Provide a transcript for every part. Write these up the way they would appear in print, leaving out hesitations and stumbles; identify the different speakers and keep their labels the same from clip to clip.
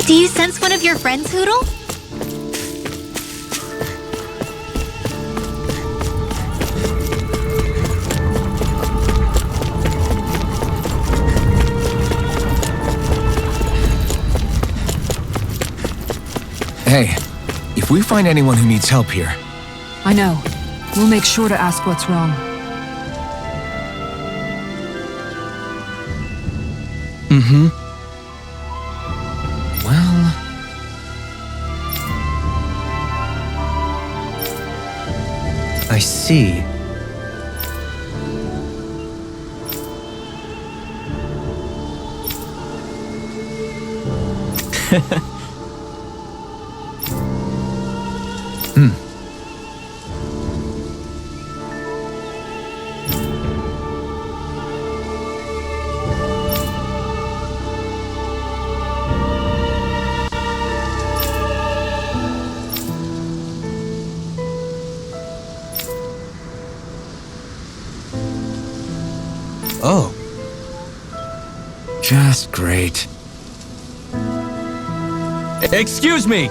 Speaker 1: Do you sense one of your friends, Hoodle?
Speaker 2: Hey, if we find anyone who needs help here...
Speaker 3: I know. We'll make sure to ask what's wrong.
Speaker 2: Mm-hmm. Well... I see. Oh. Just great. Excuse me!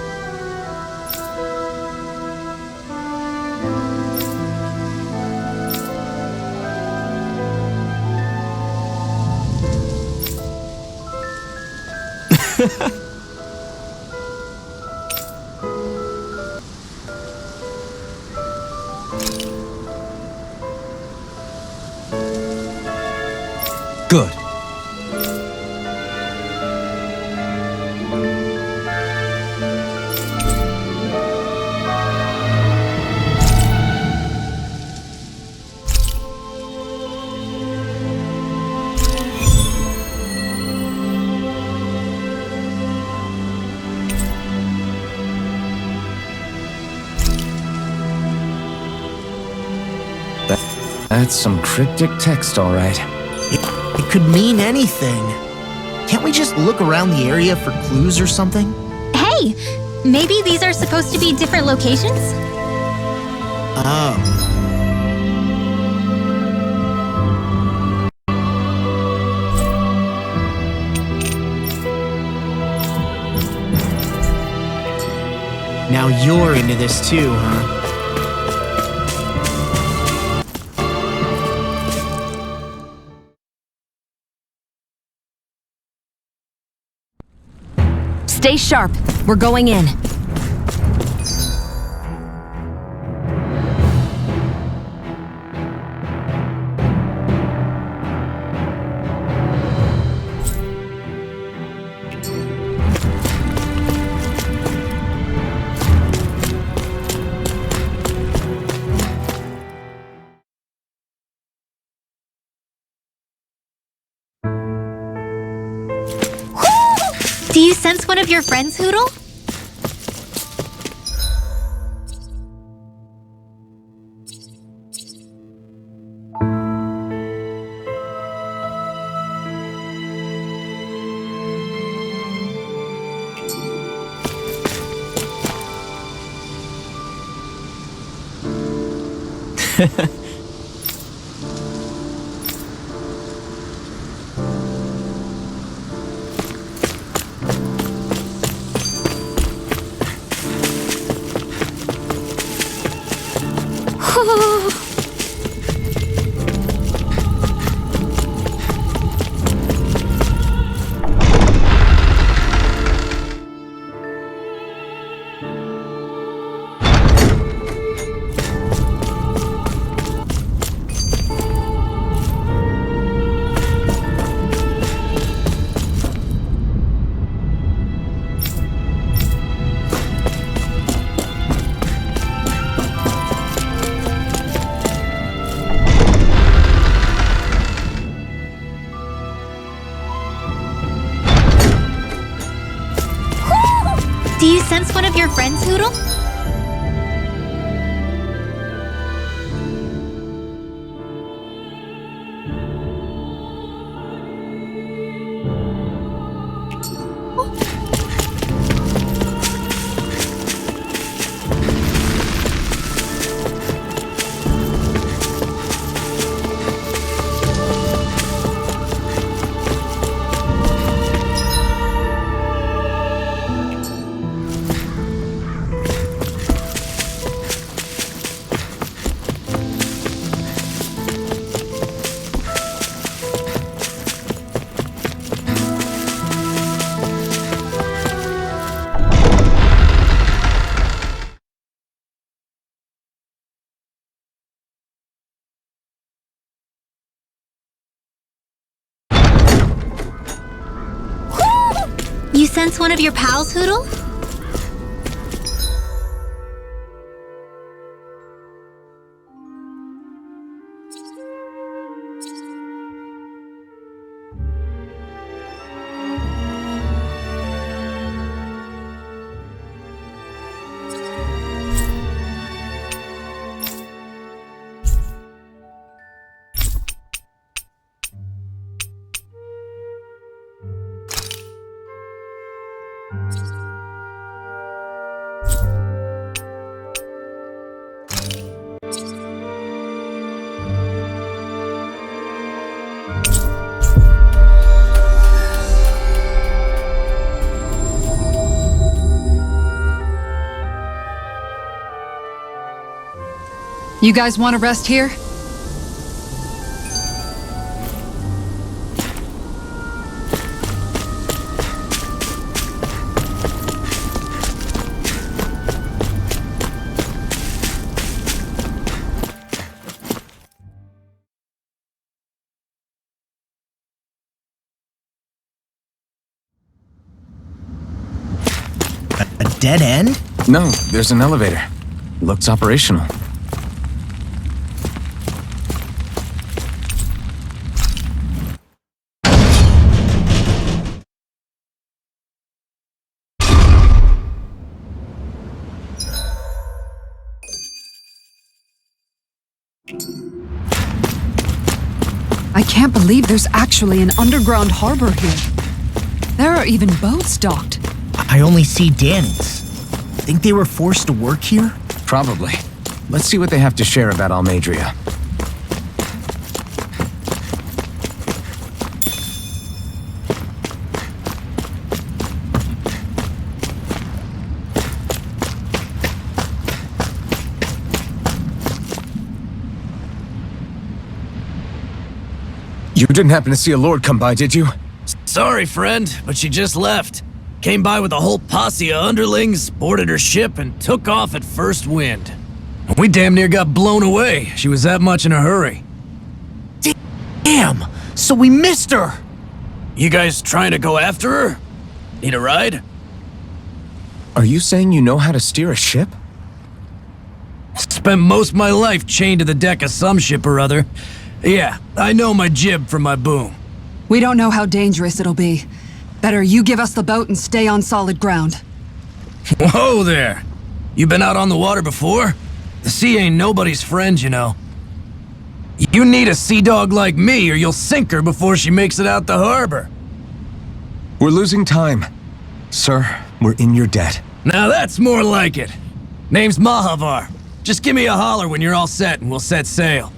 Speaker 2: Good. That's some cryptic text, all right.
Speaker 4: It could mean anything. Can't we just look around the area for clues or something?
Speaker 1: Hey, maybe these are supposed to be different locations?
Speaker 4: Oh. Now you're into this too, huh?
Speaker 5: Stay sharp. We're going in.
Speaker 1: Do you sense one of your friends, Hoodle? Do you sense one of your friends, Hoodle? You sense one of your pals, Hoodle?
Speaker 3: You guys want to rest here?
Speaker 4: A dead end?
Speaker 2: No, there's an elevator. Looks operational.
Speaker 3: I can't believe there's actually an underground harbor here. There are even boats docked.
Speaker 4: I only see Danans. Think they were forced to work here?
Speaker 2: Probably. Let's see what they have to share about Almadria. You didn't happen to see a lord come by, did you?
Speaker 6: Sorry, friend, but she just left. Came by with a whole posse of underlings, boarded her ship, and took off at first wind. We damn near got blown away. She was that much in a hurry.
Speaker 4: Damn! So we missed her!
Speaker 6: You guys trying to go after her? Need a ride?
Speaker 2: Are you saying you know how to steer a ship?
Speaker 6: Spent most of my life chained to the deck of some ship or other. Yeah, I know my jib from my boom.
Speaker 3: We don't know how dangerous it'll be. Better you give us the boat and stay on solid ground.
Speaker 6: Whoa there! You been out on the water before? The sea ain't nobody's friend, you know. You need a sea dog like me or you'll sink her before she makes it out the harbor.
Speaker 2: We're losing time. Sir, we're in your debt.
Speaker 6: Now that's more like it. Name's Mahavar. Just give me a holler when you're all set and we'll set sail.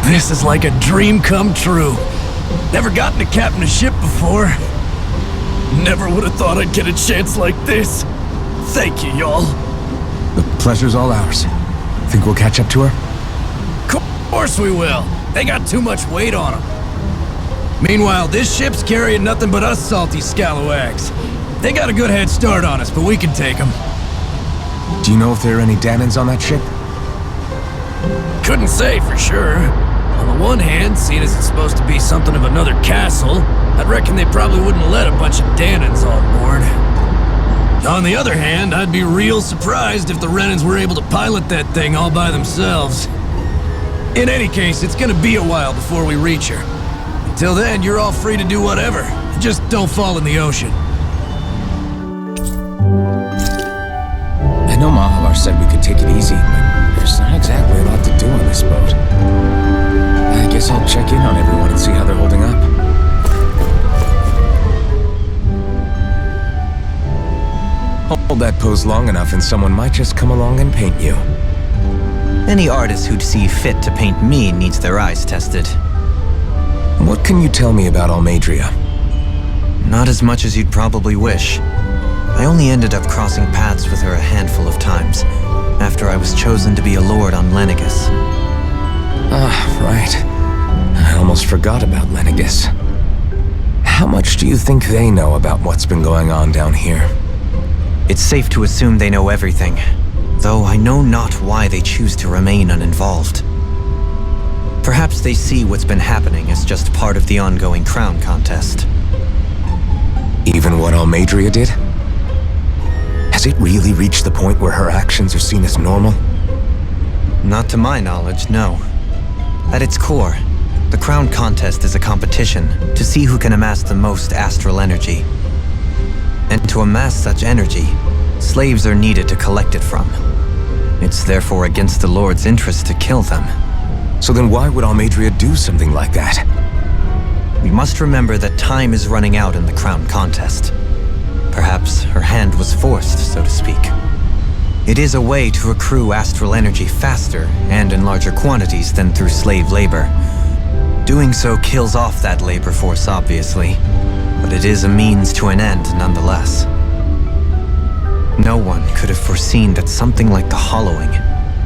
Speaker 6: This is like a dream come true. Never gotten to captain a ship before. Never would have thought I'd get a chance like this. Thank you, y'all.
Speaker 2: The pleasure's all ours. Think we'll catch up to her?
Speaker 6: Of course we will. They got too much weight on them. Meanwhile, this ship's carrying nothing but us salty scalawags. They got a good head start on us, but we can take them.
Speaker 2: Do you know if there are any Danans on that ship?
Speaker 6: Couldn't say for sure. On the one hand, seeing as it's supposed to be something of another castle, I'd reckon they probably wouldn't let a bunch of Danans on board. On the other hand, I'd be real surprised if the Renans were able to pilot that thing all by themselves. In any case, it's gonna be a while before we reach her. Until then, you're all free to do whatever. Just don't fall in the ocean.
Speaker 2: I know Mahavar said we could take it easy, but there's not exactly a lot to do on this boat. I guess I'll check in on everyone and see how they're holding up. Hold that pose long enough and someone might just come along and paint you.
Speaker 7: Any artist who'd see fit to paint me needs their eyes tested.
Speaker 2: What can you tell me about Almadria?
Speaker 7: Not as much as you'd probably wish. I only ended up crossing paths with her a handful of times, after I was chosen to be a lord on Lenegus.
Speaker 2: Ah, right. I almost forgot about Lenegus. How much do you think they know about what's been going on down here?
Speaker 7: It's safe to assume they know everything, though I know not why they choose to remain uninvolved. Perhaps they see what's been happening as just part of the ongoing crown contest.
Speaker 2: Even what Almadria did? Has it really reached the point where her actions are seen as normal?
Speaker 7: Not to my knowledge, no. At its core, the crown contest is a competition to see who can amass the most astral energy. And to amass such energy, slaves are needed to collect it from. It's therefore against the Lord's interest to kill them.
Speaker 2: So then why would Almadria do something like that?
Speaker 7: We must remember that time is running out in the crown contest. Perhaps her hand was forced, so to speak. It is a way to accrue astral energy faster and in larger quantities than through slave labor. Doing so kills off that labor force, obviously, but it is a means to an end nonetheless. No one could have foreseen that something like the Hollowing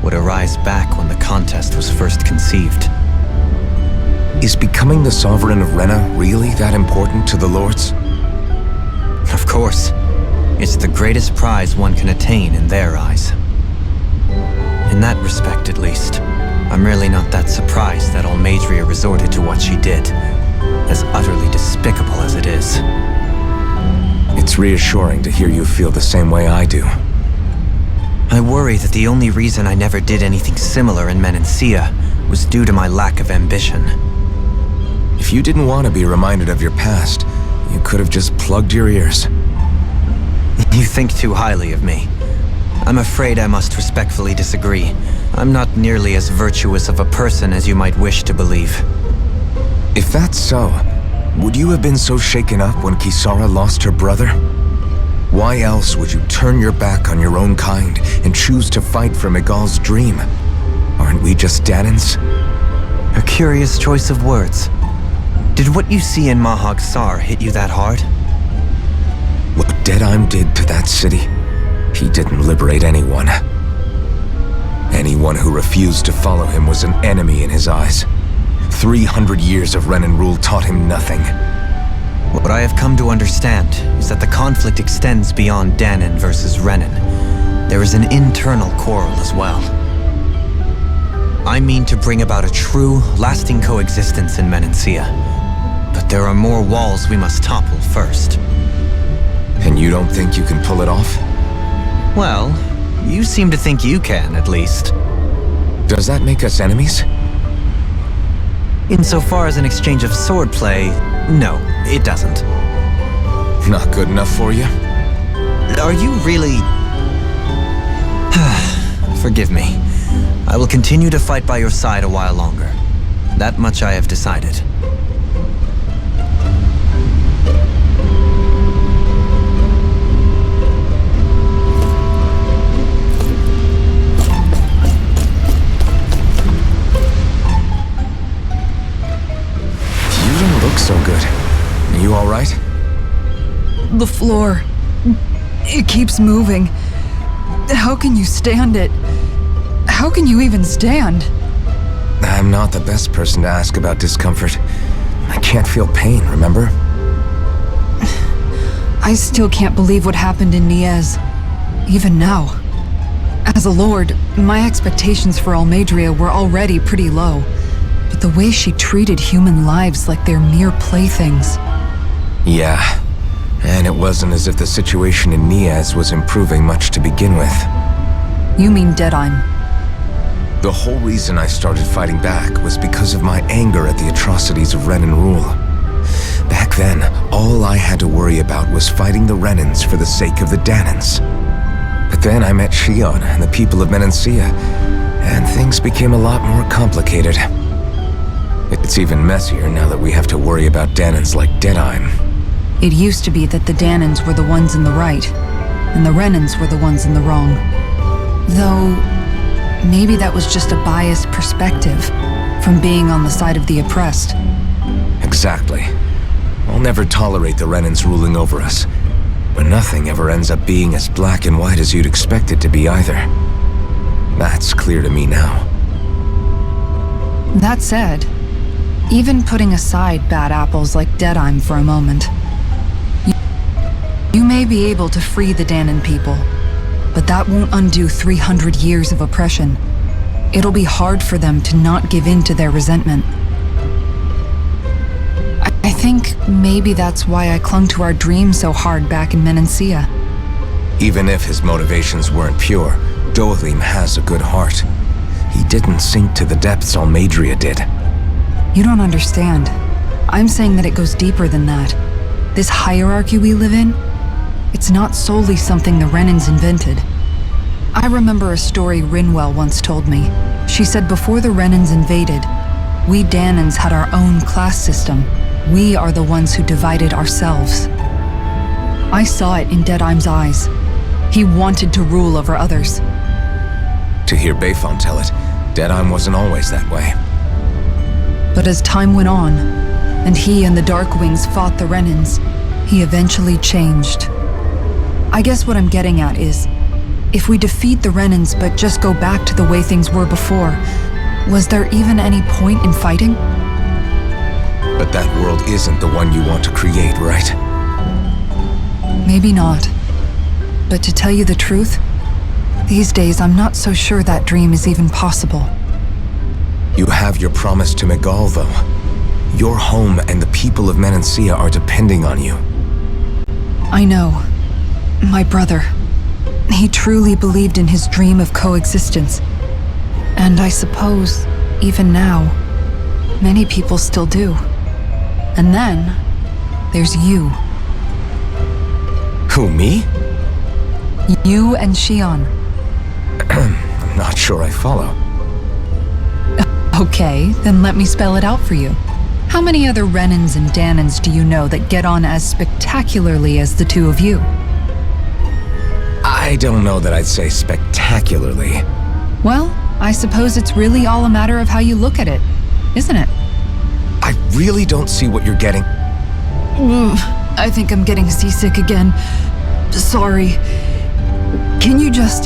Speaker 7: would arise back when the contest was first conceived.
Speaker 2: Is becoming the Sovereign of Rena really that important to the Lords?
Speaker 7: Of course. It's the greatest prize one can attain in their eyes. In that respect, at least, I'm really not that surprised that Almadria resorted to what she did, as utterly despicable as it is.
Speaker 2: It's reassuring to hear you feel the same way I do.
Speaker 7: I worry that the only reason I never did anything similar in Menancia was due to my lack of ambition.
Speaker 2: If you didn't want to be reminded of your past, you could have just plugged your ears.
Speaker 7: You think too highly of me. I'm afraid I must respectfully disagree. I'm not nearly as virtuous of a person as you might wish to believe.
Speaker 2: If that's so, would you have been so shaken up when Kisara lost her brother? Why else would you turn your back on your own kind and choose to fight for Miguel's dream? Aren't we just Danans?
Speaker 7: A curious choice of words. Did what you see in Mahag Sar hit you that hard?
Speaker 2: What Deadheim did to that city, he didn't liberate anyone. Anyone who refused to follow him was an enemy in his eyes. 300 years of Renan rule taught him nothing.
Speaker 7: What I have come to understand is that the conflict extends beyond Danan versus Renan. There is an internal quarrel as well. I mean to bring about a true, lasting coexistence in Menancia. But there are more walls we must topple first.
Speaker 2: And you don't think you can pull it off?
Speaker 7: Well, you seem to think you can, at least.
Speaker 2: Does that make us enemies?
Speaker 7: Insofar as an exchange of swordplay, no, it doesn't.
Speaker 2: Not good enough for you?
Speaker 7: Are you really... Forgive me. I will continue to fight by your side a while longer. That much I have decided.
Speaker 2: So good. Are you all right?
Speaker 3: The floor. It keeps moving. How can you stand it? How can you even stand?
Speaker 2: I'm not the best person to ask about discomfort. I can't feel pain, remember?
Speaker 3: I still can't believe what happened in Niez. Even now. As a lord, my expectations for Almadria were already pretty low. But the way she treated human lives like they're mere playthings.
Speaker 2: Yeah. And it wasn't as if the situation in Niaz was improving much to begin with.
Speaker 3: You mean Deadime.
Speaker 2: The whole reason I started fighting back was because of my anger at the atrocities of Renan rule. Back then, all I had to worry about was fighting the Renans for the sake of the Danans. But then I met Shion and the people of Menancia, and things became a lot more complicated. It's even messier now that we have to worry about Danans like Deadime.
Speaker 3: It used to be that the Danans were the ones in the right, and the Renans were the ones in the wrong. Though, maybe that was just a biased perspective from being on the side of the oppressed.
Speaker 2: Exactly. I'll never tolerate the Renans ruling over us, but nothing ever ends up being as black and white as you'd expect it to be either. That's clear to me now.
Speaker 3: That said, even putting aside bad apples like Deadime for a moment, you may be able to free the Danan people, but that won't undo 300 years of oppression. It'll be hard for them to not give in to their resentment. I think maybe that's why I clung to our dream so hard back in Menancia.
Speaker 2: Even if his motivations weren't pure, Dohalim has a good heart. He didn't sink to the depths Almadria did.
Speaker 3: You don't understand. I'm saying that it goes deeper than that. This hierarchy we live in, it's not solely something the Renans invented. I remember a story Rinwell once told me. She said before the Renans invaded, we Danans had our own class system. We are the ones who divided ourselves. I saw it in Deadime's eyes. He wanted to rule over others.
Speaker 2: To hear Bayfon tell it, Deadime wasn't always that way.
Speaker 3: But as time went on, and he and the Darkwings fought the Renans, he eventually changed. I guess what I'm getting at is, if we defeat the Renans but just go back to the way things were before, was there even any point in fighting?
Speaker 2: But that world isn't the one you want to create, right?
Speaker 3: Maybe not. But to tell you the truth, these days I'm not so sure that dream is even possible.
Speaker 2: You have your promise to Megal, though. Your home and the people of Menancia are depending on you.
Speaker 3: I know. My brother. He truly believed in his dream of coexistence. And I suppose, even now, many people still do. And then, there's you.
Speaker 2: Who, me?
Speaker 3: You and Shion.
Speaker 2: I'm not sure I follow.
Speaker 3: Okay, then let me spell it out for you. How many other Renans and Danans do you know that get on as spectacularly as the two of you?
Speaker 2: I don't know that I'd say spectacularly.
Speaker 3: Well, I suppose it's really all a matter of how you look at it, isn't it?
Speaker 2: I really don't see what you're getting.
Speaker 3: I think I'm getting seasick again. Sorry. Can you just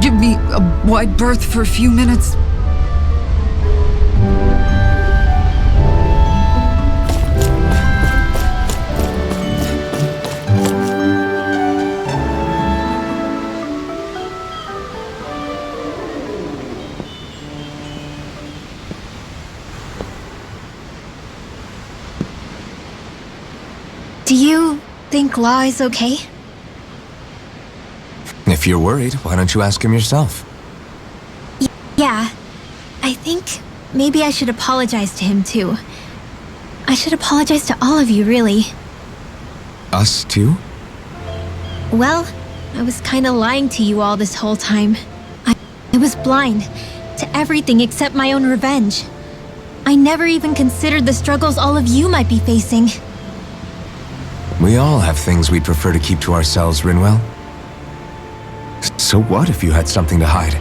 Speaker 3: give me a wide berth for a few minutes?
Speaker 1: Do you think Law is okay?
Speaker 2: If you're worried, why don't you ask him yourself?
Speaker 1: Yeah. I think maybe I should apologize to him too. I should apologize to all of you, really.
Speaker 2: Us too?
Speaker 1: Well, I was kinda lying to you all this whole time. I was blind to everything except my own revenge. I never even considered the struggles all of you might be facing.
Speaker 2: We all have things we'd prefer to keep to ourselves, Rinwell. So what if you had something to hide?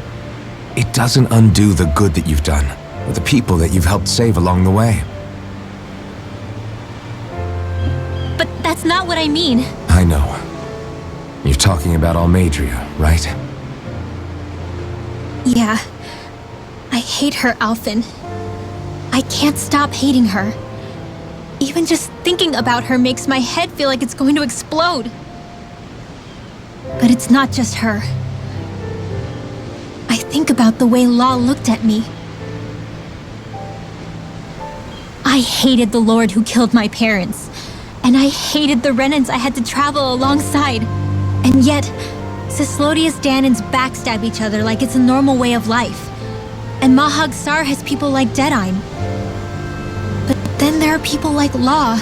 Speaker 2: It doesn't undo the good that you've done, or the people that you've helped save along the way.
Speaker 1: But that's not what I mean.
Speaker 2: I know. You're talking about Almadria, right?
Speaker 1: Yeah. I hate her, Alphen. I can't stop hating her. Even just thinking about her makes my head feel like it's going to explode. But it's not just her. I think about the way Law looked at me. I hated the Lord who killed my parents. And I hated the Renans I had to travel alongside. And yet, Cislodia's Danans backstab each other like it's a normal way of life. And Mahag Sar has people like Deadeye. But then there are people like Law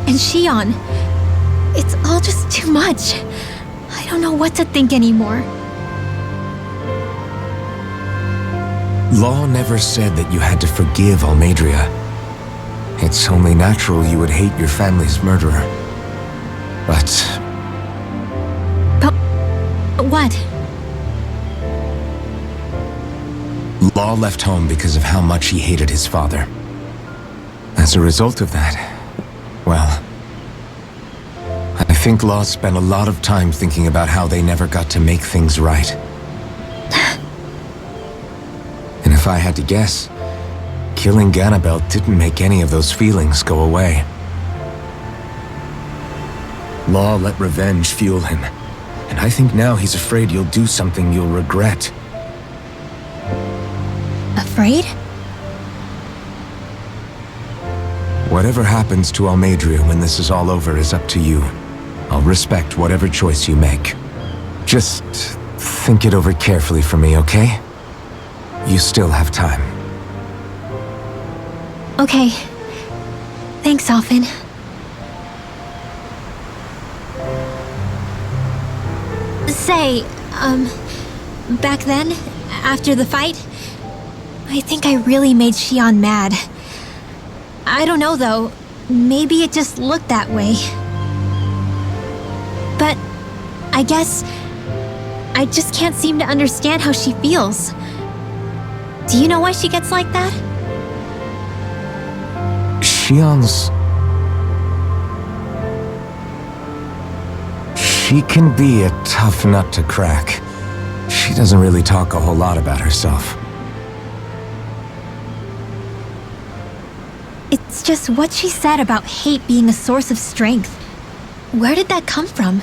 Speaker 1: and Shion. It's all just too much. I don't know what to think anymore.
Speaker 2: Law never said that you had to forgive Almeidrea. It's only natural you would hate your family's murderer. But
Speaker 1: what?
Speaker 2: Law left home because of how much he hated his father. As a result of that, well, I think Law spent a lot of time thinking about how they never got to make things right. And if I had to guess, killing Ganabel didn't make any of those feelings go away. Law let revenge fuel him, and I think now he's afraid you'll do something you'll regret.
Speaker 1: Afraid?
Speaker 2: Whatever happens to Almeidrea when this is all over is up to you. I'll respect whatever choice you make. Just think it over carefully for me, okay? You still have time.
Speaker 1: Okay. Thanks, Alphen. Say, back then, after the fight, I think I really made Shion mad. I don't know though, maybe it just looked that way. But I guess I just can't seem to understand how she feels. Do you know why she gets like that?
Speaker 2: She can be a tough nut to crack. She doesn't really talk a whole lot about herself.
Speaker 1: It's just what she said about hate being a source of strength. Where did that come from?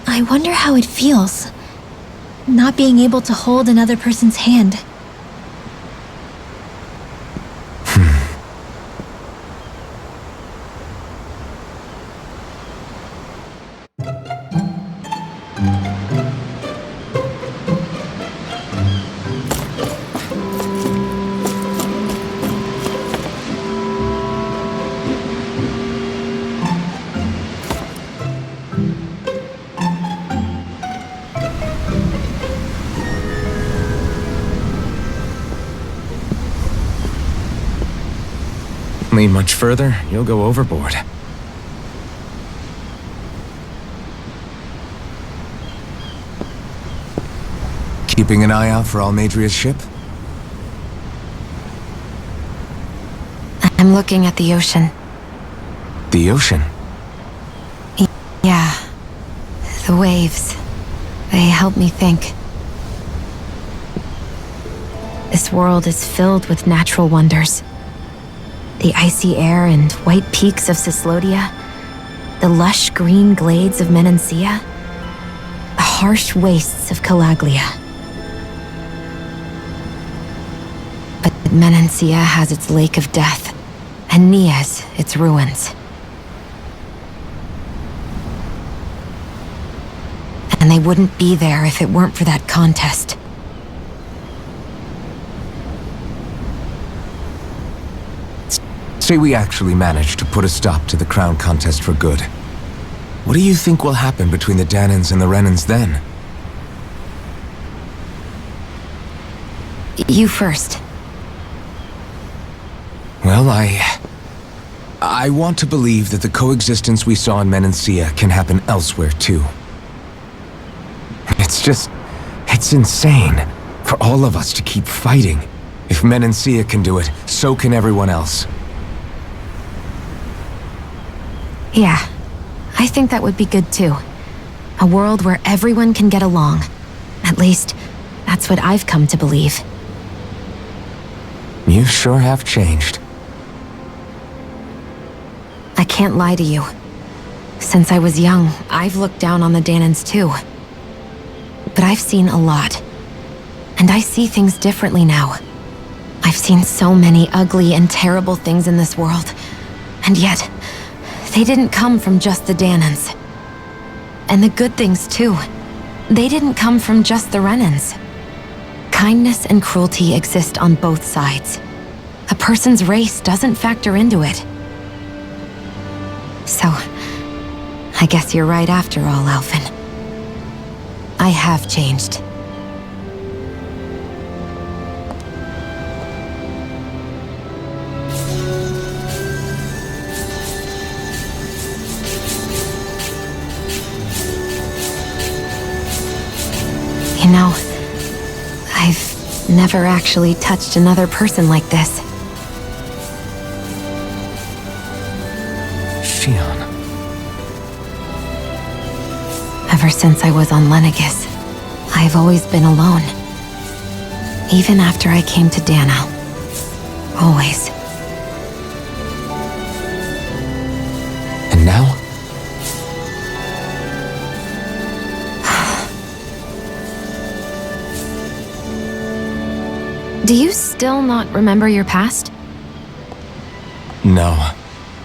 Speaker 1: I wonder how it feels, not being able to hold another person's hand.
Speaker 2: Lean much further, you'll go overboard. Keeping an eye out for Almeidrea's ship?
Speaker 5: I'm looking at the ocean.
Speaker 2: The ocean?
Speaker 5: Yeah. The waves. They help me think. This world is filled with natural wonders. The icy air and white peaks of Cyslodia, the lush green glades of Menancia, the harsh wastes of Calaglia. But Menancia has its lake of death, and Nias its ruins. And they wouldn't be there if it weren't for that contest.
Speaker 2: Say we actually managed to put a stop to the crown contest for good. What do you think will happen between the Danans and the Renans then?
Speaker 5: You first.
Speaker 2: Well, I want to believe that the coexistence we saw in Menancia can happen elsewhere too. It's insane for all of us to keep fighting. If Menancia can do it, so can everyone else.
Speaker 5: Yeah, I think that would be good too. A world where everyone can get along. At least, that's what I've come to believe.
Speaker 2: You sure have changed.
Speaker 5: I can't lie to you. Since I was young, I've looked down on the Danans too. But I've seen a lot. And I see things differently now. I've seen so many ugly and terrible things in this world, and yet, they didn't come from just the Danans. And the good things, too. They didn't come from just the Renans. Kindness and cruelty exist on both sides. A person's race doesn't factor into it. So, I guess you're right after all, Alphen. I have changed. You know, I've never actually touched another person like this.
Speaker 2: Shion.
Speaker 5: Ever since I was on Lenegis, I've always been alone. Even after I came to Dana. Always.
Speaker 2: And now?
Speaker 5: Do you still not remember your past?
Speaker 2: No.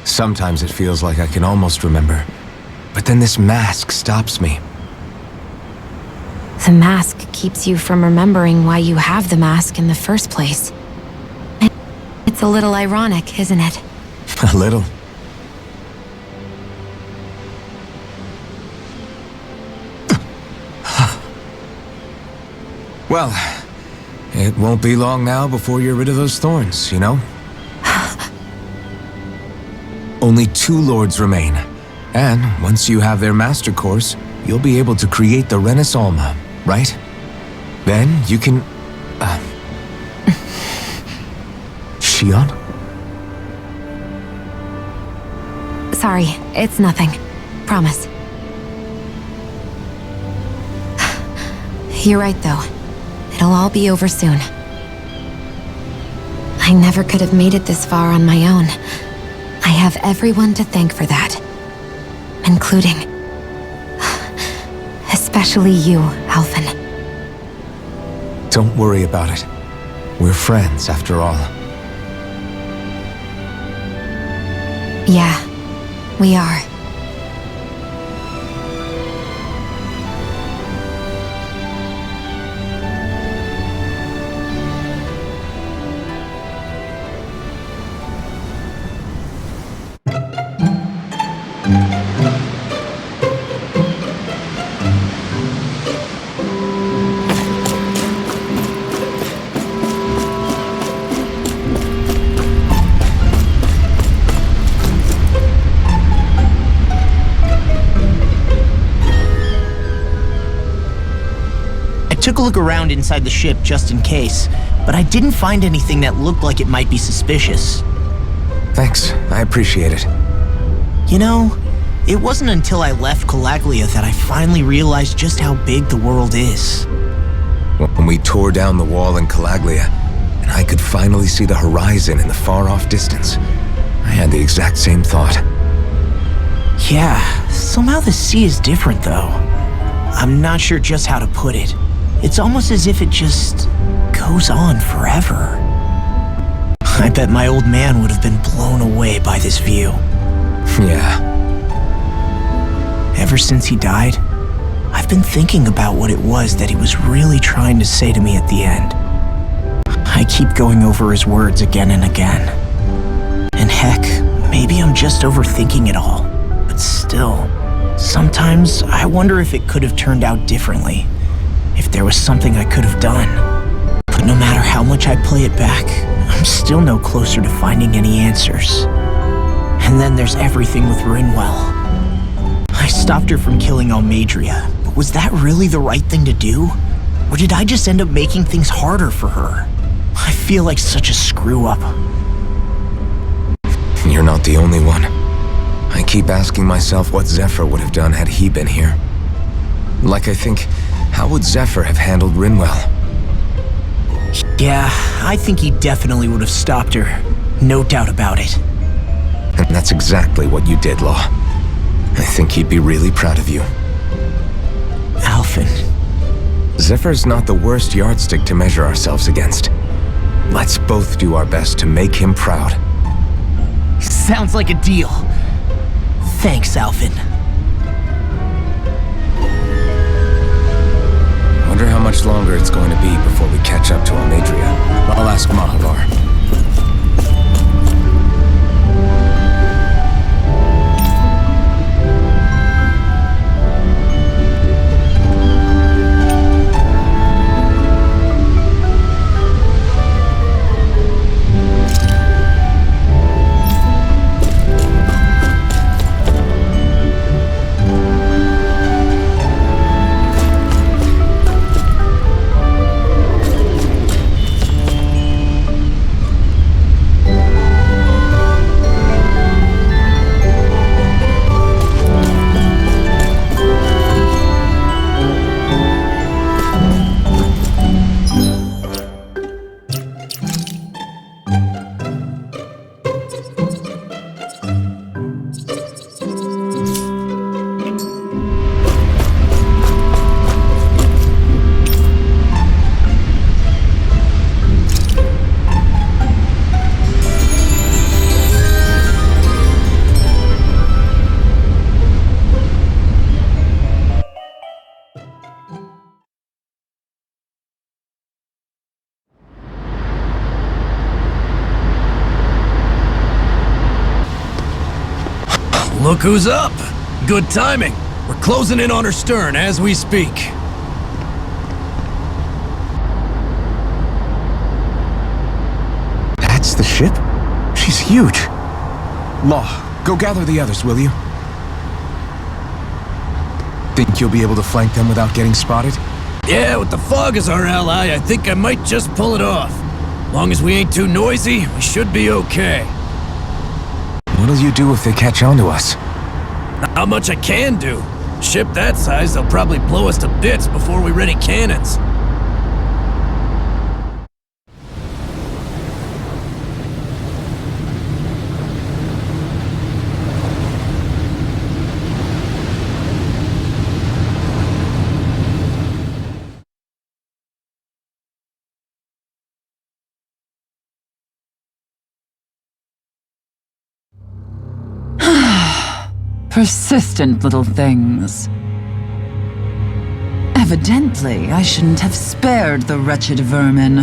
Speaker 2: Sometimes it feels like I can almost remember. But then this mask stops me.
Speaker 5: The mask keeps you from remembering why you have the mask in the first place. It's a little ironic, isn't it?
Speaker 2: A little. Well, it won't be long now before you're rid of those thorns, you know? Only 2 lords remain. And once you have their master course, you'll be able to create the Renis Alma, right? Then you can... Shion?
Speaker 5: Sorry, it's nothing. Promise. You're right, though. It'll all be over soon. I never could have made it this far on my own. I have everyone to thank for that. Including... especially you, Alphen.
Speaker 2: Don't worry about it. We're friends, after all.
Speaker 5: Yeah, we are.
Speaker 4: Took a look around inside the ship just in case, but I didn't find anything that looked like it might be suspicious.
Speaker 2: Thanks, I appreciate it.
Speaker 4: You know, it wasn't until I left Calaglia that I finally realized just how big the world is.
Speaker 2: When we tore down the wall in Calaglia, and I could finally see the horizon in the far-off distance, I had the exact same thought.
Speaker 4: Yeah, somehow the sea is different though. I'm not sure just how to put it. It's almost as if it just goes on forever. I bet my old man would have been blown away by this view.
Speaker 2: Yeah.
Speaker 4: Ever since he died, I've been thinking about what it was that he was really trying to say to me at the end. I keep going over his words again and again. And heck, maybe I'm just overthinking it all. But still, sometimes I wonder if it could have turned out differently. If there was something I could have done. But no matter how much I play it back, I'm still no closer to finding any answers. And then there's everything with Rinwell. I stopped her from killing Almadria, but was that really the right thing to do? Or did I just end up making things harder for her? I feel like such a screw-up.
Speaker 2: You're not the only one. I keep asking myself what Zephyr would have done had he been here. Like I think, how would Zephyr have handled Rinwell?
Speaker 4: Yeah, I think he definitely would have stopped her. No doubt about it.
Speaker 2: And that's exactly what you did, Law. I think he'd be really proud of you.
Speaker 4: Alphen.
Speaker 2: Zephyr's not the worst yardstick to measure ourselves against. Let's both do our best to make him proud.
Speaker 4: Sounds like a deal. Thanks, Alvin.
Speaker 2: Wonder how much longer it's going to be before we catch up to Almadria. I'll ask Mahavar.
Speaker 6: Look who's up! Good timing. We're closing in on her stern as we speak.
Speaker 2: That's the ship? She's huge. Law, go gather the others, will you? Think you'll be able to flank them without getting spotted?
Speaker 6: Yeah, with the fog as our ally, I think I might just pull it off. Long as we ain't too noisy, we should be okay.
Speaker 2: What'll you do if they catch on to us?
Speaker 6: Not much I can do. Ship that size, they'll probably blow us to bits before we ready cannons.
Speaker 8: Persistent little things. Evidently, I shouldn't have spared the wretched vermin.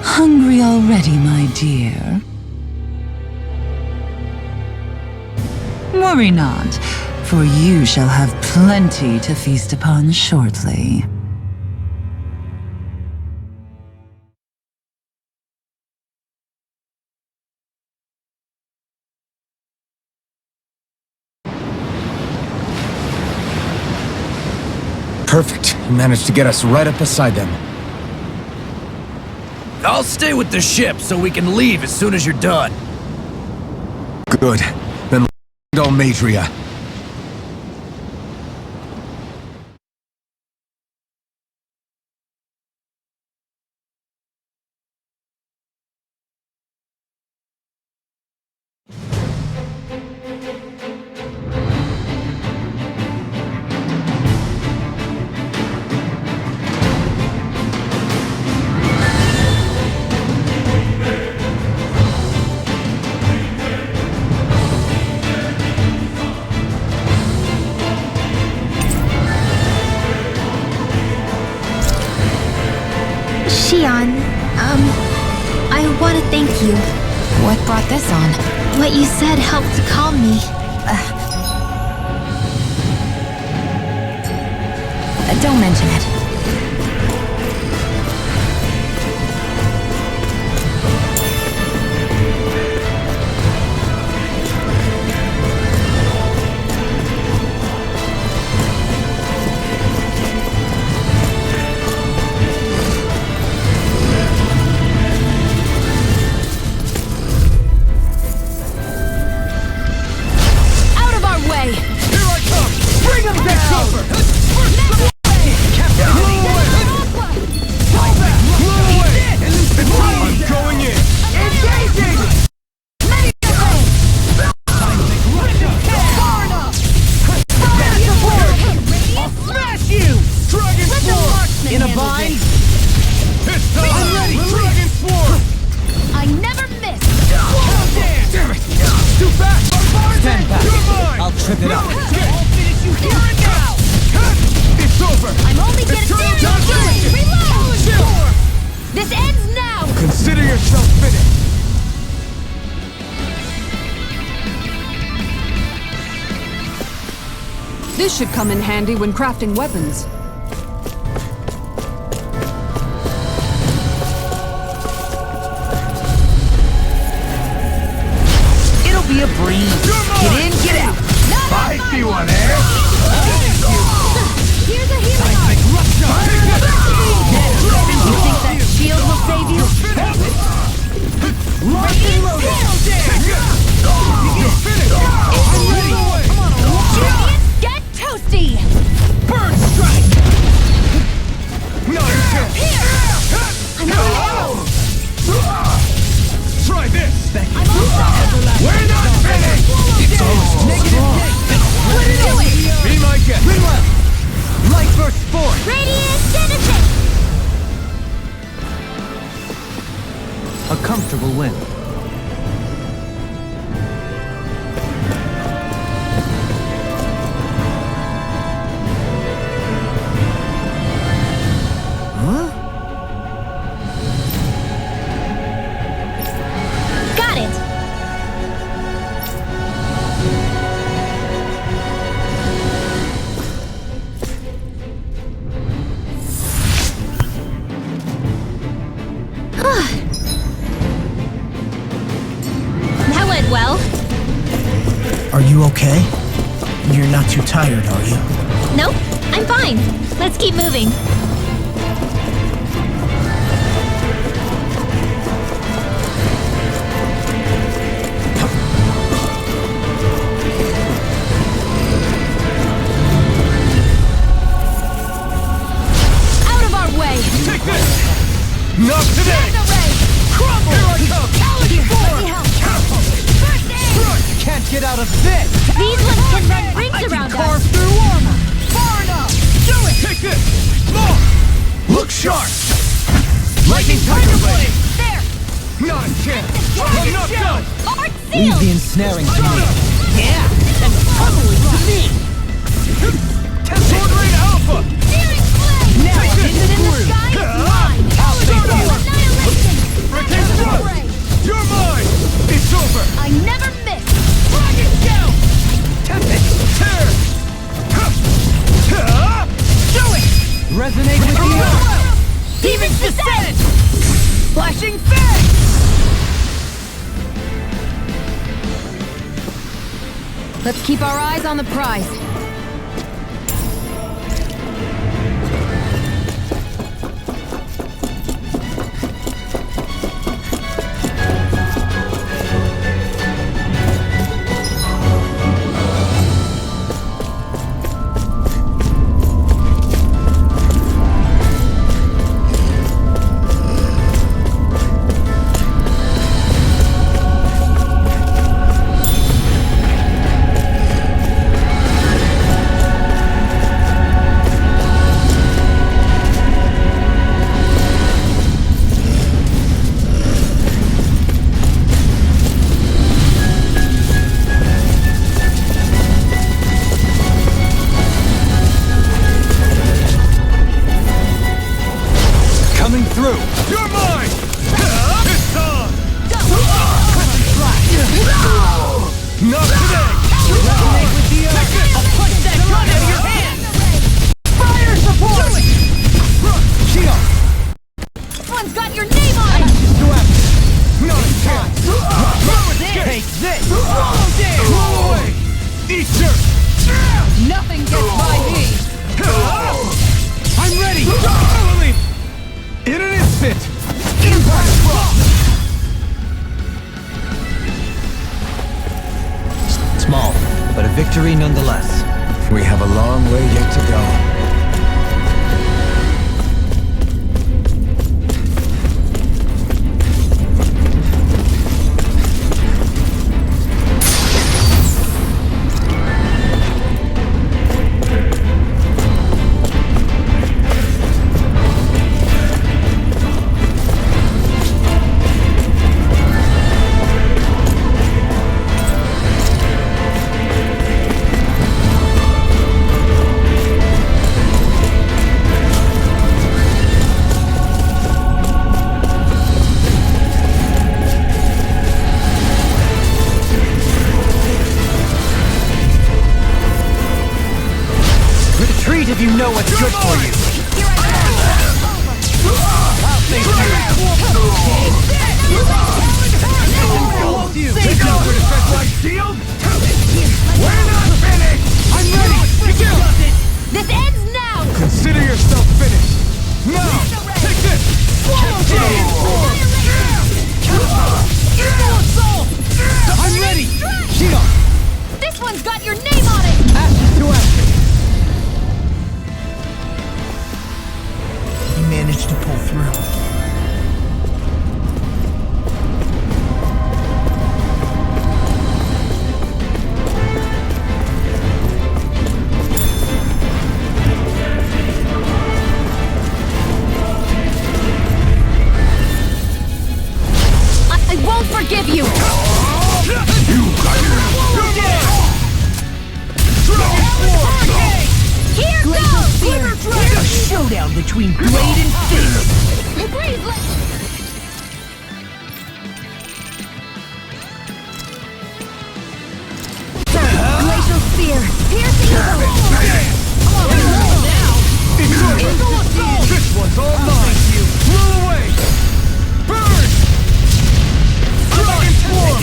Speaker 8: Hungry already, my dear? Worry not, for you shall have plenty to feast upon shortly.
Speaker 2: Perfect. You managed to get us right up beside them.
Speaker 6: I'll stay with the ship so we can leave as soon as you're done.
Speaker 2: Good. Then Almadria.
Speaker 1: Shion, I want to thank you.
Speaker 5: What brought this on?
Speaker 1: What you said helped to calm me.
Speaker 5: Don't mention it.
Speaker 1: Out of our way!
Speaker 6: Here I come! Bring him down!
Speaker 9: fine.
Speaker 10: I'm ready! Dragon Swarm!
Speaker 1: I never miss!
Speaker 10: Damn it! Too fast!
Speaker 9: Stand back.
Speaker 10: You're mine!
Speaker 9: I'll trip it up.
Speaker 10: I'll finish you here and now! It's over!
Speaker 1: I'm only getting
Speaker 10: Eternal
Speaker 1: serious!
Speaker 10: Domination!
Speaker 1: Reload!
Speaker 10: Chill!
Speaker 1: This ends now!
Speaker 10: Consider yourself finished!
Speaker 3: This should come in handy when crafting weapons.
Speaker 9: It'll be a breeze. Get in, get out.
Speaker 10: I see one, eh?
Speaker 1: Here's a healing
Speaker 10: Seismic rupture!
Speaker 9: You think that shield will save you?
Speaker 10: Locked and loaded! You're finished! I'm ready!
Speaker 1: Get toasty!
Speaker 10: Bird strike! Not a chance!
Speaker 1: I'm out of arrows!
Speaker 10: Try this!
Speaker 1: I'm all set!
Speaker 10: We're not finished!
Speaker 9: It's almost negative 10.
Speaker 1: What are you doing?
Speaker 10: Be my guest!
Speaker 9: Meanwhile, light burst forth.
Speaker 1: Radiant Genesis!
Speaker 7: A comfortable win.
Speaker 1: Got it! That went well.
Speaker 4: Are you okay? You're not too tired, are you?
Speaker 1: Nope, I'm fine. Let's keep moving. Out of our way!
Speaker 10: Take this! Not today!
Speaker 1: Array!
Speaker 10: Crumble! Here I come!
Speaker 1: Let me help. First aid!
Speaker 9: Can't get out of this.
Speaker 1: These ones can run rings around
Speaker 9: Carve
Speaker 1: us.
Speaker 9: through armor. Far enough. Do it.
Speaker 10: Take this! More! Look sharp!
Speaker 9: Lightning tiger blade.
Speaker 1: There!
Speaker 10: Not a chance! I'm not done!
Speaker 1: Art
Speaker 9: Leave
Speaker 1: sealed!
Speaker 9: the ensnaring to
Speaker 10: Shut
Speaker 9: me.
Speaker 10: up!
Speaker 9: Yeah, and the pummeling to me.
Speaker 10: Sword Rain Alpha!
Speaker 1: Searing flame!
Speaker 9: Now
Speaker 10: Take
Speaker 9: I'm
Speaker 10: this.
Speaker 9: in the
Speaker 1: The
Speaker 9: groove.
Speaker 1: sky is mine!
Speaker 9: I'll take you.
Speaker 1: Annihilation!
Speaker 10: Freaking
Speaker 1: Out of
Speaker 10: run!
Speaker 1: the way!
Speaker 10: You're mine! It's over!
Speaker 1: I never miss!
Speaker 10: Dragon Shell!
Speaker 9: Tempest.
Speaker 10: Tear!
Speaker 9: Do it. Resonate with the earth.
Speaker 1: Demon's Descent!
Speaker 9: Flashing fang.
Speaker 3: Let's keep our eyes on the prize.
Speaker 7: Coming through.
Speaker 10: You're mine! It's on! Not today!
Speaker 9: Resonate with the earth. I'll punch that gun out of your hand. Fire support.
Speaker 10: Shield!
Speaker 1: One's got your name on it!
Speaker 10: Not a chance!
Speaker 9: Take this.
Speaker 10: Roll away! Eat dirt!
Speaker 3: Nothing gets by me.
Speaker 10: I'm ready! Follow me! In an instant! Impact drop!
Speaker 7: Small, but a victory nonetheless.
Speaker 2: We have a long way yet to go.
Speaker 9: know what's good for you. I'll think you. Take out the defense like shield. We're not finished. I'm ready.
Speaker 1: This ends now!
Speaker 10: Consider yourself finished. Now, take this.
Speaker 9: I'm ready. Shield.
Speaker 1: This one's got your name on it!
Speaker 9: Ashes to ashes.
Speaker 4: You managed to pull through.
Speaker 1: I won't forgive you! Here goes!
Speaker 9: A showdown between blade and fist.
Speaker 1: Breathe, Glacial Spear! Pierce evil!
Speaker 10: This one's all mine. Blow away. Burn. Dragon Swarm.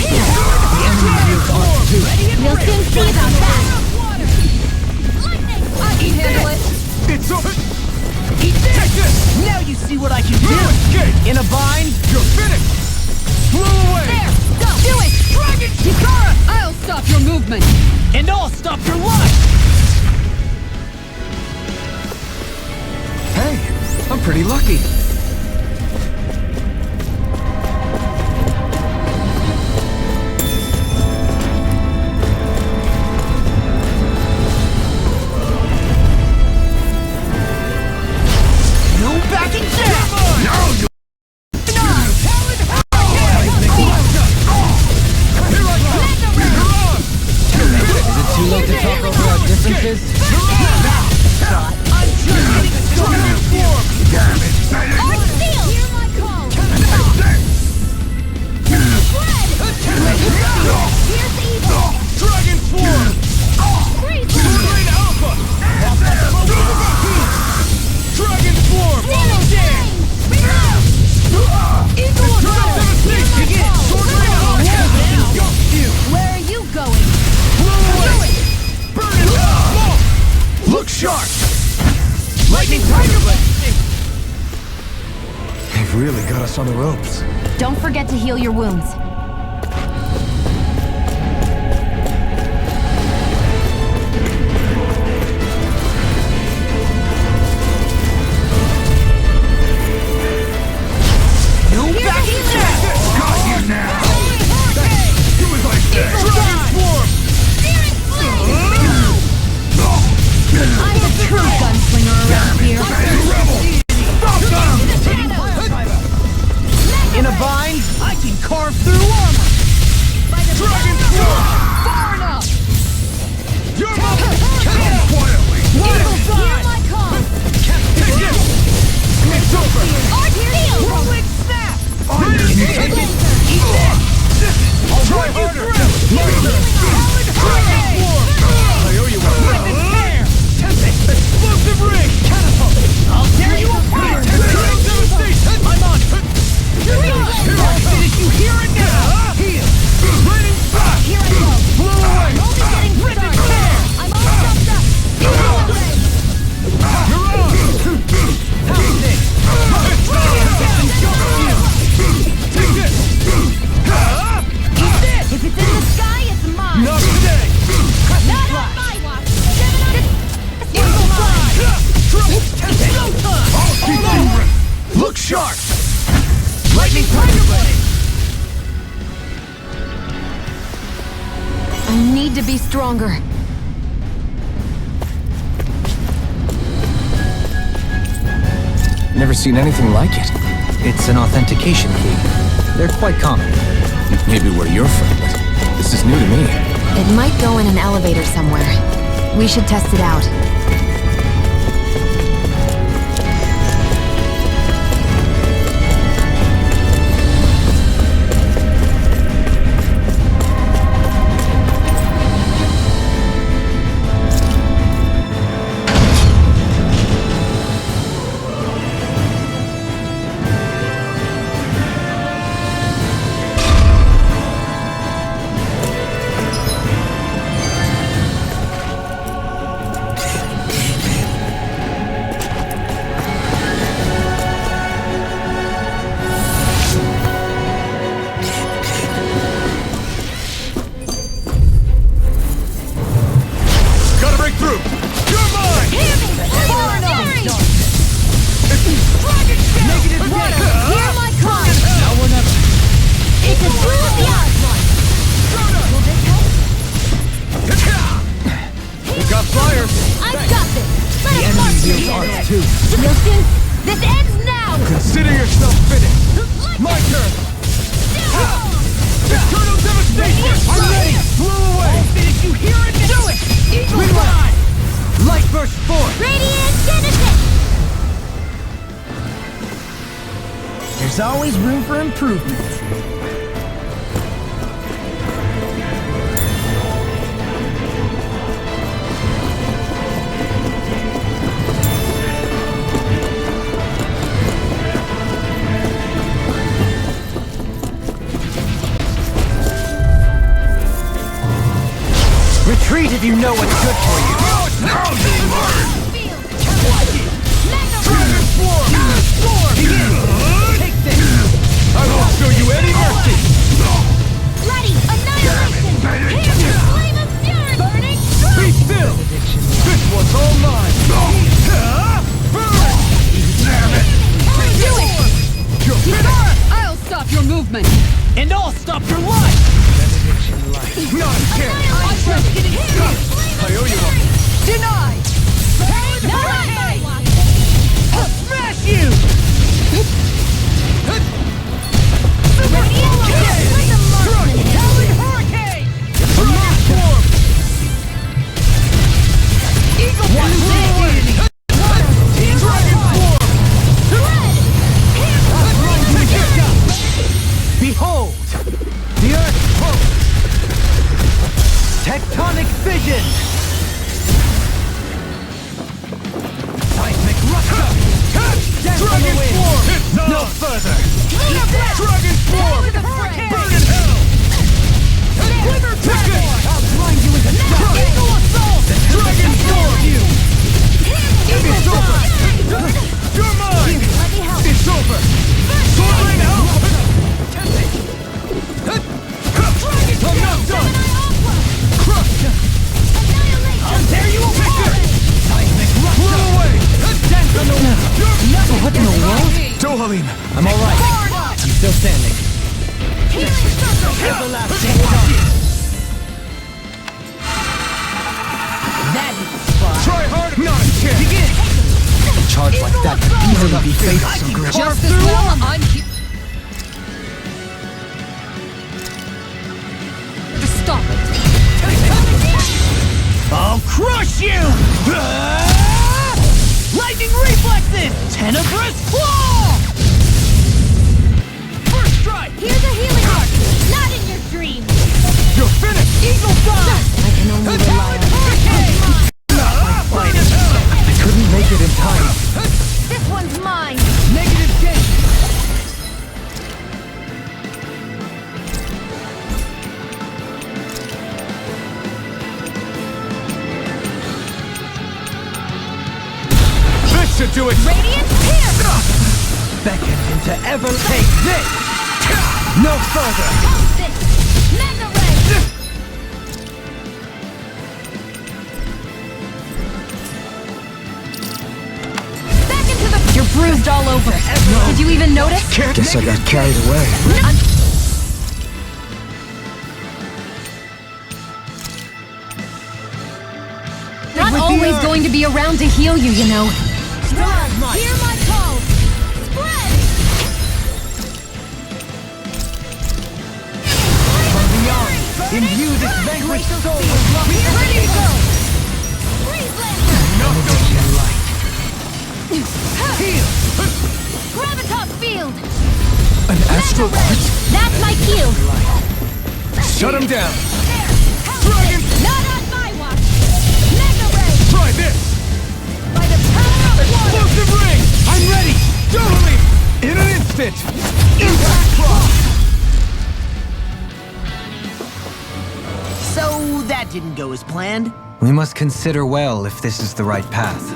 Speaker 1: We'll soon see about that! I can handle it!
Speaker 10: It's over.
Speaker 9: Eat
Speaker 10: Take
Speaker 9: this.
Speaker 10: this.
Speaker 9: Now you see what I can do.
Speaker 10: No escape.
Speaker 9: In a bind.
Speaker 10: You're finished. Blow away.
Speaker 1: There! Go! Do it!
Speaker 9: Dragon Hikara! I'll stop your movement. And I'll stop your life.
Speaker 10: Hey, I'm pretty lucky.
Speaker 9: No backing down.
Speaker 10: Now you.
Speaker 9: Too late to talk over our differences? I'm just getting started.
Speaker 1: Arc Steel! Hear my call! Pierce evil!
Speaker 10: Dragon Swarm.
Speaker 1: Freeze!
Speaker 10: Blade Alpha. Dragon Swarm.
Speaker 1: Where are you going?
Speaker 10: Burn it up. Look sharp.
Speaker 9: Lightning Tiger Blade.
Speaker 2: They've really got us on the ropes.
Speaker 1: Don't forget to heal your wounds.
Speaker 9: No backing down.
Speaker 10: Got you now. Do as I say. Dragon Swarm.
Speaker 1: I'm the true gunslinger around here.
Speaker 10: Rebel. Stop them.
Speaker 9: In a bind, I can carve through armor.
Speaker 10: Dragon Swarm.
Speaker 9: Far enough.
Speaker 10: You're moving. Quietly.
Speaker 1: Hear my call!
Speaker 10: Take this. It's over.
Speaker 1: Arc Steel!
Speaker 9: Rolling snap.
Speaker 10: Take it. I'll try harder. Dragon Swarm. I owe you one. Explosive ring. Catapult.
Speaker 9: I'll tear you apart.
Speaker 10: Devastation. I'm on. Here I
Speaker 9: I'll
Speaker 10: come.
Speaker 9: finish you here and now.
Speaker 10: Heal. Raining fast.
Speaker 1: Here I go!
Speaker 10: Blow away.
Speaker 1: Only getting started! I'm all stuffed up! Blow away!
Speaker 10: You're on.
Speaker 9: How's this?
Speaker 10: Take this.
Speaker 9: Eat this.
Speaker 1: If it's in the sky, it's mine!
Speaker 10: Not today.
Speaker 1: Not on my watch!
Speaker 9: Eagle fly.
Speaker 10: I'll keep you. Look sharp.
Speaker 9: Lightning Tiger Blade.
Speaker 1: I need to be stronger.
Speaker 2: Never seen anything like it.
Speaker 7: It's an authentication key. They're quite common.
Speaker 2: Maybe where you're from, but this is new to me.
Speaker 5: It might go in an elevator somewhere. We should test it out.
Speaker 10: too.
Speaker 1: Wilson, this ends now!
Speaker 10: Consider yourself finished. My turn. Eternal devastation. I'm ready. Blow away.
Speaker 9: Did you hear it? Do it! Eagle Fly!
Speaker 10: Light burst forth.
Speaker 1: Radiant Genesis!
Speaker 9: There's always room for improvement. Retreat if you know what's good for you.
Speaker 10: Now you learn.
Speaker 9: Take this!
Speaker 10: I won't show you any mercy.
Speaker 1: Ready! Annihilation! Here! Flame of fury! Burning
Speaker 10: Be still. This one's all mine. Burn. Damn it.
Speaker 1: Do it!
Speaker 10: You're finished.
Speaker 3: I'll stop your movement!
Speaker 9: And I'll stop your life!
Speaker 10: Not a chance. I owe you one.
Speaker 3: Denied!
Speaker 9: I'll smash you! Howling Hurricane! Eagle Fly! Dragon Behold! The Earth pulse! Tectonic fission! Seismic rupture!
Speaker 10: Dragon Swarm! No further! Dragon Swarm! Burn in hell!
Speaker 9: Glimmer
Speaker 10: Ticket!
Speaker 9: I'll grind you into dust! Eagle Assault!
Speaker 10: Dragon Swarm! It's over! You're mine! It's over! Sword Rain Alpha! I'm not done! Crush!
Speaker 9: I'll tear you apart! Seismic
Speaker 10: Blow
Speaker 9: rupture!
Speaker 10: away!
Speaker 9: Dance on the wall! What in the world?
Speaker 10: Dohalim!
Speaker 9: I'm alright. I'm still standing. Everlasting dark. That is the spot.
Speaker 10: Try hard! Not a chance!
Speaker 9: Begin!
Speaker 10: A charge like that could easily be fatal,
Speaker 9: I
Speaker 10: so
Speaker 9: can
Speaker 10: great.
Speaker 9: just as well. I'm
Speaker 3: Stop it!
Speaker 9: I'll crush you! Lightning reflexes! Tenebrous claw! First strike!
Speaker 1: Here's a healing arc! Not in your dreams!
Speaker 10: You're finished!
Speaker 9: Eagle dive!
Speaker 1: I can only rely on
Speaker 9: Hurricane!
Speaker 10: I couldn't make it in time.
Speaker 1: this one's mine!
Speaker 9: Negative gate!
Speaker 10: This should do it!
Speaker 1: Radiant Pierce!
Speaker 9: Beckon him to ever take this! No further!
Speaker 1: Toast it! Mega Ray! Back into the...
Speaker 3: You're bruised all over. Did you even notice?
Speaker 2: Guess I got carried away.
Speaker 3: Not always going to be around to heal you, you know.
Speaker 1: Hear my call! Spread!
Speaker 9: From beyond, imbue this vanquished soul with love.
Speaker 1: Ready to go! Freeze Lancer!
Speaker 9: Heal!
Speaker 1: Gravitas Field!
Speaker 2: An astral arch?
Speaker 1: That's my cue!
Speaker 10: Shut him down!
Speaker 1: Dragon! Not on my watch! Mega Ray!
Speaker 10: Try this!
Speaker 1: By the power of water!
Speaker 10: Explosive ring! I'm ready! Dohalim! In an instant! Impact Claw!
Speaker 9: So that didn't go as planned.
Speaker 7: We must consider well if this is the right path.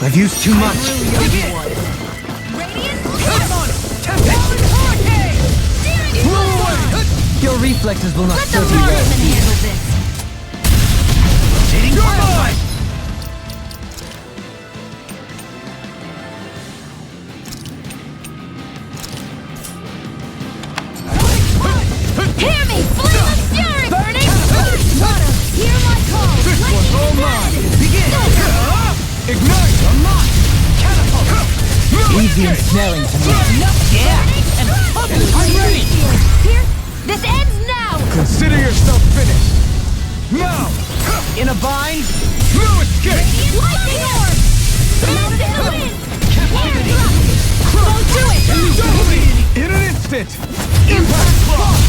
Speaker 7: I've used too much.
Speaker 9: Begin! Come on!
Speaker 7: Your reflexes will not
Speaker 1: Let the
Speaker 7: serve you well.
Speaker 1: marksman handle this.
Speaker 9: Rotating fire!
Speaker 1: Hear me! Flame of fury! Burning! Water! Hear my call!
Speaker 9: This one's all mine! Begin! Ignite! Unlock! Catapult!
Speaker 7: Leave the ensnaring to me.
Speaker 9: Yeah! And I'm ready!
Speaker 1: Here! This ends now!
Speaker 10: Consider yourself finished. Now!
Speaker 9: In a bind?
Speaker 10: No escape!
Speaker 1: Lightning orb! Bounce in the wind! Won't do it!
Speaker 10: In an instant!
Speaker 1: Impact block!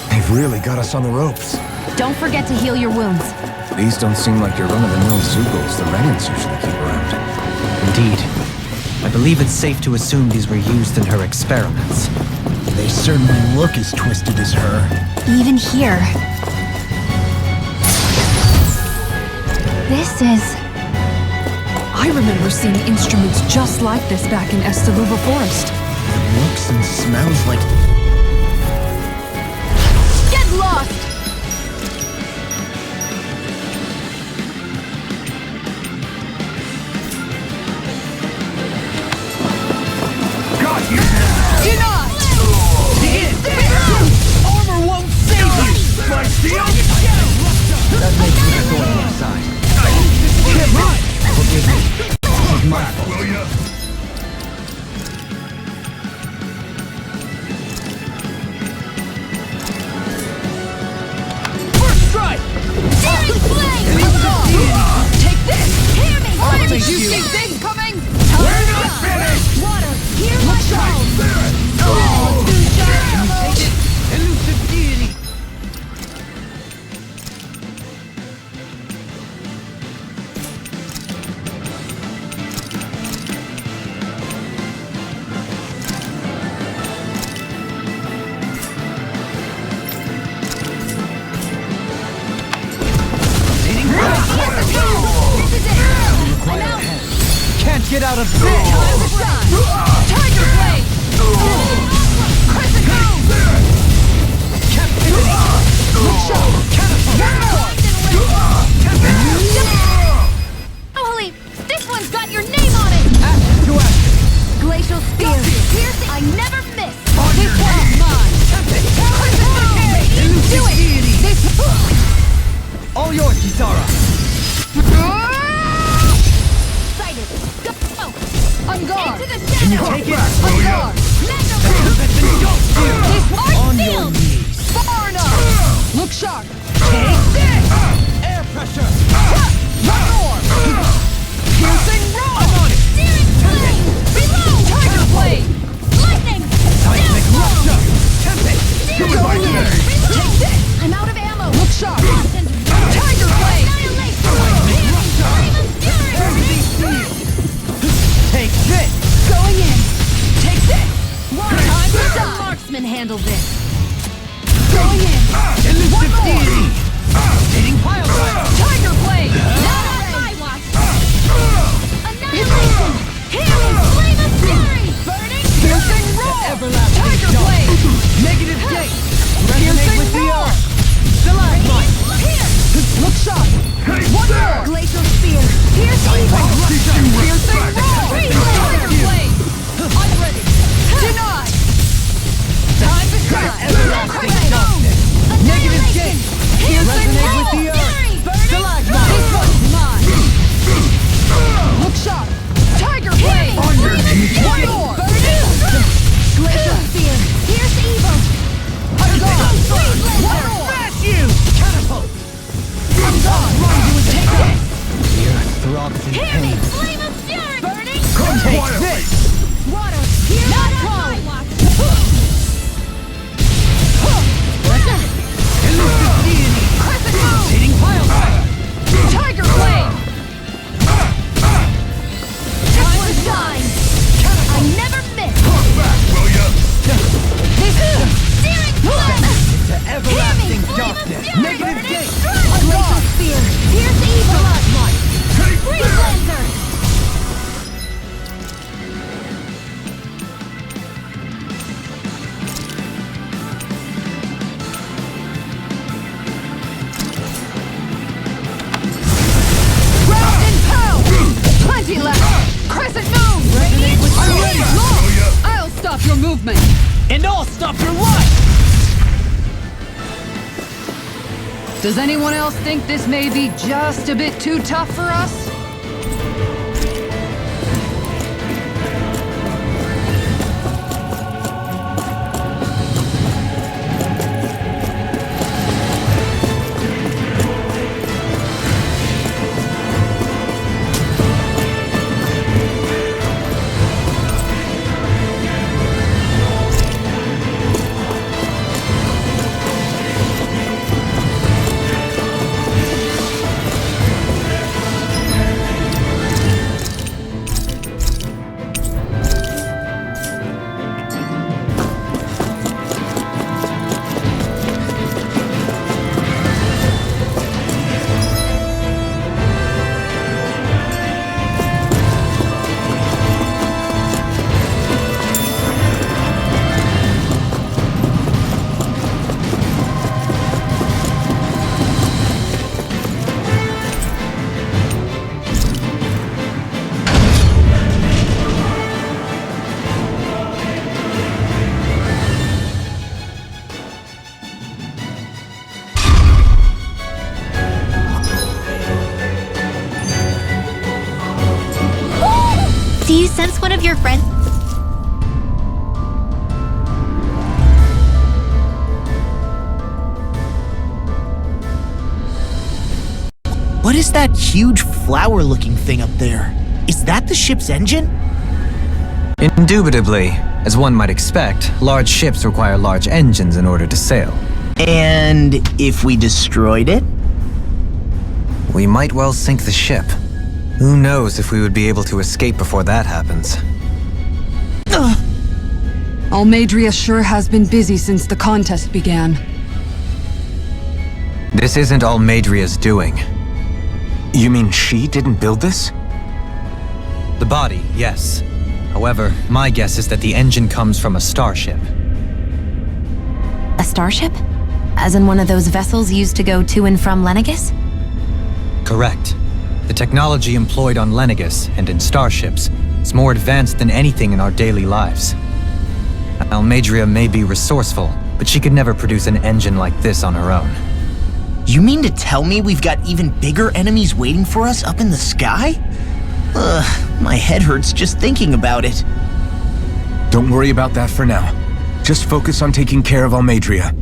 Speaker 2: They've really got us on the ropes.
Speaker 5: Don't forget to heal your wounds.
Speaker 2: These don't seem like your run-of-the-mill Zeugles the Renans usually keep around.
Speaker 7: Indeed. I believe it's safe to assume these were used in her experiments.
Speaker 4: They certainly look as twisted as her.
Speaker 1: Even here. This is...
Speaker 3: I remember seeing instruments just like this back in Estaluva Forest.
Speaker 4: It looks and smells like...
Speaker 1: Get lost!
Speaker 10: Got you!
Speaker 9: Denied! Begin! Armor won't save you!
Speaker 10: My shield!
Speaker 7: That makes me a thorn in your side.
Speaker 9: Get right!
Speaker 7: Forgive me. It was my fault.
Speaker 10: Will ya?
Speaker 9: First strike!
Speaker 1: Searing flame!
Speaker 9: Take this!
Speaker 1: Hear me!
Speaker 9: I'll
Speaker 1: Flame!
Speaker 9: take
Speaker 1: You
Speaker 9: you.
Speaker 1: see this coming?
Speaker 10: We're not finished!
Speaker 1: Water! Hear my call!
Speaker 9: Take it! Elusive deity! Rotating fire!
Speaker 1: This is it! I'm out!
Speaker 7: Can't get out of bed!
Speaker 1: Time to shine! Tiger blade! Crescent moon!
Speaker 9: Captivity! Look sharp! Catapult!
Speaker 1: Holy! This one's got your name on it!
Speaker 9: Act to act!
Speaker 1: Glacial spear! Piercing! I never miss!
Speaker 9: On
Speaker 1: This
Speaker 9: your
Speaker 1: one's
Speaker 9: knees.
Speaker 1: mine! Crescent moon!
Speaker 9: Elusive
Speaker 1: Do it!
Speaker 9: deity!
Speaker 1: This...
Speaker 9: All yours, Kisara!
Speaker 1: Sighted! Go! On guard! Into the
Speaker 9: Can you
Speaker 1: shadow!
Speaker 9: take it?
Speaker 1: On guard!
Speaker 9: That's an don't feel!
Speaker 1: This one's
Speaker 9: On your
Speaker 1: sealed!
Speaker 9: knees!
Speaker 1: Far enough! Look sharp!
Speaker 9: Take this! Air pressure! One more! Piercing roll! I'm on it!
Speaker 1: Searing flame! Reload! Tiger blade! Lightning!
Speaker 9: Seismic rupture! Tempest!
Speaker 1: Searing flame! Reload! Take this! I'm out of ammo! Look sharp! Tiger blade!
Speaker 9: Seismic rupture! Everything sealed! Take this!
Speaker 1: Going in!
Speaker 9: Take this!
Speaker 1: Time to die! Marksman handle this! Going in!
Speaker 9: Elusive deity! Rotating pile driver!
Speaker 1: Tiger blade! Not on my watch! Annihilation! Healing flame of fury! Burning!
Speaker 9: Piercing roll! Everlasting
Speaker 1: Tiger
Speaker 9: dark.
Speaker 1: blade!
Speaker 9: Negative gate! Resonate with the earth! Stalagmite!
Speaker 1: Here!
Speaker 9: Look sharp! One more!
Speaker 1: Glacial spear! Pierce evil!
Speaker 9: Piercing roll!
Speaker 1: Tiger blade! I'm ready! Denied! Time to shine!
Speaker 9: Everlasting darkness! Negative gate! Resonate with the earth! Stalagmite!
Speaker 1: This one's mine! Look sharp! Tiger blade!
Speaker 9: On your knees!
Speaker 1: One more! Glacial spear! Pierce evil!
Speaker 9: One
Speaker 1: One
Speaker 9: more!
Speaker 1: more!
Speaker 9: Smash you! Catapult! I'm gone! Run you and take this!
Speaker 7: The earth throbs in
Speaker 1: Hear me!
Speaker 7: pain.
Speaker 1: Flame of fury! Burning!
Speaker 9: Take this!
Speaker 1: Water! Here not my watch!
Speaker 9: Elusive deity!
Speaker 1: Crescent moon!
Speaker 9: Rotating pile driver!
Speaker 1: Tiger blade! Time to shine! I never miss!
Speaker 10: Come back, will ya?
Speaker 1: This searing flame!
Speaker 9: To everlasting
Speaker 1: Flame of
Speaker 9: darkness!
Speaker 1: fury!
Speaker 9: Negative
Speaker 1: Burning!
Speaker 9: gate!
Speaker 1: Glacial spear! Pierce evil!
Speaker 9: movement, and I'll stop your life!
Speaker 3: Does anyone else think this may be just a bit too tough for us?
Speaker 1: Do you sense one of your friends?
Speaker 4: What is that huge flower-looking thing up there? Is that the ship's engine?
Speaker 7: Indubitably. As one might expect, large ships require large engines in order to sail.
Speaker 4: And if we destroyed it?
Speaker 7: We might well sink the ship. Who knows if we would be able to escape before that happens.
Speaker 3: Almadria sure has been busy since the contest began.
Speaker 7: This isn't Almadria's doing.
Speaker 2: You mean she didn't build this?
Speaker 7: The body, yes. However, my guess is that the engine comes from a starship.
Speaker 5: A starship? As in one of those vessels used to go to and from Lenegis?
Speaker 7: Correct. The technology employed on Lenegis and in starships is more advanced than anything in our daily lives. Almadria may be resourceful, but she could never produce an engine like this on her own.
Speaker 4: You mean to tell me we've got even bigger enemies waiting for us up in the sky? My head hurts just thinking about it.
Speaker 2: Don't worry about that for now. Just focus on taking care of Almadria.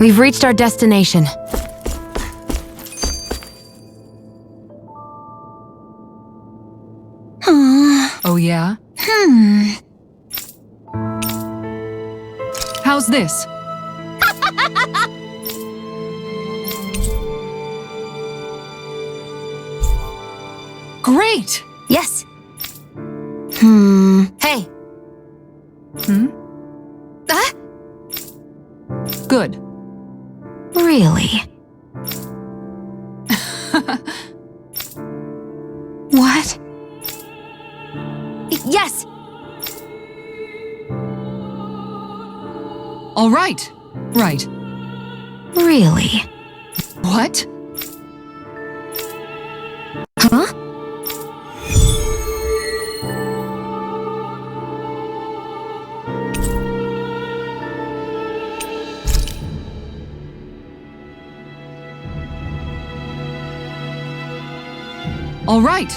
Speaker 5: We've reached our destination.
Speaker 3: Oh yeah? How's this? Great!
Speaker 5: Yes. Hey.
Speaker 3: Good.
Speaker 5: Really? What? Yes!
Speaker 3: All right. Right.
Speaker 5: Really?
Speaker 3: What?
Speaker 5: Huh?
Speaker 3: All right.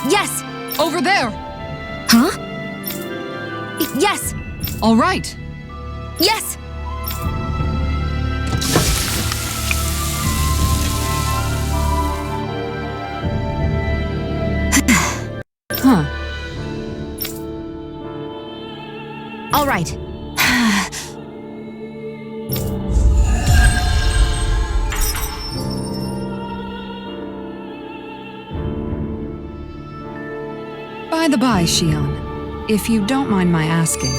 Speaker 1: Yes!
Speaker 3: Over there.
Speaker 1: Huh? Yes!
Speaker 3: All right.
Speaker 1: Yes!
Speaker 3: Huh.
Speaker 5: All right.
Speaker 3: By the by, Shion, if you don't mind my asking,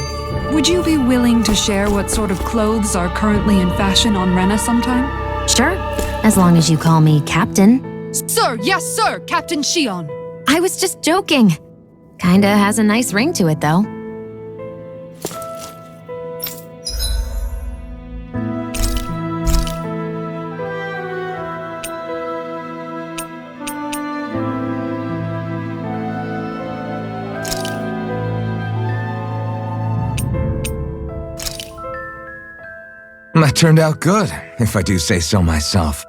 Speaker 3: would you be willing to share what sort of clothes are currently in fashion on Rena sometime?
Speaker 5: Sure, as long as you call me Captain.
Speaker 3: Sir, yes, sir, Captain Shion.
Speaker 5: I was just joking. Kinda has a nice ring to it, though.
Speaker 2: That turned out good, if I do say so myself.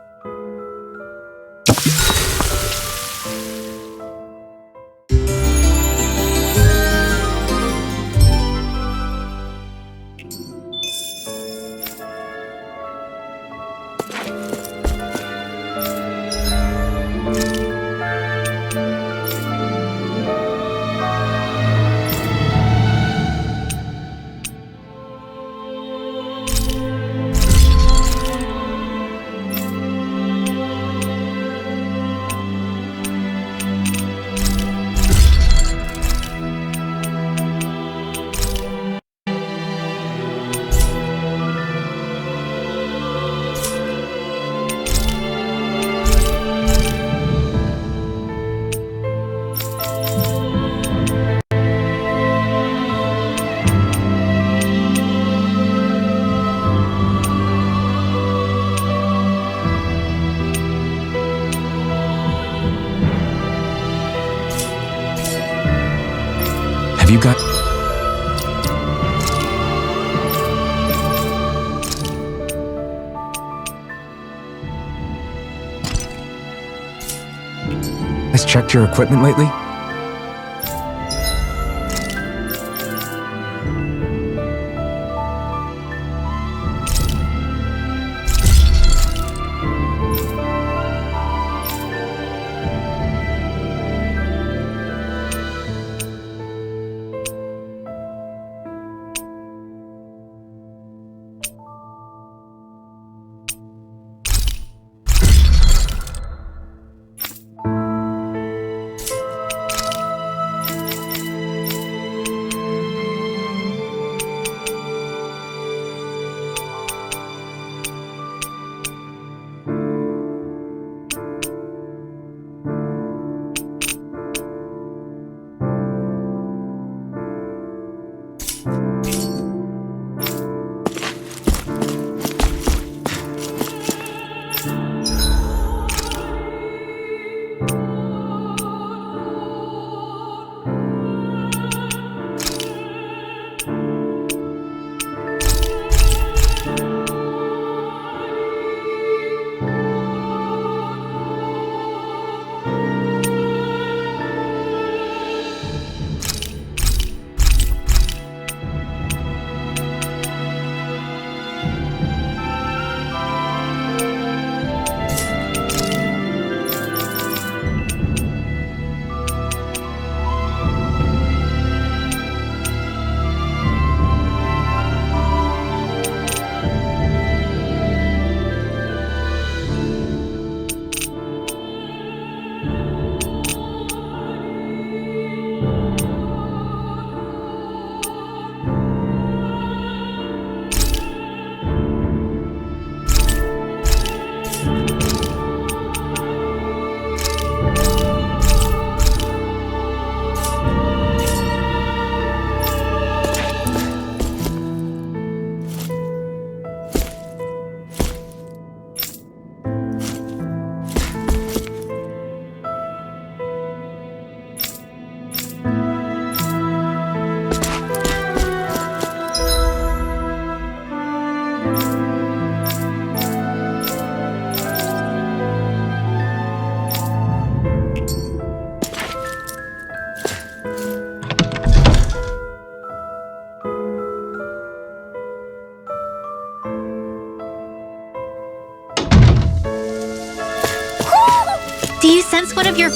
Speaker 2: Have you got... Has checked your equipment lately?
Speaker 1: Do you sense one of your...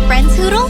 Speaker 1: friends, Hoodle?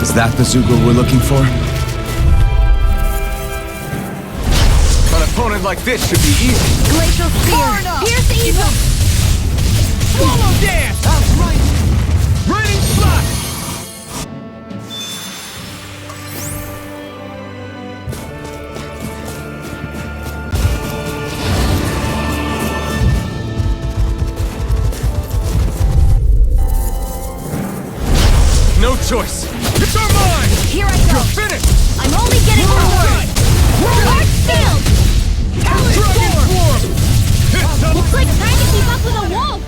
Speaker 2: Is that the Zoogle we're looking for? An opponent like this should be easy.
Speaker 5: Glacial Spear! Pierce evil!
Speaker 9: Swallow dance! That's right! Raining slash!
Speaker 2: No choice.
Speaker 9: It's our mine!
Speaker 5: Here I go!
Speaker 9: You're finished!
Speaker 5: I'm only getting
Speaker 9: Right!
Speaker 5: Large shield!
Speaker 9: Dragon form! It's up!
Speaker 5: It's like trying to keep up with a wolf!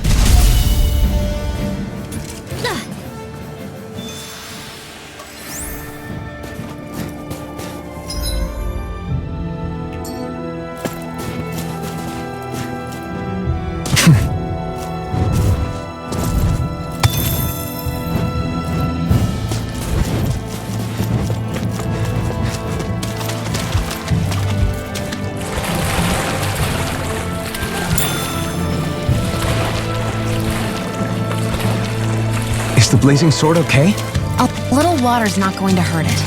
Speaker 2: Is the blazing sword okay?
Speaker 5: A little water's not going to hurt it.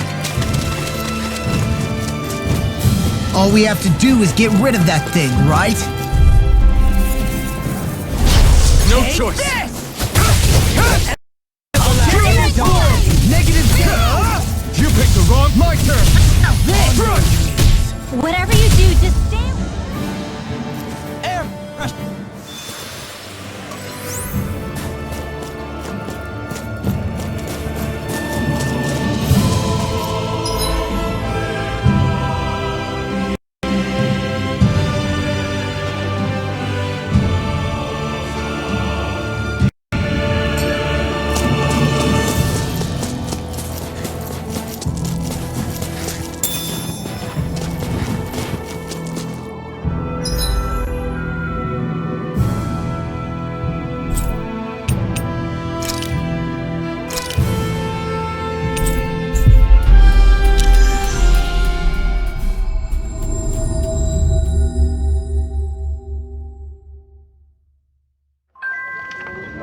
Speaker 11: All we have to do is get rid of that thing, right?
Speaker 2: No choice.
Speaker 11: Negative
Speaker 9: You picked the wrong... My turn!
Speaker 1: Whatever you do, just stay...
Speaker 9: Air pressure!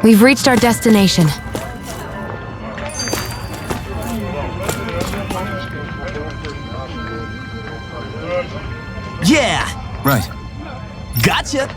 Speaker 5: We've reached our destination.
Speaker 11: Yeah!
Speaker 2: Right.
Speaker 11: Gotcha!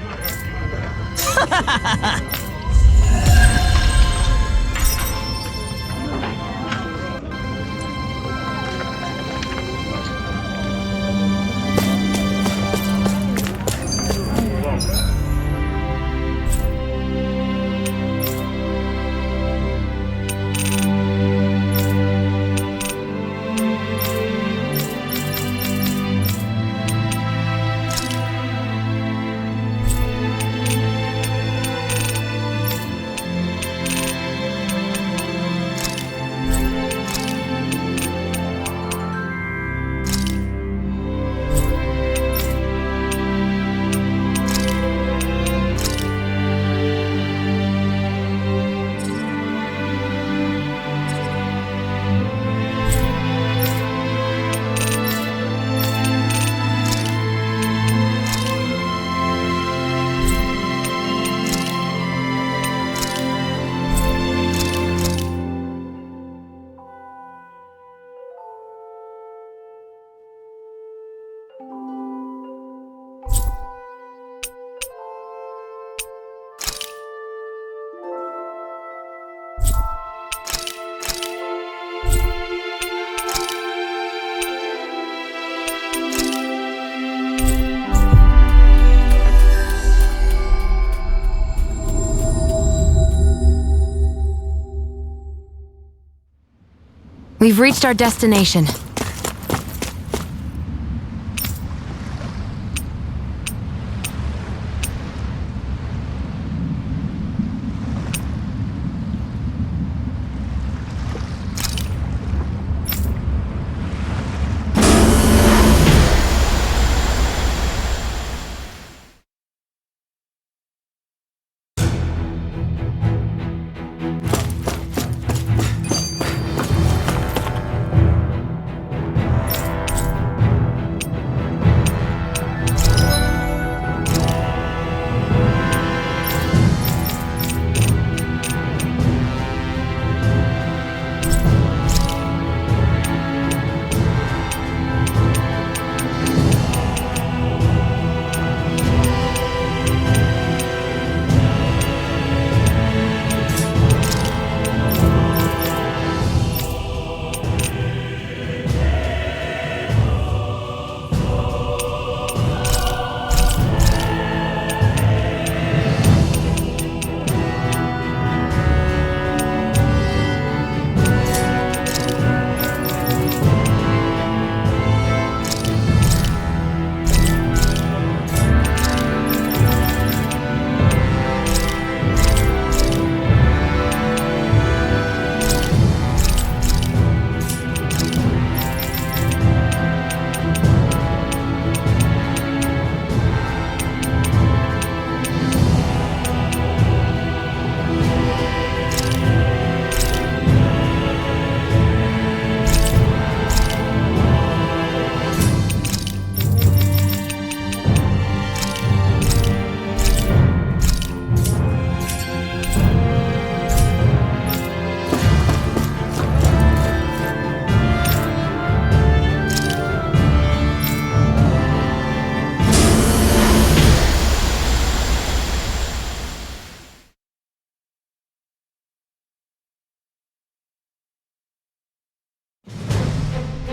Speaker 5: We've reached our destination.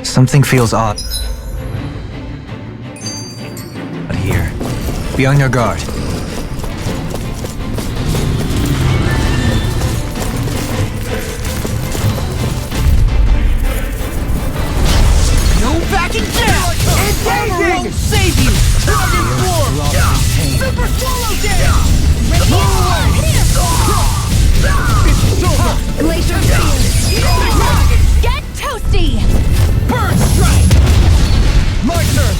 Speaker 7: Something feels odd here. Be on your guard.
Speaker 9: No backing down! Engaging! Won't save you! Dragon Form! Super Swallow Dance! It's over!
Speaker 1: Glacier Field! Get toasty!
Speaker 9: Burn Strike! My turn!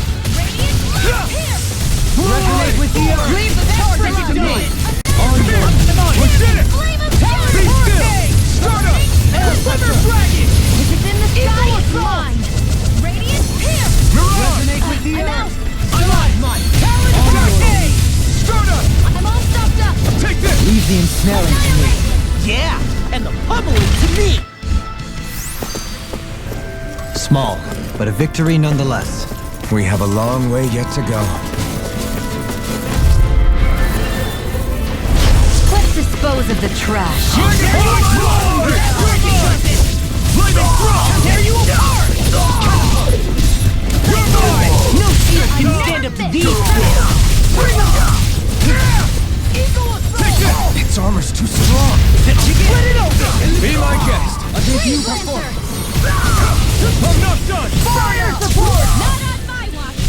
Speaker 9: Resonate with the earth! Leave the target to me! Onward! We did it! Be still! Start up! Air Pressure Dragon!
Speaker 1: If it's in the sky, it's mine! Radiant Pierce!
Speaker 9: Resonate with the
Speaker 1: I'm
Speaker 9: earth!
Speaker 1: out!
Speaker 9: Alive mine! Talon Blockade! Start up!
Speaker 1: I'm all stopped up!
Speaker 9: Take this!
Speaker 11: Leave the ensnaring to me.
Speaker 9: Yeah! And the pummeling to me!
Speaker 7: Small, but a victory nonetheless.
Speaker 2: We have a long way yet to go.
Speaker 1: Let's dispose of the trash.
Speaker 9: Tear you apart! You're mine! No shield can stand up to these skills! Bring them! Take this!
Speaker 2: Its armor's too strong.
Speaker 9: Split it open! Be my guest! A debut performance! I'm not done! Fire support!
Speaker 1: Not on my watch!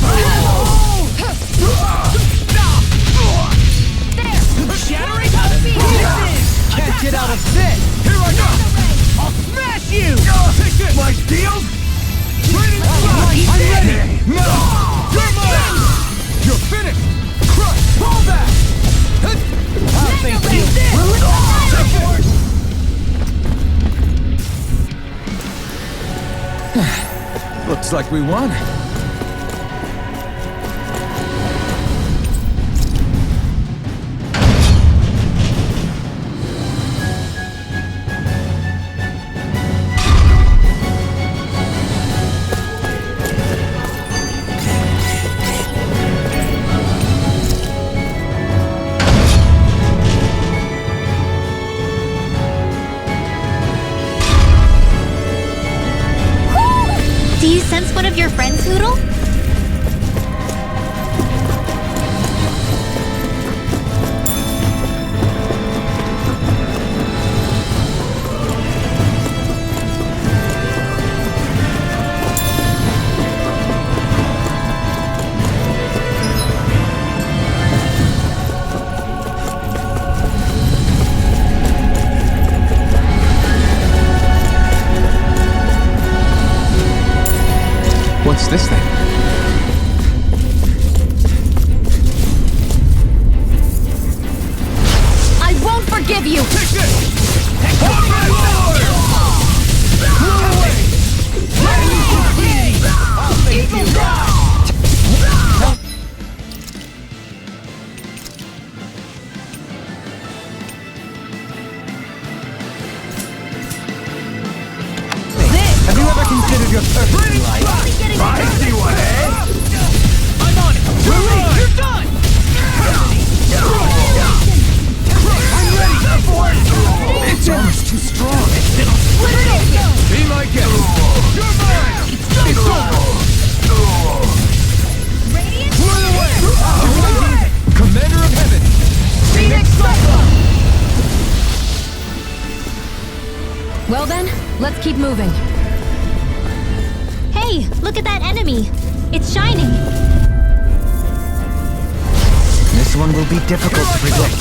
Speaker 9: Shattering pieces! Can't get out of this! Here I go! I'll smash you! Take this! My deal? Training slide! I'm ready! No! You're mine! You're finished! Crush! Pull back! I'll face you!
Speaker 2: Looks like we won.
Speaker 1: Do you sense one of your friends, Hoodle?
Speaker 2: What's this thing?
Speaker 5: I won't forgive you!
Speaker 10: Have you ever considered your perfect life?
Speaker 9: I see one, eh? I'm on it! You're done! I'm ready!
Speaker 2: It's almost too strong.
Speaker 9: Be my guest! You're mine! It's over! Clear the way! Commander of Heaven! Phoenix
Speaker 5: Well then, let's keep moving.
Speaker 1: Hey, look at that enemy. It's shining.
Speaker 7: This one will be difficult to predict.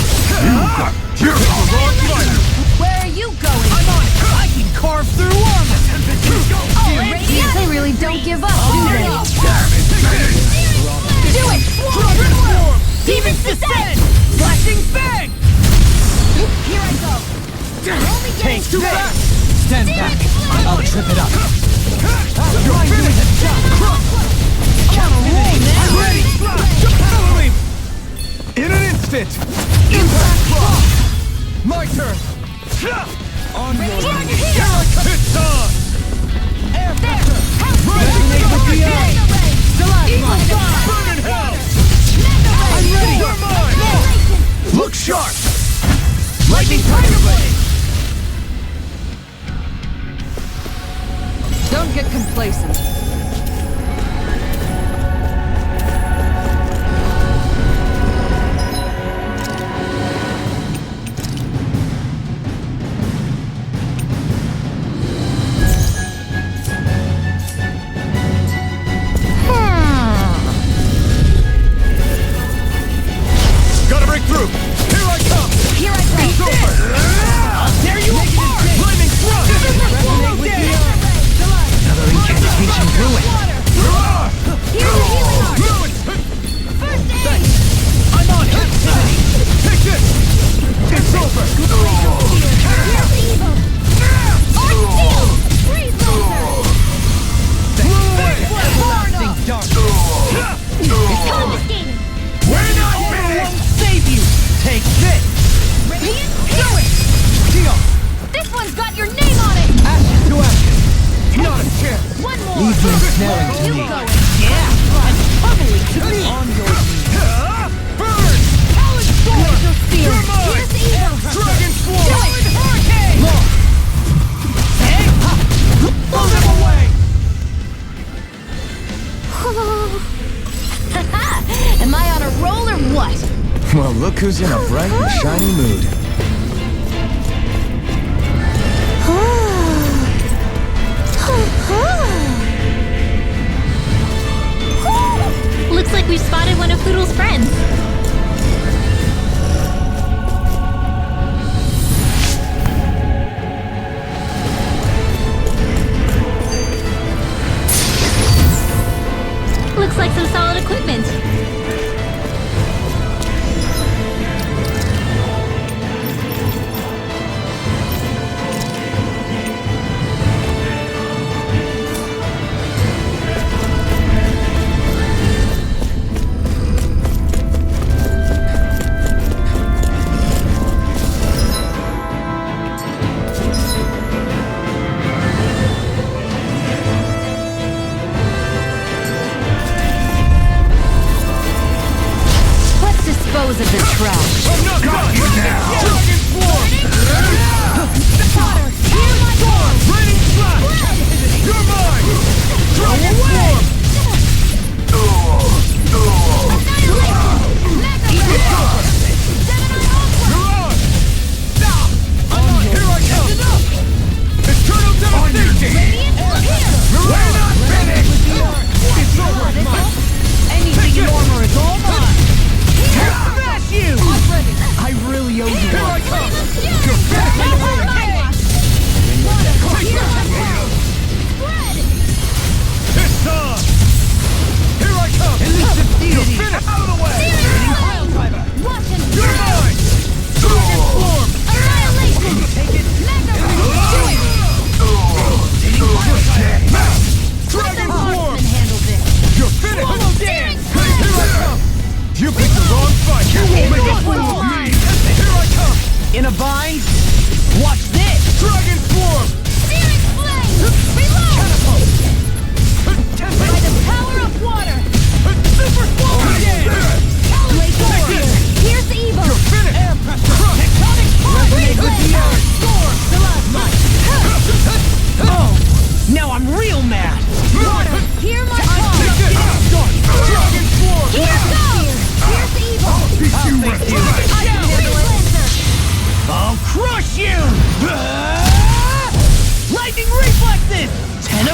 Speaker 5: Where are you going?
Speaker 9: I'm on it! I can carve through armor!
Speaker 5: They really don't give up, do they?
Speaker 9: Do it! Demons descend! Flashing fang!
Speaker 5: Here I go.
Speaker 9: Take that!
Speaker 10: Stand back. I'll trip it up.
Speaker 9: You're finished! I'm ready! Follow me! In an instant! Impact block! My turn! On your knees! It's on! Air pressure! Resonate with the eye! Burn in hell! I'm ready! You're mine! Look sharp! Lightning Tiger Blade!
Speaker 3: Don't get complacent.
Speaker 9: Gotta break through! Here I come!
Speaker 5: Here I go.
Speaker 9: It's over! There you are! Flaming thrust! Resonate with the eye!
Speaker 7: Another incantation ruin.
Speaker 5: Here's the healing arc.
Speaker 9: Ruin!
Speaker 5: First aid.
Speaker 9: Thanks! I'm on it! Take this! It's over!
Speaker 5: Here's evil. Arc steel. Freeze laser.
Speaker 9: Everlasting dark!
Speaker 5: Confiscated.
Speaker 9: We're not finished! Save you! Take this!
Speaker 5: Radiant. Do it.
Speaker 9: Deal!
Speaker 5: This one's got your name on it.
Speaker 9: Ashes to ashes! Not a chance!
Speaker 5: One more.
Speaker 10: Leave them snaring to
Speaker 5: You
Speaker 10: me.
Speaker 5: going? Yeah. And tumbling to me.
Speaker 10: On your knees.
Speaker 9: Burn!
Speaker 5: Talon Storm. Laser spear.
Speaker 9: You're mine.
Speaker 5: Here's the evil.
Speaker 9: Dragon Swarm!
Speaker 5: Do it.
Speaker 9: Hurricane! Look! Hey! Blow them away!
Speaker 5: Am I on a roll or what?
Speaker 2: Well, look who's in a bright and shiny mood.
Speaker 1: Looks like we've spotted one of Poodle's friends. Looks like some solid equipment.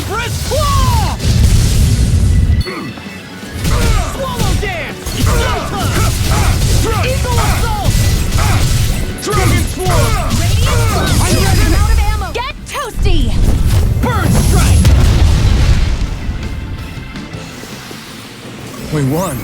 Speaker 9: Empress Claw! Swallow Dance! It's showtime! Eagle Assault! Dragon Swarm!
Speaker 1: I'm out of ammo! Get toasty!
Speaker 9: Bird Strike!
Speaker 2: We won.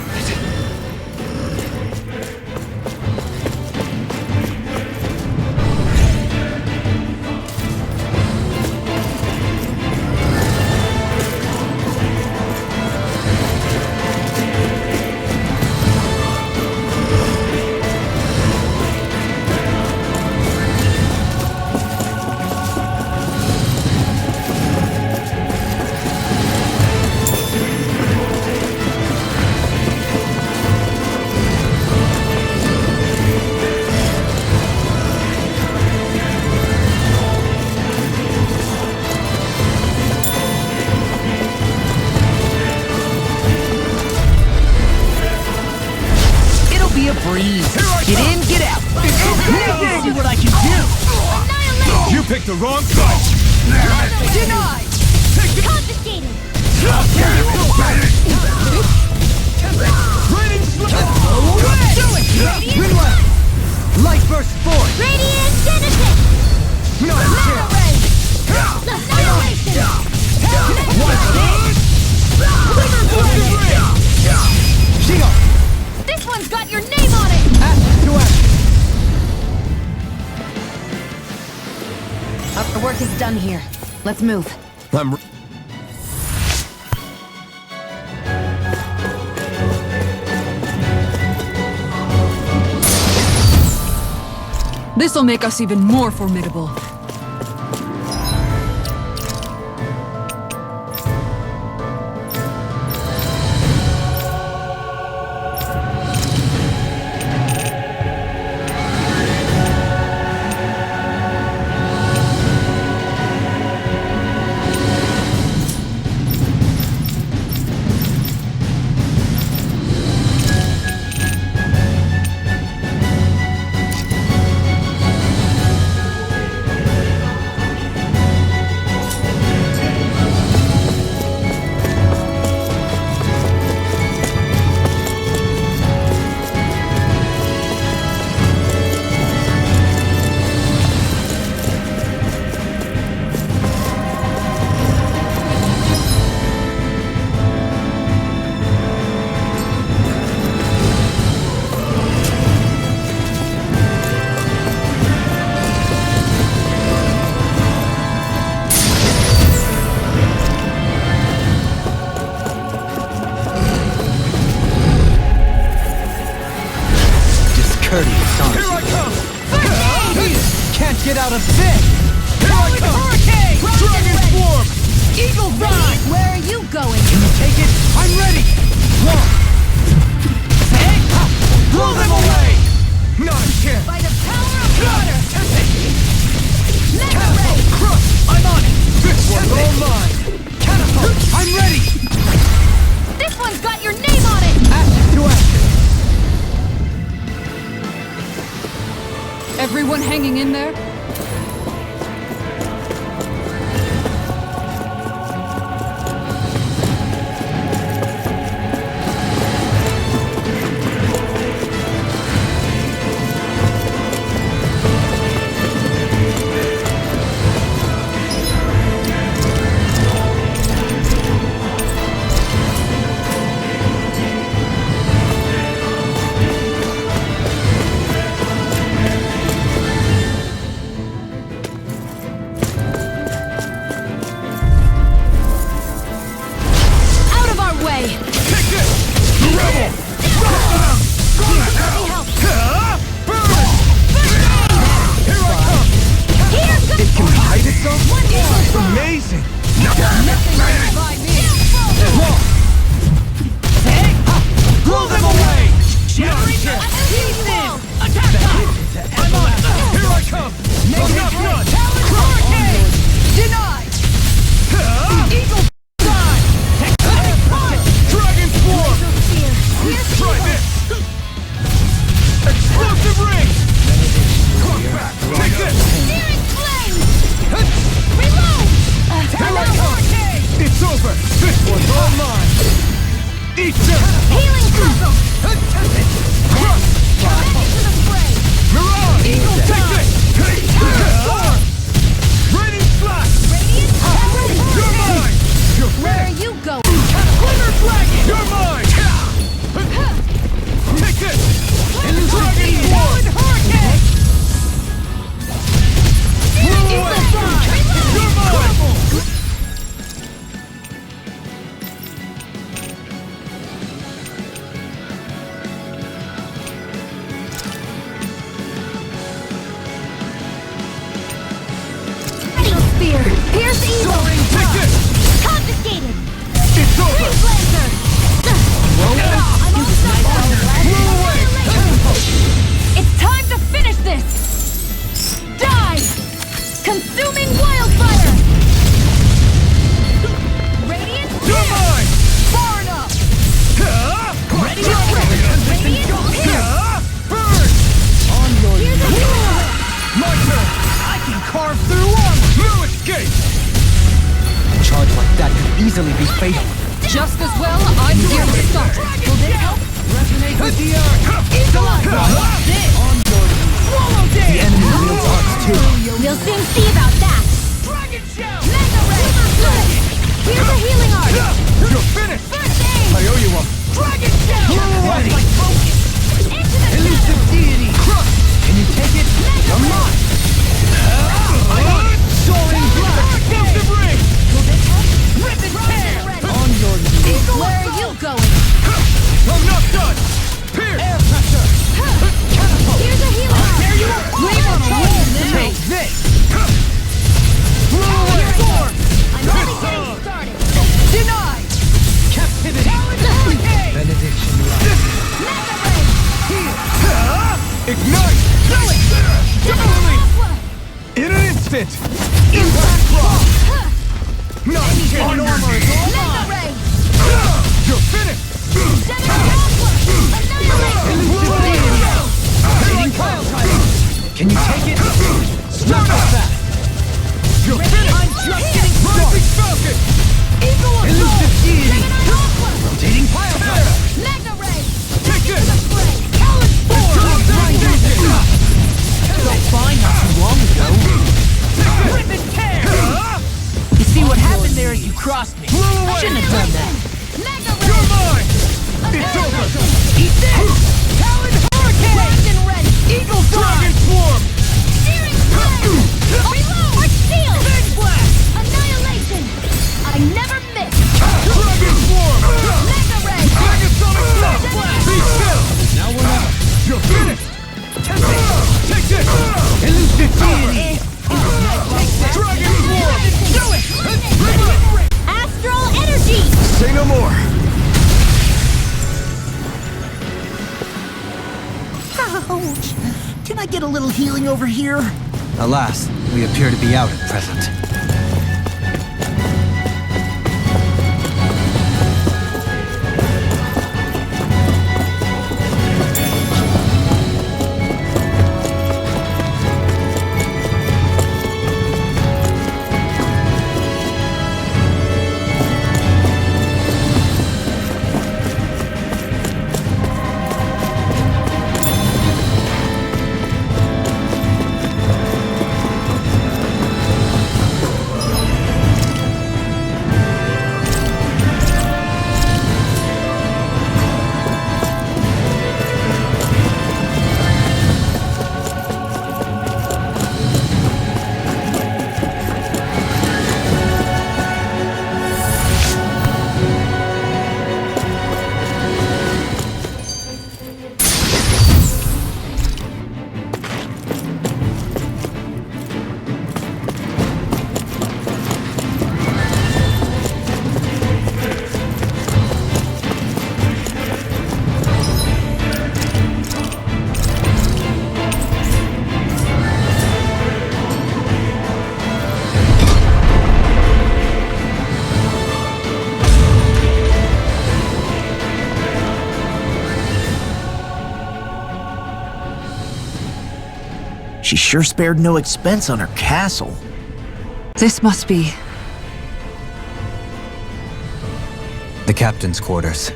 Speaker 9: Get in, get out! Now see what I can do! You picked the wrong fight!
Speaker 1: Denied! Confiscated!
Speaker 9: Raining Away! Do it! Win one! Light burst forth!
Speaker 1: Radiant Genesis!
Speaker 9: No chance!
Speaker 1: Annihilation!
Speaker 9: Shield!
Speaker 1: This one's got your name on it!
Speaker 9: Ash to ash!
Speaker 5: Our work is done here. Let's move.
Speaker 3: This'll make us even more formidable.
Speaker 9: Get out of this! Here I come! Hurricane! Dragon Swarm! Eagle Ride!
Speaker 1: Where are you going?
Speaker 9: Can you take it? I'm ready! One! Hey! Blow them away! Not a chance!
Speaker 1: By the power of water!
Speaker 9: Catapult! Crush! I'm on it! This one's all mine! Catapult! I'm ready!
Speaker 1: This one's got your name on it!
Speaker 9: Ashes to ashes!
Speaker 3: Everyone hanging in there?
Speaker 9: Eat them!
Speaker 10: Healing circle! Back into the fray!
Speaker 9: Mirage!
Speaker 10: Eagle
Speaker 9: Take
Speaker 10: dive!
Speaker 9: this!
Speaker 10: Storm!
Speaker 9: Radiant slash!
Speaker 10: Radiant ready!
Speaker 9: You're mine! You're
Speaker 10: Where are
Speaker 9: finished!
Speaker 10: you going? Glimmer dragon!
Speaker 9: You're mine! Take this!
Speaker 10: Dragon
Speaker 9: Dragon
Speaker 10: Talon hurricane! Eagle dive!
Speaker 9: You're mine!
Speaker 10: Eagle spear! Pierce evil!
Speaker 9: Take this!
Speaker 10: Confiscated!
Speaker 9: It's over!
Speaker 10: Freeze laser! I'm unstoppable! It's time to finish this! Die! Consuming wildfire! Radiant
Speaker 9: You're mine!
Speaker 10: far enough!
Speaker 9: Ready?
Speaker 10: Radiant pierce!
Speaker 9: Burn!
Speaker 10: Here's a healing!
Speaker 9: My turn!
Speaker 11: I can carve through armor.
Speaker 9: No escape!
Speaker 7: A charge like that could easily be fatal.
Speaker 10: Just as well, I'm here to stop. Will this help?
Speaker 9: Resonate with the earth!
Speaker 10: Eagle Eye! This! Swallow
Speaker 7: The
Speaker 10: dance!
Speaker 7: enemy wields arts too.
Speaker 10: We'll soon see about that!
Speaker 9: Dragon shell!
Speaker 10: Mega Ray! Here's a healing art!
Speaker 9: You're finished!
Speaker 10: First aid!
Speaker 9: I owe you one.
Speaker 10: Dragon Shell!
Speaker 9: Ready.
Speaker 10: Into the
Speaker 9: Elusive
Speaker 10: shadows!
Speaker 9: deity! Crush! Can you take it?
Speaker 10: Mega
Speaker 9: I'm
Speaker 10: Ray!
Speaker 9: not! Soaring blast! Explosive ring!
Speaker 10: Will this help?
Speaker 9: Rip and tear!
Speaker 10: Ready.
Speaker 9: On your knees!
Speaker 10: Where are you going?
Speaker 9: I'm not done! Pierce! Air pressure! Catapult!
Speaker 10: Here's a healing art!
Speaker 9: There you are!
Speaker 10: Flame on a roll now!
Speaker 9: Take this! Blow away! Sword!
Speaker 10: I'm only getting started!
Speaker 9: Denied! Captivity! Hurricane!
Speaker 7: Benediction.
Speaker 10: Mega Ray!
Speaker 9: Ignite! Double in an instant! Impact rock! Not a chance!
Speaker 10: Mega Ray!
Speaker 9: You're finished!
Speaker 7: Can you take it?
Speaker 9: Stop that! You're finished! I'm just getting started! Falcon! Elusive deity! Rotating pile driver!
Speaker 10: Mega Ray!
Speaker 9: Take this!
Speaker 10: Talon
Speaker 11: Felt fine not too long ago.
Speaker 9: Rip and tear!
Speaker 11: You see what happened there is you crossed me.
Speaker 9: Blow away!
Speaker 11: Shouldn't have done that.
Speaker 10: Mega
Speaker 9: You're
Speaker 10: Ray!
Speaker 9: mine! It's over!
Speaker 10: Eat this! Talon Hurricane! Locked and ready!
Speaker 9: Eagle Dragon Swarm!
Speaker 10: Searing Flame! Reload! Arch Seal!
Speaker 9: Big Blast!
Speaker 10: Annihilation! I never miss!
Speaker 9: Dragon Swarm!
Speaker 10: Mega Ray!
Speaker 9: Megasonic Blast! Be still! Now we're not. You're finished! Take this! Elusive deity! Dragon Swarm! Do it!
Speaker 10: Astral Energy!
Speaker 2: Say no more.
Speaker 11: Ouch. Can I get a little healing over here?
Speaker 7: Alas, we appear to be out at present.
Speaker 4: She sure spared no expense on her castle.
Speaker 3: This must be...
Speaker 7: The captain's quarters.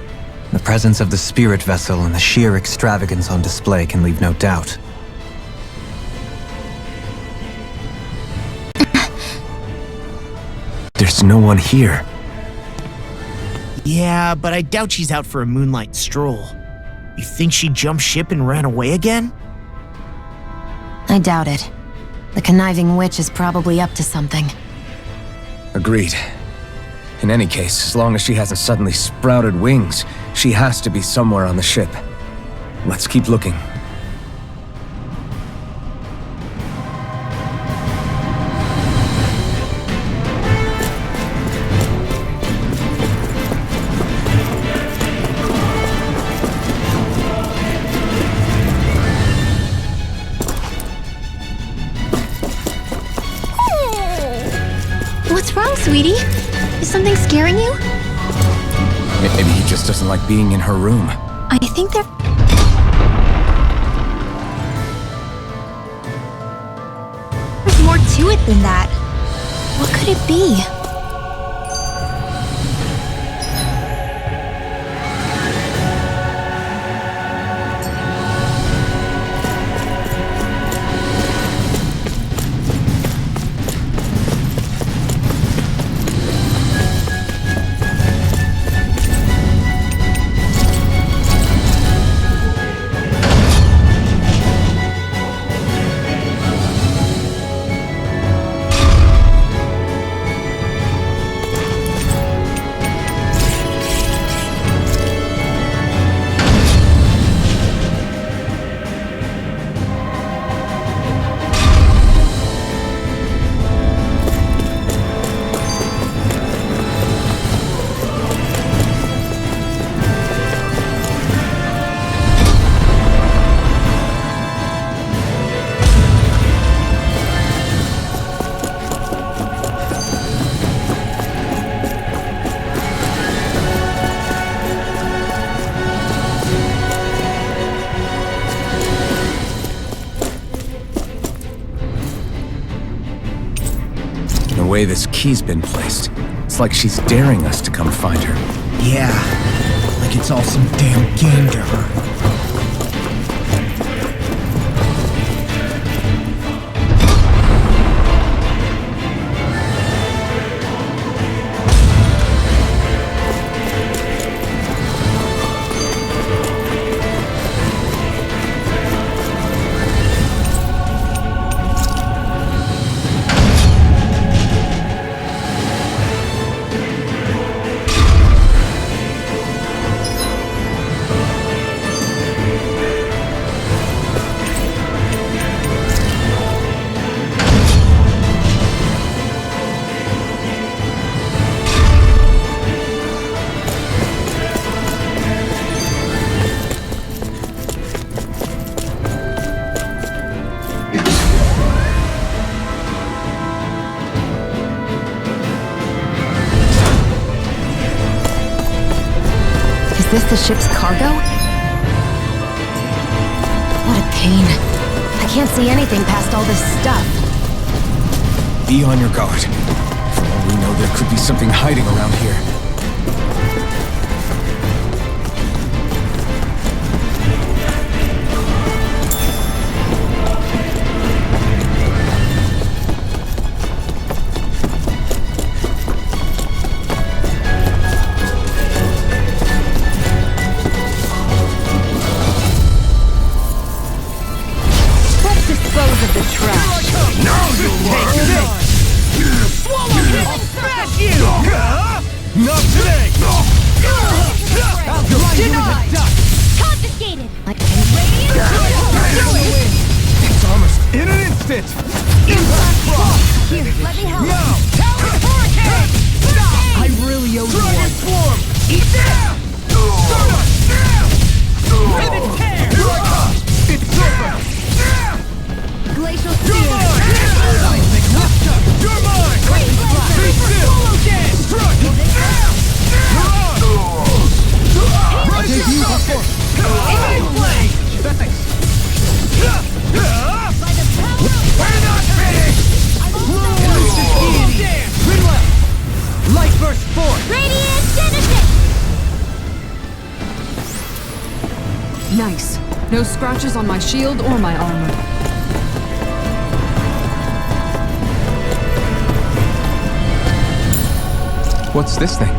Speaker 7: The presence of the spirit vessel and the sheer extravagance on display can leave no doubt.
Speaker 2: There's no one here.
Speaker 4: Yeah, but I doubt she's out for a moonlight stroll. You think she jumped ship and ran away again?
Speaker 5: I doubt it. The conniving witch is probably up to something.
Speaker 2: Agreed. In any case, as long as she hasn't suddenly sprouted wings, she has to be somewhere on the ship. Let's keep looking.
Speaker 1: What's wrong, sweetie? Is something scaring you?
Speaker 2: Maybe he just doesn't like being in her room.
Speaker 1: I think there's more to it than that. What could it be?
Speaker 2: The way this key's been placed, it's like she's daring us to come find her.
Speaker 11: Yeah, like it's all some damn game to her.
Speaker 5: Is this the ship's cargo? What a pain. I can't see anything past all this stuff.
Speaker 2: Be on your guard. For all we know, there could be something hiding around here.
Speaker 9: Not today! Denied!
Speaker 1: Confiscated!
Speaker 9: It's almost in an instant! Impact rock!
Speaker 1: Here, let me help.
Speaker 9: Now! Tower hurricane! Stop!
Speaker 11: I really owe you
Speaker 9: Dragon
Speaker 11: one.
Speaker 9: swarm! Eat that! Ribbon tear! Here I come! It's over!
Speaker 1: Glacial
Speaker 9: You're
Speaker 1: spear!
Speaker 9: mine! You're mine! Be still! Strike!
Speaker 11: I'll take you before.
Speaker 9: Thanks! We're not finished!
Speaker 3: No scratches on my shield or my armor.
Speaker 2: What's this thing?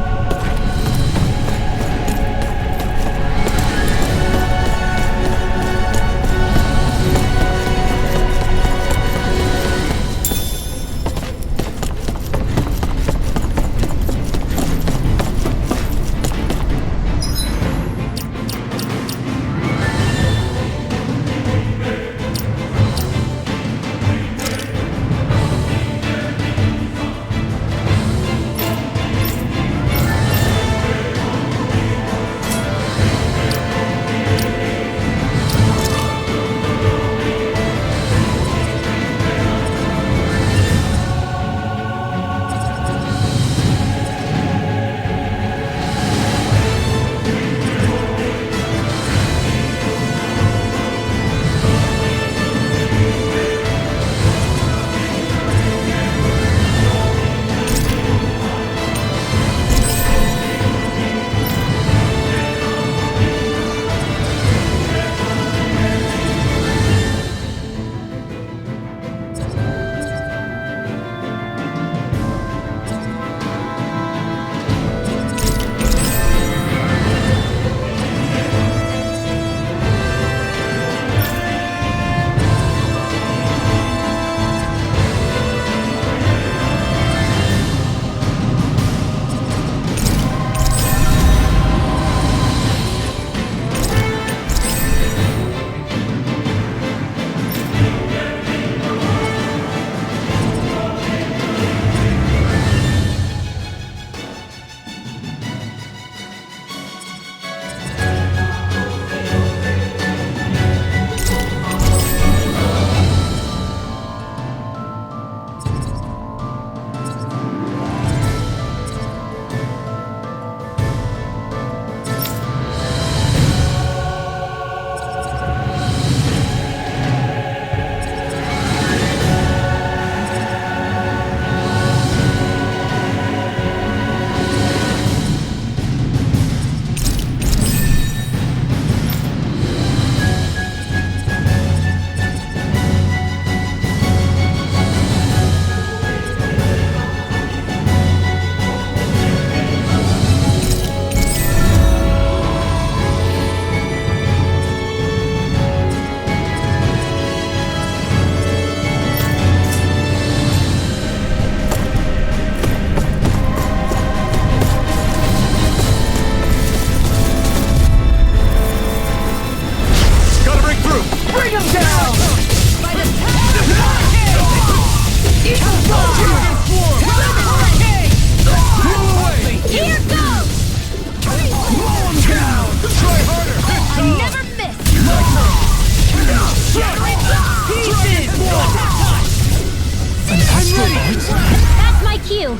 Speaker 1: That's my cue.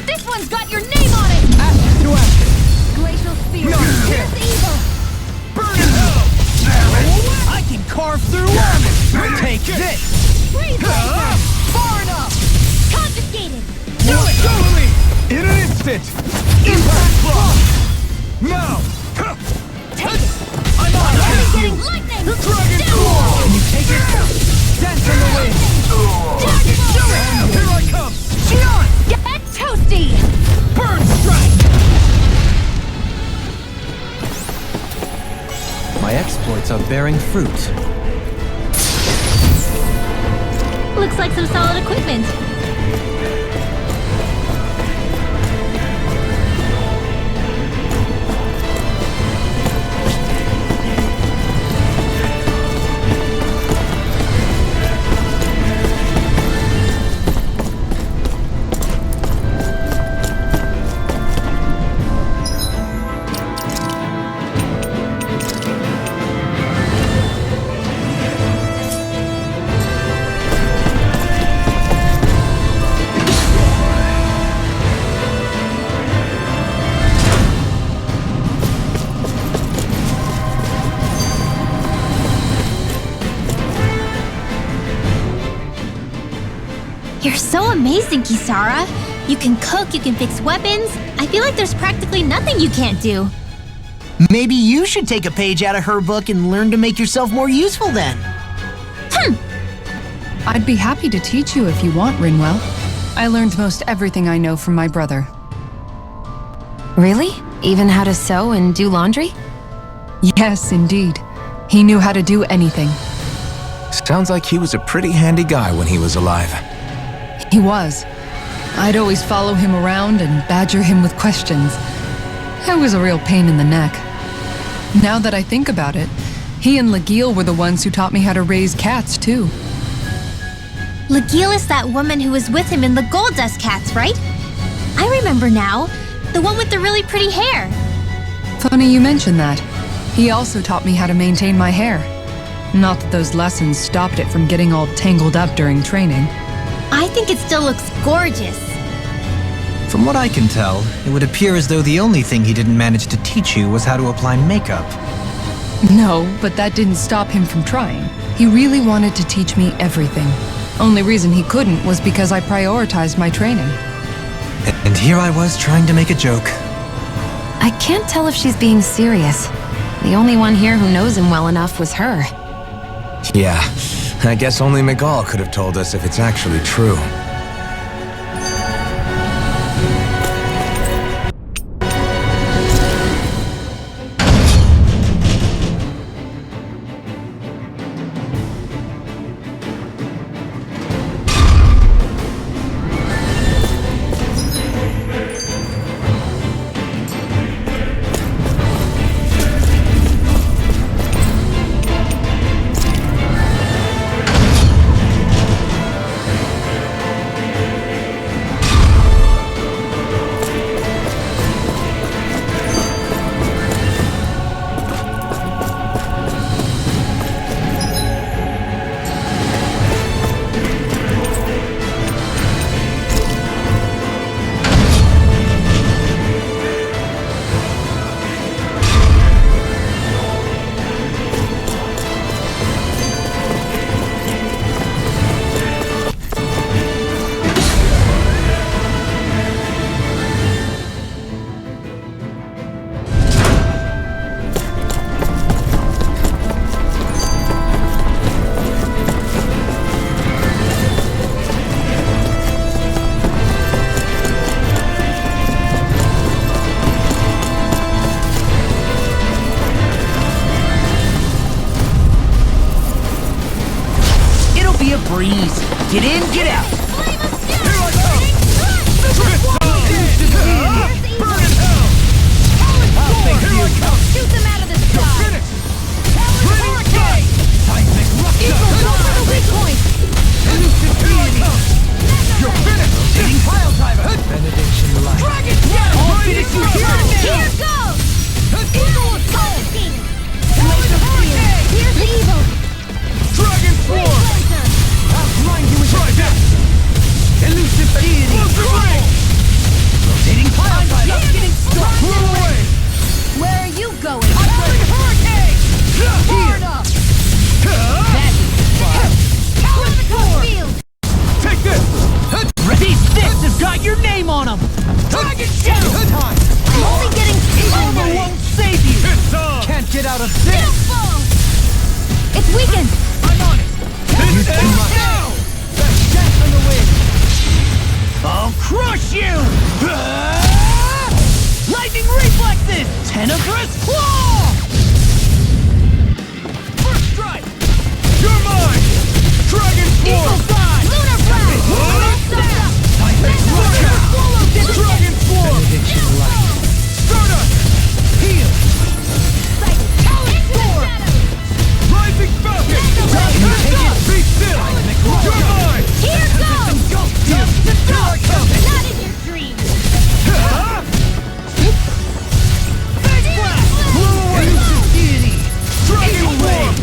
Speaker 1: This one's got your name on it!
Speaker 9: Ashes to ashes.
Speaker 1: Glacial Spear.
Speaker 9: No,
Speaker 1: Here's the evil.
Speaker 9: Burn in hell! I can carve through armor! Take this!
Speaker 1: Freeze laser. Far enough. Confiscated.
Speaker 9: Do it! Follow me! In an instant! Impact block! Now!
Speaker 1: Take it.
Speaker 9: I'm on
Speaker 1: Already
Speaker 9: you!
Speaker 1: getting lightning.
Speaker 9: Dragon
Speaker 1: Down.
Speaker 9: Claw! Can you take it? Dance in the wind!
Speaker 1: Dodgeball.
Speaker 9: Here I come! Shion!
Speaker 1: Get toasty.
Speaker 9: Burn strike!
Speaker 7: My exploits are bearing fruit.
Speaker 1: Looks like some solid equipment. You're so amazing, Kisara. You can cook, you can fix weapons. I feel like there's practically nothing you can't do.
Speaker 11: Maybe you should take a page out of her book and learn to make yourself more useful then.
Speaker 3: I'd be happy to teach you if you want, Rinwell. I learned most everything I know from my brother.
Speaker 5: Really? Even how to sew and do laundry?
Speaker 3: Yes, indeed. He knew how to do anything.
Speaker 2: Sounds like he was a pretty handy guy when he was alive.
Speaker 3: He was. I'd always follow him around and badger him with questions. It was a real pain in the neck. Now that I think about it, he and Legil were the ones who taught me how to raise cats, too.
Speaker 1: Legil is that woman who was with him in the Gold Dust Cats, right? I remember now. The one with the really pretty hair.
Speaker 3: Funny you mention that. He also taught me how to maintain my hair. Not that those lessons stopped it from getting all tangled up during training.
Speaker 1: I think it still looks gorgeous.
Speaker 7: From what I can tell, it would appear as though the only thing he didn't manage to teach you was how to apply makeup.
Speaker 3: No, but that didn't stop him from trying. He really wanted to teach me everything. Only reason he couldn't was because I prioritized my training.
Speaker 7: And here I was trying to make a joke.
Speaker 5: I can't tell if she's being serious. The only one here who knows him well enough was her.
Speaker 2: Yeah, I guess only Miguel could have told us if it's actually true.
Speaker 11: Breeze. Get in, get out.
Speaker 9: Here I come! Burn in hell! Here I come!
Speaker 1: Shoot them out of the
Speaker 9: You're
Speaker 1: sky!
Speaker 9: finished! Hurricane! Seismic rupture!
Speaker 1: Weak point!
Speaker 9: Here I come! You're finished! Rotating pile driver!
Speaker 10: Benediction light.
Speaker 9: Dragon Shadow! I'll finish you here!
Speaker 1: Here goes!
Speaker 9: Eagle Assault! Hurricane!
Speaker 1: Here's the evil!
Speaker 9: Dragon Swarm!
Speaker 10: Outline you with
Speaker 9: Try this!
Speaker 10: elusive deity.
Speaker 9: Explosive ring!
Speaker 10: Rotating pile driver.
Speaker 9: Just getting stuck! Blow away!
Speaker 1: Where are you going?
Speaker 9: Unleash Hurricane! Burn up!
Speaker 1: Field!
Speaker 9: Take this!
Speaker 10: These fists have got your name on them.
Speaker 9: Dragon Shadow!
Speaker 1: I'm only getting
Speaker 10: Armor won't save you.
Speaker 9: It's on!
Speaker 10: Can't get out of this.
Speaker 1: It's weakened!
Speaker 9: I'm on it! It's now!
Speaker 10: That's death on the wind.
Speaker 9: I'll crush you!
Speaker 10: Lightning reflexes. Tenebrous claw.
Speaker 9: First strike! You're mine! Dragon
Speaker 10: Eagle
Speaker 9: Swarm!
Speaker 10: fly.
Speaker 1: Lunar blast!
Speaker 9: Dragon Swarm!
Speaker 10: Benediction light.
Speaker 9: Stardust!
Speaker 10: Heal.
Speaker 9: Rising Falcon! Be still! You're mine!
Speaker 1: Here goes!
Speaker 9: Here I come!
Speaker 1: Not in your dreams!
Speaker 9: Face blast!
Speaker 10: Blow away. Elusive deity.
Speaker 9: Dragon Swarm!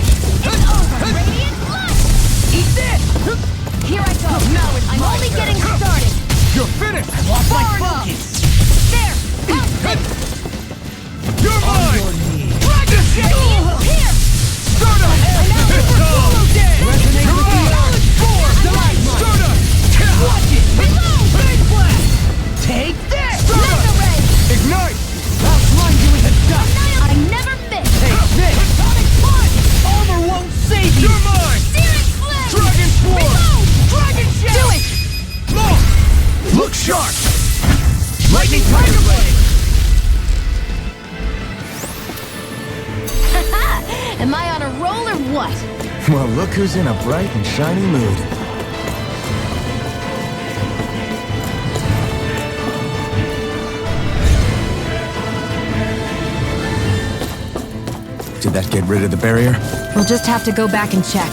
Speaker 1: It's over! Radiant flash!
Speaker 10: Eat this.
Speaker 1: Here I go!
Speaker 10: Now it's
Speaker 1: I'm
Speaker 10: my
Speaker 1: only
Speaker 10: turn.
Speaker 1: getting started!
Speaker 9: You're finished!
Speaker 10: Lost my
Speaker 1: Far enough.
Speaker 10: focus.
Speaker 1: There!
Speaker 9: You're mine!
Speaker 10: Your knee.
Speaker 9: Dragon Shadow!
Speaker 1: Here!
Speaker 9: Stardust! It's on!
Speaker 10: Resonate
Speaker 9: You're
Speaker 10: with the
Speaker 9: mine! Stardust!
Speaker 10: Watch it.
Speaker 1: Reload!
Speaker 10: Face blast. Take this.
Speaker 1: Mega ray!
Speaker 9: Ignite!
Speaker 10: Outline you with a dust.
Speaker 1: I know
Speaker 9: Lightning Tiger Blade!
Speaker 5: Am I on a roll or what?
Speaker 2: Well, look who's in a bright and shiny mood. Did that get rid of the barrier?
Speaker 5: We'll just have to go back and check.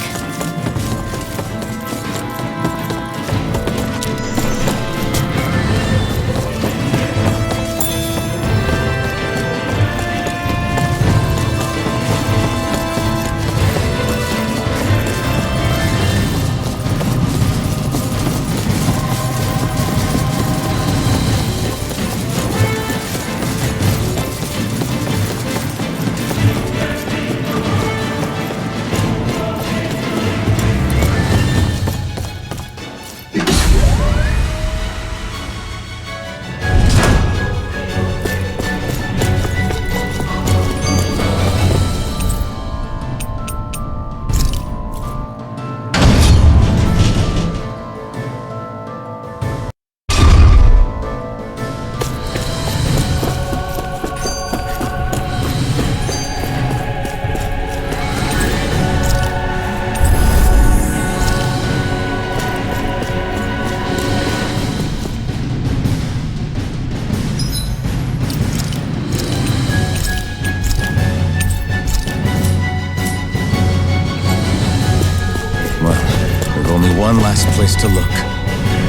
Speaker 2: One last place to look.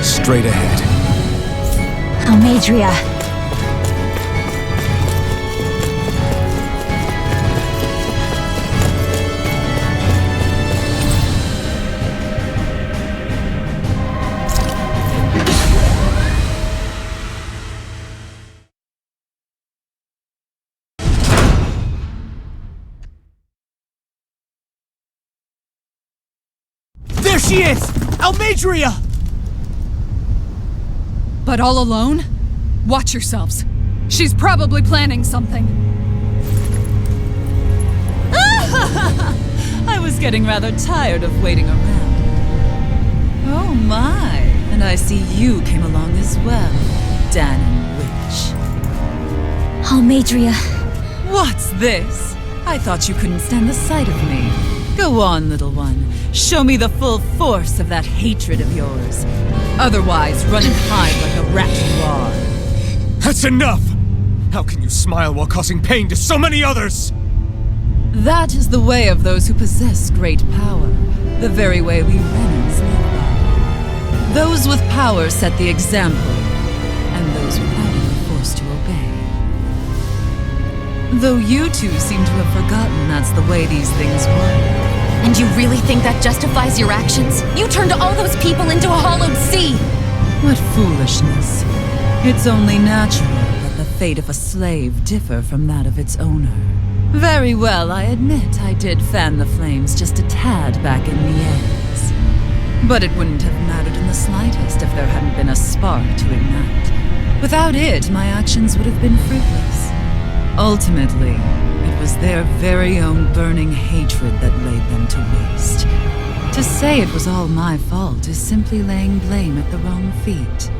Speaker 2: Straight ahead.
Speaker 1: Almadria.
Speaker 9: There she is! Almadria!
Speaker 3: But all alone? Watch yourselves. She's probably planning something.
Speaker 8: I was getting rather tired of waiting around. Oh my, and I see you came along as well, Danon Witch.
Speaker 1: Almadria.
Speaker 8: What's this? I thought you couldn't stand the sight of me. Go on, little one. Show me the full force of that hatred of yours. Otherwise, run and hide like a rat you are.
Speaker 9: That's enough! How can you smile while causing pain to so many others?
Speaker 8: That is the way of those who possess great power. The very way we Renans live by. Those with power set the example, and those without it are forced to obey. Though you two seem to have forgotten that's the way these things work.
Speaker 5: And you really think that justifies your actions? You turned all those people into a hollowed sea!
Speaker 8: What foolishness. It's only natural that the fate of a slave differ from that of its owner. Very well, I admit I did fan the flames just a tad back in Mies. But it wouldn't have mattered in the slightest if there hadn't been a spark to ignite. Without it, my actions would have been fruitless. Ultimately, it was their very own burning hatred that laid them to waste. To say it was all my fault is simply laying blame at the wrong feet.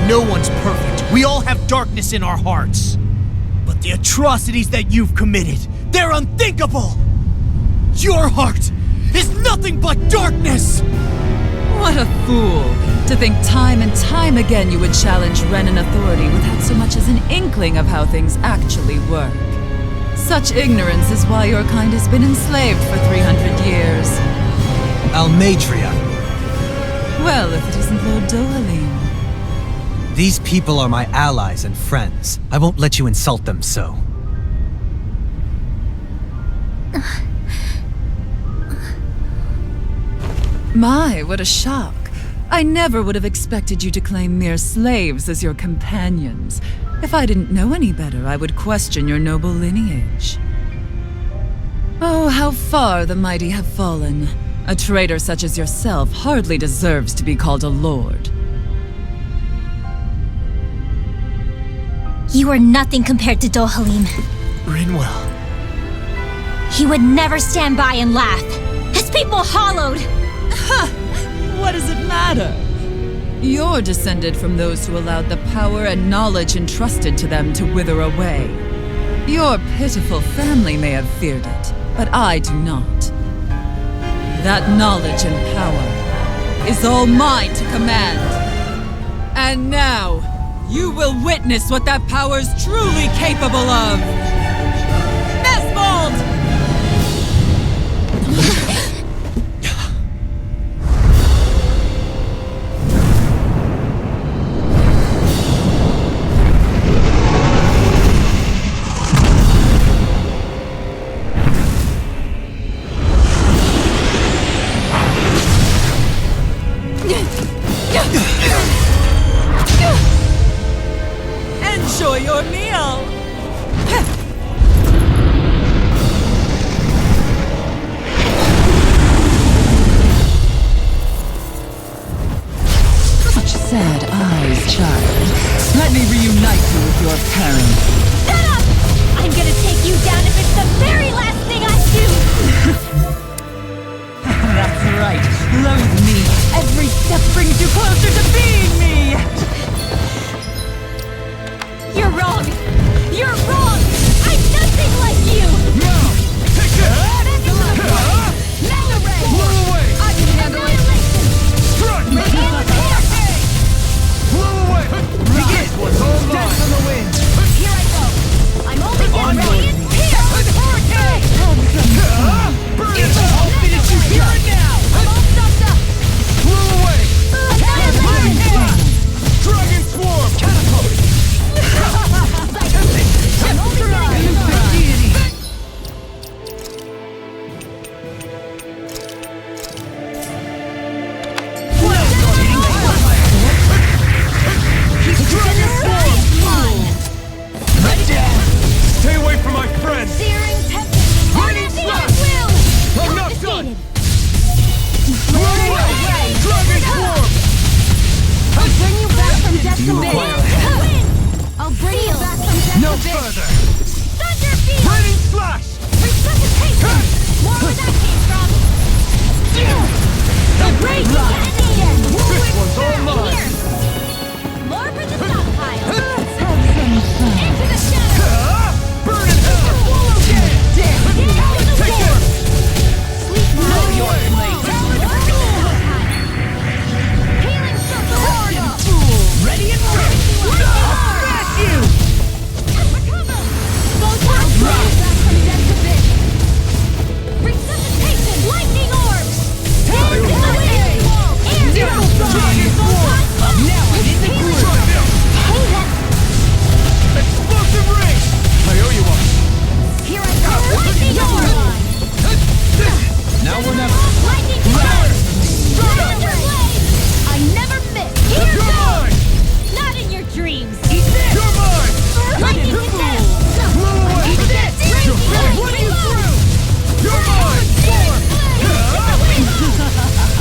Speaker 9: No one's perfect. We all have darkness in our hearts. But the atrocities that you've committed, they're unthinkable! Your heart is nothing but darkness!
Speaker 8: What a fool! To think time and time again you would challenge Renan authority without so much as an inkling of how things actually work. Such ignorance is why your kind has been enslaved for 300 years.
Speaker 7: Almadria.
Speaker 8: Well, if it isn't Lord Dohalim.
Speaker 7: These people are my allies and friends. I won't let you insult them so.
Speaker 8: My, what a shock. I never would have expected you to claim mere slaves as your companions. If I didn't know any better, I would question your noble lineage. Oh, how far the mighty have fallen. A traitor such as yourself hardly deserves to be called a lord.
Speaker 1: You are nothing compared to Dohalim.
Speaker 9: Rinwell.
Speaker 1: He would never stand by and laugh. His people hollowed!
Speaker 8: Ha! What does it matter? You're descended from those who allowed the power and knowledge entrusted to them to wither away. Your pitiful family may have feared it, but I do not. That knowledge and power is all mine to command. And now, you will witness what that power's truly capable of. Mesmold! Enjoy your meal! Such sad eyes, child. Let me reunite you with your parents.
Speaker 1: Shut up! I'm gonna take you down if it's the very last thing I do!
Speaker 8: That's right. Loathe me. Every step brings you closer to being me!
Speaker 1: You're wrong! You're wrong! I'm nothing like you!
Speaker 9: No! Take it!
Speaker 1: Mega Ray!
Speaker 9: Blow away!
Speaker 1: I can handle it!
Speaker 9: Strike! Blow away! This was all mine! Death in the wind!
Speaker 1: Here I go! I'm only getting ready! Here! Hurricane!
Speaker 9: Burn it! I'll finish you here and now!
Speaker 1: I'm all stuffed up!
Speaker 9: Blow away!
Speaker 1: Annihilate!
Speaker 9: Dragon Swarm! Catapult!
Speaker 1: I'm only getting
Speaker 9: Stay away from my friends!
Speaker 1: Searing tempest!
Speaker 9: Lightning
Speaker 1: Anything
Speaker 9: slash!
Speaker 1: I will!
Speaker 9: I'm not done!
Speaker 1: Confiscated.
Speaker 9: Blow away! Dragon Swarm!
Speaker 1: I'll bring you back from death to
Speaker 9: require
Speaker 1: bid. I'll bring you back from death
Speaker 9: No
Speaker 1: to bid.
Speaker 9: further!
Speaker 1: Thunderfield!
Speaker 9: Lightning Slash!
Speaker 1: Resuscitation! More where that came from. The raging detonator!
Speaker 9: This one's all mine!
Speaker 1: Here! More for the stockpile! Into the shadows!
Speaker 9: Burn in hell! Take it!
Speaker 1: Sweet
Speaker 9: Blow your
Speaker 1: blade! Healing circle!
Speaker 9: Ready and ready! Smash you!
Speaker 1: Recover! Both arms back from death to bid! Resuscitation! Lightning orb! Hands in the wind! Air
Speaker 9: Zero
Speaker 1: drop!
Speaker 9: Dragon Swarm!
Speaker 1: Now I'm in the
Speaker 9: Healing
Speaker 1: groove!
Speaker 9: circle!
Speaker 1: Hey, that's...
Speaker 9: Explosive ring! I owe you one!
Speaker 1: Here I go! Lightning orb!
Speaker 9: Now we're never...
Speaker 1: Lightning strike! Thunder blade! I never miss! Here
Speaker 9: You're
Speaker 1: goes!
Speaker 9: mine!
Speaker 1: Not in your dreams!
Speaker 9: You're mine!
Speaker 1: Lightning cadet!
Speaker 9: Blow away!
Speaker 1: Raging blade!
Speaker 9: What are you through? You're mine!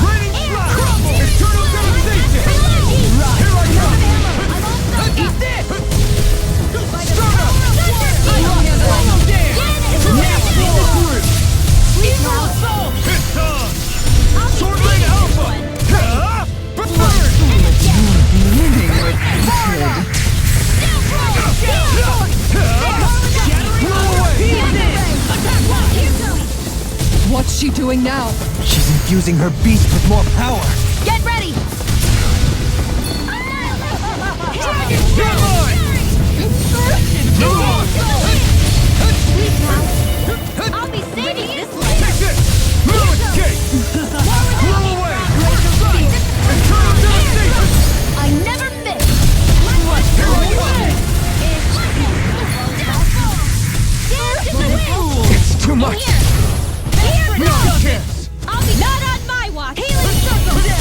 Speaker 9: Raining Slash! Eternal devastation! Here I come! Eat this! Start up! It's on! Sword Rain Alpha! Burn!
Speaker 3: What's she doing now?
Speaker 7: She's infusing her beast with more power.
Speaker 1: Get ready!
Speaker 9: You're mine!
Speaker 1: I'll be saving this life!
Speaker 9: Take this! Moon Escape! Blow away! Eternal devastation!
Speaker 1: I never miss! Dance in the wind!
Speaker 2: It's too much.
Speaker 1: Here
Speaker 9: No
Speaker 1: goes!
Speaker 9: chance!
Speaker 1: I'll be not on my watch! Healing circle!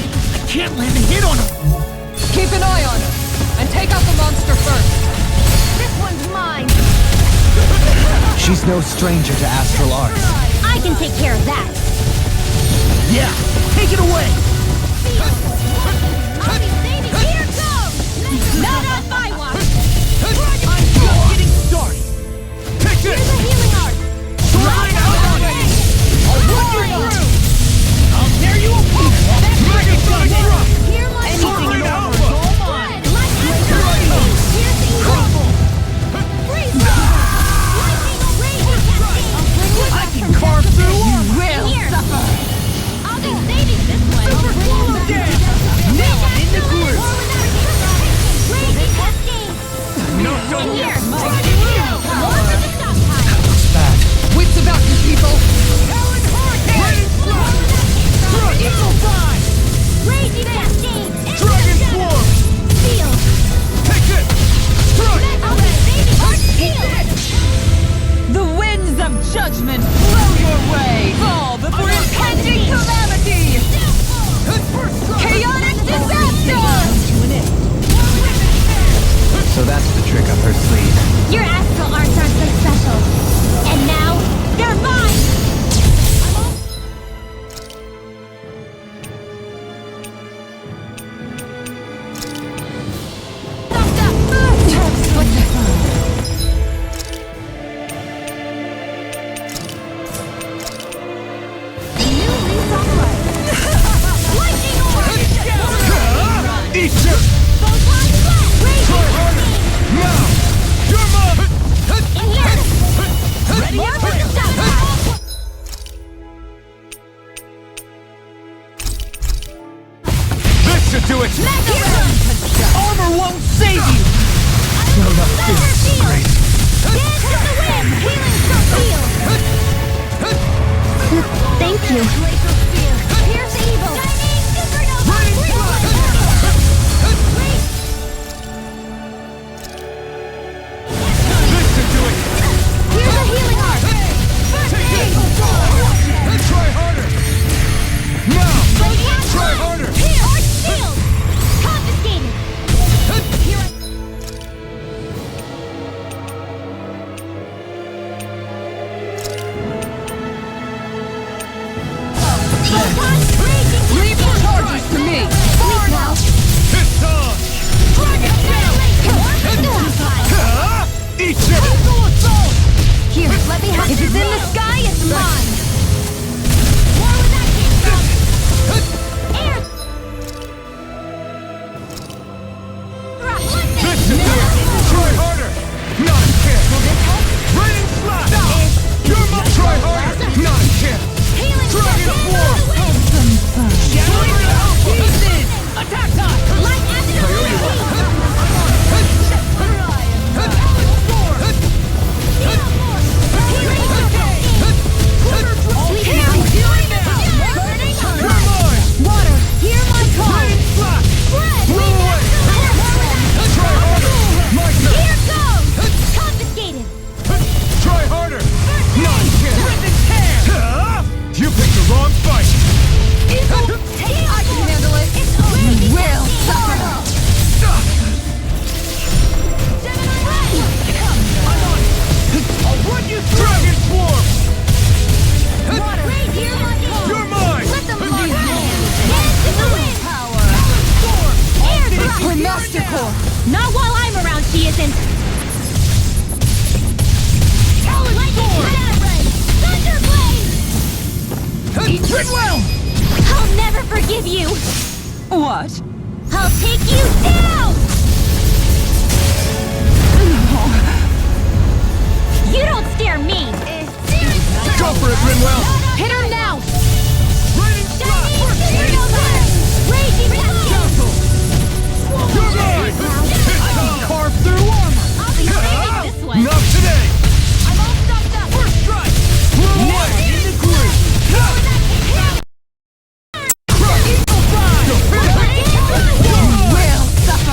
Speaker 9: I can't land a hit on him!
Speaker 3: Keep an eye on her, and take out the monster first.
Speaker 1: This one's mine.
Speaker 7: She's no stranger to astral arts.
Speaker 1: I can take care of that.
Speaker 9: Yeah, take it away!
Speaker 1: I'll be saving. Here goes! Not on my watch.
Speaker 9: I'm just getting started! Take
Speaker 1: Here's
Speaker 9: this!
Speaker 1: a healing art.
Speaker 9: Line out on me! I'll run you through! I'll tear you apart! Megasonic drop!
Speaker 1: Here my
Speaker 9: Anything in alpha!
Speaker 1: Crumble! Freeze!
Speaker 9: I can carve through armor!
Speaker 1: Will suffer. I'll be saving this one.
Speaker 9: Swallow down! Now I'm in the groove!
Speaker 1: Raging cascade.
Speaker 9: No,
Speaker 1: In
Speaker 9: don't
Speaker 1: here.
Speaker 9: get
Speaker 1: More to the stockpile.
Speaker 7: Looks bad.
Speaker 3: Wits about you, people.
Speaker 9: Talon Hurricane! Eagle Fly!
Speaker 1: Raging cascade.
Speaker 9: Dragon Swarm!
Speaker 1: Steel.
Speaker 9: Take it! Strike!
Speaker 1: I'll be saving our shield.
Speaker 8: The winds of judgment blow your way! Fall before impending calamity! Chaotic disaster!
Speaker 7: So that's the trick up her sleeve.
Speaker 1: Your astral arts aren't so special. And now, they're mine!
Speaker 9: Eat you! Try harder! Now! You're mine!
Speaker 1: Ready and ready!
Speaker 9: This should do it! Armor won't save you!
Speaker 1: Great. Dance to the wind! Healing Thank you. Here's evil!
Speaker 9: This should do it!
Speaker 1: Here's a healing art!
Speaker 9: Take it! Try harder! Now! Try harder!
Speaker 1: Art shield! Confiscated!
Speaker 3: Leave your charges to me.
Speaker 1: Forward now!
Speaker 9: It's on!
Speaker 1: Dragon
Speaker 9: Eat you!
Speaker 1: Here, let me have. If it's in the sky, it's mine. More where that came from. Air.
Speaker 9: This should do it! Try harder! Not a chance! Raining slap! You're my try harder! Not a chance!
Speaker 1: Healing
Speaker 9: Dragon Swarm!
Speaker 1: Shattering
Speaker 9: Pieces! Attack time!
Speaker 1: Light after the Water, hear my call.
Speaker 9: Raining slap!
Speaker 1: Spread.
Speaker 9: Blow away! Try harder! My turn!
Speaker 1: Here goes. Confiscated.
Speaker 9: Try harder! Not a chance! You picked the wrong fight!
Speaker 1: I can handle it. You will suffer.
Speaker 9: I'll run you through! Dragon Swarm!
Speaker 1: Raise your call.
Speaker 9: You're mine!
Speaker 1: Let them learn. Dance to the wind. Air drop.
Speaker 3: We're Master Core.
Speaker 1: Not while I'm around, she isn't.
Speaker 9: Treadwell!
Speaker 1: I'll never forgive you.
Speaker 8: What?
Speaker 1: I'll take you down. You don't scare me.
Speaker 9: Go for it, Rinwell!
Speaker 1: Hit her now.
Speaker 9: Raining slap!
Speaker 1: Raging
Speaker 9: Castle! You're mine! I can carve through armor!
Speaker 1: I'll be saving this one.
Speaker 9: Not today!
Speaker 1: I'm all stuffed up.
Speaker 9: First strike! Blow away! In the groove! Crush! You'll finish it!
Speaker 1: Will suffer.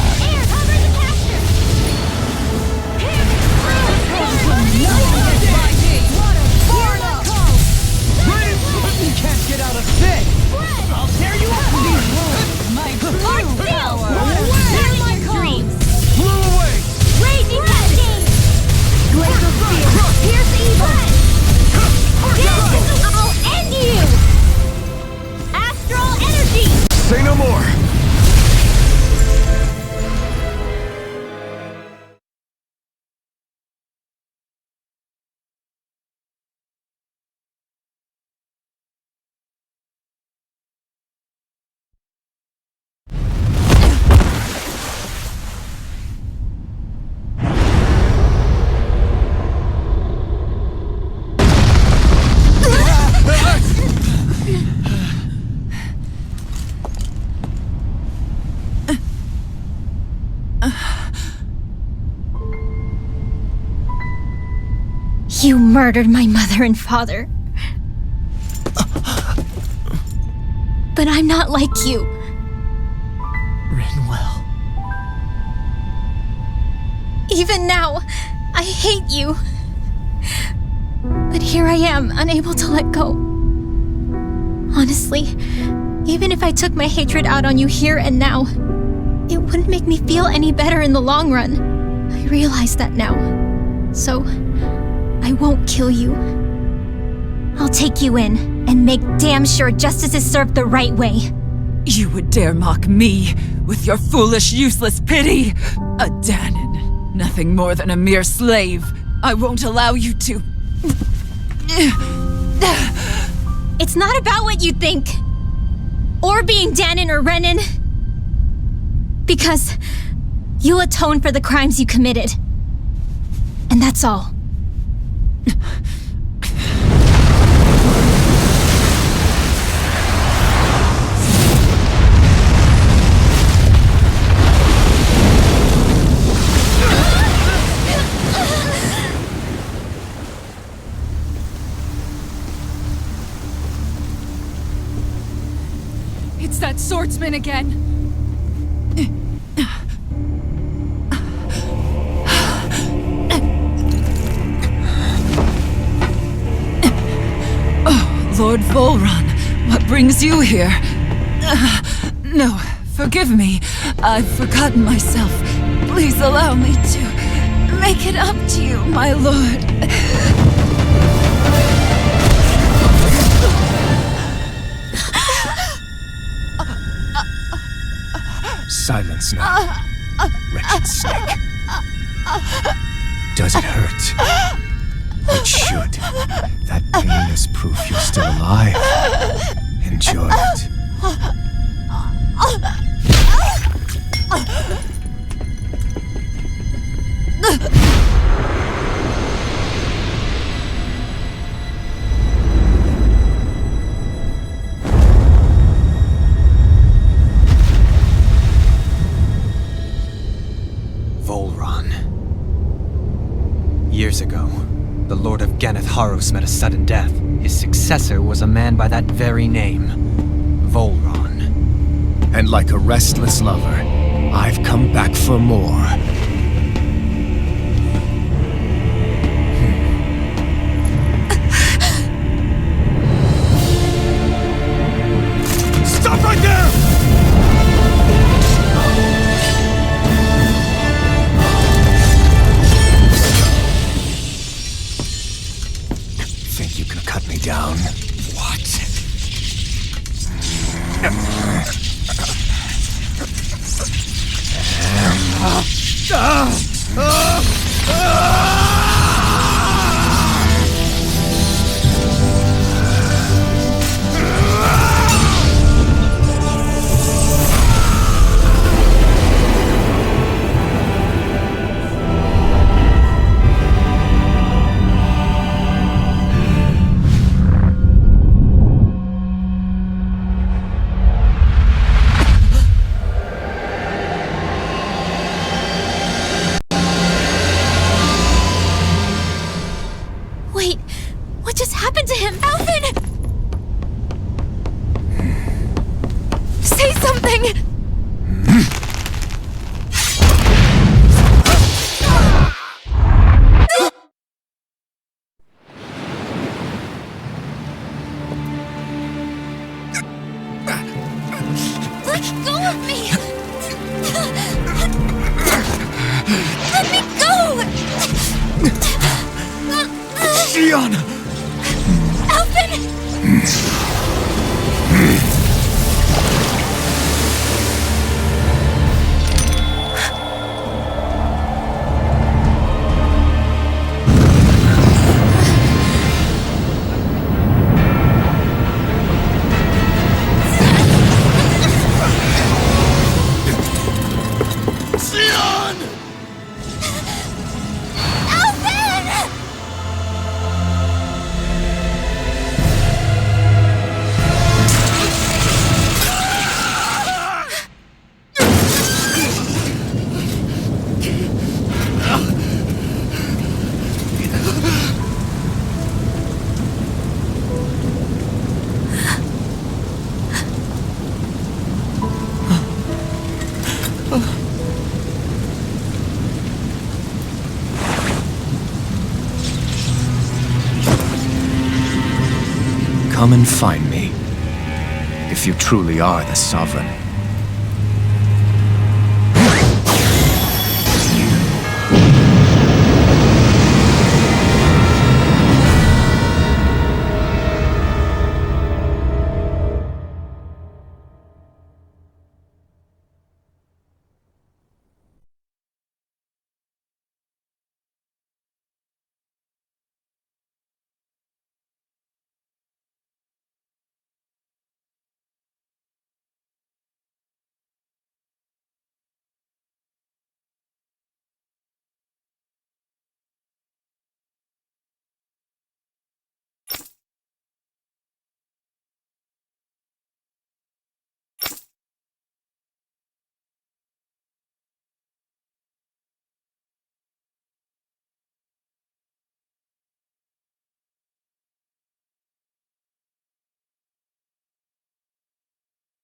Speaker 2: Say no more!
Speaker 1: You murdered my mother and father. But I'm not like you.
Speaker 11: Rinwell.
Speaker 1: Even now, I hate you. But here I am, unable to let go. Honestly, even if I took my hatred out on you here and now, it wouldn't make me feel any better in the long run. I realize that now. So, I won't kill you. I'll take you in and make damn sure justice is served the right way.
Speaker 8: You would dare mock me with your foolish, useless pity? A Danon, nothing more than a mere slave. I won't allow you to...
Speaker 1: It's not about what you think. Or being Danon or Renan. Because you'll atone for the crimes you committed. And that's all.
Speaker 3: It's that swordsman again.
Speaker 8: Lord Volron, what brings you here? No, forgive me. I've forgotten myself. Please allow me to make it up to you, my lord.
Speaker 2: Silence now, wretched snake. Does it hurt? It should. That pain is proof you're still alive. Enjoy it.
Speaker 7: Volron. Years ago, the Lord of Ganeth Haros met a sudden death. His successor was a man by that very name, Volron.
Speaker 2: And like a restless lover, I've come back for more.
Speaker 9: Stop right there!
Speaker 2: Think you can cut me down? What?
Speaker 1: Wait, what just happened to him? Alvin! Say something! Let go of me! Let me go!
Speaker 2: Shion!
Speaker 1: Alvin!
Speaker 2: come and find me. If you truly are the Sovereign.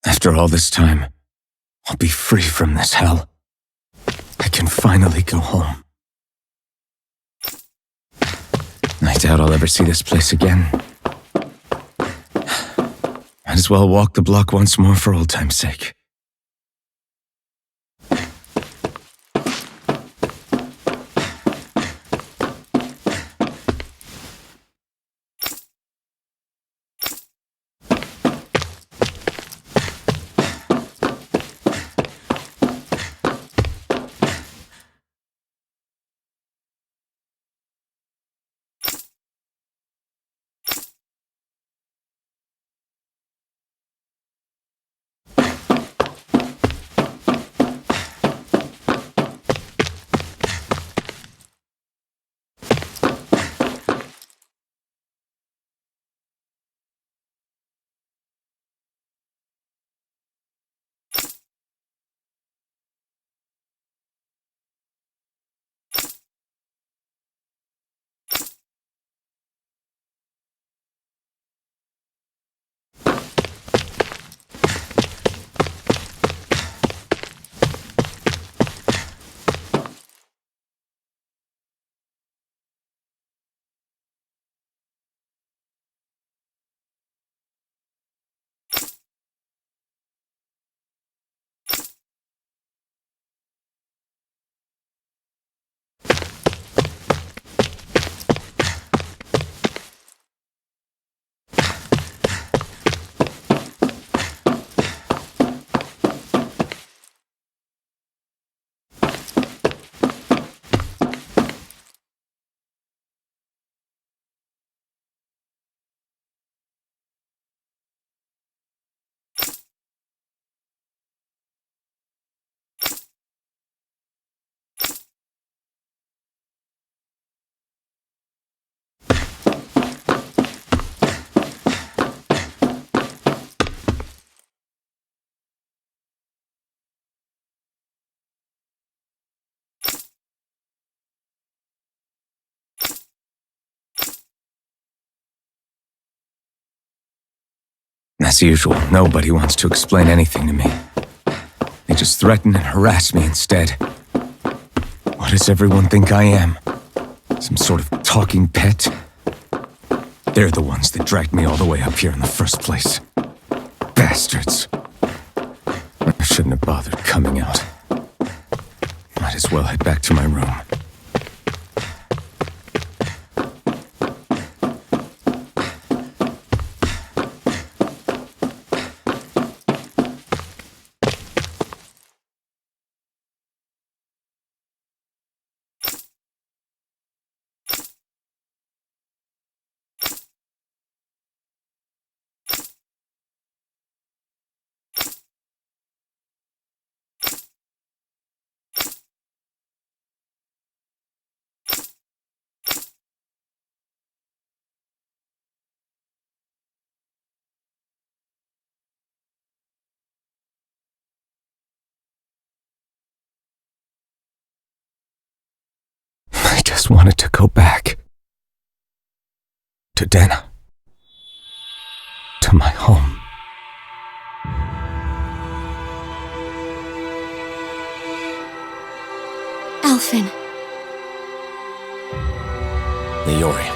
Speaker 2: After all this time, I'll be free from this hell. I can finally go home. I doubt I'll ever see this place again. Might as well walk the block once more for old time's sake. As usual, nobody wants to explain anything to me. They just threaten and harass me instead. What does everyone think I am? Some sort of talking pet? They're the ones that dragged me all the way up here in the first place. Bastards. I shouldn't have bothered coming out. Might as well head back to my room. I just wanted to go back. To Dana. To my home.
Speaker 1: Alphen.
Speaker 2: Leori.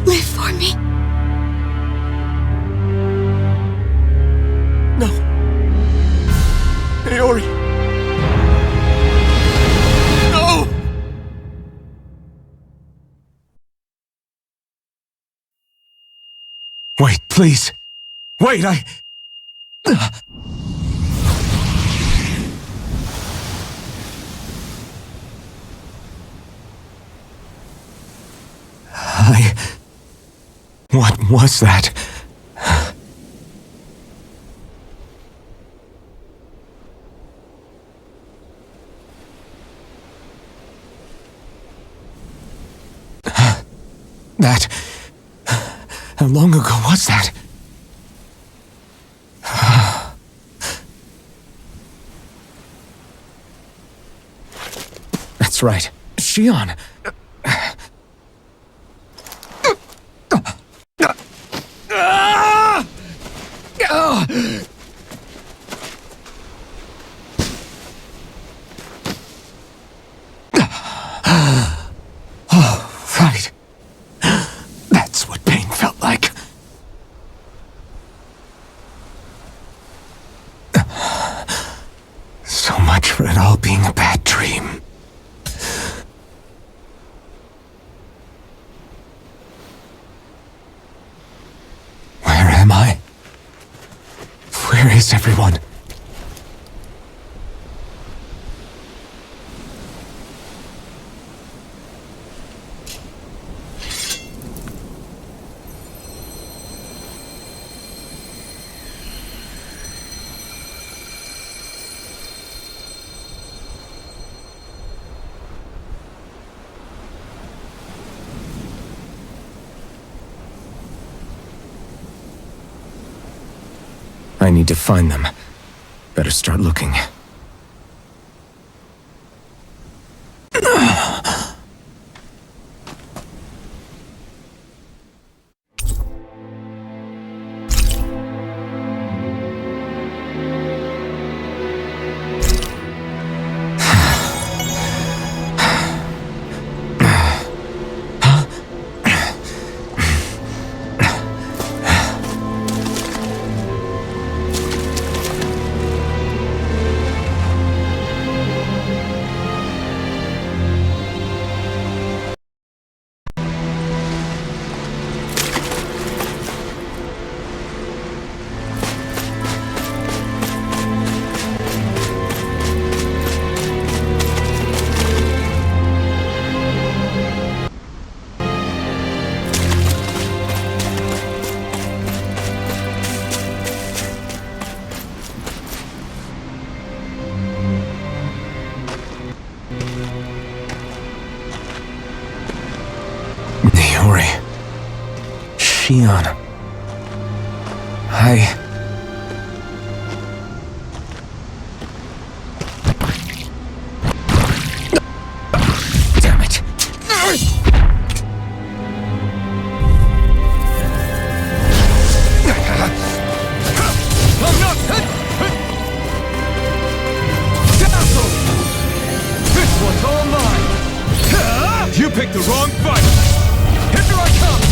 Speaker 1: Live for me.
Speaker 9: No. Naori. No!
Speaker 2: Wait, please. Wait, What was that? That... How long ago was that? That's right. Shion. Oh, right. That's what pain felt like. So much for it all being a bad dream. Where am I? Where is everyone? I need to find them. Better start looking. Shion. Damn it.
Speaker 9: This one's all mine! You picked the wrong fight! Here I come!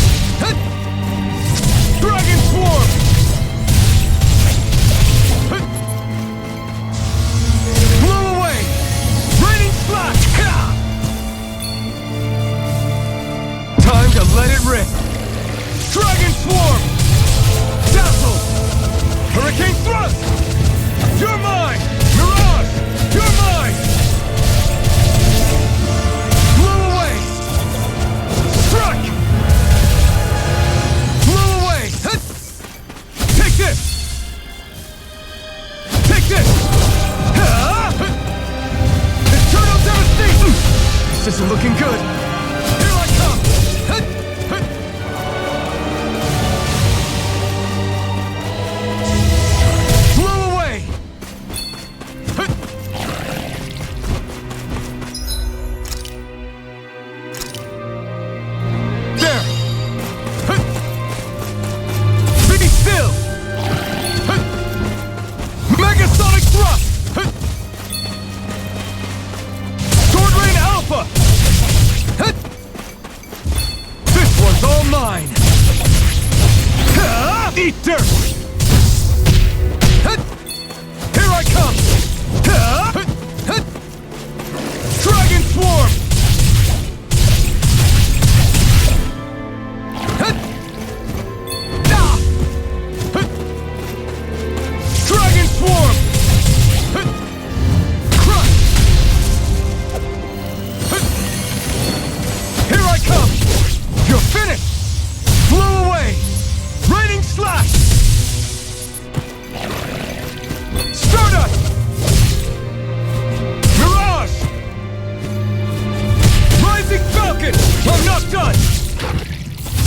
Speaker 9: Dragon Swarm! Blow away! Raining Slash! Time to let it rip! Dragon Swarm! Dazzle! Hurricane Thrust! You're mine! Mirage! You're mine! Blow away! Strike! Blow away! Take this! Take this! Eternal devastation! This isn't looking good! Here I come! Blow away! There! Be still! Megasonic Thrust! Sword Rain Alpha! Eat dirt! Here I come! Dragon Swarm! Dragon Swarm! Crush! Here I come! You're finished! Blow away! Raining Slash! Stardust! Mirage! Rising Falcon! I'm not done!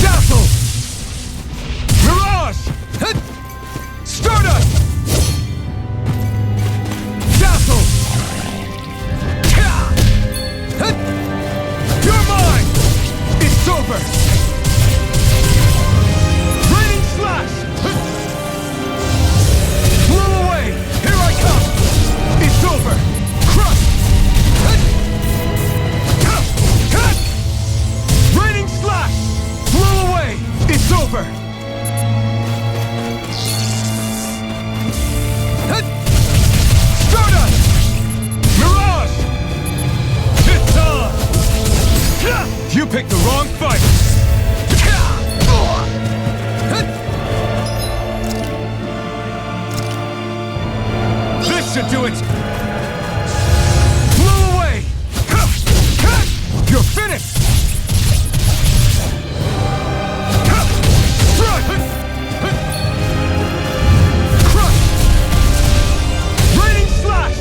Speaker 9: Dazzle! Mirage! Stardust! Dazzle! You're mine! It's over! Raining Slash! Blow away! Here I come! It's over! Crush! Raining Slash! Blow away! It's over! Stardust! Mirage! It's on! You picked the wrong fight! This should do it! Blow away! You're finished! Crush! Raining Slash!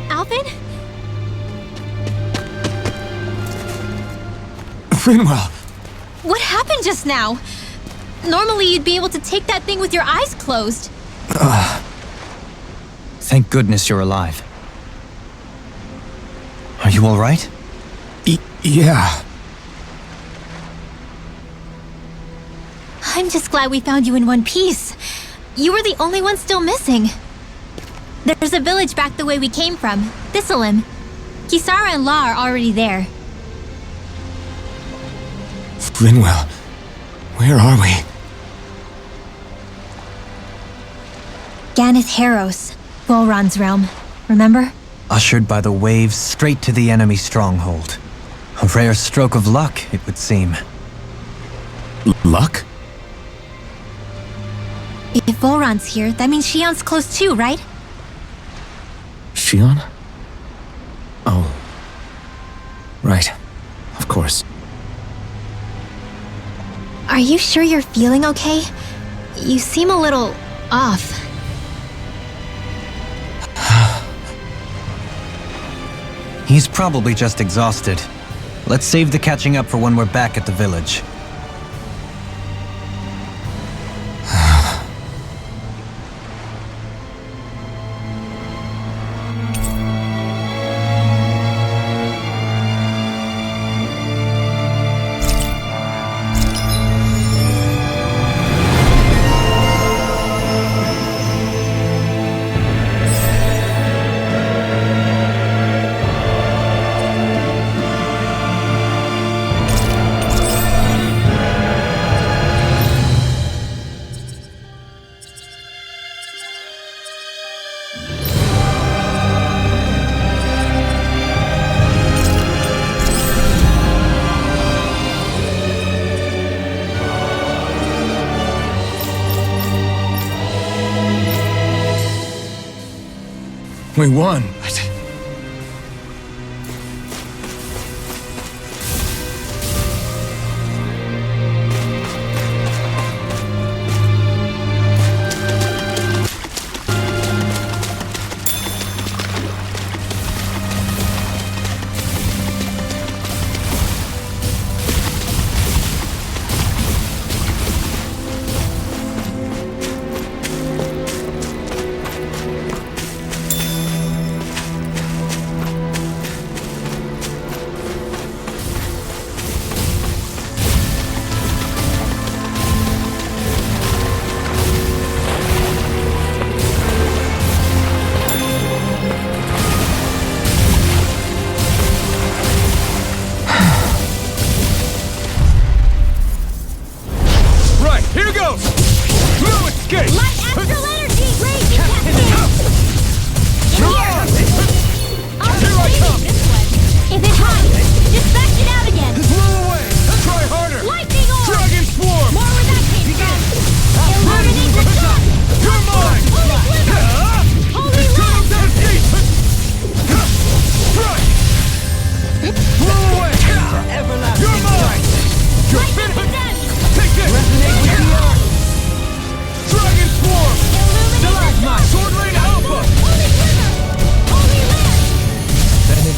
Speaker 1: Alvin?
Speaker 2: Finwell!
Speaker 1: What happened just now? Normally you'd be able to take that thing with your eyes closed.
Speaker 7: Thank goodness you're alive. Are you all right?
Speaker 2: Yeah.
Speaker 1: I'm just glad we found you in one piece. You were the only one still missing. There's a village back the way we came from, Thistleim. Kisara and La are already there.
Speaker 2: Finwell, where are we?
Speaker 1: Ganeth Haros, Volron's realm. Remember?
Speaker 7: Ushered by the waves straight to the enemy stronghold. A rare stroke of luck, it would seem.
Speaker 2: Luck?
Speaker 1: If Volron's here, that means Shion's close too, right?
Speaker 2: Shion? Oh. Right. Of course.
Speaker 1: Are you sure you're feeling okay? You seem a little off.
Speaker 7: He's probably just exhausted. Let's save the catching up for when we're back at the village.
Speaker 2: We won, but...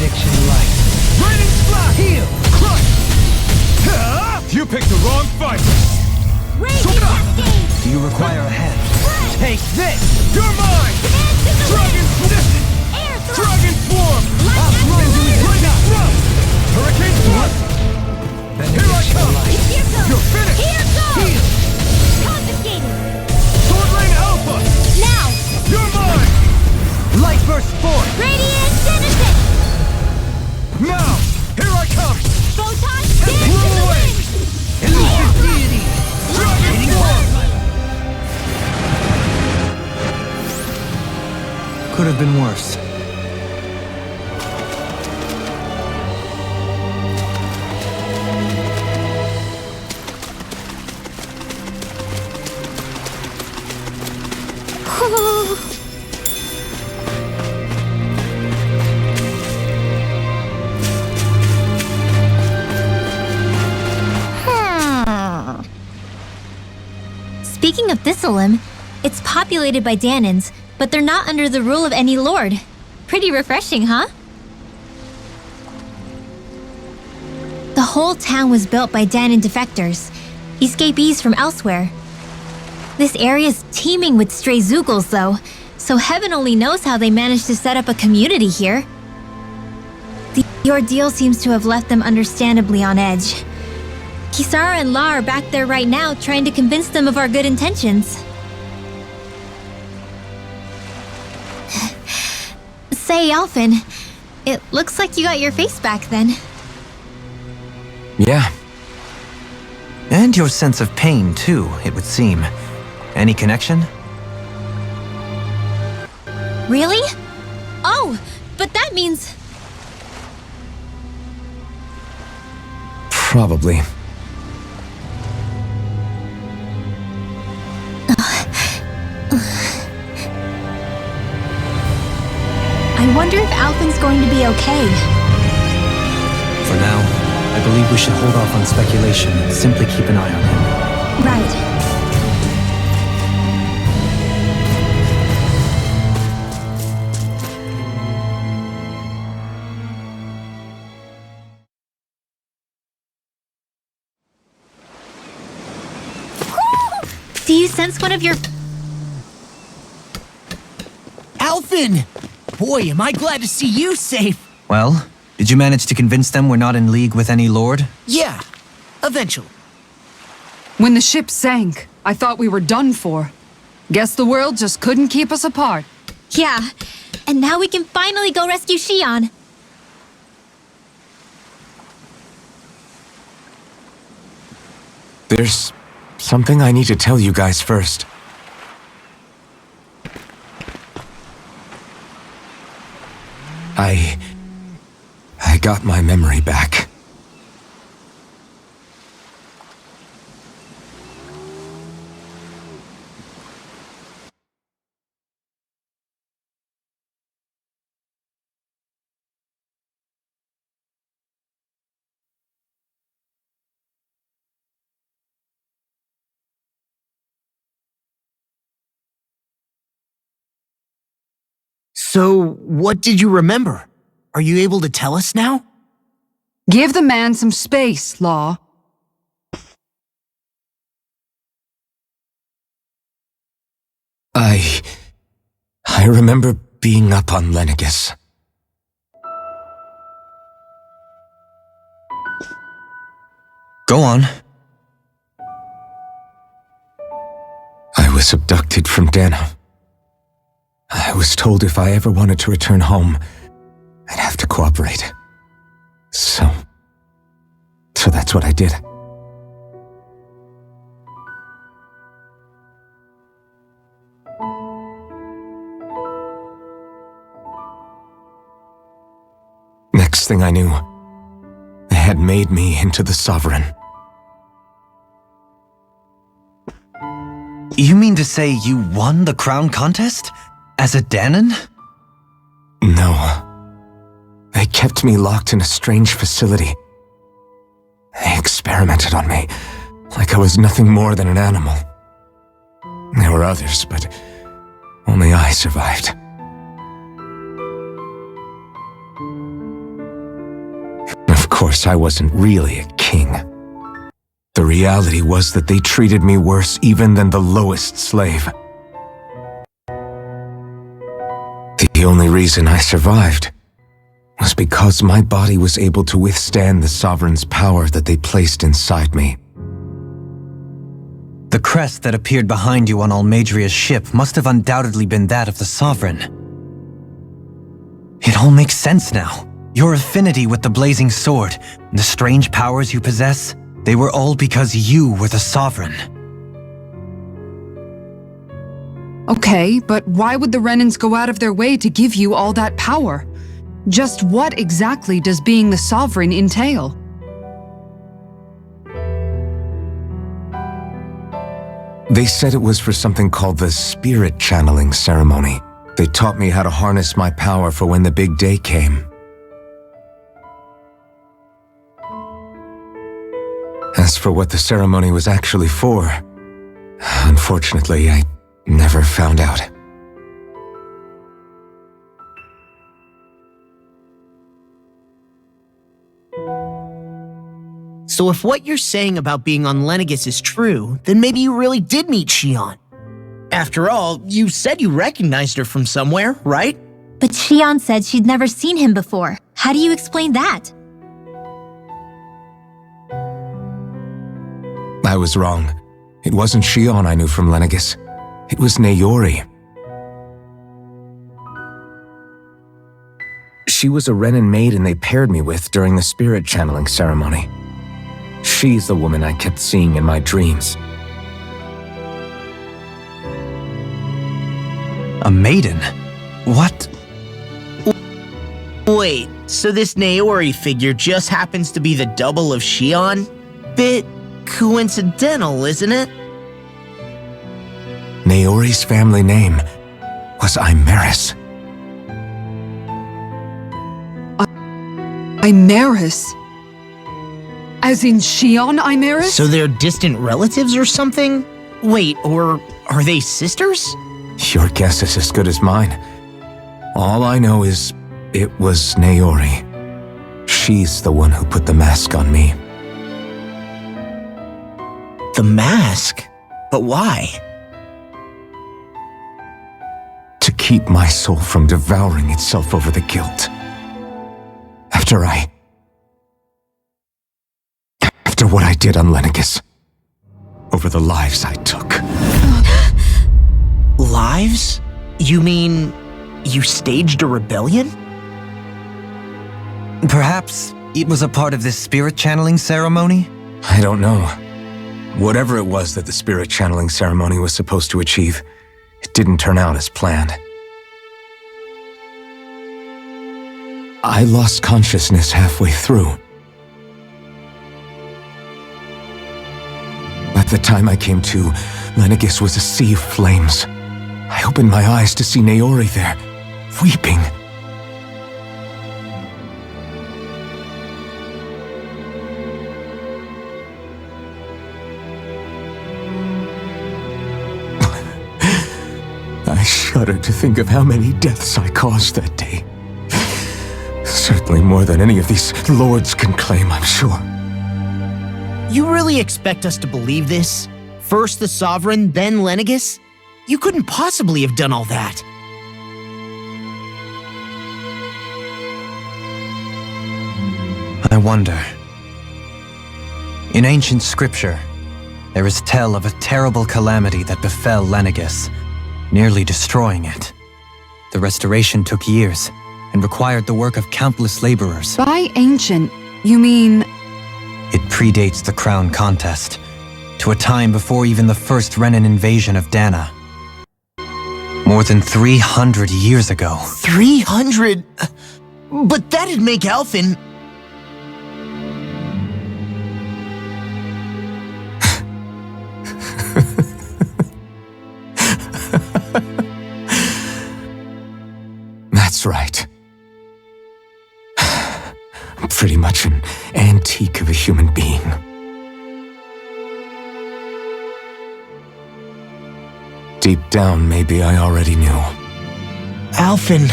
Speaker 10: addiction like?
Speaker 9: Raining slap! Heal! Crush! You picked the wrong fight!
Speaker 7: Do you require a hand?
Speaker 9: Take this! You're mine! Dragon Swarm! Dragon Swarm! Lightning Thrust! Hurricane Thrust! Here I come! You're finished! Heal! Sword Lane Alpha!
Speaker 1: Now!
Speaker 9: You're mine!
Speaker 10: Light Burst Force!
Speaker 1: Radiant Genesis!
Speaker 9: Now! Here I come!
Speaker 1: Photon
Speaker 9: And blew away!
Speaker 10: Elusive Deity!
Speaker 9: Dragon Swarm!
Speaker 7: Could have been worse.
Speaker 1: Speaking of Thistleum, it's populated by Danans, but they're not under the rule of any lord. Pretty refreshing, huh? The whole town was built by Danan defectors, escapees from elsewhere. This area's teeming with stray Zeugles, though, so heaven only knows how they managed to set up a community here. The ordeal seems to have left them understandably on edge. Kisara and La are back there right now trying to convince them of our good intentions. Say, Alphen, it looks like you got your face back then.
Speaker 2: Yeah,
Speaker 7: And your sense of pain, too, it would seem. Any connection?
Speaker 1: Really? Oh, but that means...
Speaker 2: probably.
Speaker 1: I wonder if Alphen's going to be okay.
Speaker 7: For now, I believe we should hold off on speculation and simply keep an eye on him.
Speaker 1: Right. Do you sense one of your...
Speaker 11: Alphen! Boy, am I glad to see you safe.
Speaker 7: Well, did you manage to convince them we're not in league with any lord?
Speaker 11: Yeah, eventually.
Speaker 3: When the ship sank, I thought we were done for. Guess the world just couldn't keep us apart.
Speaker 1: Yeah, and now we can finally go rescue Xion.
Speaker 2: There's something I need to tell you guys first. I got my memory back.
Speaker 11: So, what did you remember? Are you able to tell us now?
Speaker 3: Give the man some space, Law.
Speaker 2: I remember being up on Lenegus.
Speaker 7: Go on.
Speaker 2: I was abducted from Dana. I was told if I ever wanted to return home, I'd have to cooperate. So that's what I did. Next thing I knew, they had made me into the Sovereign.
Speaker 7: You mean to say you won the crown contest? As a Danan?
Speaker 2: No. They kept me locked in a strange facility. They experimented on me, like I was nothing more than an animal. There were others, but only I survived. course, I wasn't really a king. The reality was that they treated me worse even than the lowest slave. The only reason I survived was because my body was able to withstand the Sovereign's power that they placed inside me.
Speaker 7: The crest that appeared behind you on Almadria's ship must have undoubtedly been that of the Sovereign. It all makes sense now. Your affinity with the blazing sword, and the strange powers you possess, they were all because you were the Sovereign.
Speaker 3: Okay, but why would the Renans go out of their way to give you all that power? Just what exactly does being the Sovereign entail?
Speaker 2: They said it was for something called the spirit channeling ceremony. They taught me how to harness my power for when the big day came. As for what the ceremony was actually for, unfortunately, I never found out.
Speaker 11: So if what you're saying about being on Lenegis is true, then maybe you really did meet Shion. After all, you said you recognized her from somewhere, right?
Speaker 1: But Shion said she'd never seen him before. How do you explain that?
Speaker 2: I was wrong. It wasn't Shion I knew from Lenegis. It was Naori. She was a Renan maiden they paired me with during the spirit channeling ceremony. She's the woman I kept seeing in my dreams.
Speaker 7: A maiden? What?
Speaker 11: Wait, so this Naori figure just happens to be the double of Shion? Bit coincidental, isn't it?
Speaker 2: Naori's family name was Imeris.
Speaker 3: Imeris? As in Shion Imeris?
Speaker 11: So they're distant relatives or something? Wait, or are they sisters?
Speaker 2: Your guess is as good as mine. All I know is it was Naori. She's the one who put the mask on me.
Speaker 11: The mask? But why?
Speaker 2: To keep my soul from devouring itself over the guilt. After what I did on Lenegis. Over the lives I took.
Speaker 11: Lives? You mean you staged a rebellion?
Speaker 7: Perhaps it was a part of this spirit channeling ceremony?
Speaker 2: I don't know. Whatever it was that the spirit channeling ceremony was supposed to achieve, it didn't turn out as planned. I lost consciousness halfway through. By the time I came to, Lenegis was a sea of flames. I opened my eyes to see Naori there, weeping. I shudder to think of how many deaths I caused that day. Certainly more than any of these lords can claim, I'm sure.
Speaker 11: You really expect us to believe this? First the Sovereign, then Lenegis? You couldn't possibly have done all that.
Speaker 7: I wonder. In ancient scripture, there is tell of a terrible calamity that befell Lenegis, nearly destroying it. The restoration took years and required the work of countless laborers.
Speaker 3: By ancient, you mean...
Speaker 7: It predates the crown contest, to a time before even the first Renan invasion of Dana. More than 300 years ago.
Speaker 11: 300? But that'd make Alphen...
Speaker 2: That's right. I'm pretty much an antique of a human being. Deep down, maybe I already knew.
Speaker 11: Alphen...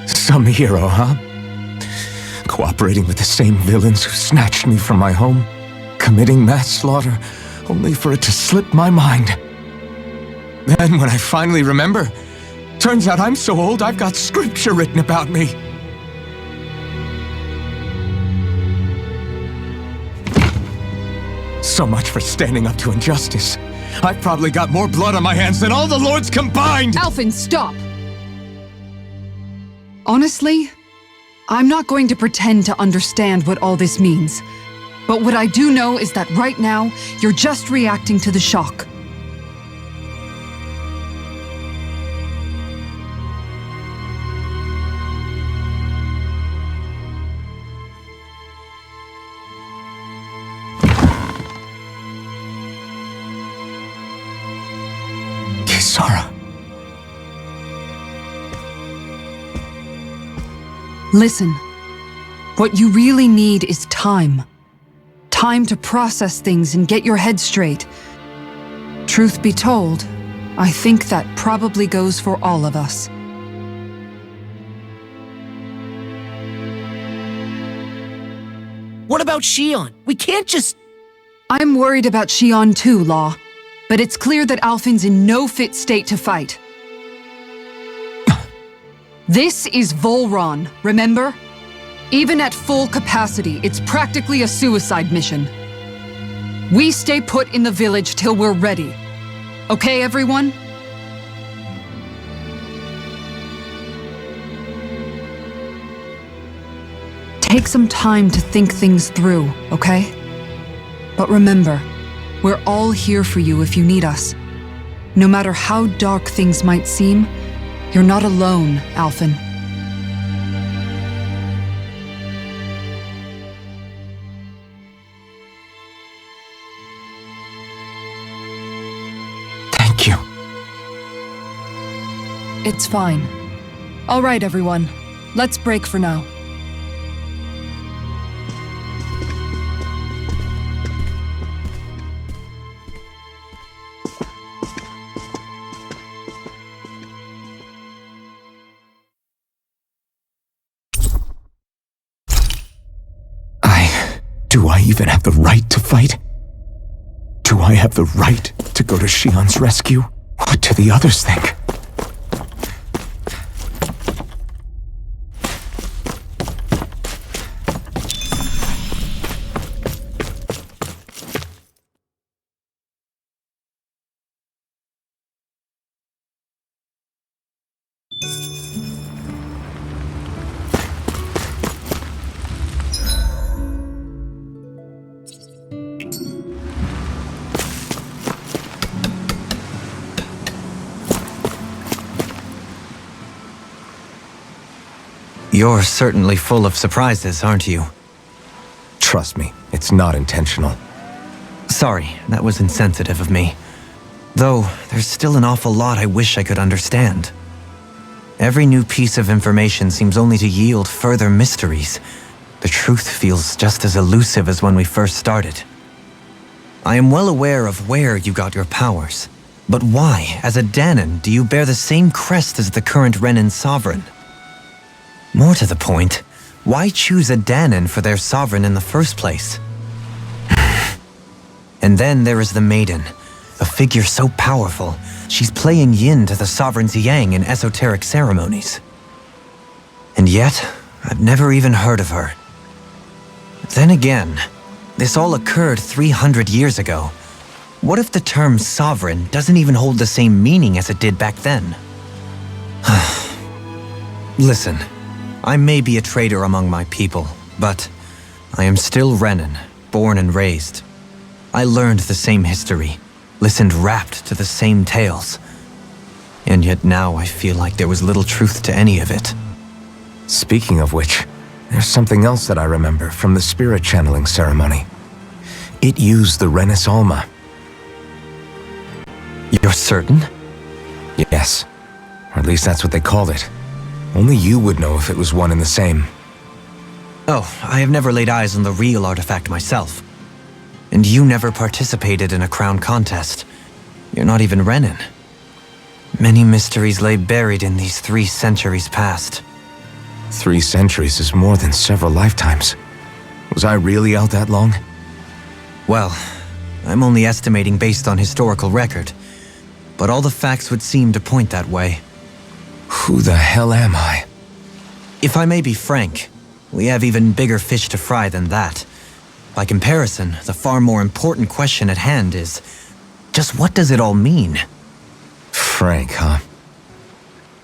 Speaker 2: Some hero, huh? cooperating with the same villains who snatched me from my home, committing mass slaughter, only for it to slip my mind. Then when I finally remember, turns out I'm so old I've got scripture written about me. So much for standing up to injustice. I've probably got more blood on my hands than all the lords combined!
Speaker 3: Alphen, stop! Honestly, I'm not going to pretend to understand what all this means. But what I do know is that right now, you're just reacting to the shock.
Speaker 2: Kisara.
Speaker 3: Listen, what you really need is time. Time to process things and get your head straight. Truth be told, I think that probably goes for all of us.
Speaker 11: What about Shion? We can't just...
Speaker 3: I'm worried about Shion too, Law. But it's clear that Alphen's in no fit state to fight. This is Volron, remember? Even at full capacity, it's practically a suicide mission. We stay put in the village till we're ready. Okay, everyone? Take some time to think things through, okay? But remember, we're all here for you if you need us. No matter how dark things might seem, you're not alone, Alphen.
Speaker 2: Thank you.
Speaker 3: It's fine. All right, everyone. Let's break for now.
Speaker 2: Do I even have the right to fight? Do I have the right to go to Shion's rescue? What do the others think?
Speaker 7: You're certainly full of surprises, aren't you?
Speaker 2: Trust me, it's not intentional.
Speaker 7: Sorry, that was insensitive of me. Though, there's still an awful lot I wish I could understand. Every new piece of information seems only to yield further mysteries. The truth feels just as elusive as when we first started. I am well aware of where you got your powers. But why, as a Danon, do you bear the same crest as the current Renin sovereign? More to the point, why choose a Danon for their sovereign in the first place? And then there is the Maiden, a figure so powerful, she's playing yin to the sovereign's yang in esoteric ceremonies. And yet, I've never even heard of her. Then again, this all occurred 300 years ago. What if the term sovereign doesn't even hold the same meaning as it did back then? Listen. I may be a traitor among my people, but I am still Renin, born and raised. I learned the same history, listened rapt to the same tales. And yet now I feel like there was little truth to any of it.
Speaker 2: Speaking of which, there's something else that I remember from the spirit channeling ceremony. It used the Renis Alma.
Speaker 7: You're certain?
Speaker 2: Yes, or at least that's what they called it. Only you would know if it was one and the same.
Speaker 7: Oh, I have never laid eyes on the real artifact myself. And you never participated in a crown contest. You're not even Renin. Many mysteries lay buried in these 3 centuries past.
Speaker 2: 3 centuries is more than several lifetimes. Was I really out that long?
Speaker 7: Well, I'm only estimating based on historical record, but all the facts would seem to point that way.
Speaker 2: Who the hell am I?
Speaker 7: If I may be frank, we have even bigger fish to fry than that. By comparison, the far more important question at hand is, just what does it all mean?
Speaker 2: Frank, huh?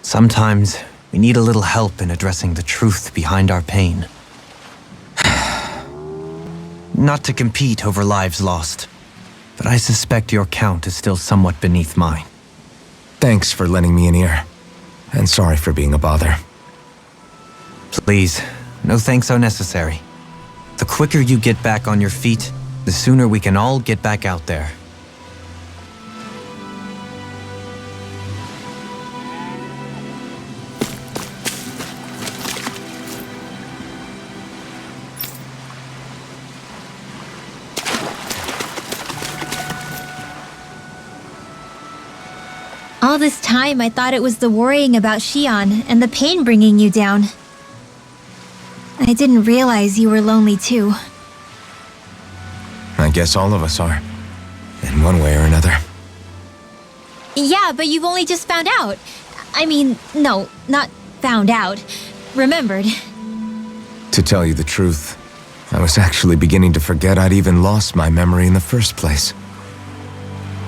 Speaker 7: Sometimes we need a little help in addressing the truth behind our pain. Not to compete over lives lost, but I suspect your count is still somewhat beneath mine.
Speaker 2: Thanks for lending me an ear. And sorry for being a bother.
Speaker 7: Please, no thanks are necessary. The quicker you get back on your feet, the sooner we can all get back out there.
Speaker 1: All this time, I thought it was the worrying about Shion and the pain bringing you down. I didn't realize you were lonely too.
Speaker 2: I guess all of us are. In one way or another.
Speaker 1: Yeah, but you've only just found out. I mean, no, not found out. Remembered.
Speaker 2: To tell you the truth, I was actually beginning to forget I'd even lost my memory in the first place.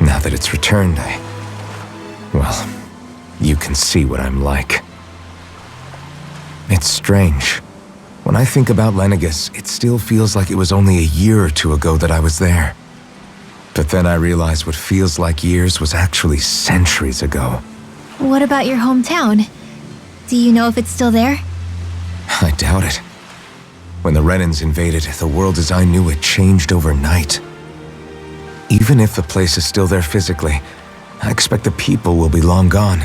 Speaker 2: Now that it's returned, well, you can see what I'm like. It's strange. When I think about Lenegus, it still feels like it was only a year or 2 ago that I was there. But then I realized what feels like years was actually centuries ago.
Speaker 1: What about your hometown? Do you know if it's still there?
Speaker 2: I doubt it. When the Renans invaded, the world as I knew it changed overnight. Even if the place is still there physically, I expect the people will be long gone.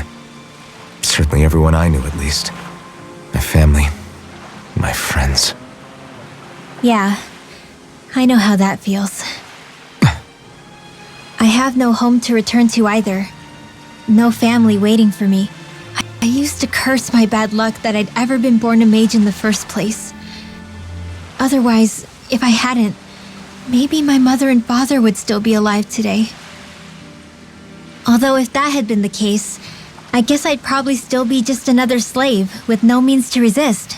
Speaker 2: Certainly everyone I knew, at least. My family, my friends.
Speaker 1: Yeah, I know how that feels. I have no home to return to either. No family waiting for me. I used to curse my bad luck that I'd ever been born a mage in the first place. Otherwise, if I hadn't, maybe my mother and father would still be alive today. Although if that had been the case, I guess I'd probably still be just another slave with no means to resist.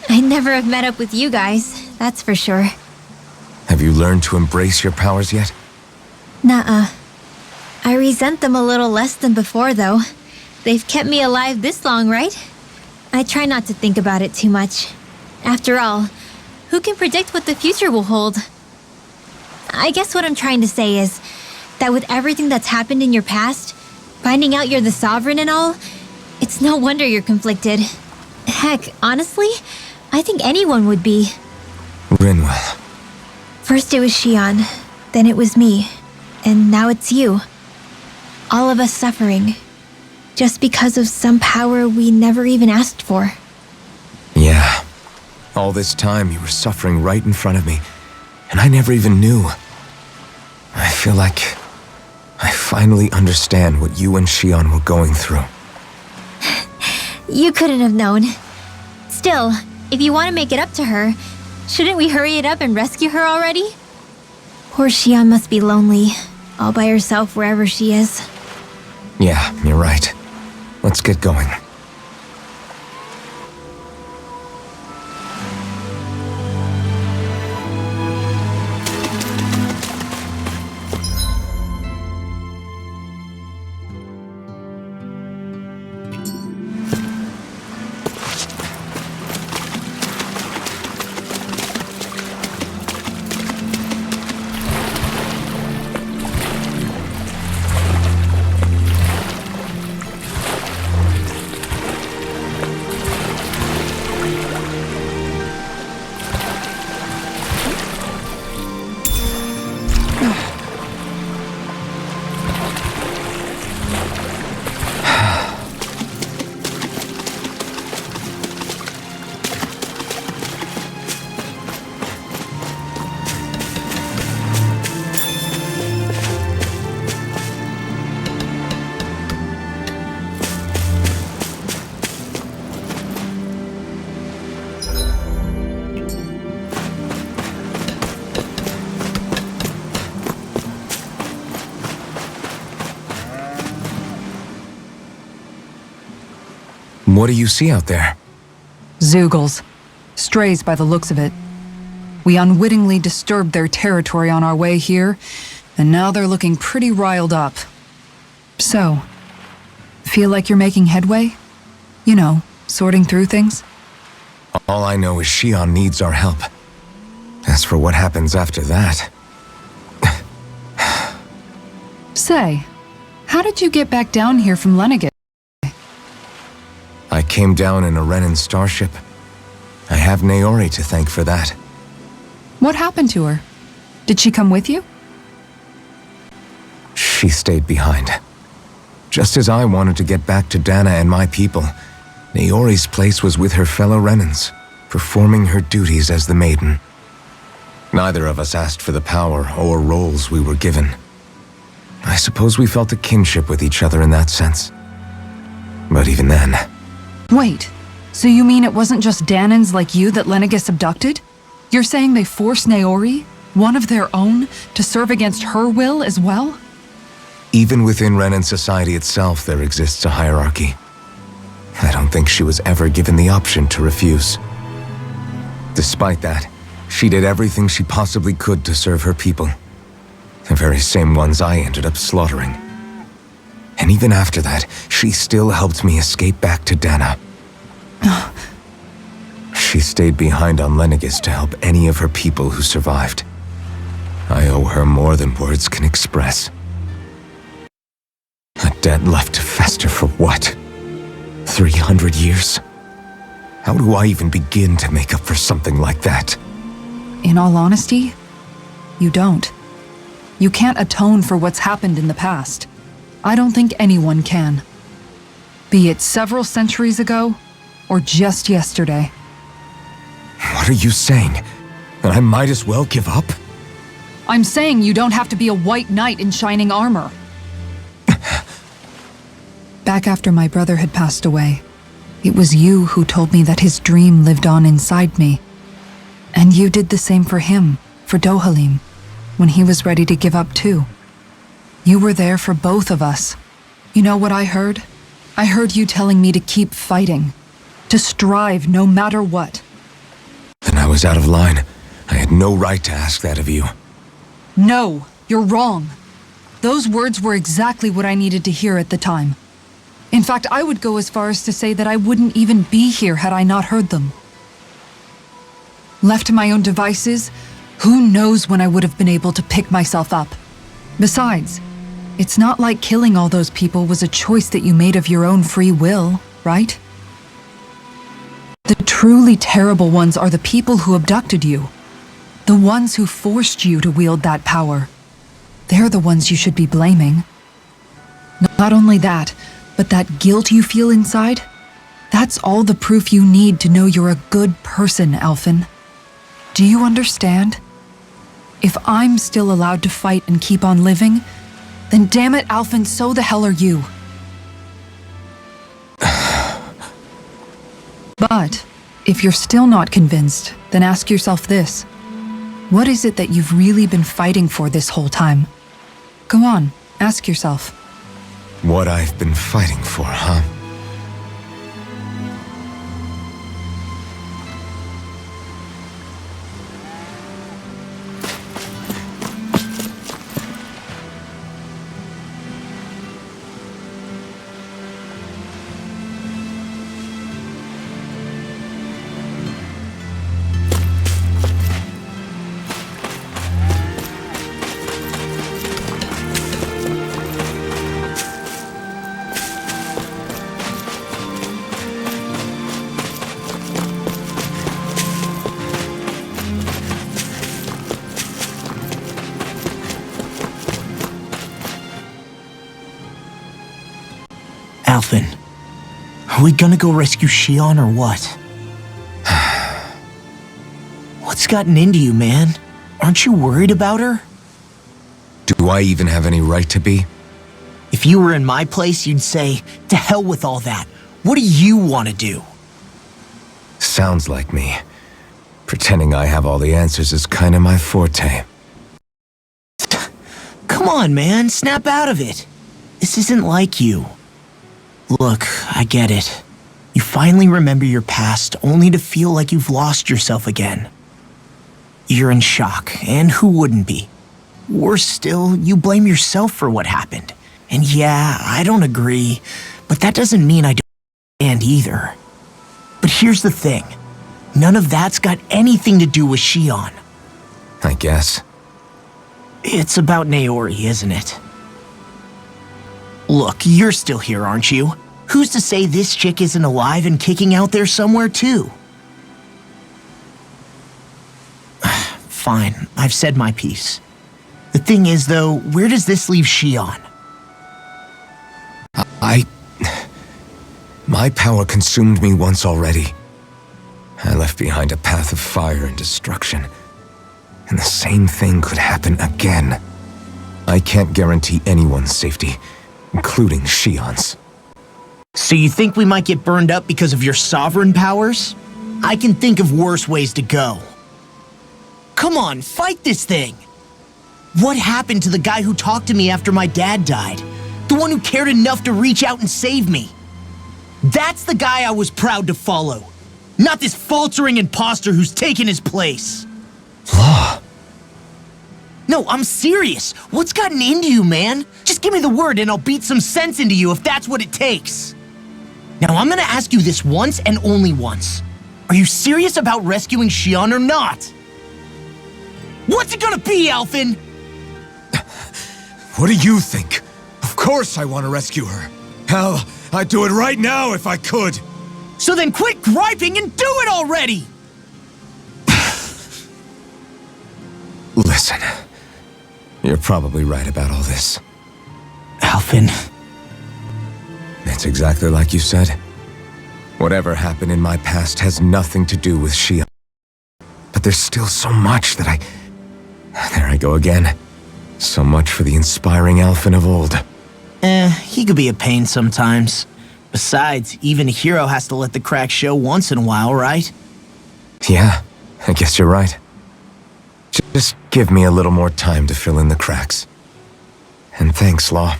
Speaker 1: I'd never have met up with you guys, that's for sure.
Speaker 2: Have you learned to embrace your powers yet?
Speaker 1: Nuh-uh. I resent them a little less than before, though. They've kept me alive this long, right? I try not to think about it too much. After all, who can predict what the future will hold? I guess what I'm trying to say is that with everything that's happened in your past, finding out you're the sovereign and all, it's no wonder you're conflicted. Heck, honestly, I think anyone would be.
Speaker 2: Rinwell.
Speaker 1: First it was Shion, then it was me, and now it's you. All of us suffering, just because of some power we never even asked for.
Speaker 2: Yeah. All this time you were suffering right in front of me, and I never even knew. I feel like I finally understand what you and Shion were going through.
Speaker 1: You couldn't have known. Still, if you want to make it up to her, shouldn't we hurry it up and rescue her already? Poor Shion must be lonely, all by herself wherever she is.
Speaker 2: Yeah, you're right. Let's get going. What do you see out there?
Speaker 3: Zeugles. Strays by the looks of it. We unwittingly disturbed their territory on our way here, and now they're looking pretty riled up. So, feel like you're making headway? You know, sorting through things?
Speaker 2: All I know is Shion needs our help. As for what happens after that...
Speaker 3: Say, how did you get back down here from Lenegis?
Speaker 2: I came down in a Renin starship. I have Naori to thank for that.
Speaker 3: What happened to her? Did she come with you?
Speaker 2: She stayed behind. Just as I wanted to get back to Dana and my people, Naori's place was with her fellow Renins, performing her duties as the maiden. Neither of us asked for the power or roles we were given. I suppose we felt a kinship with each other in that sense. But even then...
Speaker 3: Wait, so you mean it wasn't just Danans like you that Lenegis abducted? You're saying they forced Naori, one of their own, to serve against her will as well?
Speaker 2: Even within Renin society itself, there exists a hierarchy. I don't think she was ever given the option to refuse. Despite that, she did everything she possibly could to serve her people. The very same ones I ended up slaughtering. And even after that, she still helped me escape back to Dana. She stayed behind on Lenegis to help any of her people who survived. I owe her more than words can express. A debt left to fester for what? 300 years? How do I even begin to make up for something like that?
Speaker 3: In all honesty, you don't. You can't atone for what's happened in the past. I don't think anyone can. Be it several centuries ago, or just yesterday.
Speaker 2: What are you saying? That I might as well give up?
Speaker 3: I'm saying you don't have to be a white knight in shining armor. Back after my brother had passed away, it was you who told me that his dream lived on inside me. And you did the same for him, for Dohalim, when he was ready to give up too. You were there for both of us. You know what I heard? I heard you telling me to keep fighting, to strive no matter what.
Speaker 2: Then I was out of line. I had no right to ask that of you.
Speaker 3: No, you're wrong. Those words were exactly what I needed to hear at the time. In fact, I would go as far as to say that I wouldn't even be here had I not heard them. Left to my own devices, who knows when I would have been able to pick myself up. Besides, it's not like killing all those people was a choice that you made of your own free will, right? The truly terrible ones are the people who abducted you. The ones who forced you to wield that power. They're the ones you should be blaming. Not only that, but that guilt you feel inside, that's all the proof you need to know you're a good person, Alphen. Do you understand? If I'm still allowed to fight and keep on living, then damn it, Alphen, so the hell are you. But if you're still not convinced, then ask yourself this. What is it that you've really been fighting for this whole time? Go on, ask yourself.
Speaker 2: What I've been fighting for, huh?
Speaker 11: Alphen, are we gonna go rescue Shion or what? What's gotten into you, man? Aren't you worried about her?
Speaker 2: Do I even have any right to be?
Speaker 11: If you were in my place, you'd say, to hell with all that. What do you want to do?
Speaker 2: Sounds like me. Pretending I have all the answers is kinda my forte.
Speaker 11: Come on, man, snap out of it. This isn't like you. Look, I get it. You finally remember your past only to feel like you've lost yourself again. You're in shock, and who wouldn't be? Worse still, you blame yourself for what happened. And yeah, I don't agree, but that doesn't mean I don't understand either. But here's the thing. None of that's got anything to do with Shion.
Speaker 2: I guess.
Speaker 11: It's about Naori, isn't it? Look, you're still here, aren't you? Who's to say this chick isn't alive and kicking out there somewhere too? Fine, I've said my piece. The thing is, though, where does this leave Shion?
Speaker 2: My power consumed me once already. I left behind a path of fire and destruction. And the same thing could happen again. I can't guarantee anyone's safety, including Shion's.
Speaker 11: So you think we might get burned up because of your sovereign powers? I can think of worse ways to go. Come on, fight this thing! What happened to the guy who talked to me after my dad died? The one who cared enough to reach out and save me? That's the guy I was proud to follow. Not this faltering imposter who's taken his place.
Speaker 2: Law.
Speaker 11: No, I'm serious. What's gotten into you, man? Just give me the word and I'll beat some sense into you if that's what it takes. Now, I'm gonna ask you this once and only once. Are you serious about rescuing Shion or not? What's it gonna be, Alphen?
Speaker 2: What do you think? Of course I want to rescue her. Hell, I'd do it right now if I could.
Speaker 11: So then quit griping and do it already!
Speaker 2: Listen, you're probably right about all this.
Speaker 11: Alphen.
Speaker 2: It's exactly like you said. Whatever happened in my past has nothing to do with Shion. But there's still so much that There I go again. So much for the inspiring Alphen of old.
Speaker 11: He could be a pain sometimes. Besides, even a hero has to let the cracks show once in a while, right?
Speaker 2: Yeah, I guess you're right. Just give me a little more time to fill in the cracks. And thanks, Law.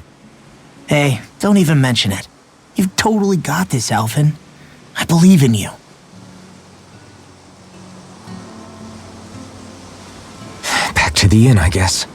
Speaker 11: Hey, don't even mention it. You've totally got this, Alphen. I believe in you.
Speaker 2: Back to the inn, I guess.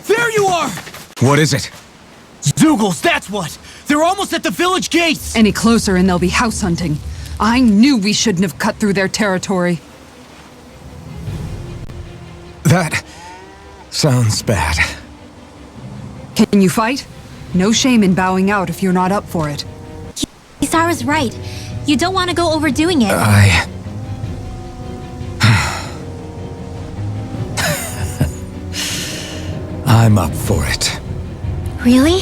Speaker 11: There you are!
Speaker 2: What is it?
Speaker 11: Zoogles, that's what! They're almost at the village gates!
Speaker 3: Any closer and they'll be house hunting. I knew we shouldn't have cut through their territory.
Speaker 2: That sounds bad.
Speaker 3: Can you fight? No shame in bowing out if you're not up for it.
Speaker 1: Isara's right. You don't want to go overdoing it.
Speaker 2: I'm up for it.
Speaker 1: Really?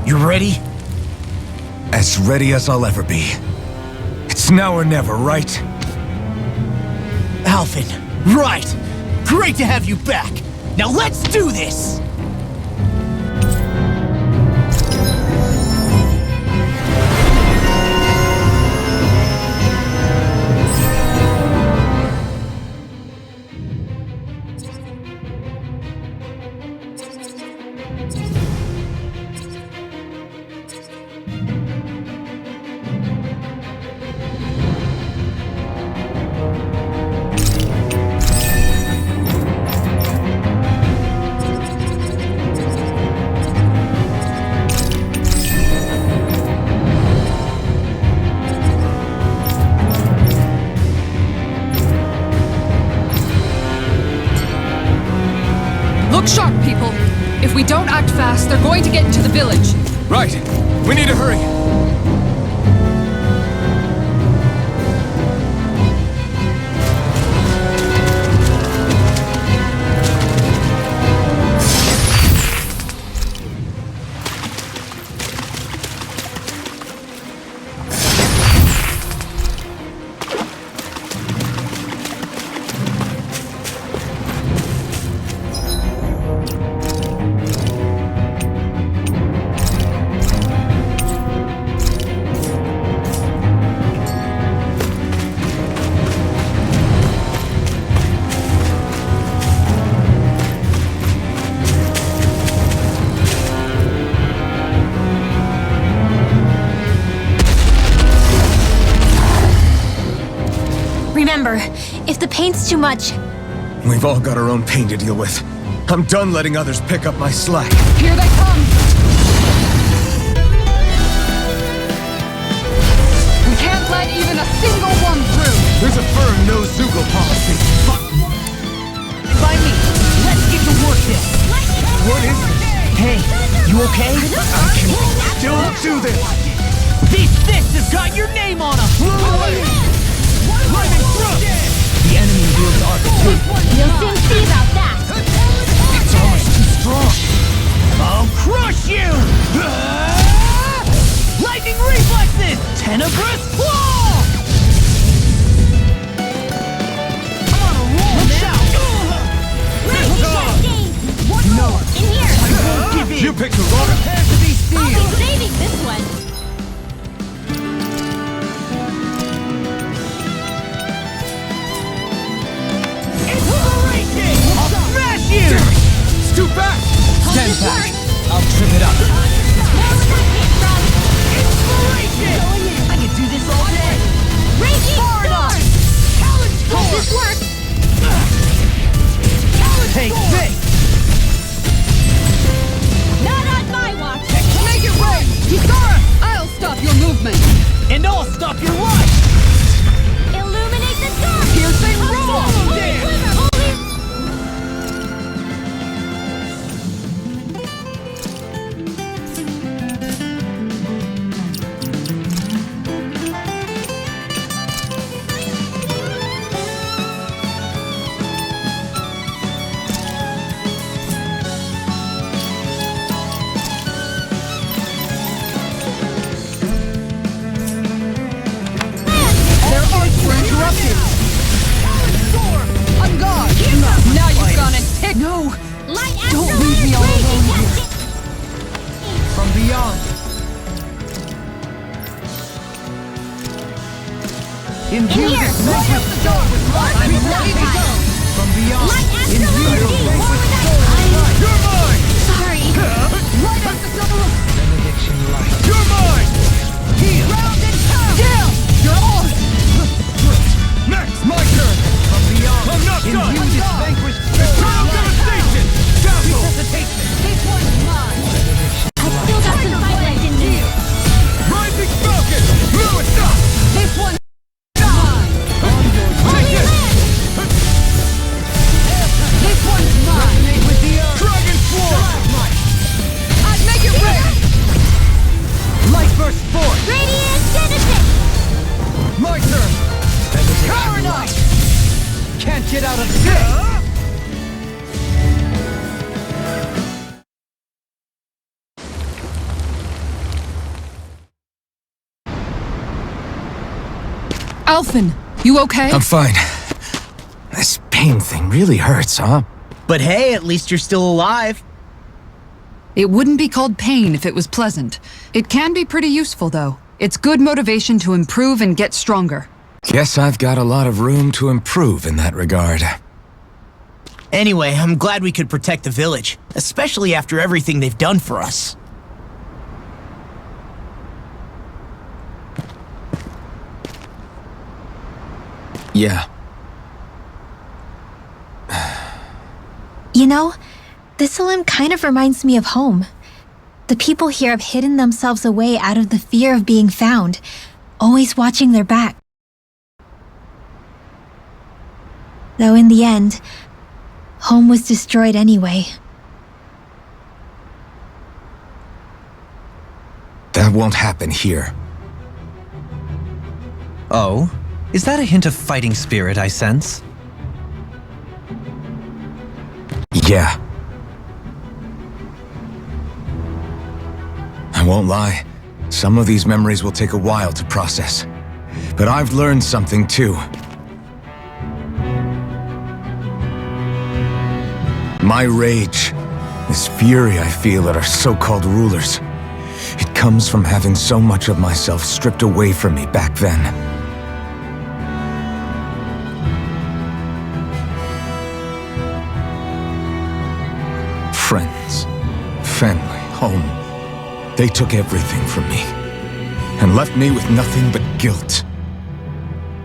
Speaker 11: You ready?
Speaker 2: As ready as I'll ever be. It's now or never, right?
Speaker 11: Alphen, right! Great to have you back! Now let's do this!
Speaker 3: Look sharp, people. If we don't act fast, they're going to get into the village.
Speaker 2: Right. We need to hurry.
Speaker 1: It's too much.
Speaker 2: We've all got our own pain to deal with. I'm done letting others pick up my slack.
Speaker 3: Here they come! We can't let even a single one through!
Speaker 2: There's a firm no-Zoogle policy.
Speaker 11: By me. Let's get to work then.
Speaker 2: What is this?
Speaker 11: Hey, you okay?
Speaker 2: I can still do this!
Speaker 11: These fists have got your name on them! The enemy wields arc too.
Speaker 1: You'll soon see about that.
Speaker 2: It's almost too strong.
Speaker 11: I'll crush you! Lightning reflexes! Tenebrous claw! I'm on a roll now!
Speaker 1: No. In here.
Speaker 11: I won't give in!
Speaker 2: You picked the wrong...
Speaker 11: Prepare to be
Speaker 1: I'll
Speaker 11: sealed!
Speaker 1: be saving this one.
Speaker 11: Inspiration! I'll smash you!
Speaker 2: Damn it! Scoot back!
Speaker 11: Stand back! I'll trip it up! Inspiration! I can do this all day!
Speaker 1: Raging
Speaker 11: Far
Speaker 1: storm.
Speaker 11: enough! Talon
Speaker 1: Hope
Speaker 11: storm!
Speaker 1: this works.
Speaker 11: Talon Take storm! This!
Speaker 1: Not on my watch.
Speaker 11: Make it rain!
Speaker 3: Kisara! I'll stop your movement!
Speaker 11: And I'll stop your life!
Speaker 1: Illuminate the dark.
Speaker 11: Piercing roll!
Speaker 1: Holy
Speaker 11: There!
Speaker 1: quiver, holy...
Speaker 3: Their arts were interrupted! On guard! Now you've gone and tick! No!
Speaker 1: Light
Speaker 3: Don't
Speaker 1: after
Speaker 3: leave me all
Speaker 1: raging
Speaker 3: alone here.
Speaker 1: testing.
Speaker 11: From beyond! Imbue
Speaker 1: Here.
Speaker 11: this magic
Speaker 3: Open the door with light!
Speaker 11: I'm ready to go! From beyond!
Speaker 1: Light after
Speaker 11: Imbue
Speaker 1: raging.
Speaker 11: this
Speaker 1: What
Speaker 11: magic
Speaker 1: was
Speaker 11: soul with
Speaker 1: that?
Speaker 11: light! You're mine!
Speaker 1: Sorry.
Speaker 3: Right up the door!
Speaker 10: Benediction light.
Speaker 11: You're mine! Heal!
Speaker 1: Round and pound.
Speaker 3: Down! You're on!
Speaker 11: Next! My turn! From beyond! I'm not done! Imbue this vanquished eternal devastation! Dazzle! Resuscitation!
Speaker 3: This one's mine!
Speaker 1: I still got some fight left in me.
Speaker 11: Rising Falcon! Blow it up!
Speaker 3: This one's mine!
Speaker 11: Take this!
Speaker 3: This one's mine!
Speaker 11: Resonate with the earth! Dragon Swarm!
Speaker 3: I'd make it rain!
Speaker 11: Light burst forth!
Speaker 1: Radiant Genesis.
Speaker 11: My turn! Power Knight! Can't get out of this!
Speaker 3: Alphen, you okay?
Speaker 2: I'm fine. This pain thing really hurts, huh?
Speaker 11: But hey, at least you're still alive.
Speaker 3: It wouldn't be called pain if it was pleasant. It can be pretty useful, though. It's good motivation to improve and get stronger.
Speaker 2: Guess I've got a lot of room to improve in that regard.
Speaker 11: Anyway, I'm glad we could protect the village, especially after everything they've done for us.
Speaker 2: Yeah.
Speaker 1: You know, this Salim kind of reminds me of home. The people here have hidden themselves away out of the fear of being found, always watching their back. Though in the end, home was destroyed anyway.
Speaker 2: That won't happen here.
Speaker 7: Oh? Is that a hint of fighting spirit I sense?
Speaker 2: Yeah. I won't lie. Some of these memories will take a while to process. But I've learned something too. My rage, this fury I feel at our so-called rulers, it comes from having so much of myself stripped away from me back then. Friends, family, home. They took everything from me and left me with nothing but guilt.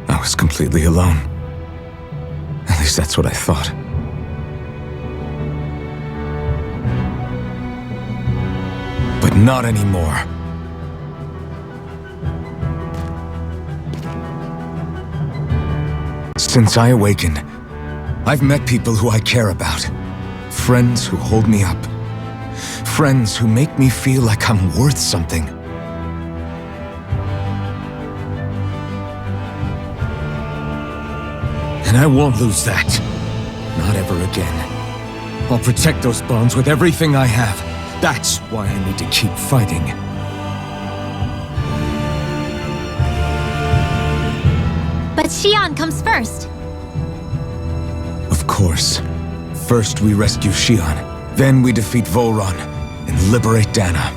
Speaker 2: I was completely alone. that's what I thought. But not anymore. Since I awakened, I've met people who I care about. Friends who hold me up. Friends who make me feel like I'm worth something. And I won't lose that. Not ever again. I'll protect those bonds with everything I have. That's why I need to keep fighting.
Speaker 1: But Xion comes first.
Speaker 2: Of course. First we rescue Xion, then we defeat Volron and liberate Dana.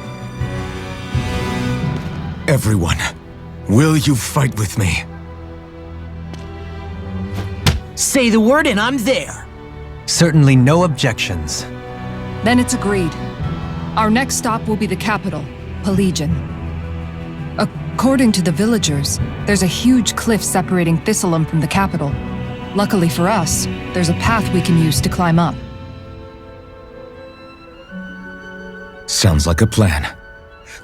Speaker 2: Everyone, will you fight with me?
Speaker 11: Say the word and I'm there.
Speaker 7: Certainly no objections.
Speaker 3: Then it's agreed. Our next stop will be the capital, Pelegion. According to the villagers, there's a huge cliff separating Thistleum from the capital. Luckily for us, there's a path we can use to climb up.
Speaker 2: Sounds like a plan.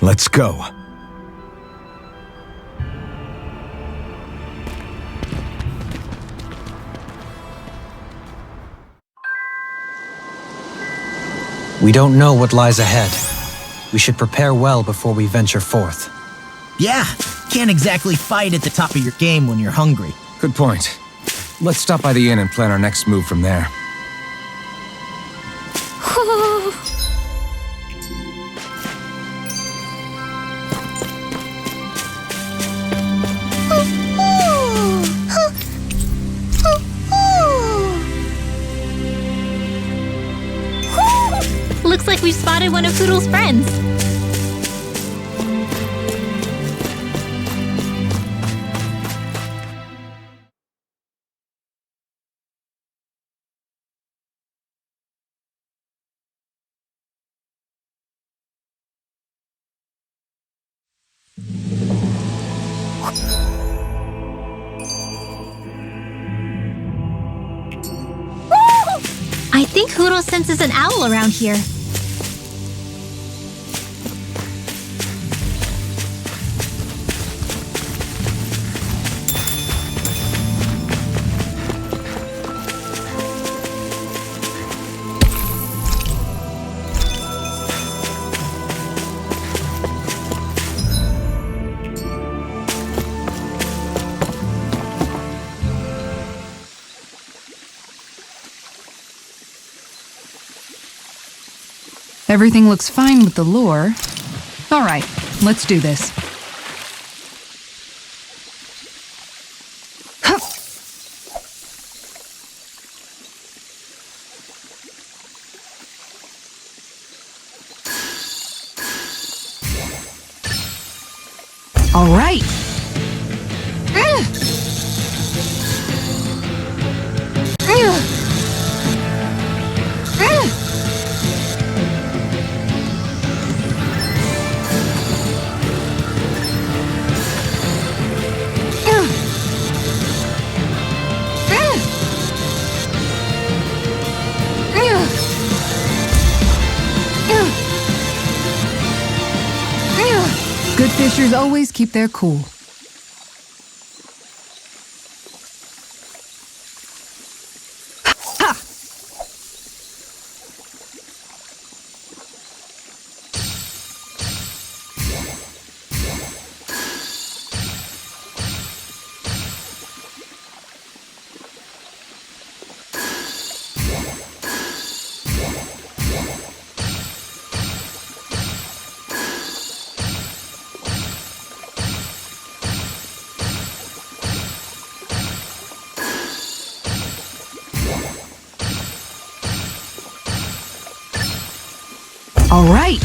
Speaker 2: Let's go.
Speaker 7: We don't know what lies ahead. We should prepare well before we venture forth.
Speaker 11: Yeah, can't exactly fight at the top of your game when you're hungry.
Speaker 2: Good point. Let's stop by the inn and plan our next move from there.
Speaker 1: Looks like we've spotted one of Poodle's friends. I think Hoodle senses an owl around here.
Speaker 3: Everything looks fine with the lure. All right, let's do this. All right. Good fishers always keep their cool. Ha! All right.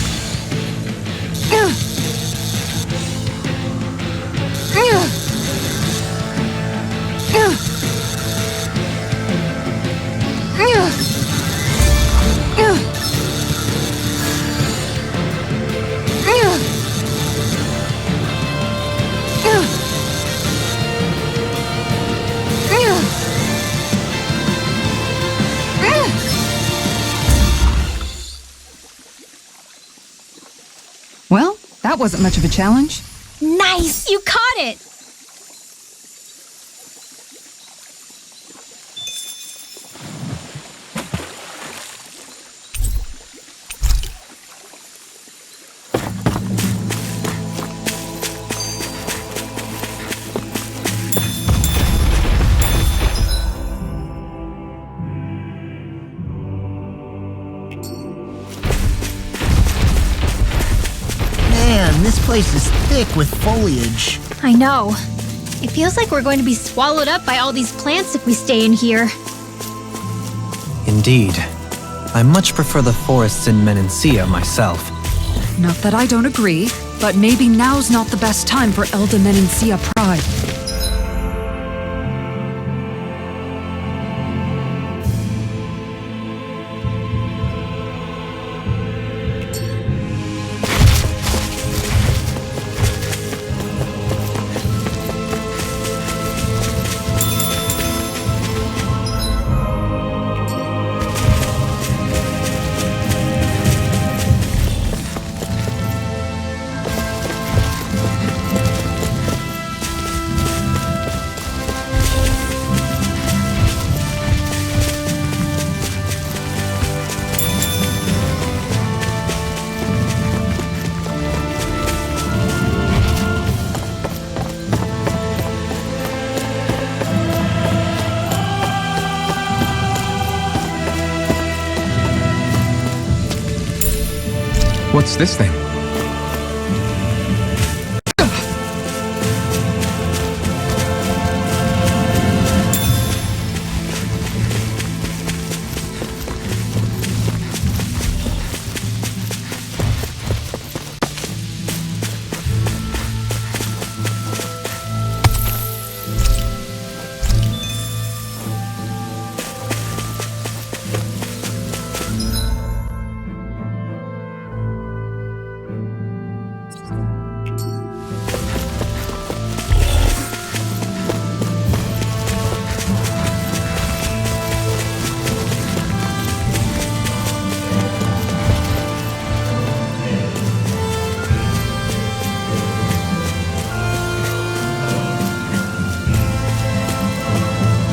Speaker 3: That wasn't much of a challenge.
Speaker 1: Nice! You caught it!
Speaker 11: Man, this place is thick with foliage.
Speaker 1: I know. It feels like we're going to be swallowed up by all these plants if we stay in here.
Speaker 7: Indeed. I much prefer the forests in Menancia myself.
Speaker 3: Not that I don't agree, but maybe now's not the best time for Elda Menancia pride.
Speaker 2: What's this thing?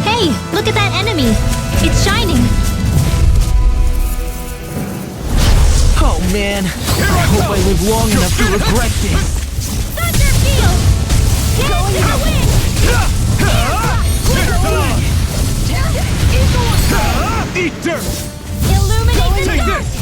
Speaker 1: Hey, look at that enemy! It's shining!
Speaker 11: Oh man, I hope I live long enough to regret this.
Speaker 1: Thunder Field! Going to win!
Speaker 9: Eat dirt!
Speaker 1: Illuminate the
Speaker 9: Take
Speaker 1: dark!
Speaker 9: this!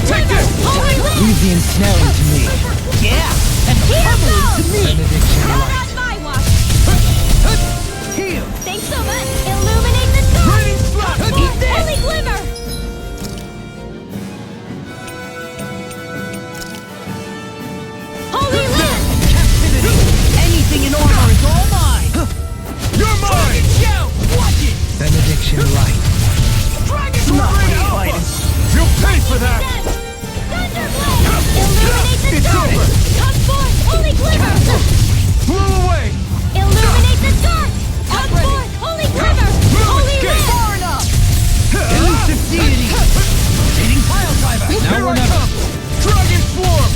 Speaker 9: Take this!
Speaker 11: Leave the ensnaring to me. Yeah, and heavily to me.
Speaker 10: Benediction
Speaker 1: Not
Speaker 10: light.
Speaker 1: on my watch!
Speaker 9: Heal!
Speaker 1: Thanks so much! Illuminate the dark!
Speaker 9: Raining slap!
Speaker 1: Eat this! Holy glimmer! Holy lamp!
Speaker 11: Captivity. Anything in armor is all mine.
Speaker 9: You're mine!
Speaker 11: Watch it.
Speaker 10: Benediction light.
Speaker 9: Dragon's
Speaker 11: Not
Speaker 9: Rain
Speaker 11: my
Speaker 9: Alpha!
Speaker 11: finest.
Speaker 9: You'll pay for that!
Speaker 1: Thunderblade! Illuminate the
Speaker 9: It's
Speaker 1: dark!
Speaker 9: over.
Speaker 1: Come forth! Holy glimmer!
Speaker 9: Blew away!
Speaker 1: Illuminate the dark! Come forth! Holy glimmer! Holy
Speaker 9: escape.
Speaker 1: lamp!
Speaker 9: Far enough!
Speaker 11: Elusive deity. Rotating pile driver.
Speaker 9: Here
Speaker 10: Now or
Speaker 9: I
Speaker 10: never.
Speaker 9: come! Dragon Swarm!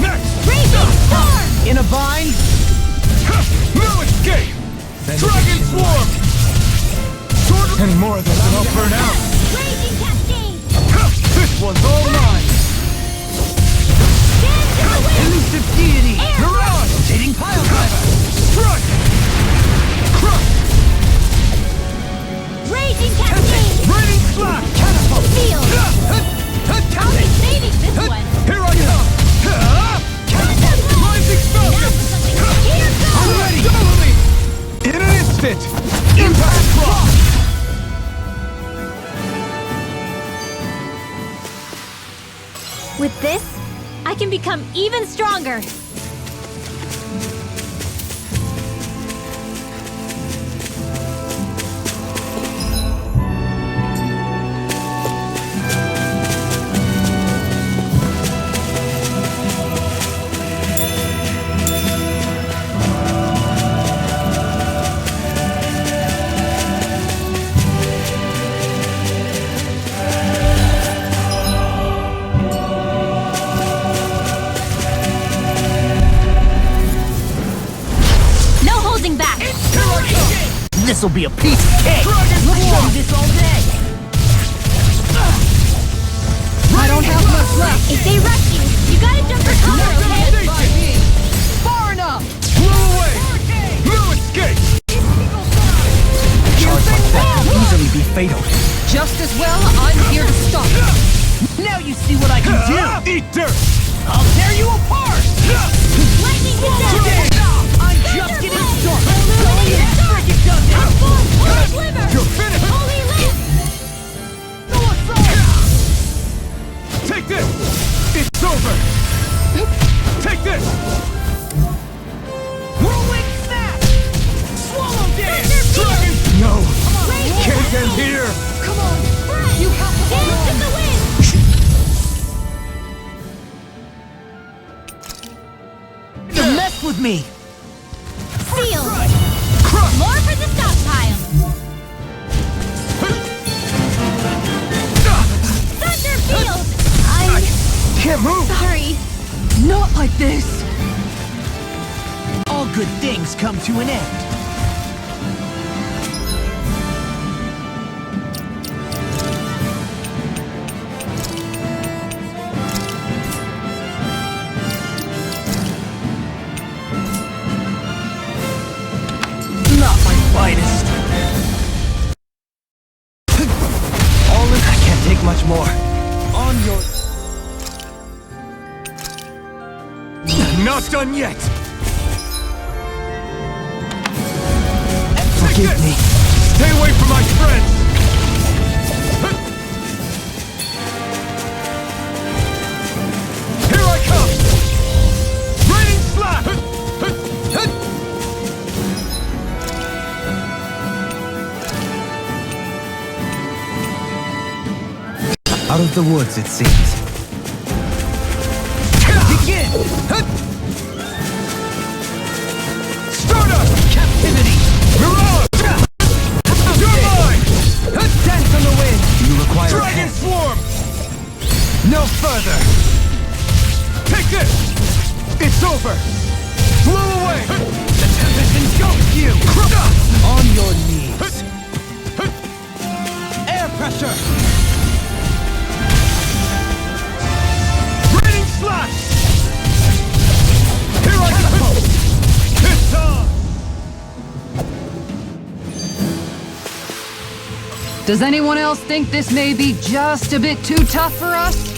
Speaker 9: Next!
Speaker 1: Raging storm!
Speaker 11: In a vine.
Speaker 9: No escape! Dragon Swarm! Any more of this and I'll burn out!
Speaker 1: Raging cascade!
Speaker 9: This one's all mine!
Speaker 1: Stand to the wind!
Speaker 11: Elusive deity.
Speaker 1: Air
Speaker 9: You're on!
Speaker 11: Rotating pile driver.
Speaker 9: Strike! Crush!
Speaker 1: Raging cascade!
Speaker 9: Raining slap!
Speaker 1: Catapult field! I'll be saving this one!
Speaker 9: Here I come!
Speaker 1: Thunderblade!
Speaker 9: Rising
Speaker 1: Now
Speaker 9: Falcon!
Speaker 1: for something! Here
Speaker 9: I'm
Speaker 1: goes!
Speaker 9: ready! Double me! In an instant! Impact block!
Speaker 1: With this, I can become even stronger!
Speaker 11: This'll be a piece of cake!
Speaker 9: Dragon
Speaker 11: Let's
Speaker 9: Swarm!
Speaker 11: do this all day!
Speaker 8: I don't have much left.
Speaker 1: If they rush you, you gotta jump for cover, okay?
Speaker 8: By me. Far enough.
Speaker 9: Blew away! No escape!
Speaker 11: Charge like that could easily be fatal.
Speaker 8: Just as well, I'm here to stop.
Speaker 11: Now you see what I can do!
Speaker 9: Eat dirt!
Speaker 11: I'll tear you apart!
Speaker 1: Lightning
Speaker 11: Today, I'm just getting started! Going in! Break it down!
Speaker 1: Holy sliver!
Speaker 9: You're finished!
Speaker 1: Holy lift!
Speaker 9: Take this! It's over! Take this!
Speaker 11: Whirlwind snap! Swallow dance!
Speaker 9: Dragon! No! Can't end here!
Speaker 8: Come on. You have to hold
Speaker 1: Dance
Speaker 8: on.
Speaker 1: in the wind!
Speaker 11: You mess with me!
Speaker 1: Seal!
Speaker 9: Crush!
Speaker 1: More for the stockpile! Thunder field! I'm
Speaker 9: Can't move!
Speaker 1: sorry.
Speaker 8: Not like this.
Speaker 11: All good things come to an end. Not my finest.
Speaker 10: All in. I can't take much more.
Speaker 11: On your...
Speaker 9: Not done yet!
Speaker 11: Forgive me.
Speaker 9: Stay away from my friends! Here I come! Raining slap!
Speaker 7: Out of the woods, it seems.
Speaker 9: Begin! Stardust! Captivity! Mirage! You're mine!
Speaker 10: Dance on the wind.
Speaker 7: Do you require a
Speaker 9: Dragon
Speaker 7: hand?
Speaker 9: Swarm!
Speaker 10: No further.
Speaker 9: Take this! It's over! Blow away!
Speaker 10: The tempest engulfs you. On your knees. Air pressure.
Speaker 9: Raining slash! Here I go! It's on!
Speaker 3: Does anyone else think this may be just a bit too tough for us?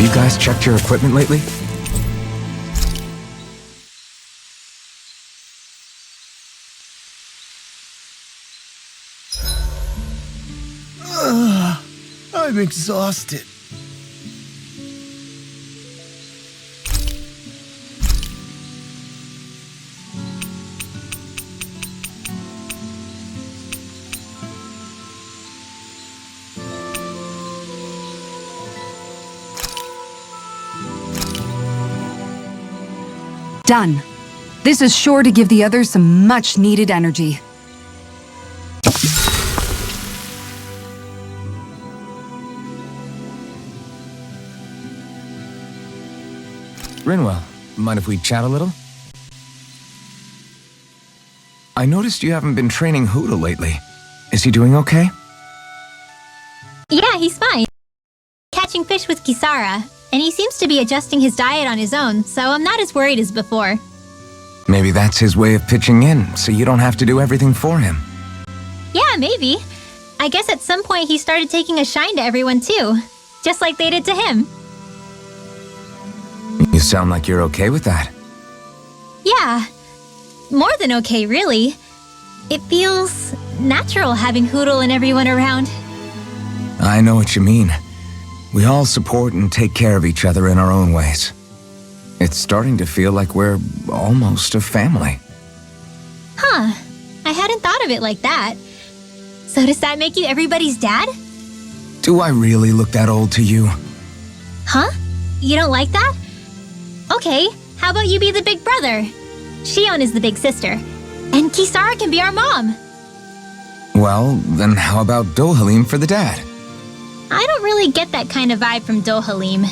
Speaker 2: you guys checked your equipment lately?
Speaker 9: I'm exhausted.
Speaker 3: Done. This is sure to give the others some much-needed energy.
Speaker 2: Rinwell, mind if we chat a little? I noticed you haven't been training Hoodle lately. Is he doing okay?
Speaker 1: Yeah, he's fine. Catching fish with Kisara, and he seems to be adjusting his diet on his own, so I'm not as worried as before.
Speaker 2: Maybe that's his way of pitching in, so you don't have to do everything for him.
Speaker 1: Yeah, maybe. I guess at some point he started taking a shine to everyone too, just like they did to him.
Speaker 2: You sound like you're okay with that.
Speaker 1: Yeah, more than okay, really. It feels natural having Hoodle and everyone around.
Speaker 2: I know what you mean. We all support and take care of each other in our own ways. It's starting to feel like we're almost a family.
Speaker 1: Huh, I hadn't thought of it like that. So does that make you everybody's dad?
Speaker 2: Do I really look that old to you?
Speaker 1: Huh? You don't like that? Okay, how about you be the big brother? Shion is the big sister, and Kisara can be our mom.
Speaker 2: Well, then how about Dohalim for the dad?
Speaker 1: I don't really get that kind of vibe from Dohalim.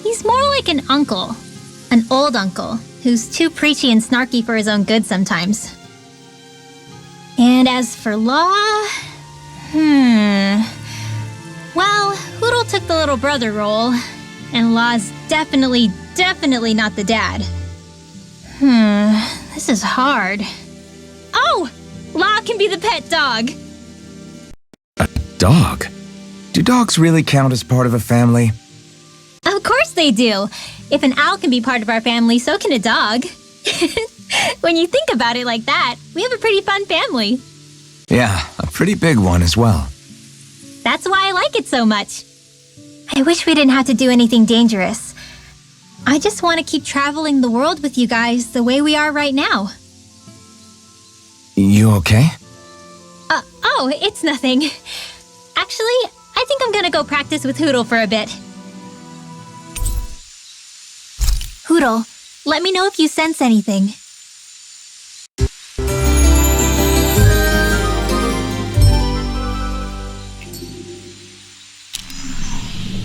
Speaker 1: He's more like an uncle. An old uncle, who's too preachy and snarky for his own good sometimes. And as for Law... Well, Hoodle took the little brother role, and Law's definitely not the dad. This is hard. Oh! Law can be the pet dog!
Speaker 2: A dog? Do dogs really count as part of a family?
Speaker 1: Of course they do! If an owl can be part of our family, so can a dog. When you think about it like that, we have a pretty fun family.
Speaker 2: Yeah, a pretty big one as well.
Speaker 1: That's why I like it so much. I wish we didn't have to do anything dangerous. I just want to keep traveling the world with you guys the way we are right now.
Speaker 2: You okay?
Speaker 1: Oh, it's nothing. Actually, I think I'm gonna go practice with Hoodle for a bit. Hoodle, let me know if you sense anything.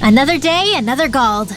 Speaker 1: Another day, another Gald.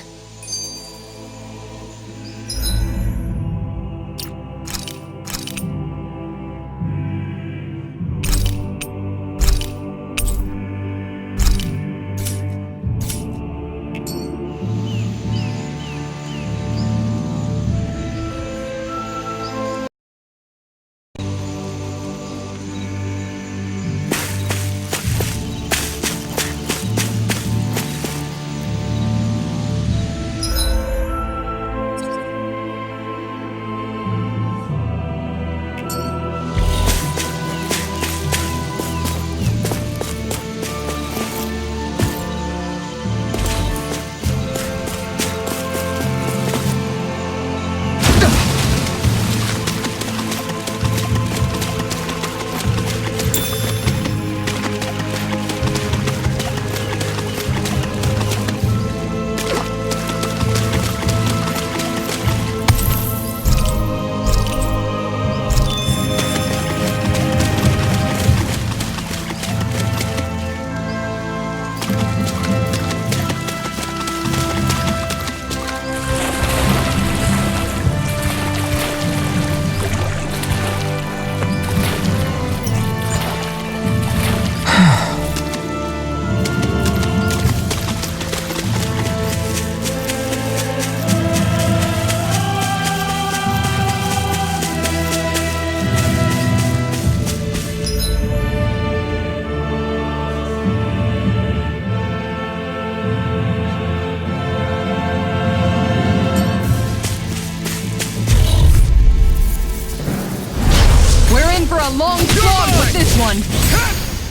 Speaker 3: one.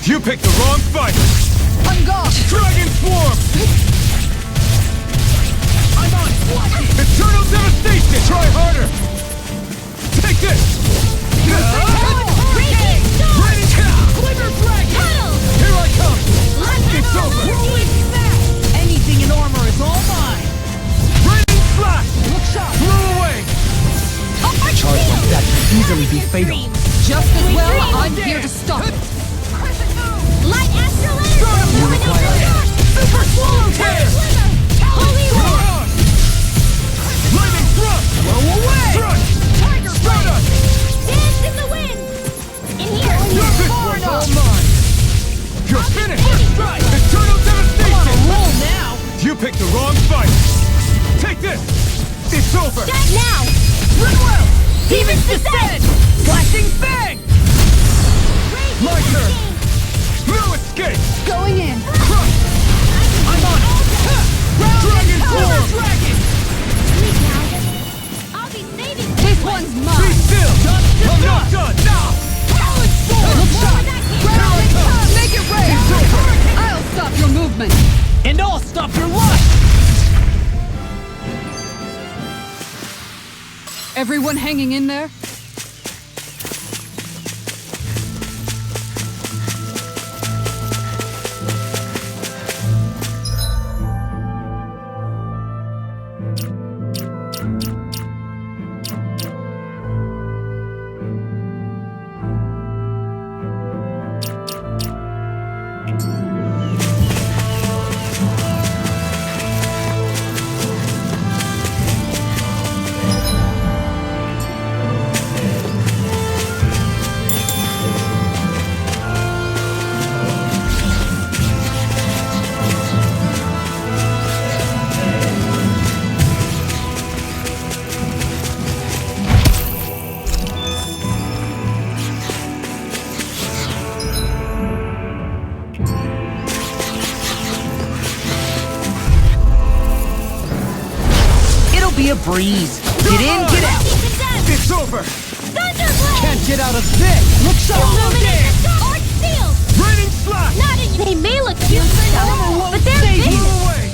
Speaker 9: You picked the wrong fight!
Speaker 3: I'm gone.
Speaker 9: Dragon Swarm!
Speaker 3: I'm on.
Speaker 9: Eternal Devastation! Try harder! Take this!
Speaker 1: Raging Storm!
Speaker 9: Raining Cow!
Speaker 3: Glimmer Dragon.
Speaker 1: Tunnel!
Speaker 9: Here I come! It's over!
Speaker 3: Rolling smash. Anything in armor is all mine.
Speaker 9: Raining Slash!
Speaker 3: Look sharp.
Speaker 9: Blew away!
Speaker 11: Charge like that can easily be fatal.
Speaker 3: Just as well, I'm here to stop it.
Speaker 1: Light Astral Energy! Luminous Super Swallow
Speaker 9: Tear!
Speaker 1: Holy Roar!
Speaker 9: Roar! Lightning Thrust!
Speaker 3: Blow away.
Speaker 9: Thrust!
Speaker 3: Tiger
Speaker 9: Stardust!
Speaker 1: Dance in the wind! In here!
Speaker 9: This one's all mine! You're finished! First strike! Eternal Devastation!
Speaker 3: Roll now.
Speaker 9: You picked the wrong fight! Take this! It's over!
Speaker 1: Now!
Speaker 3: Runwell. Demons descend. Flashing fang.
Speaker 9: My turn! No escape!
Speaker 3: Going in.
Speaker 9: Crush!
Speaker 3: I'm on.
Speaker 9: Dragon
Speaker 3: Power
Speaker 9: Swarm!
Speaker 3: Dragon.
Speaker 1: Sleep now! I'll be saving
Speaker 3: This one's
Speaker 9: Be
Speaker 3: mine.
Speaker 9: still! I'm not done! Now!
Speaker 3: Solid sword. Look sharp. Grounding touch. Make it rain.
Speaker 9: It's over!
Speaker 3: I'll stop your movement.
Speaker 11: And I'll stop your lust!
Speaker 3: Everyone hanging in there?
Speaker 11: Be a breeze. Get in, get out.
Speaker 9: It's over!
Speaker 1: Thunderblade!
Speaker 11: Can't get out of this. Look sharp.
Speaker 1: Illuminate Arch Field!
Speaker 9: Raining Slash!
Speaker 1: Not in. They may look cute and stuff, but they're
Speaker 11: save
Speaker 1: big.
Speaker 9: Blew away!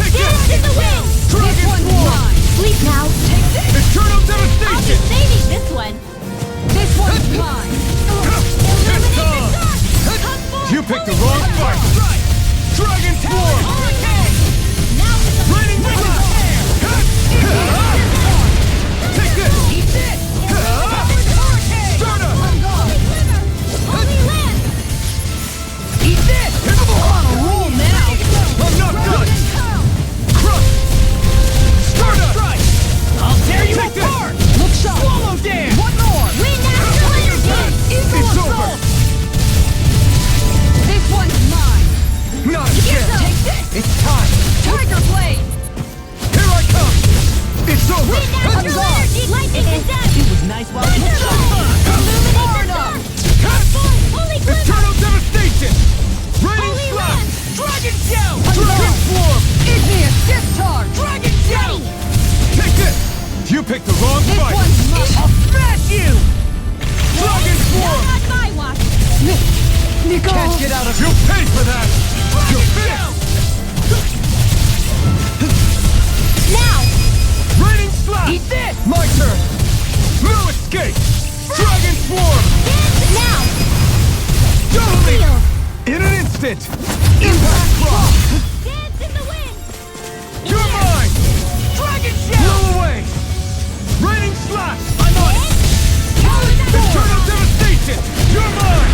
Speaker 9: Take
Speaker 1: Dance in
Speaker 9: this!
Speaker 1: the wind!
Speaker 9: Dragon Swarm!
Speaker 1: Sleep now.
Speaker 9: Eternal
Speaker 1: I'll be
Speaker 9: Devastation!
Speaker 1: saving this one.
Speaker 3: This one's mine.
Speaker 9: It's on!
Speaker 1: Come forward,
Speaker 9: You picked the
Speaker 1: Holy
Speaker 9: wrong
Speaker 1: Thunder!
Speaker 9: fight! Dragon Swarm!
Speaker 1: Now it's the
Speaker 9: Raining Slash! Take this!
Speaker 1: Eat this!
Speaker 9: Stardust!
Speaker 1: Holy Glimmer! Holy Land!
Speaker 3: Eat this. On a roll now.
Speaker 9: I'm not done! Crush! Stardust!
Speaker 11: I'll tear you
Speaker 9: Take this!
Speaker 11: apart.
Speaker 3: Look sharp.
Speaker 11: Swallow dance.
Speaker 3: One more.
Speaker 1: Wind Astral Energy!
Speaker 3: Eagle
Speaker 9: It's
Speaker 3: assault.
Speaker 9: over!
Speaker 3: This one's mine.
Speaker 9: Not again!
Speaker 3: Take this.
Speaker 9: It's time!
Speaker 3: Tiger Blade.
Speaker 9: Here I come! It's over!
Speaker 1: Wind Astral Energy! Lightning and Death!
Speaker 11: It was nice while you
Speaker 1: Illuminate the dark! Holy Glimmer!
Speaker 9: Eternal Devastation! Raining
Speaker 1: Holy
Speaker 9: Slash!
Speaker 1: Land!
Speaker 11: Dragon Shell.
Speaker 9: Dragon Swarm!
Speaker 3: Igneous discharge.
Speaker 11: Dragon Shell.
Speaker 9: Take this! You picked the wrong
Speaker 3: This
Speaker 9: fight!
Speaker 3: one's mine.
Speaker 11: I'll smash you.
Speaker 9: Dragon Swarm!
Speaker 1: Not my watch!
Speaker 3: Nico.
Speaker 11: Can't get out of
Speaker 9: You'll pay for that! You're finished!
Speaker 1: Now!
Speaker 9: Raining Slash!
Speaker 11: Eat this.
Speaker 9: My turn! No escape! Dragon Swarm!
Speaker 1: Now!
Speaker 9: Dominate!
Speaker 1: Feel!
Speaker 9: In an instant! Impact Cross!
Speaker 1: Dance in the wind!
Speaker 9: You're mine!
Speaker 11: Dragon Shell.
Speaker 9: Blow away! Raining Slash!
Speaker 11: I'm on it.
Speaker 9: Eternal Devastation! You're mine!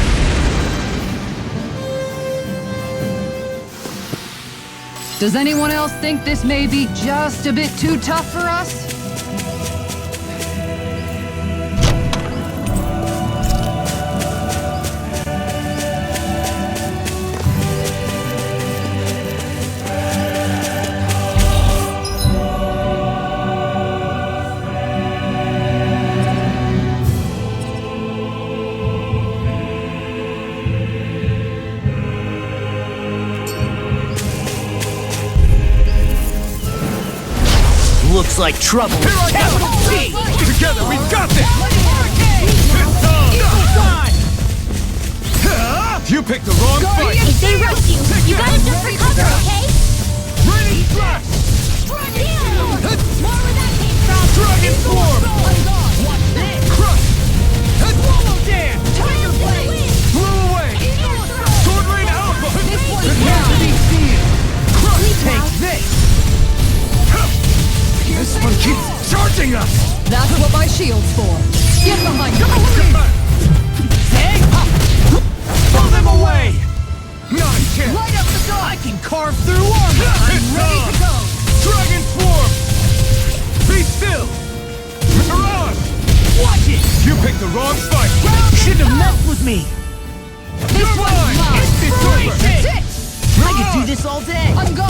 Speaker 3: Does anyone else think this may be just a bit too tough for us?
Speaker 11: Looks like trouble.
Speaker 9: Here I
Speaker 11: Capital
Speaker 9: go!
Speaker 11: T.
Speaker 9: Together, we've got this!
Speaker 11: Hurricane.
Speaker 9: It's on!
Speaker 11: Eagle Sign.
Speaker 9: You picked the wrong fight!
Speaker 1: If they rush you, you gotta just recover, okay?
Speaker 9: Ready, thrust!
Speaker 1: More where that came from!
Speaker 9: Dragon form!
Speaker 1: Watch this!
Speaker 9: Crush! Swallow dance!
Speaker 1: Tiger blade!
Speaker 9: Blew away! Sword rain alpha!
Speaker 1: This one's
Speaker 9: Prepare to be seen! Crush! Take this! This one keeps charging us!
Speaker 3: That's what my shield's for. Get behind me.
Speaker 9: Throw them away! Not a chance!
Speaker 11: Light up the dawn! I can carve through armor! I'm ready to go!
Speaker 9: Dragon form! Be still! Mirage!
Speaker 11: Watch it!
Speaker 9: You picked the wrong fight!
Speaker 11: Shouldn't have messed with me!
Speaker 9: This one's mine! It's over!
Speaker 11: That's it! I could do this all day!
Speaker 3: I'm gone.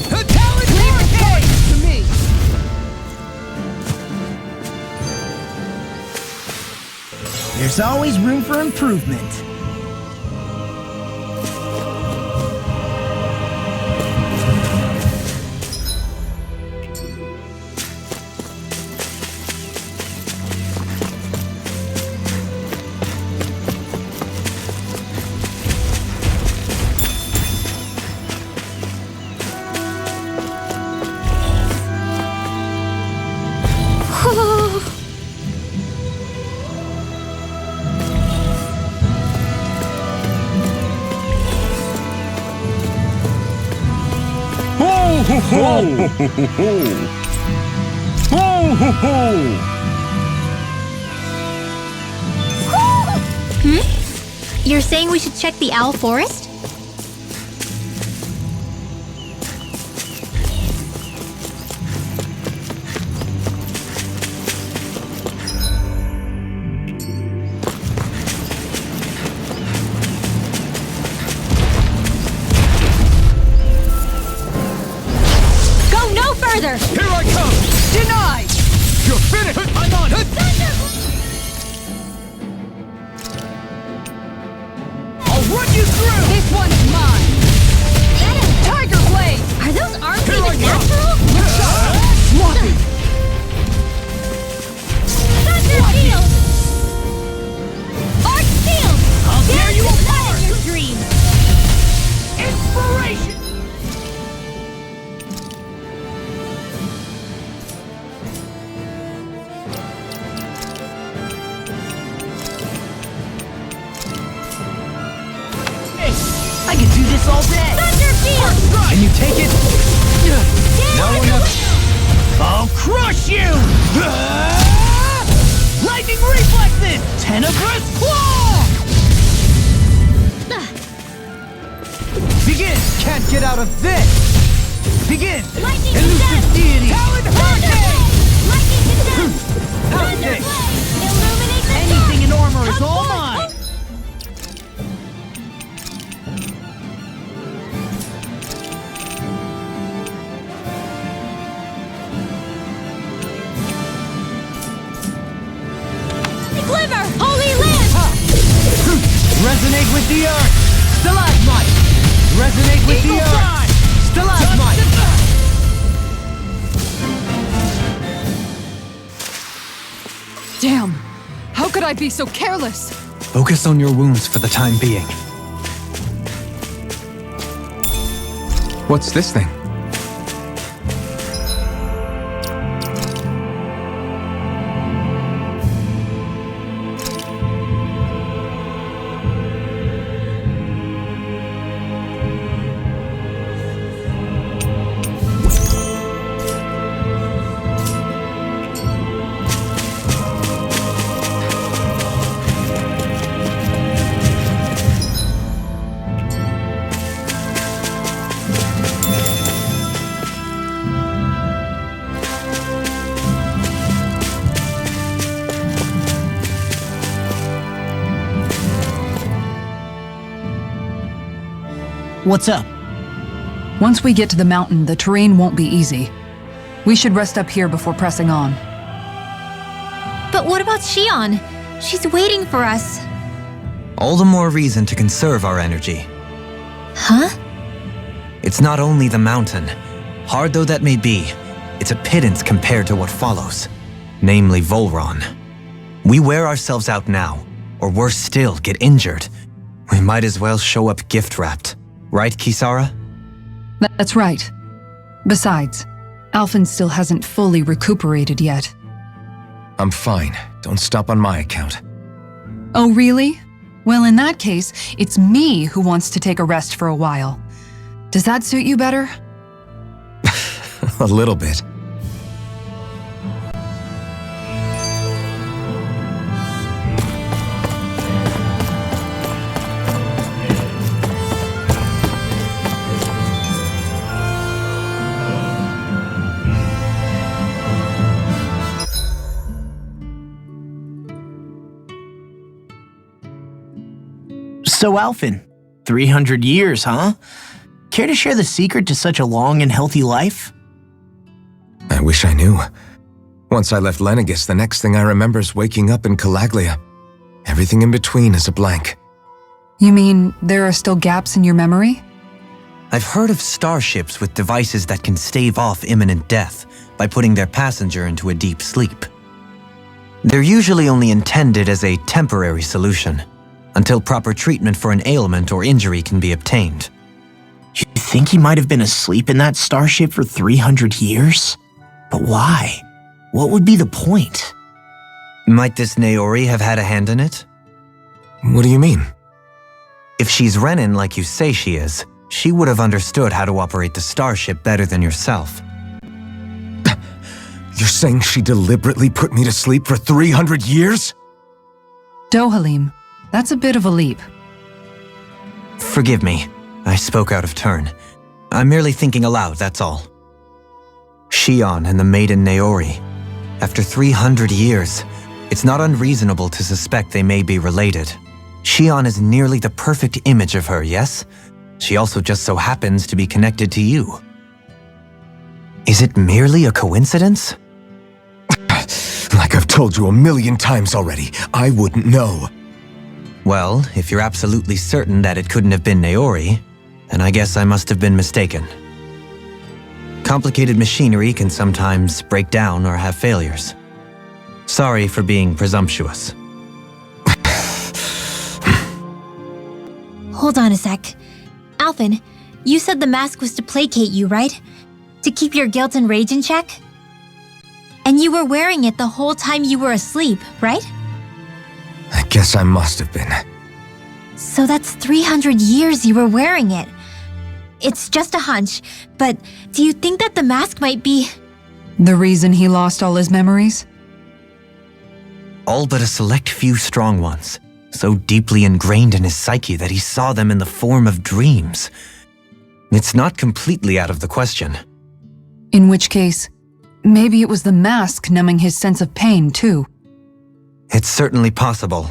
Speaker 9: Talent
Speaker 11: Leave the choice to me! There's always room for improvement.
Speaker 9: Ho, ho, ho, ho. Ho, ho, ho.
Speaker 1: You're saying we should check the owl forest? Go no further!
Speaker 9: Here I come!
Speaker 11: Denied!
Speaker 9: You're finished! I'm on!
Speaker 11: I'll run you through!
Speaker 3: This one's mine.
Speaker 11: Tiger blade!
Speaker 1: Are those arms
Speaker 9: Here I
Speaker 1: even
Speaker 9: come.
Speaker 1: natural?
Speaker 11: Swap it!
Speaker 1: Thunder shield! Arc shield!
Speaker 11: I'll tear you apart!
Speaker 1: Your dream!
Speaker 11: Inspiration! Hey, I could do this all day!
Speaker 1: Thunder shield!
Speaker 11: Can you take it?
Speaker 1: Now
Speaker 11: we're not- I'll crush you! Lightning reflexes! Tenebrous claw! Begin! Can't get out of this! Begin!
Speaker 1: Lightning
Speaker 11: Elusive
Speaker 1: condensed!
Speaker 11: deity!
Speaker 1: Thunder
Speaker 11: Hurricane!
Speaker 1: blade! Lightning condensed! Thunder
Speaker 11: Hurricane!
Speaker 1: blade! Illuminate the
Speaker 11: Anything in
Speaker 1: dark!
Speaker 11: armor is all
Speaker 1: Transform!
Speaker 11: mine!
Speaker 1: Glimmer! Holy Land!
Speaker 11: Resonate with the earth! Stalagmite! Resonate with the earth! Stalagmite!
Speaker 3: Damn. How could I be so careless?
Speaker 7: Focus on your wounds for the time being.
Speaker 2: What's this thing?
Speaker 11: What's up?
Speaker 3: Once we get to the mountain, the terrain won't be easy. We should rest up here before pressing on.
Speaker 1: But what about Shion? She's waiting for us.
Speaker 7: All the more reason to conserve our energy.
Speaker 1: Huh?
Speaker 7: It's not only the mountain. Hard though that may be, it's a pittance compared to what follows. Namely Volron. We wear ourselves out now, or worse still, get injured. We might as well show up gift-wrapped. Right, Kisara?
Speaker 3: That's right. Besides, Alphen still hasn't fully recuperated yet.
Speaker 2: I'm fine. Don't stop on my account.
Speaker 3: Oh, really? Well, in that case, it's me who wants to take a rest for a while. Does that suit you better?
Speaker 2: A little bit.
Speaker 11: So, Alphen, 300 years, huh? Care to share the secret to such a long and healthy life?
Speaker 2: I wish I knew. Once I left Lenegis, the next thing I remember is waking up in Calaglia. Everything in between is a blank.
Speaker 3: You mean there are still gaps in your memory?
Speaker 7: I've heard of starships with devices that can stave off imminent death by putting their passenger into a deep sleep. They're usually only intended as a temporary solution, until proper treatment for an ailment or injury can be obtained.
Speaker 11: You think he might have been asleep in that starship for 300 years? But why? What would be the point?
Speaker 7: Might this Naori have had a hand in it?
Speaker 2: What do you mean?
Speaker 7: If she's Renin like you say she is, she would have understood how to operate the starship better than yourself.
Speaker 2: You're saying she deliberately put me to sleep for 300 years?
Speaker 3: Dohalim, that's a bit of a leap.
Speaker 7: Forgive me, I spoke out of turn. I'm merely thinking aloud, that's all. Shion and the maiden Naori. After 300 years, it's not unreasonable to suspect they may be related. Shion is nearly the perfect image of her, yes? She also just so happens to be connected to you. Is it merely a coincidence?
Speaker 2: Like I've told you a million times already, I wouldn't know.
Speaker 7: Well, if you're absolutely certain that it couldn't have been Naori, then I guess I must have been mistaken. Complicated machinery can sometimes break down or have failures. Sorry for being presumptuous.
Speaker 1: Hold on a sec. Alphen, you said the mask was to placate you, right? To keep your guilt and rage in check? And you were wearing it the whole time you were asleep, right?
Speaker 2: I guess I must have been.
Speaker 1: So that's 300 years you were wearing it. It's just a hunch, but do you think that the mask might be…
Speaker 3: The reason he lost all his memories?
Speaker 7: All but a select few strong ones, so deeply ingrained in his psyche that he saw them in the form of dreams. It's not completely out of the question.
Speaker 3: In which case, maybe it was the mask numbing his sense of pain, too.
Speaker 7: It's certainly possible.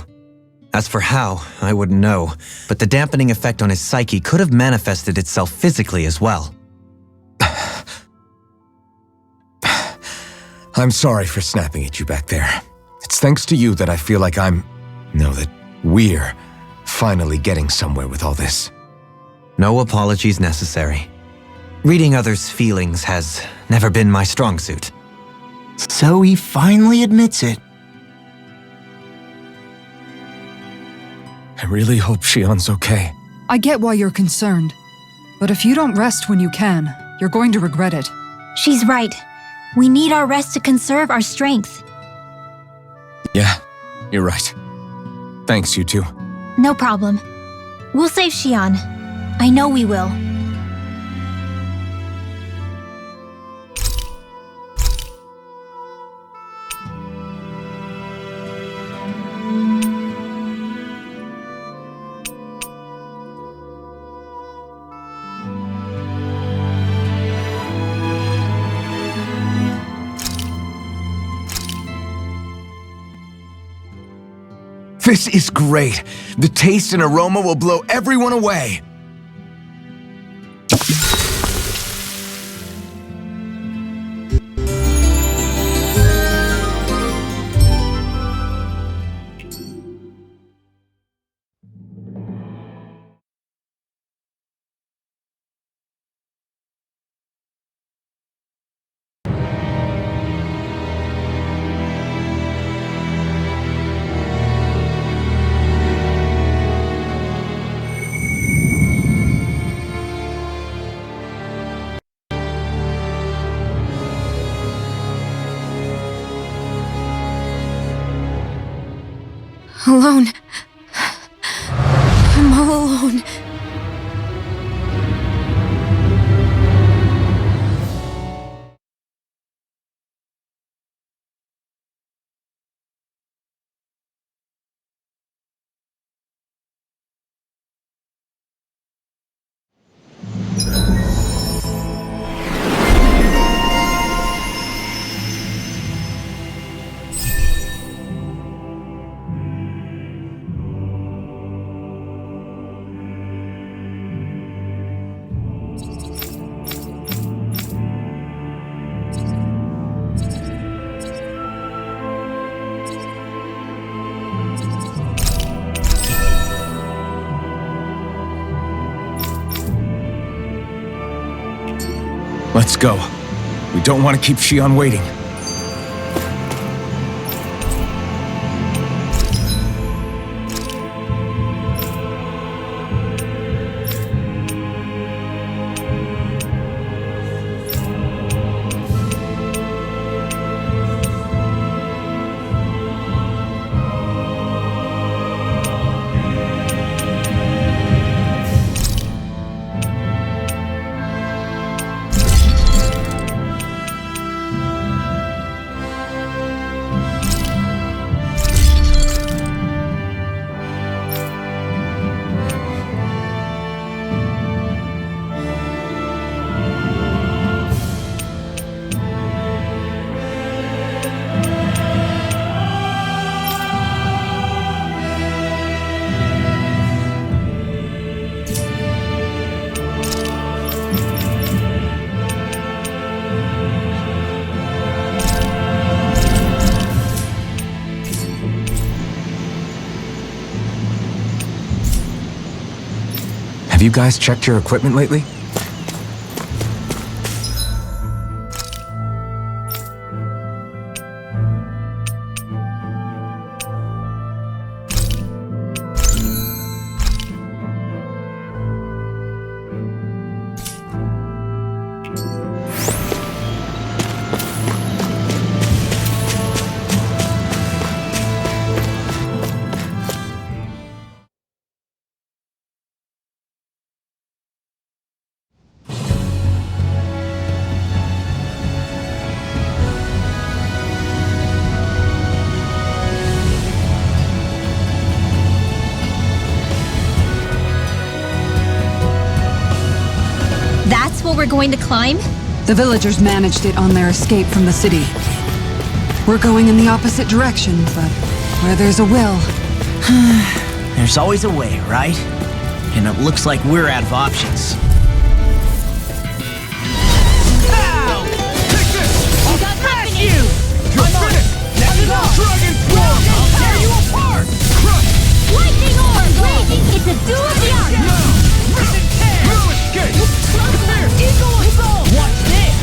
Speaker 7: As for how, I wouldn't know, but the dampening effect on his psyche could have manifested itself physically as well.
Speaker 2: I'm sorry for snapping at you back there. It's thanks to you that I feel like that we're finally getting somewhere with all this.
Speaker 7: No apologies necessary. Reading others' feelings has never been my strong suit.
Speaker 11: So he finally admits it.
Speaker 2: I really hope Shion's okay.
Speaker 3: I get why you're concerned, but if you don't rest when you can, you're going to regret it.
Speaker 1: She's right. We need our rest to conserve our strength.
Speaker 2: Yeah, you're right. Thanks, you two.
Speaker 1: No problem. We'll save Shion. I know we will.
Speaker 2: This is great. The taste and aroma will blow everyone away.
Speaker 1: Alone. I'm all alone.
Speaker 2: Let's go. We don't want to keep Shion waiting. Have you guys checked your equipment lately?
Speaker 1: That's what we're going to climb?
Speaker 3: The villagers managed it on their escape from the city. We're going in the opposite direction, but where there's a will...
Speaker 11: There's always a way, right? And it looks like we're out of options.
Speaker 9: Ow! Take this! I'll smash you! You're finished! Let's go! Dragon Form! I'll tear you apart! Crush!
Speaker 1: Lightning orb! Raging! It's a duel of the art!
Speaker 9: Rip and tear! No escape! Clear! Eagle! Watch this!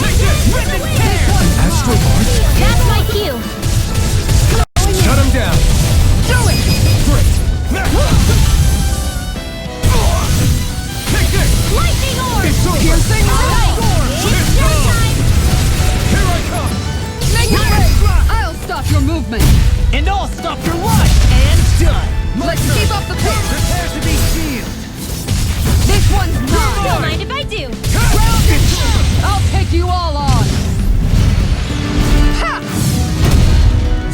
Speaker 9: Take this! Rip and tear!
Speaker 2: Astral Arts?
Speaker 1: That's my cue!
Speaker 9: Shut him down!
Speaker 1: Do it!
Speaker 9: Great! Take this!
Speaker 1: Lightning orb!
Speaker 9: It's over!
Speaker 1: Piercing light! It's your time!
Speaker 9: Here I come!
Speaker 3: Make it break! I'll stop your movement!
Speaker 11: And I'll stop your life! And done!
Speaker 3: Let's keep up the pace!
Speaker 9: Prepare to be sealed!
Speaker 3: This one's
Speaker 1: Don't
Speaker 3: mine!
Speaker 1: mind if I do!
Speaker 3: I'll take you all on! Ha!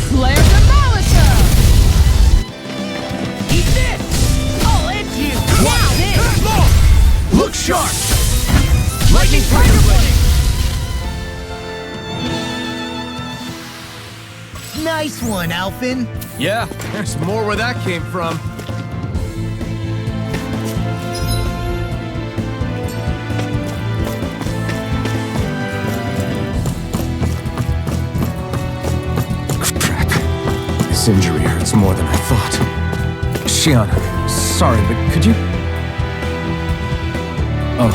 Speaker 3: Flare Demolisher!
Speaker 11: Eat this! I'll end you!
Speaker 1: Now!
Speaker 9: Look sharp! Lightning Tiger Blade!
Speaker 11: Nice one, Alphin.
Speaker 9: Yeah, there's more where that came from.
Speaker 2: Crap. This injury hurts more than I thought. Shion, sorry, but could you... Oh.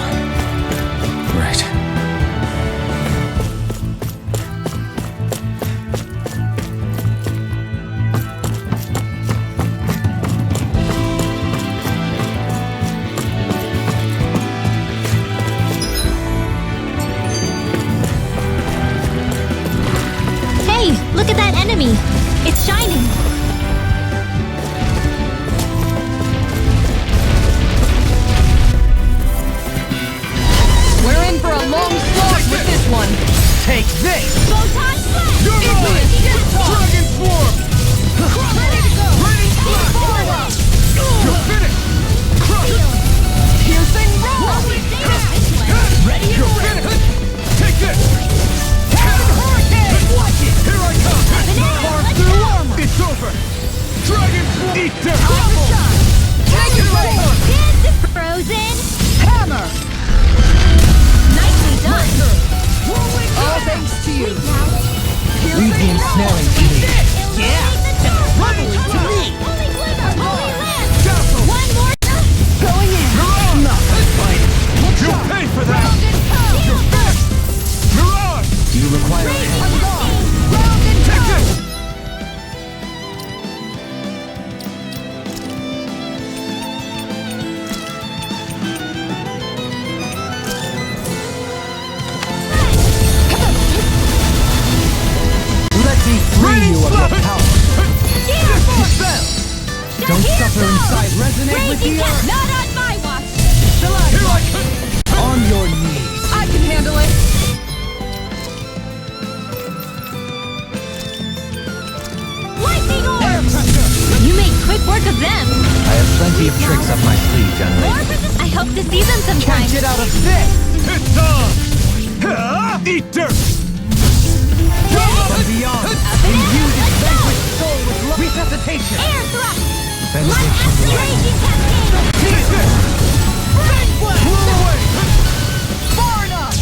Speaker 2: Right.
Speaker 1: Hey, look at that enemy! It's shining!
Speaker 3: one.
Speaker 9: Take this!
Speaker 1: Photon Slash!
Speaker 9: You're mine! Dragon Swarm!
Speaker 1: Ready to go!
Speaker 9: Raining Slash! You're finished! Crush!
Speaker 3: Piercing roll!
Speaker 1: Ready to
Speaker 9: You're finished! Take this!
Speaker 3: Heaven hurricane!
Speaker 9: Watch it! Here I come!
Speaker 3: Carve through armor!
Speaker 9: It's over! Dragon Swarm! Eat their
Speaker 3: Double shot! Take it away!
Speaker 1: Frozen!
Speaker 3: Hammer!
Speaker 1: Nicely done!
Speaker 3: All thanks to you.
Speaker 11: Leave the ensnaring to me.
Speaker 1: Yeah!
Speaker 11: Probably to me.
Speaker 1: Holy Glimmer! Holy Lance!
Speaker 9: Dazzle!
Speaker 1: One more!
Speaker 3: Going in.
Speaker 9: Enough! You'll pay for that! You're finished! Mirage!
Speaker 11: Do you require
Speaker 3: I'm gone. Round and
Speaker 9: Take
Speaker 3: pound.
Speaker 9: this!
Speaker 11: Let me free you of your power.
Speaker 9: Dispel!
Speaker 11: Don't suffer inside. Resonate with the earth.
Speaker 1: Not on my watch!
Speaker 9: Here I come!
Speaker 11: On your knees.
Speaker 3: I can handle it.
Speaker 1: Lightning Orb! You made quick work of them!
Speaker 7: I have plenty of tricks up my sleeve, young lady.
Speaker 1: I hope to see them sometime.
Speaker 11: Can't get out of this.
Speaker 9: It's on! Eat dirt!
Speaker 11: From beyond. Imbue this vanquished soul with resuscitation.
Speaker 1: Air thrust!
Speaker 11: Benediction
Speaker 1: Raging Cascade!
Speaker 9: Take this! Blow away!
Speaker 11: far enough.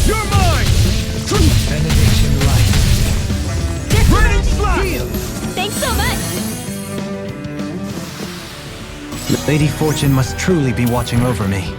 Speaker 9: You're mine!
Speaker 11: Benediction light.
Speaker 9: Raining Slash!
Speaker 1: Thanks so much!
Speaker 7: Lady Fortune must truly be watching over me.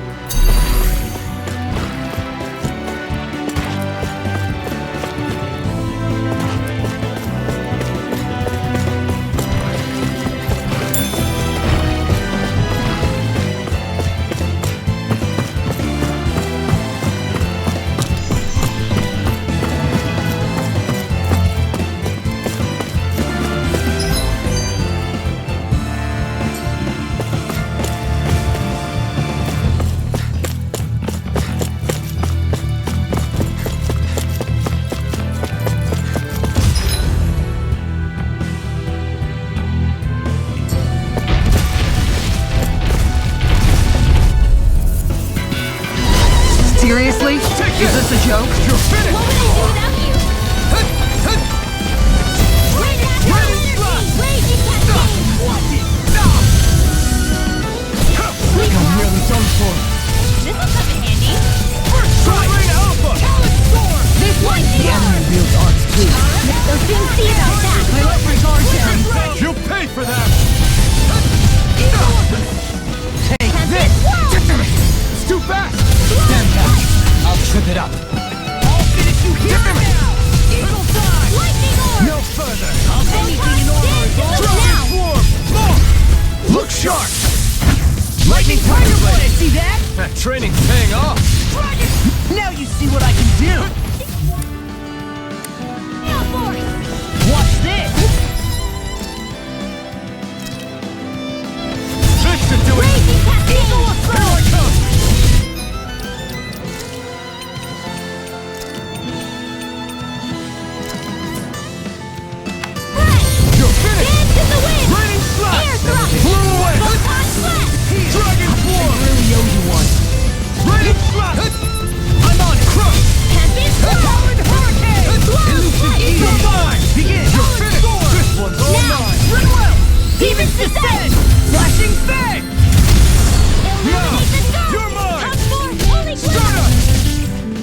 Speaker 3: Seriously? Is this a joke?
Speaker 9: You're finished!
Speaker 1: What would I do without you? Raging Cascade!
Speaker 11: I'm nearly done for.
Speaker 1: This'll come in handy.
Speaker 9: Rain Alpha!
Speaker 1: This one!
Speaker 11: The enemy wields arts too.
Speaker 1: Those things see about that!
Speaker 3: I let my guard down.
Speaker 9: You'll pay for that!
Speaker 11: Take
Speaker 1: Tempest
Speaker 11: this.
Speaker 1: Swirl!
Speaker 9: It's too fast!
Speaker 11: Stand back. I'll trip it up.
Speaker 9: I'll finish you here now!
Speaker 11: Eagle fly.
Speaker 1: Lightning Orb!
Speaker 11: No further.
Speaker 1: Anything in order is all
Speaker 9: Dragon
Speaker 1: now!
Speaker 9: Swarm! More! Look sharp!
Speaker 11: Lightning tiger blade. See that?
Speaker 9: That training's paying off!
Speaker 11: Dragon. Now you see what I can do.
Speaker 1: Gale Force!
Speaker 11: Watch this.
Speaker 9: This should do it!
Speaker 1: Raging Cascade!
Speaker 9: Here I come! You're finished!
Speaker 1: Dance in the wind!
Speaker 9: Raining Slash!
Speaker 1: Air thrust!
Speaker 9: Blew away!
Speaker 1: Photon Slash!
Speaker 9: Dragon Swarm!
Speaker 11: Really owe you one.
Speaker 9: Raining Slash! I'm on it! Crush!
Speaker 1: Tempest Swirl!
Speaker 11: Powered hurricane.
Speaker 9: You're mine!
Speaker 11: Begin.
Speaker 9: You're finished! This one's all
Speaker 1: Now!
Speaker 9: mine!
Speaker 11: Run well.
Speaker 1: Demons Descent!
Speaker 11: Flashing fang.
Speaker 1: Illuminate the dark!
Speaker 9: You're mine!
Speaker 1: Come forth, Holy Glimmer!
Speaker 9: Stardust!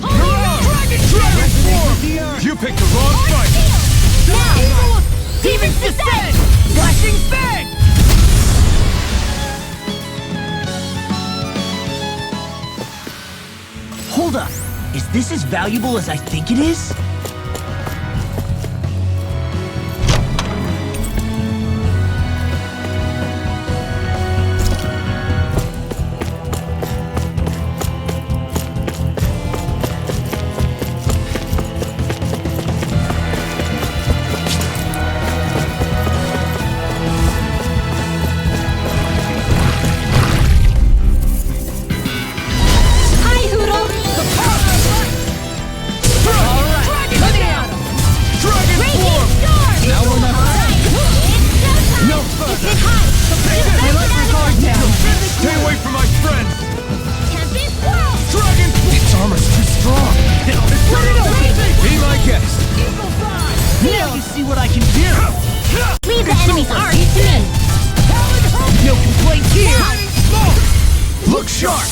Speaker 1: Holy Lance!
Speaker 9: Dragon Swarm! You picked the wrong fight!
Speaker 1: Now!
Speaker 11: Demons descend. Flashing fang. Hold up. Is this as valuable as I think it is?
Speaker 1: Hi, Hoodle!
Speaker 9: armor's too strong.
Speaker 10: Let it open!
Speaker 9: Be my guest.
Speaker 10: Eagle Fly! Now you see what I can do!
Speaker 1: Leave the enemy's arms to me.
Speaker 10: No complaints here!
Speaker 9: Look sharp!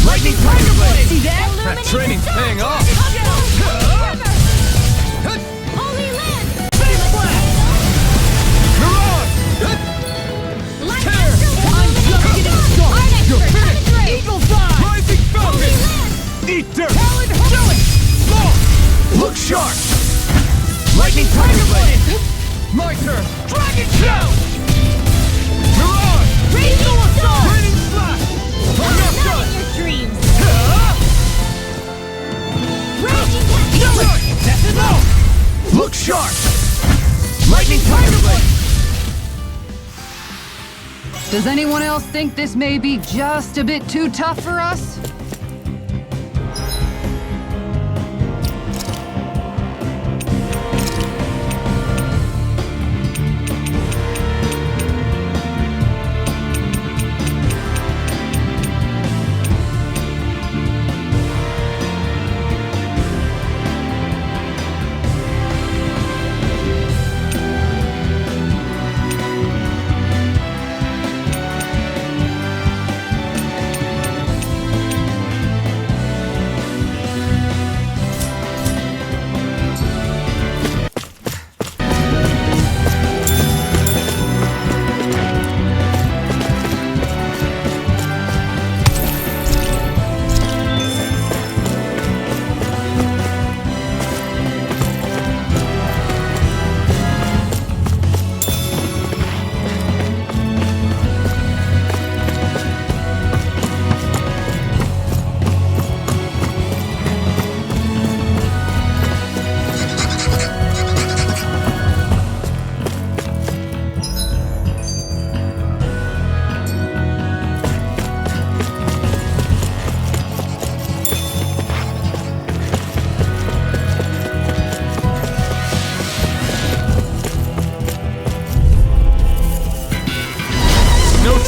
Speaker 9: Lightning Tiger Blade!
Speaker 10: See that?
Speaker 9: That training's paying off!
Speaker 1: Holy land!
Speaker 10: Face blast!
Speaker 9: Mirage!
Speaker 1: Light
Speaker 9: Tear!
Speaker 1: astral
Speaker 10: I'm just getting started!
Speaker 9: You're finished!
Speaker 10: Eagle Fly!
Speaker 9: Rising Falcon! Eat dirt!
Speaker 10: Do it!
Speaker 9: Look sharp! Lightning Tiger Blade! My turn!
Speaker 10: Dragon Shout!
Speaker 9: Mirage!
Speaker 10: Eagle Assault!
Speaker 9: Raining Slash! I'm not done!
Speaker 1: Your dreams.
Speaker 10: Do it! That's enough!
Speaker 9: Look sharp! Lightning Tiger Blade!
Speaker 3: Does anyone else think this may be just a bit too tough for us?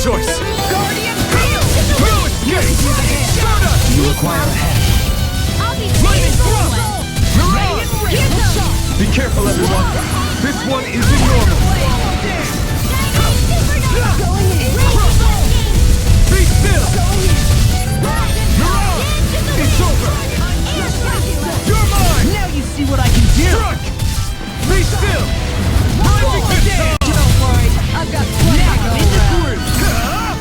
Speaker 9: Choice!
Speaker 10: Guardian Field!
Speaker 9: No escape! You require a hand.
Speaker 1: I'll be
Speaker 9: Lightning
Speaker 1: for
Speaker 9: Thrust!
Speaker 1: one.
Speaker 9: Mirage! Be careful, everyone. This one isn't normal. Be still! Mirage! It's over! You're mine!
Speaker 10: Now you see what I can do!
Speaker 9: Struck! Be still! Rising Fist!
Speaker 10: Don't worry, I've got plenty to go around.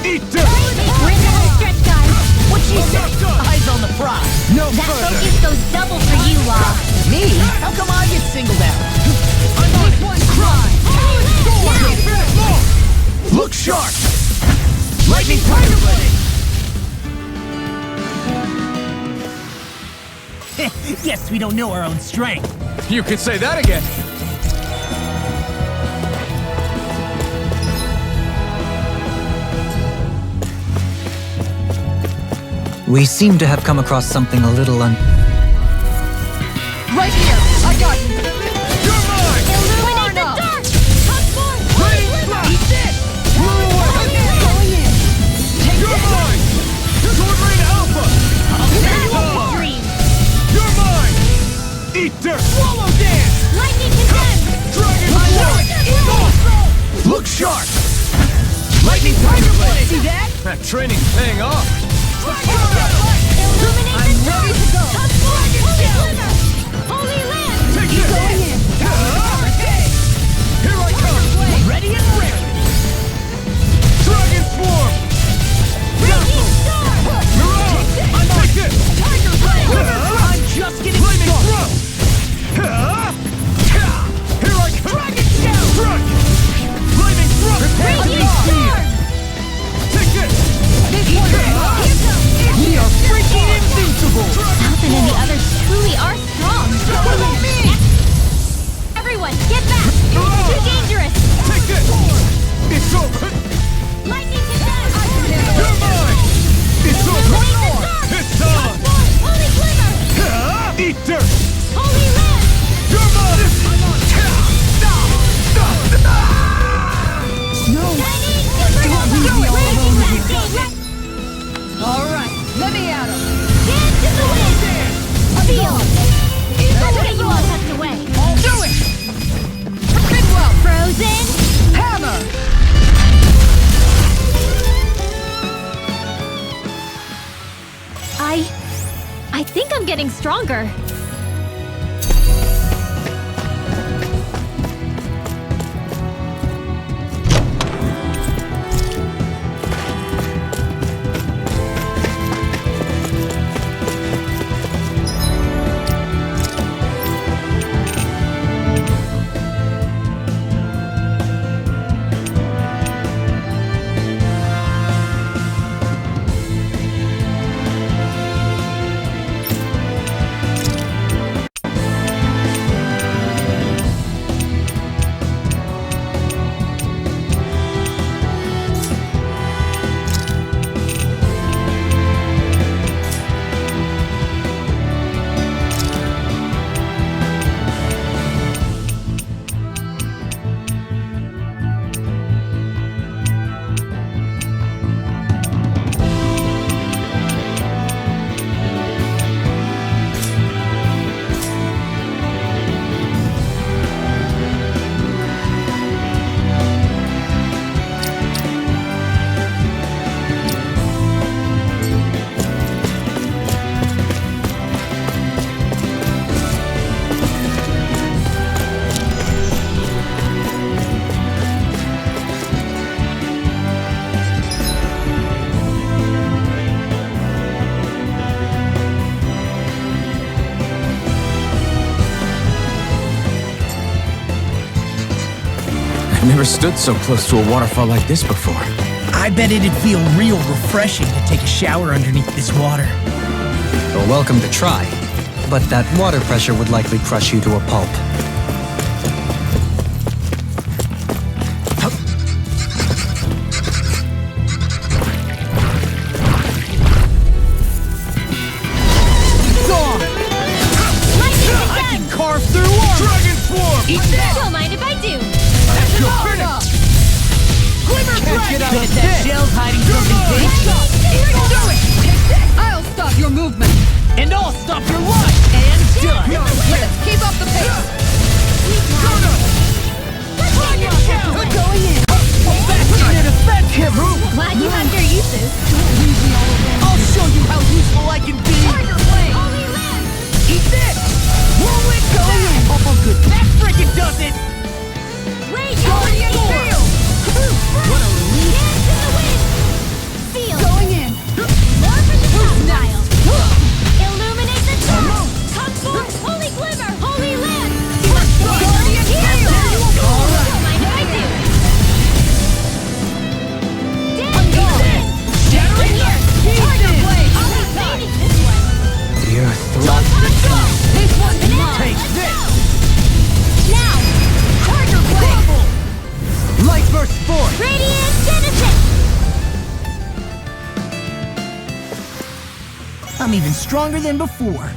Speaker 9: Eat dirt!
Speaker 1: We're in the stretch, guys.
Speaker 10: What she said? Eyes on the prize. No
Speaker 1: That
Speaker 10: further.
Speaker 1: focus goes double for you, Law.
Speaker 10: Me? How come I get singled out? I'm on one cry.
Speaker 9: Look sharp! Lightning Tiger Blade!
Speaker 10: Guess we don't know our own strength.
Speaker 9: You could say that again.
Speaker 7: We seem to have come across something a little
Speaker 10: Right here! I got you!
Speaker 9: You're mine!
Speaker 1: Illuminate the dark! Come forth!
Speaker 9: Raining Slash!
Speaker 10: Eat this!
Speaker 9: Blow away!
Speaker 10: Going in! Take
Speaker 9: You're
Speaker 10: this!
Speaker 9: mine! Sword Rain Alpha!
Speaker 1: Dream!
Speaker 9: You're mine! Eat dirt!
Speaker 10: Swallow dance!
Speaker 1: Lightning condemned!
Speaker 9: Dragon
Speaker 10: Look!
Speaker 9: Sword! Look sharp! Lightning Tiger Blade!
Speaker 10: See that?
Speaker 9: That training's paying off!
Speaker 1: Illuminate
Speaker 10: I'm
Speaker 1: the dark!
Speaker 10: ready to go.
Speaker 1: Come forth! Holy Glimmer! Holy land!
Speaker 9: Take this!
Speaker 10: Going in!
Speaker 9: Here I come!
Speaker 10: Ready and ready!
Speaker 9: Dragon Swarm!
Speaker 1: Raging Storm!
Speaker 9: Mirage! Take this!
Speaker 10: Tiger Blade! I'm just getting
Speaker 9: Lightning
Speaker 10: started!
Speaker 9: Thrust! Here I come!
Speaker 10: Dragon Shout!
Speaker 9: Struck! Lightning Thrust!
Speaker 1: Raging Storm!
Speaker 9: Take this!
Speaker 10: This one! We are freaking invincible!
Speaker 1: think I'm getting stronger.
Speaker 2: I've never stood so close to a waterfall like this before.
Speaker 11: I bet it'd feel real refreshing to take a shower underneath this water.
Speaker 7: You're welcome to try, but that water pressure would likely crush you to a pulp.
Speaker 11: I can carve through armor!
Speaker 9: Dragon Swarm!
Speaker 1: Don't mind if I do.
Speaker 11: Glimmer
Speaker 9: Can't get out of
Speaker 11: that
Speaker 9: this.
Speaker 11: shell's hiding something big.
Speaker 3: Do it! I'll stop your movement.
Speaker 11: And I'll stop your life! And done!
Speaker 3: Let's keep up the pace.
Speaker 11: Dragon Shell!
Speaker 3: Going in.
Speaker 11: Passionate offensive!
Speaker 1: Glad you have your uses.
Speaker 11: I'll show you how useful I can be!
Speaker 1: Holy land!
Speaker 11: Eat this! Whirlwind going in! Oh, good. That frickin' does it!
Speaker 1: Wait,
Speaker 11: Guardian Field! What a relief!
Speaker 1: Dance in the wind! Feel!
Speaker 3: Going in.
Speaker 1: More for the stockpile! Illuminate the top! Come forth! Holy glimmer! Holy land!
Speaker 11: Guardian Field! All right.
Speaker 1: Don't mind if I do. Dance
Speaker 11: I'm
Speaker 1: in the
Speaker 11: going.
Speaker 1: wind!
Speaker 11: Shattering
Speaker 1: Here!
Speaker 11: Tiger Blade!
Speaker 1: I'll be fading this one!
Speaker 2: Dear
Speaker 11: Lock the gun!
Speaker 1: This one's mine!
Speaker 11: Take
Speaker 1: Let's
Speaker 11: this!
Speaker 1: go! Now!
Speaker 11: Tiger Blade!
Speaker 9: Light burst forth!
Speaker 1: Radiant Genesis!
Speaker 11: I'm even stronger than before.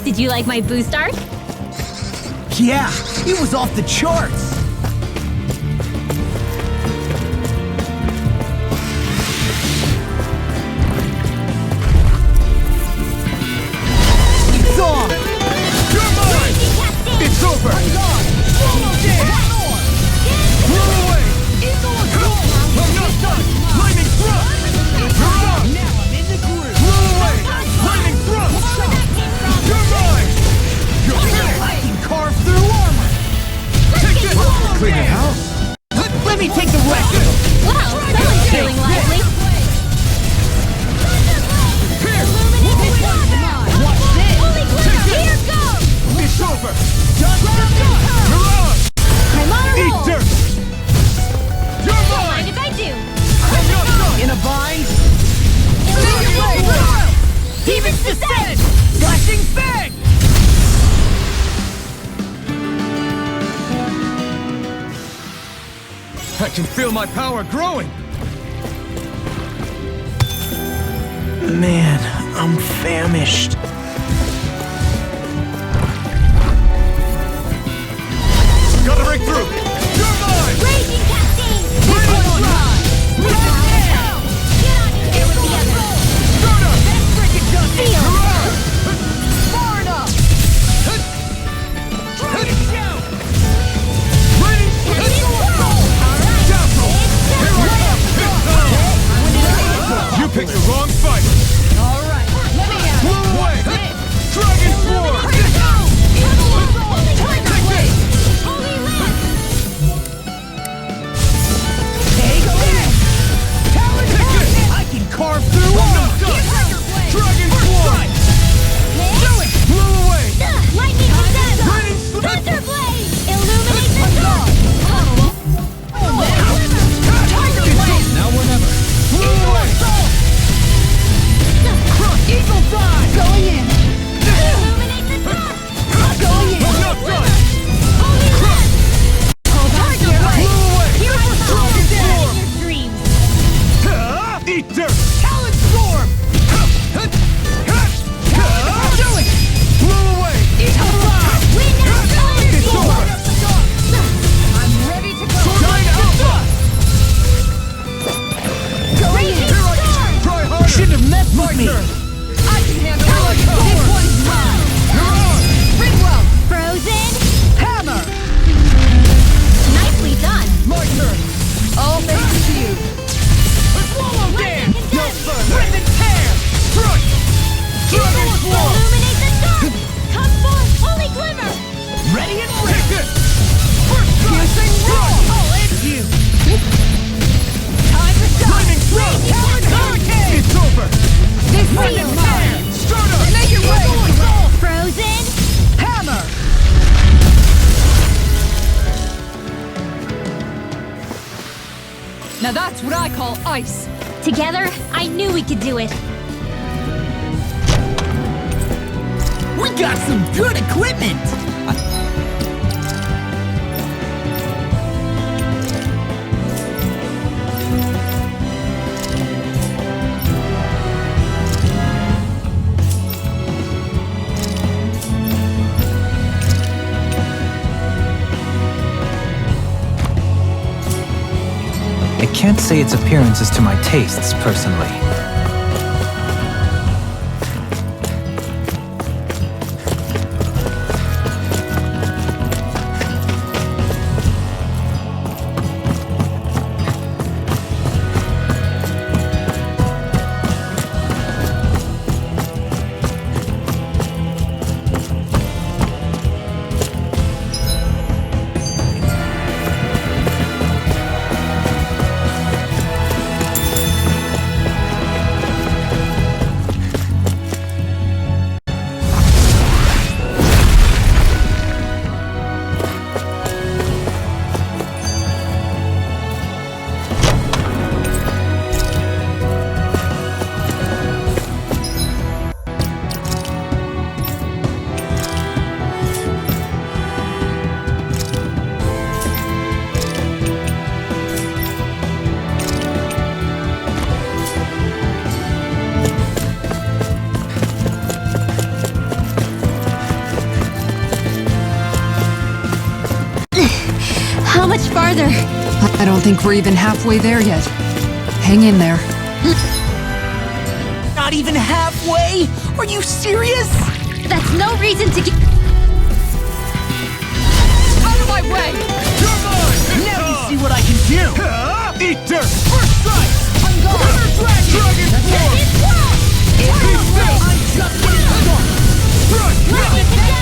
Speaker 1: did you like my boost art?
Speaker 11: Yeah, it was off the charts. It's on.
Speaker 9: You're mine! It's over! Roll away! I'm not done! Lightning thrust! You're on!
Speaker 10: Now I'm in the groove.
Speaker 9: Roll away! Lightning thrust! You're mine! You're
Speaker 11: I can carve through armor.
Speaker 9: Take this! Cleaning house?
Speaker 11: Let me take the rest of them.
Speaker 1: Wow, someone's feeling lively.
Speaker 9: Here!
Speaker 11: Watch this.
Speaker 1: Holy glitter, here goes!
Speaker 9: It's over!
Speaker 11: Done for good.
Speaker 9: You're on!
Speaker 1: I'm on a
Speaker 9: Eat
Speaker 1: roll!
Speaker 9: dirt! You're
Speaker 1: Don't
Speaker 9: mine!
Speaker 1: mind if I do.
Speaker 9: I'm not done!
Speaker 11: In a bind.
Speaker 1: Demons descend!
Speaker 11: Flashing fang.
Speaker 9: I can feel my power growing!
Speaker 11: Man, I'm famished.
Speaker 9: Gotta break through! You're mine!
Speaker 1: Raging cascade!
Speaker 9: Lightning thrust!
Speaker 1: Get on here with the others.
Speaker 9: Start up!
Speaker 1: Feel!
Speaker 9: You're on!
Speaker 11: Far enough.
Speaker 9: Lightning thrust! Dazzle! Here I come! It's time! You picked the wrong fight!
Speaker 11: All right. Let me out.
Speaker 9: Blow away! Dragon Sword!
Speaker 11: Take this.
Speaker 9: Take this!
Speaker 11: I can carve through
Speaker 9: I'm not
Speaker 11: armor.
Speaker 9: done! Dragon Sword!
Speaker 11: Do it.
Speaker 9: Blow away!
Speaker 1: Lightning descend!
Speaker 9: Lightning Sword!
Speaker 1: Thunder blade! Illuminate the dark!
Speaker 9: Now or never! Blow away!
Speaker 11: Eagle dive. Going in.
Speaker 1: Illuminate the dark!
Speaker 11: Going in.
Speaker 9: I'm not done!
Speaker 1: Holy land! Tiger blade!
Speaker 9: Blow away!
Speaker 1: Here I come!
Speaker 9: Dragon
Speaker 1: Death
Speaker 9: Sword!
Speaker 1: in your dreams!
Speaker 9: Eat dirt!
Speaker 11: Talon storm.
Speaker 9: Do it! Blow away!
Speaker 11: Eagle dive.
Speaker 1: We now challenge
Speaker 9: It's
Speaker 1: you!
Speaker 9: over!
Speaker 11: I'm ready to go.
Speaker 9: Giant Alpha!
Speaker 1: Raging
Speaker 9: Here I
Speaker 1: storm!
Speaker 9: come! Try harder!
Speaker 11: Shouldn't have messed with me.
Speaker 9: turn.
Speaker 11: I can handle it. This one's mine.
Speaker 9: You're on!
Speaker 11: Ringwell.
Speaker 1: Frozen!
Speaker 11: Hammer.
Speaker 1: Nicely done!
Speaker 9: My turn!
Speaker 11: All thanks to you.
Speaker 9: Swallow
Speaker 1: Lightning
Speaker 9: dance! No
Speaker 1: condensed!
Speaker 9: further!
Speaker 11: Rip and tear.
Speaker 9: Strike! Dragon Sword!
Speaker 1: Illuminate the dark! Come forth, holy glimmer!
Speaker 11: Ready and
Speaker 9: Take
Speaker 11: ready.
Speaker 9: this! First strike!
Speaker 11: Piercing roar. I'll end you. Time to shine.
Speaker 9: Lightning thrust!
Speaker 11: Talon hurricane.
Speaker 9: It's over!
Speaker 11: This
Speaker 1: Feel
Speaker 11: is
Speaker 1: mine.
Speaker 11: mine.
Speaker 9: Start up!
Speaker 11: Make it way.
Speaker 1: Frozen!
Speaker 11: Hammer. Now that's what I call ice.
Speaker 1: Together, I knew we could do it.
Speaker 11: We got some good equipment.
Speaker 7: I can't say its appearance is to my tastes, personally.
Speaker 1: farther.
Speaker 3: I don't think we're even halfway there yet. Hang in there.
Speaker 11: Not even halfway? Are you serious?
Speaker 1: That's no reason to get
Speaker 8: Out of my way!
Speaker 9: You're mine!
Speaker 11: Now you see what I can do!
Speaker 9: Eat dirt! First strike!
Speaker 8: I'm gone!
Speaker 9: Dragon form! Be still!
Speaker 11: I'm just getting started!
Speaker 9: That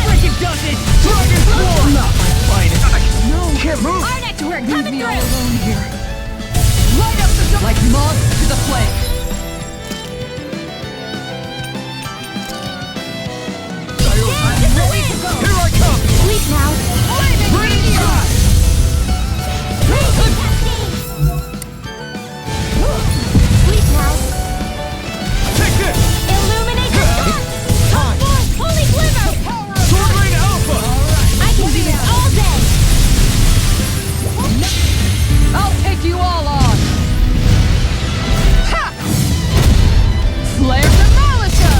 Speaker 11: Freaking does it!
Speaker 9: Dragon form!
Speaker 11: Not my finest!
Speaker 9: No! Can't move!
Speaker 1: our next work
Speaker 8: Leave
Speaker 1: coming
Speaker 8: me all
Speaker 1: through.
Speaker 8: alone here. Light up the like moths to the flame.
Speaker 9: Here I come!
Speaker 1: Sleep now.
Speaker 9: Ready to shot!
Speaker 1: Sleep now.
Speaker 9: Take this!
Speaker 1: Illuminate the sun. Come forth, holy glimmer.
Speaker 9: Sword Rain Alpha!
Speaker 1: I can do this all day.
Speaker 8: I'll take you all on. Ha! Slayer Demolisher!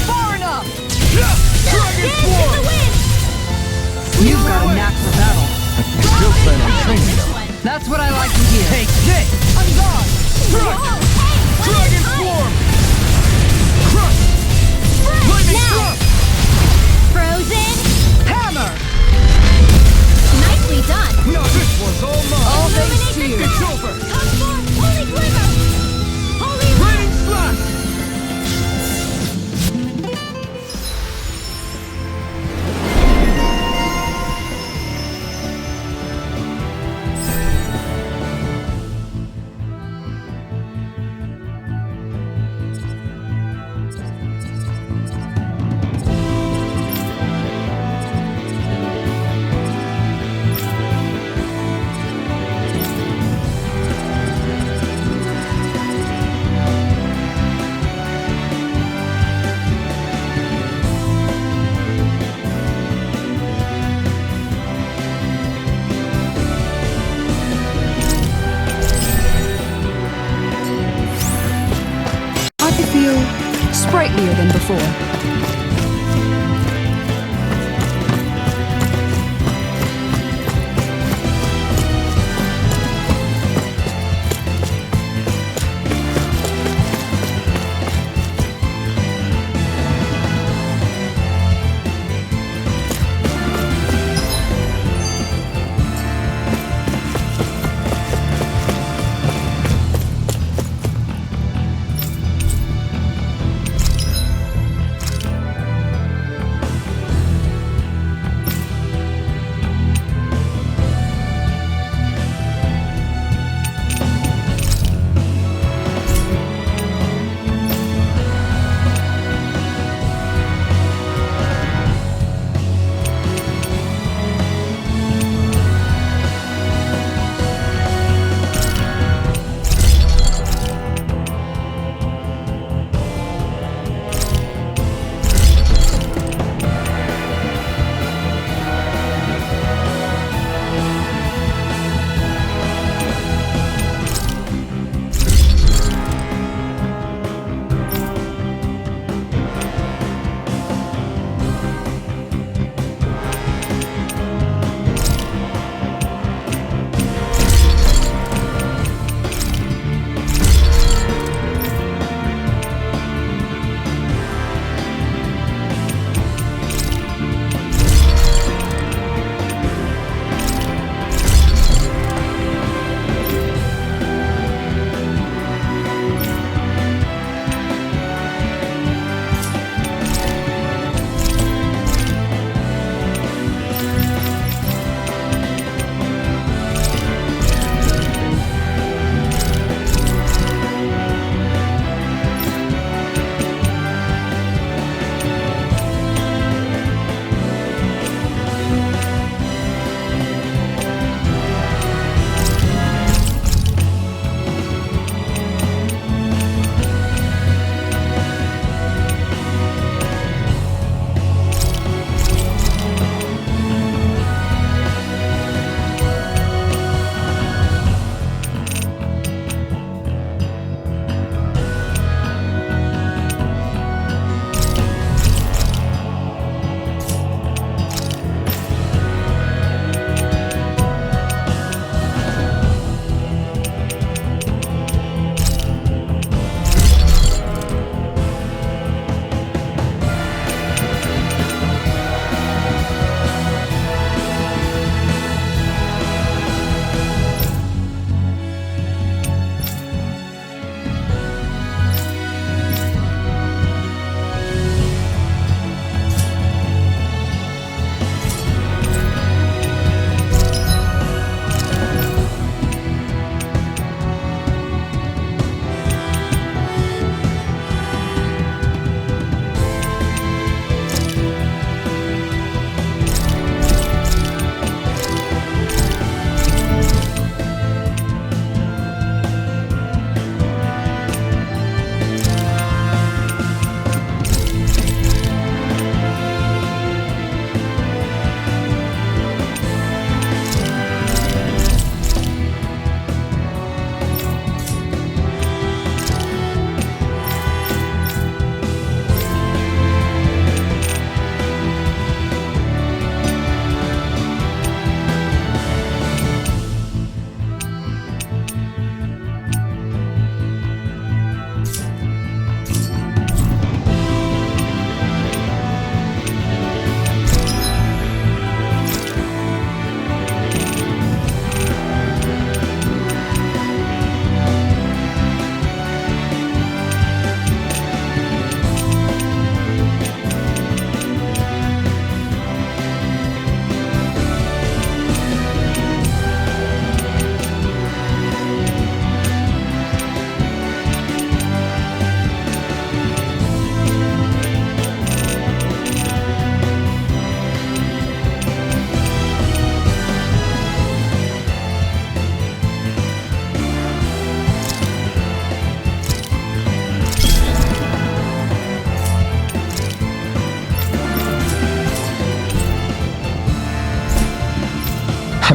Speaker 8: Far enough!
Speaker 9: Dragon form!
Speaker 8: You've got a knack for battle.
Speaker 6: I still plan on training though.
Speaker 8: That's what I like to hear.
Speaker 11: Take this!
Speaker 8: I'm gone.
Speaker 9: Dragon form! Crush! Lightning thrust!
Speaker 1: Frozen.
Speaker 8: Hammer!
Speaker 1: Nicely done.
Speaker 9: No, this one's all mine!
Speaker 8: All thanks to you.
Speaker 9: It's over!
Speaker 1: Come forth, holy glimmer. Holy
Speaker 9: Raining slash!
Speaker 3: I feel sprightlier than before.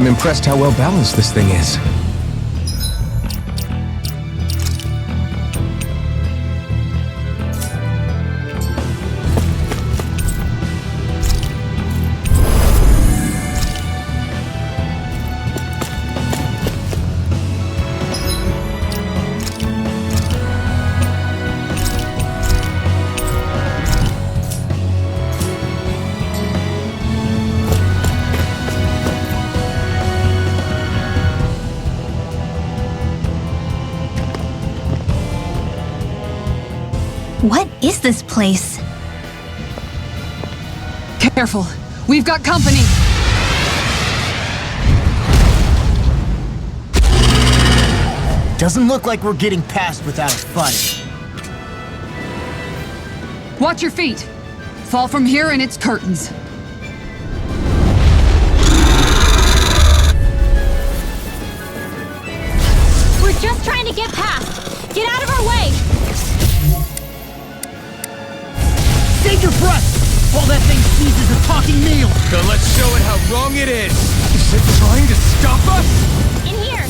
Speaker 2: I'm impressed how well balanced this thing is.
Speaker 1: What is this place?
Speaker 3: Careful. We've got company.
Speaker 11: Doesn't look like we're getting past without a fight.
Speaker 3: Watch your feet. Fall from here and it's curtains.
Speaker 1: We're just trying to get past. Get out of our way!
Speaker 11: Save your breath! All that thing sees is a talking meal!
Speaker 9: Then let's show it how wrong it is! Is it trying to stop us?
Speaker 1: In here!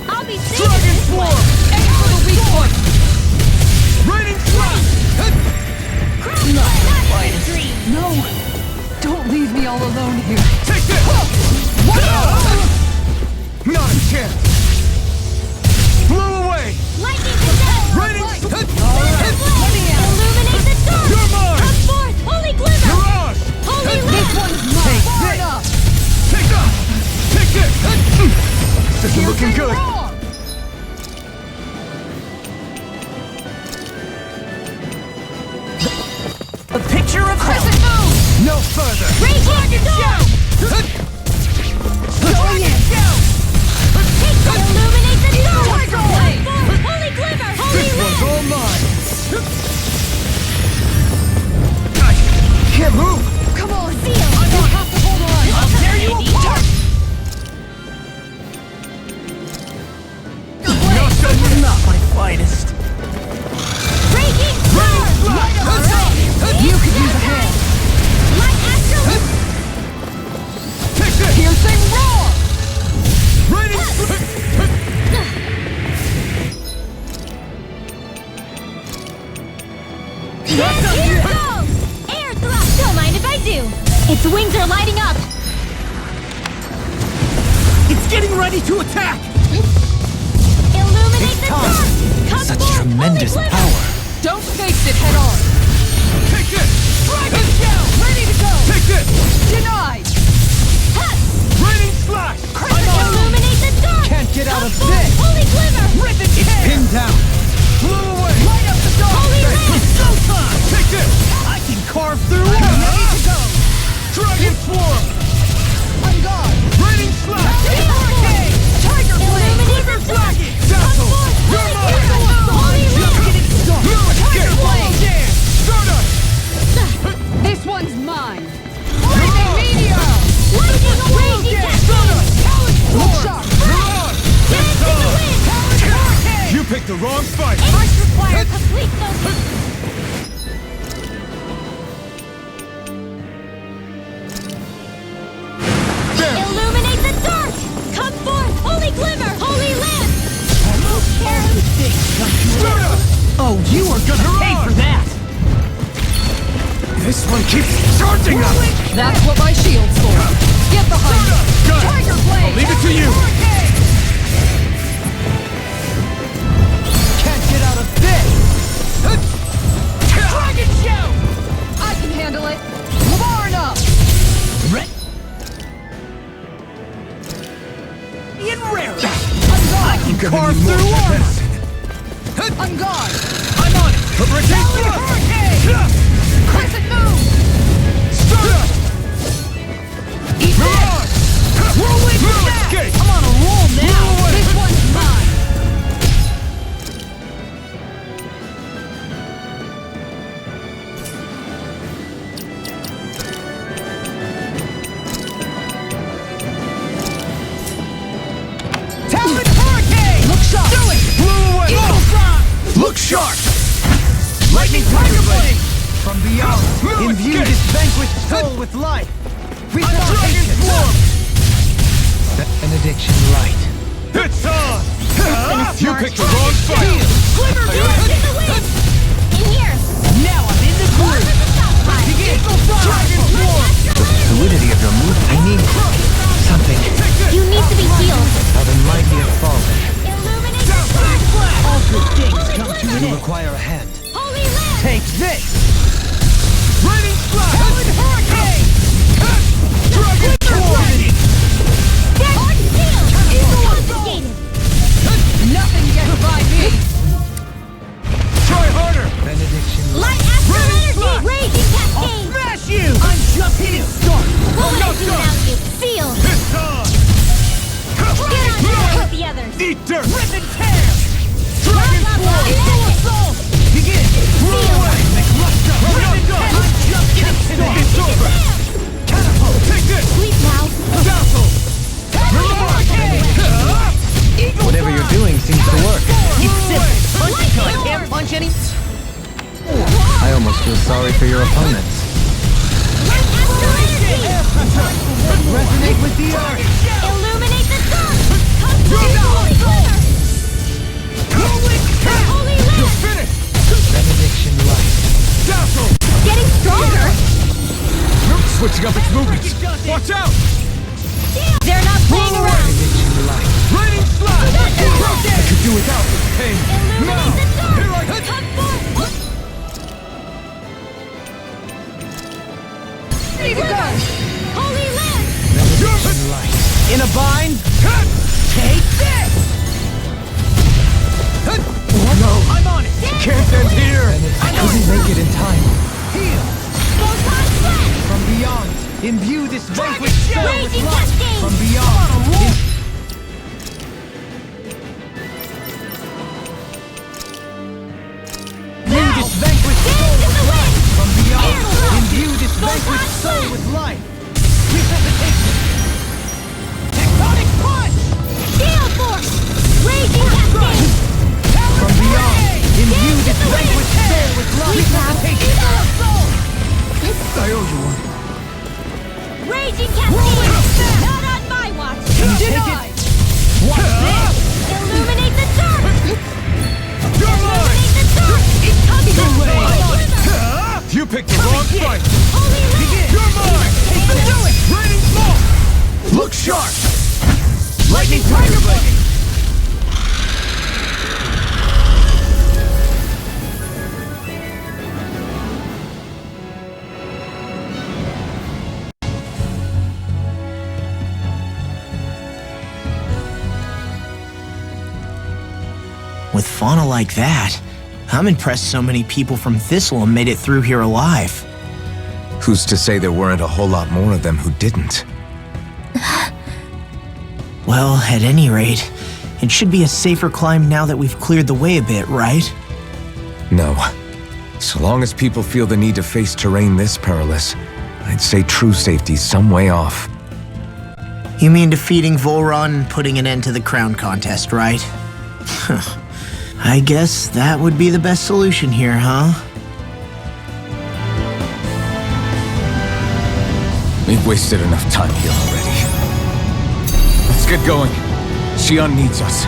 Speaker 1: I'll be safe!
Speaker 9: Dragon Swarm!
Speaker 3: Aim for the weak point!
Speaker 9: Raining Slash!
Speaker 3: No! Don't leave me all alone here.
Speaker 9: Take this! Not a chance! Blew away!
Speaker 1: Lightning descent!
Speaker 9: Raining
Speaker 1: Illuminate the dark!
Speaker 9: You're mine!
Speaker 1: Come forth! Holy glimmer!
Speaker 9: Mirage!
Speaker 1: Holy
Speaker 3: This
Speaker 1: lamp!
Speaker 3: one's mine! Far enough!
Speaker 9: Take that! Take this! This isn't looking good!
Speaker 3: Wrong.
Speaker 11: A picture of
Speaker 3: Crescent moon!
Speaker 9: No further!
Speaker 1: Raging storm! Illuminate the dark!
Speaker 3: Tiger
Speaker 1: Come
Speaker 3: blade!
Speaker 1: forth! Holy glimmer! Holy
Speaker 9: This one's
Speaker 1: lamp!
Speaker 9: all mine! I can't move!
Speaker 3: Come on!
Speaker 1: Seal!
Speaker 3: You have to hold on!
Speaker 11: I'll tear you apart! Not my finest.
Speaker 1: Raging storm!
Speaker 3: You could use a hand!
Speaker 1: Light astral!
Speaker 9: Take this!
Speaker 3: Piercing roar!
Speaker 9: Raining
Speaker 1: And here goes! Air thrust! Don't mind if I do! Its wings are lighting up!
Speaker 11: It's getting ready to attack!
Speaker 1: Illuminate the dark! Come
Speaker 7: Such
Speaker 1: forth!
Speaker 7: tremendous
Speaker 1: Holy glimmer!
Speaker 7: power.
Speaker 3: Don't face it head on!
Speaker 9: Take this!
Speaker 3: Dragon shell! Ready to go!
Speaker 9: Take this!
Speaker 3: Denied!
Speaker 9: Raining Slash!
Speaker 1: Illuminate the dark!
Speaker 9: Can't get out
Speaker 1: Come
Speaker 9: of
Speaker 1: forth!
Speaker 9: this!
Speaker 1: Holy glimmer!
Speaker 11: Rip and tear!
Speaker 9: Pinned down! Blew away!
Speaker 11: Light up the dark!
Speaker 1: Holy lamp!
Speaker 11: Showtime!
Speaker 9: Take this!
Speaker 11: I can carve through it!
Speaker 9: Ready to go! Dragon Swarm!
Speaker 3: On guard!
Speaker 9: Raining Slash!
Speaker 3: Hurricane! Tiger blade!
Speaker 1: Illuminate the dark!
Speaker 9: Dazzle!
Speaker 1: Holy
Speaker 9: You're
Speaker 1: glimmer!
Speaker 9: mine!
Speaker 1: Holy lamp!
Speaker 9: No escape!
Speaker 3: blade!
Speaker 9: Stardust!
Speaker 3: This one's mine!
Speaker 9: Lightning
Speaker 3: Meteor!
Speaker 1: Lightning raging
Speaker 9: Stardust!
Speaker 3: Look sharp!
Speaker 9: Mirage!
Speaker 1: Dance in the wind!
Speaker 9: You picked the wrong fight!
Speaker 1: Must require complete focus!
Speaker 9: There!
Speaker 1: Illuminate the dark! Come forth! Holy glimmer! Holy lamp!
Speaker 9: Stardust!
Speaker 11: Oh, you are gonna pay for that!
Speaker 9: This one keeps charging us!
Speaker 3: That's what my shield's for! Get behind me!
Speaker 9: Got it!
Speaker 3: Tiger blade!
Speaker 9: I'll leave it to you!
Speaker 11: Can't get out of this!
Speaker 3: Dragon shell! I can handle it! Far enough!
Speaker 11: In rare!
Speaker 3: I
Speaker 11: can
Speaker 9: Gonna
Speaker 11: carve
Speaker 9: need more
Speaker 11: through
Speaker 9: than
Speaker 11: armor!
Speaker 9: this.
Speaker 3: On guard!
Speaker 11: I'm on it!
Speaker 9: Hurricane Thrust!
Speaker 3: Crescent moon!
Speaker 9: Stardust!
Speaker 11: Eat
Speaker 9: Mirage!
Speaker 11: Whirlwind
Speaker 9: No
Speaker 11: snap!
Speaker 9: escape!
Speaker 11: I'm on a roll now!
Speaker 3: This one's mine!
Speaker 11: Talon Hurricane!
Speaker 3: Look sharp!
Speaker 11: Do it!
Speaker 9: Blew away!
Speaker 11: Eagle Frost!
Speaker 9: Look sharp!
Speaker 11: Lightning Tiger Blade! From beyond,
Speaker 9: No
Speaker 11: imbue
Speaker 9: escape!
Speaker 11: this vanquished soul with life!
Speaker 9: Dragon
Speaker 11: Resuscitation!
Speaker 9: Swarm!
Speaker 10: Benediction light.
Speaker 9: It's on!
Speaker 1: You
Speaker 9: picked the wrong fight!
Speaker 1: Glimmer Village in the wind! In here!
Speaker 11: Now I'm in the groove.
Speaker 9: Begin! Dragon Form!
Speaker 7: The fluidity of your move, I need something.
Speaker 1: You need to be healed.
Speaker 7: How the mighty have fallen.
Speaker 1: Illuminate the dark!
Speaker 11: All good things come to an
Speaker 7: You
Speaker 11: end.
Speaker 7: require a hand.
Speaker 1: Holy Land!
Speaker 11: Take this.
Speaker 9: Raining Slash! Helen Hurricane! Dragon Form!
Speaker 1: Dark Steel! Confiscated!
Speaker 8: Nothing gets by me!
Speaker 9: Try harder!
Speaker 10: Benediction
Speaker 1: Light Astral Energy! Raging
Speaker 11: I'll
Speaker 1: Cascade!
Speaker 11: smash you. I'm just getting started.
Speaker 1: We'll let you without you! Seal!
Speaker 9: It's on!
Speaker 1: Get on board with the others!
Speaker 9: Eat dirt!
Speaker 11: Rip and tear.
Speaker 9: Dragon
Speaker 1: Blah, blah,
Speaker 9: Form!
Speaker 1: blah.
Speaker 11: Assault. Begin.
Speaker 9: Run away!
Speaker 11: Rip and tear. I'm just getting started.
Speaker 9: It's over!
Speaker 11: Catapult.
Speaker 9: Take this!
Speaker 1: Sleep now!
Speaker 9: Dazzle!
Speaker 7: Whatever you're doing seems to work.
Speaker 11: It's simple. Punch until I can't punch any.
Speaker 7: I almost feel sorry for your opponents.
Speaker 1: Light Astral Energy!
Speaker 11: Resonate with the earth.
Speaker 1: Illuminate the dark! Holy Glimmer! Holy Land!
Speaker 9: Finish!
Speaker 10: benediction light.
Speaker 9: Dazzle!
Speaker 1: Getting stronger!
Speaker 9: Switching up its movements! Watch out!
Speaker 1: They're not playing around!
Speaker 10: Benediction light.
Speaker 9: Raining Slash! I could do without this pain!
Speaker 1: Illuminate the dark!
Speaker 9: Here I come!
Speaker 1: Come forth!
Speaker 11: Need to go.
Speaker 1: Holy Land!
Speaker 10: Benediction light.
Speaker 11: In a bind. Take this.
Speaker 9: No!
Speaker 11: I'm on it.
Speaker 9: Can't end here!
Speaker 10: I couldn't make it in time.
Speaker 11: Heal.
Speaker 1: Photon Blast!
Speaker 11: From beyond. Imbue this vanquished soul with
Speaker 1: Raging
Speaker 11: light.
Speaker 1: Cascade!
Speaker 11: From beyond. Imbue this vanquished soul
Speaker 1: Into the wind!
Speaker 11: from beyond.
Speaker 1: Airlock!
Speaker 11: Imbue this vanquished soul with life. Resuscitation. Tectonic punch.
Speaker 1: Gale Force! Raging Cascade!
Speaker 11: From beyond. Imbue this vanquished soul with life. Resuscitation.
Speaker 9: I owe you one.
Speaker 1: Raging Cascade! Not on my watch!
Speaker 11: Can you take it? Watch this.
Speaker 1: Illuminate the dark!
Speaker 9: You're mine!
Speaker 1: Illuminate the dark! Come
Speaker 11: Either
Speaker 1: back!
Speaker 11: way.
Speaker 1: Glimmer!
Speaker 9: You picked the wrong fight!
Speaker 1: Holy Land!
Speaker 9: You're mine!
Speaker 11: Let's do it.
Speaker 9: Raining Smoke! Look sharp! Lightning Tiger Blade!
Speaker 11: With fauna like that, I'm impressed so many people from Thistleum made it through here alive.
Speaker 2: Who's to say there weren't a whole lot more of them who didn't?
Speaker 11: Well, at any rate, it should be a safer climb now that we've cleared the way a bit, right?
Speaker 2: No. So long as people feel the need to face terrain this perilous, I'd say true safety's some way off.
Speaker 11: You mean defeating Volron and putting an end to the crown contest, right? I guess that would be the best solution here, huh?
Speaker 2: We've wasted enough time here already. Let's get going. Xion needs us.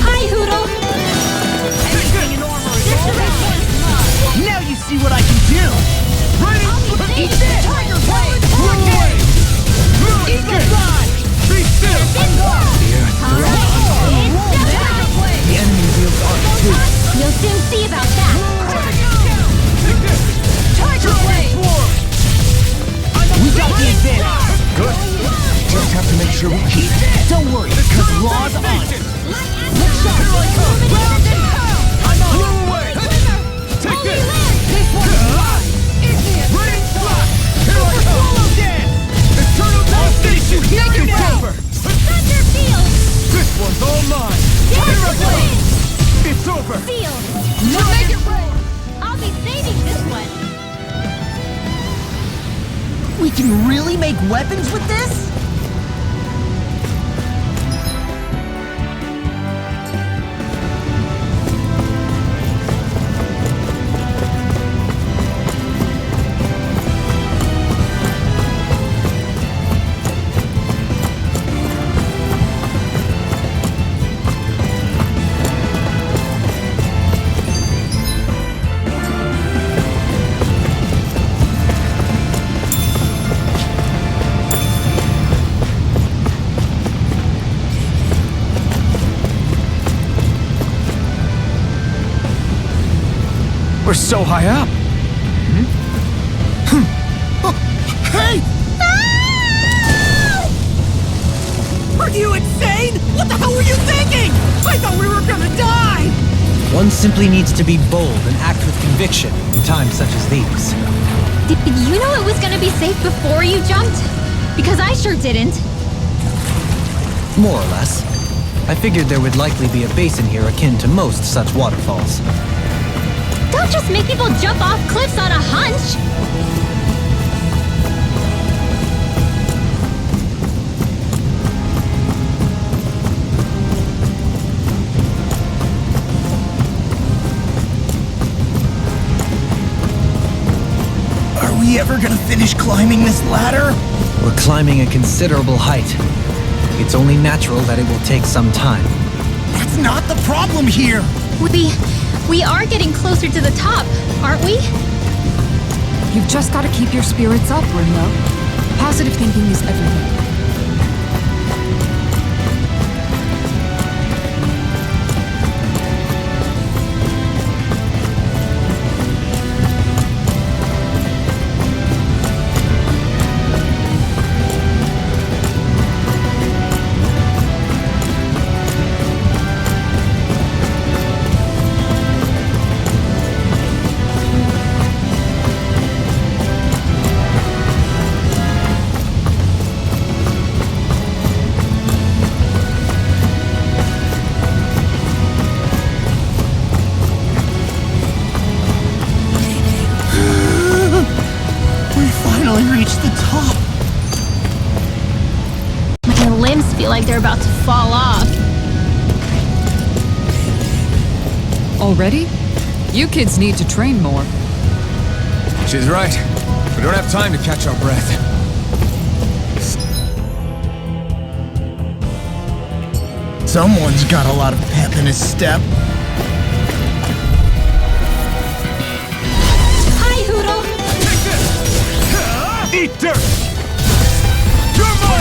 Speaker 1: Hi, Hoodle!
Speaker 11: Now you see what I can do! Eat this! Tiger Blade! Eagle Eye!
Speaker 9: Be still!
Speaker 11: The enemy wields arc too.
Speaker 1: You'll soon see about that!
Speaker 9: Take this!
Speaker 11: Tiger Blade! We got the advantage!
Speaker 2: Good. Just have to make sure we keep it.
Speaker 11: Don't worry, because Law's on it!
Speaker 9: I'm on your way! Take this!
Speaker 11: This one's mine!
Speaker 9: station!
Speaker 8: Make it
Speaker 9: It's
Speaker 8: rain!
Speaker 9: over!
Speaker 1: Thunder field!
Speaker 9: This one's all mine!
Speaker 1: Dare
Speaker 9: Here I
Speaker 1: to
Speaker 9: go!
Speaker 1: win!
Speaker 9: It's over!
Speaker 1: Field!
Speaker 8: Make it rain!
Speaker 1: I'll be saving this one!
Speaker 11: We can really make weapons with this?
Speaker 9: We're so high up!
Speaker 11: Hey!
Speaker 8: Are you insane? What the hell were you thinking? I thought we were gonna die!
Speaker 7: One simply needs to be bold and act with conviction in times such as these.
Speaker 1: Did you know it was gonna be safe before you jumped? Because I sure didn't.
Speaker 7: More or less. I figured there would likely be a basin here akin to most such waterfalls.
Speaker 1: Don't just make people jump off cliffs on a hunch!
Speaker 11: Are we ever gonna finish climbing this ladder?
Speaker 7: We're climbing a considerable height. It's only natural that it will take some time.
Speaker 11: That's not the problem here!
Speaker 1: We are getting closer to the top, aren't we?
Speaker 3: You've just got to keep your spirits up, Ringo. Positive thinking is everything.
Speaker 11: Reach the top.
Speaker 1: My limbs feel like they're about to fall off.
Speaker 3: Already? You kids need to train more.
Speaker 2: She's right. We don't have time to catch our breath.
Speaker 11: Someone's got a lot of pep in his step.
Speaker 1: Hi, Hoodle!
Speaker 9: Eat dirt! You're mine!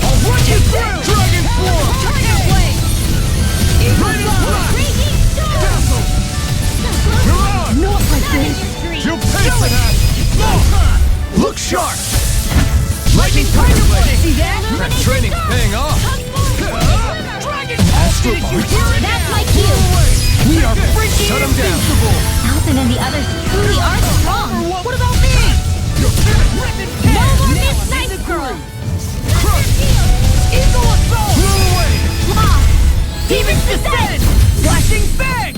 Speaker 9: I'll run you through! Dragon Form!
Speaker 1: Tornado Blade!
Speaker 9: Raining Flash!
Speaker 1: Raging Storm!
Speaker 9: Castle! You're on!
Speaker 1: Not like this!
Speaker 9: You pace it at! Look sharp! Lightning Blade!
Speaker 1: See that?
Speaker 2: That training's paying off.
Speaker 9: Dragon Astro Punch!
Speaker 1: That's my cue!
Speaker 9: We are freaking
Speaker 2: Shut 'em down.
Speaker 9: invincible!
Speaker 1: Alvin and the others truly are strong!
Speaker 9: What about me?
Speaker 1: No more Midnight Girl!
Speaker 9: Eagle Assault! Blow away!
Speaker 1: Lost!
Speaker 9: Demon's Descent! Flashing Fang!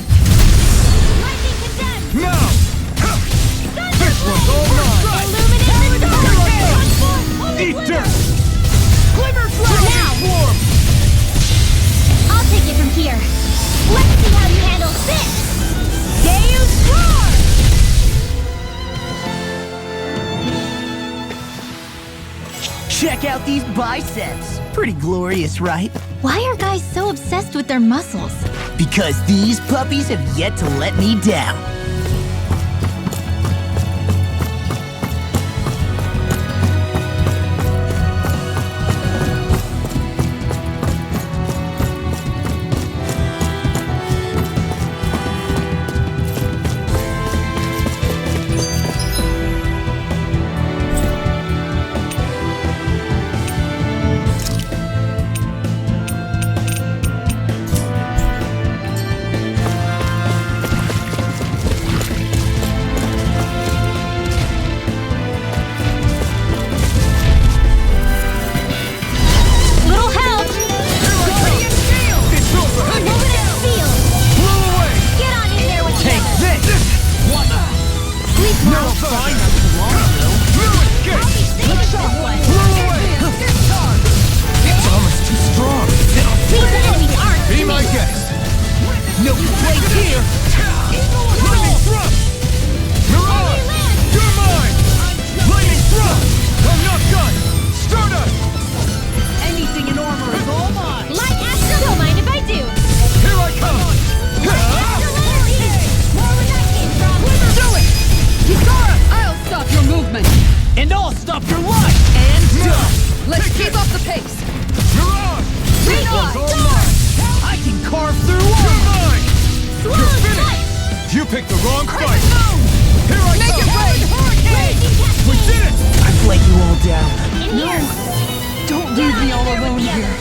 Speaker 1: Lightning Condemned!
Speaker 9: No! This one's all mine!
Speaker 1: Illuminate the dark!
Speaker 9: Eat dirt! Glimmer Dragon
Speaker 1: Now.
Speaker 9: Form!
Speaker 1: I'll take it from here. Let's see how you handle this! Deus Roar!
Speaker 11: Check out these biceps. Pretty glorious, right?
Speaker 1: Why are guys so obsessed with their muscles?
Speaker 11: Because these puppies have yet to let me down.
Speaker 3: Let's keep up the pace.
Speaker 9: Mirage! This one's all mine!
Speaker 11: I can carve through
Speaker 9: You're
Speaker 11: one!
Speaker 9: mine! You're finished! You picked the wrong fight! Here I
Speaker 3: Make
Speaker 9: come!
Speaker 3: it rain!
Speaker 9: We did it!
Speaker 11: I've let you all down.
Speaker 3: Don't leave me all alone here.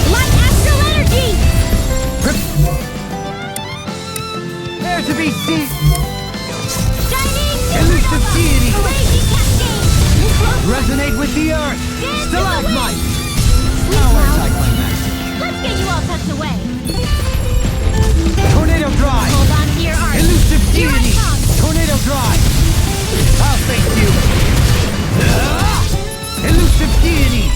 Speaker 1: Light astral energy!
Speaker 10: There to be seen.
Speaker 1: Shining!
Speaker 10: Elusive deity.
Speaker 1: Raging cascade!
Speaker 10: Resonate with the earth. Stalagmite.
Speaker 1: Power anticlimactic. Let's get you all tucked away.
Speaker 10: Tornado drive.
Speaker 1: Hold on to your arms.
Speaker 10: Elusive
Speaker 1: Here I
Speaker 10: deity.
Speaker 1: come.
Speaker 10: Tornado drive. I'll thank you. Elusive deity.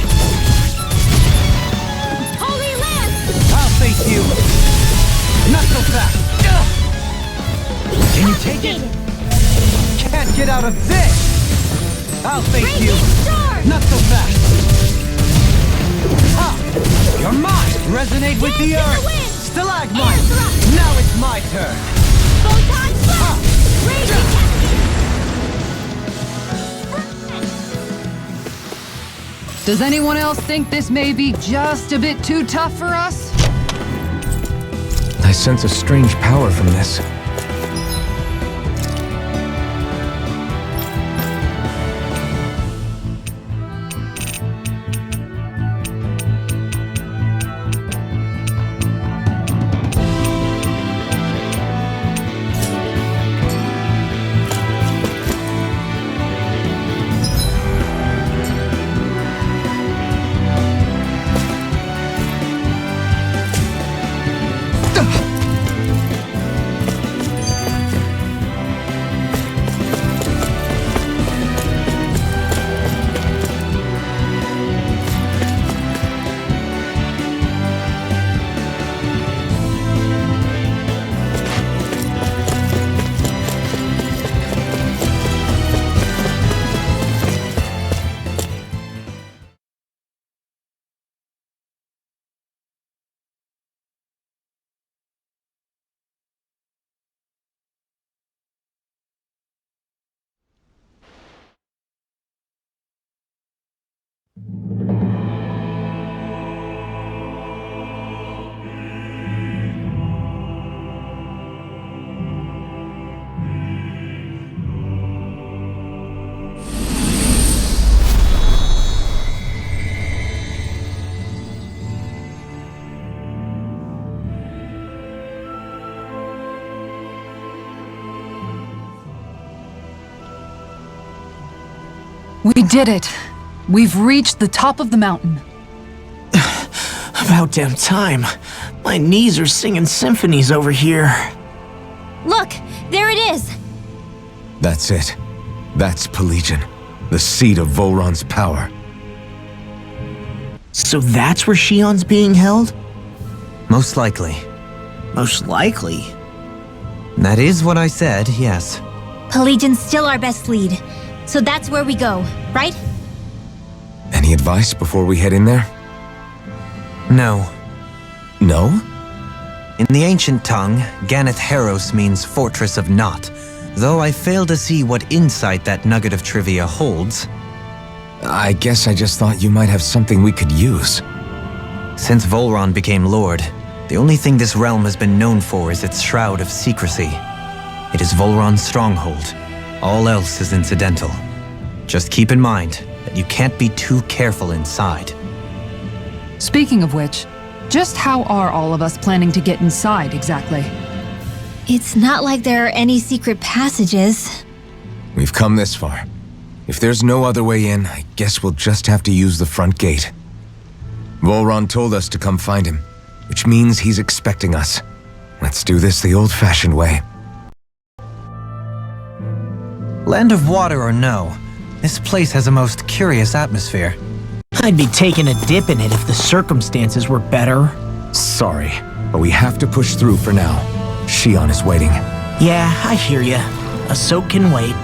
Speaker 1: Holy Lance!
Speaker 10: I'll thank you. Not so fast. Can you take it? Can't get out of this. I'll thank you.
Speaker 1: Raging storm!
Speaker 10: Not so fast. Ha! You're mine. Resonate with the
Speaker 1: Dance in the
Speaker 10: earth.
Speaker 1: wind.
Speaker 10: Stalagmite.
Speaker 1: Air thrust.
Speaker 10: Now it's my turn.
Speaker 1: Photon blast! Raging cascade!
Speaker 3: Does anyone else think this may be just a bit too tough for us?
Speaker 2: I sense a strange power from this.
Speaker 3: We did it. We've reached the top of the mountain.
Speaker 11: About damn time. My knees are singing symphonies over here.
Speaker 1: Look, there it is.
Speaker 2: That's it. That's Pelagian, the seat of Volron's power.
Speaker 11: So that's where Shion's being held?
Speaker 7: Most likely.
Speaker 11: Most likely.
Speaker 7: That is what I said, yes.
Speaker 1: Pelagian's still our best lead, so that's where we go, right?
Speaker 2: Any advice before we head in there?
Speaker 7: No.
Speaker 2: No?
Speaker 7: In the ancient tongue, Ganeth Heros means Fortress of Naught, though I fail to see what insight that nugget of trivia holds.
Speaker 2: I guess I just thought you might have something we could use.
Speaker 7: Since Volron became Lord, the only thing this realm has been known for is its shroud of secrecy. It is Volron's stronghold. All else is incidental. Just keep in mind that you can't be too careful inside.
Speaker 3: Speaking of which, just how are all of us planning to get inside exactly?
Speaker 1: It's not like there are any secret passages.
Speaker 2: We've come this far. If there's no other way in, I guess we'll just have to use the front gate. Volron told us to come find him, which means he's expecting us. Let's do this the old-fashioned way.
Speaker 7: Land of water or no, this place has a most curious atmosphere.
Speaker 11: I'd be taking a dip in it if the circumstances were better.
Speaker 2: Sorry, but we have to push through for now. Shion is waiting.
Speaker 11: Yeah, I hear ya. A soak can wait.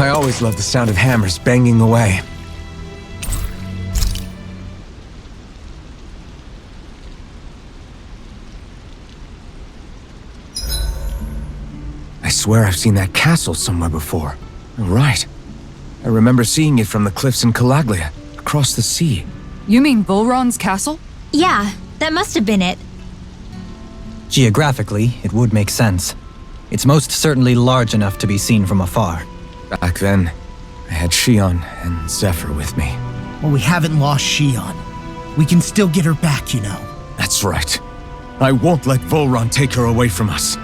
Speaker 2: I always loved the sound of hammers banging away. I swear I've seen that castle somewhere before. Right. I remember seeing it from the cliffs in Calaglia, across the sea.
Speaker 3: You mean Volron's castle?
Speaker 1: Yeah, that must have been it.
Speaker 7: Geographically, it would make sense. It's most certainly large enough to be seen from afar.
Speaker 2: Back then, I had Shion and Zephyr with me.
Speaker 11: Well, we haven't lost Shion. We can still get her back, you know.
Speaker 2: That's right. I won't let Volron take her away from us.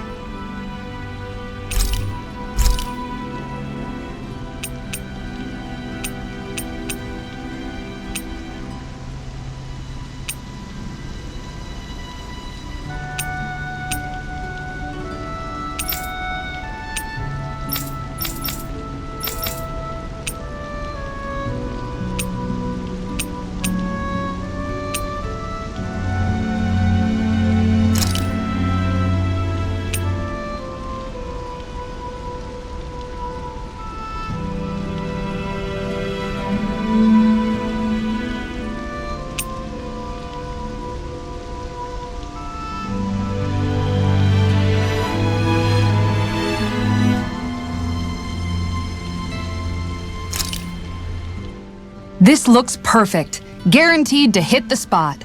Speaker 3: This looks perfect. Guaranteed to hit the spot.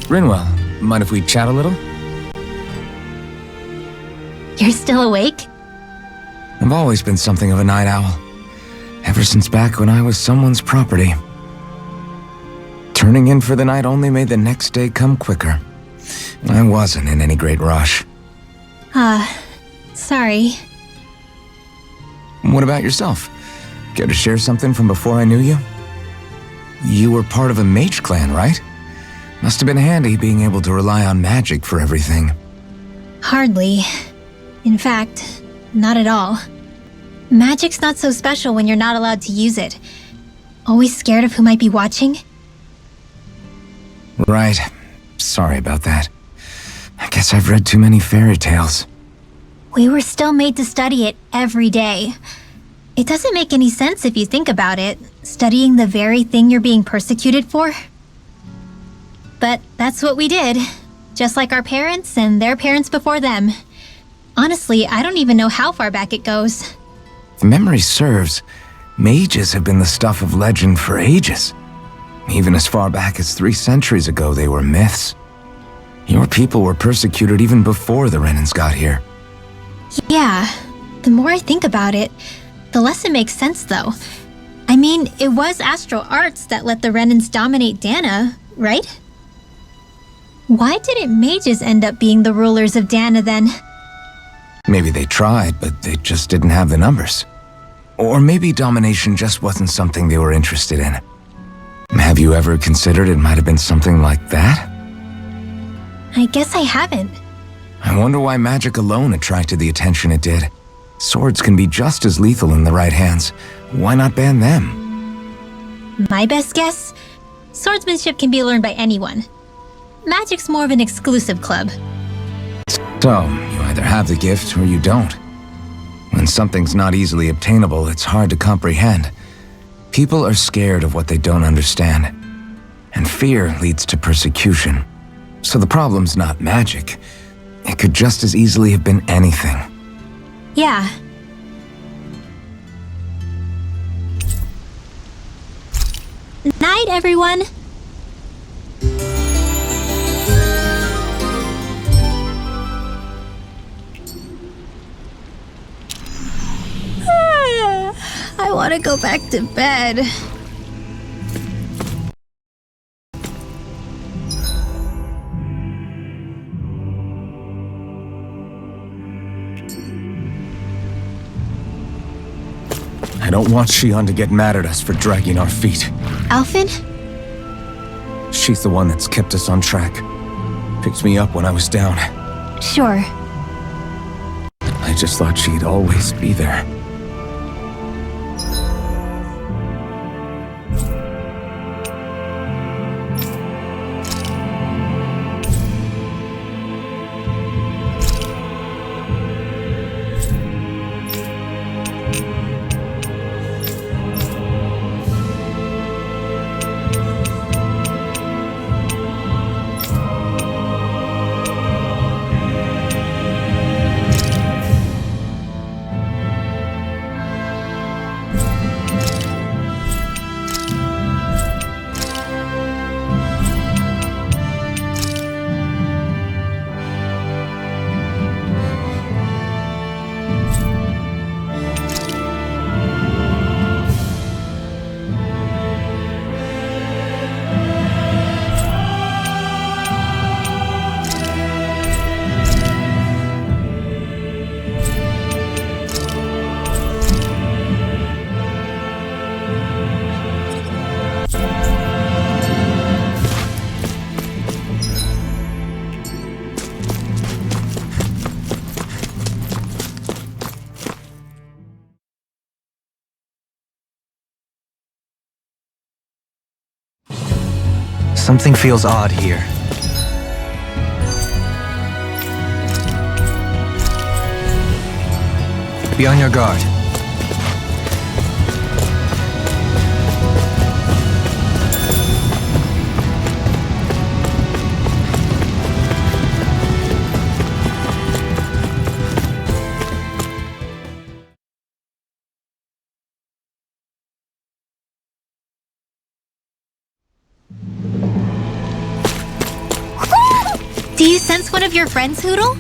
Speaker 2: Rinwell, mind if we chat a little?
Speaker 1: You're still awake?
Speaker 2: I've always been something of a night owl. Ever since back when I was someone's property. Turning in for the night only made the next day come quicker. I wasn't in any great rush.
Speaker 1: Sorry.
Speaker 2: What about yourself? Care to share something from before I knew you? You were part of a mage clan, right? Must have been handy being able to rely on magic for everything.
Speaker 1: Hardly. In fact, not at all. Magic's not so special when you're not allowed to use it. Always scared of who might be watching?
Speaker 2: Right. Sorry about that. I guess I've read too many fairy tales.
Speaker 1: We were still made to study it every day. It doesn't make any sense if you think about it, studying the very thing you're being persecuted for. But that's what we did, just like our parents and their parents before them. Honestly, I don't even know how far back it goes.
Speaker 2: If memory serves, mages have been the stuff of legend for ages. Even as far back as 3 centuries ago, they were myths. Your people were persecuted even before the Renans got here.
Speaker 1: Yeah, the more I think about it, the less it makes sense though. I mean, it was astral arts that let the Renans dominate Dana, right? Why didn't mages end up being the rulers of Dana then?
Speaker 2: Maybe they tried, but they just didn't have the numbers. Or maybe domination just wasn't something they were interested in. Have you ever considered it might have been something like that?
Speaker 1: I guess I haven't.
Speaker 2: I wonder why magic alone attracted the attention it did. Swords can be just as lethal in the right hands. Why not ban them?
Speaker 1: My best guess? Swordsmanship can be learned by anyone. Magic's more of an exclusive club.
Speaker 2: So, you either have the gift or you don't. When something's not easily obtainable, it's hard to comprehend. People are scared of what they don't understand. And fear leads to persecution. So the problem's not magic. It could just as easily have been anything.
Speaker 1: Yeah. Night, everyone! I want to go back to bed.
Speaker 2: I don't want Shion to get mad at us for dragging our feet.
Speaker 1: Alphen?
Speaker 2: She's the one that's kept us on track. Picked me up when I was down.
Speaker 1: Sure.
Speaker 2: I just thought she'd always be there.
Speaker 7: Something feels odd here. Be on your guard.
Speaker 1: Do you sense one of your friends, Hoodle?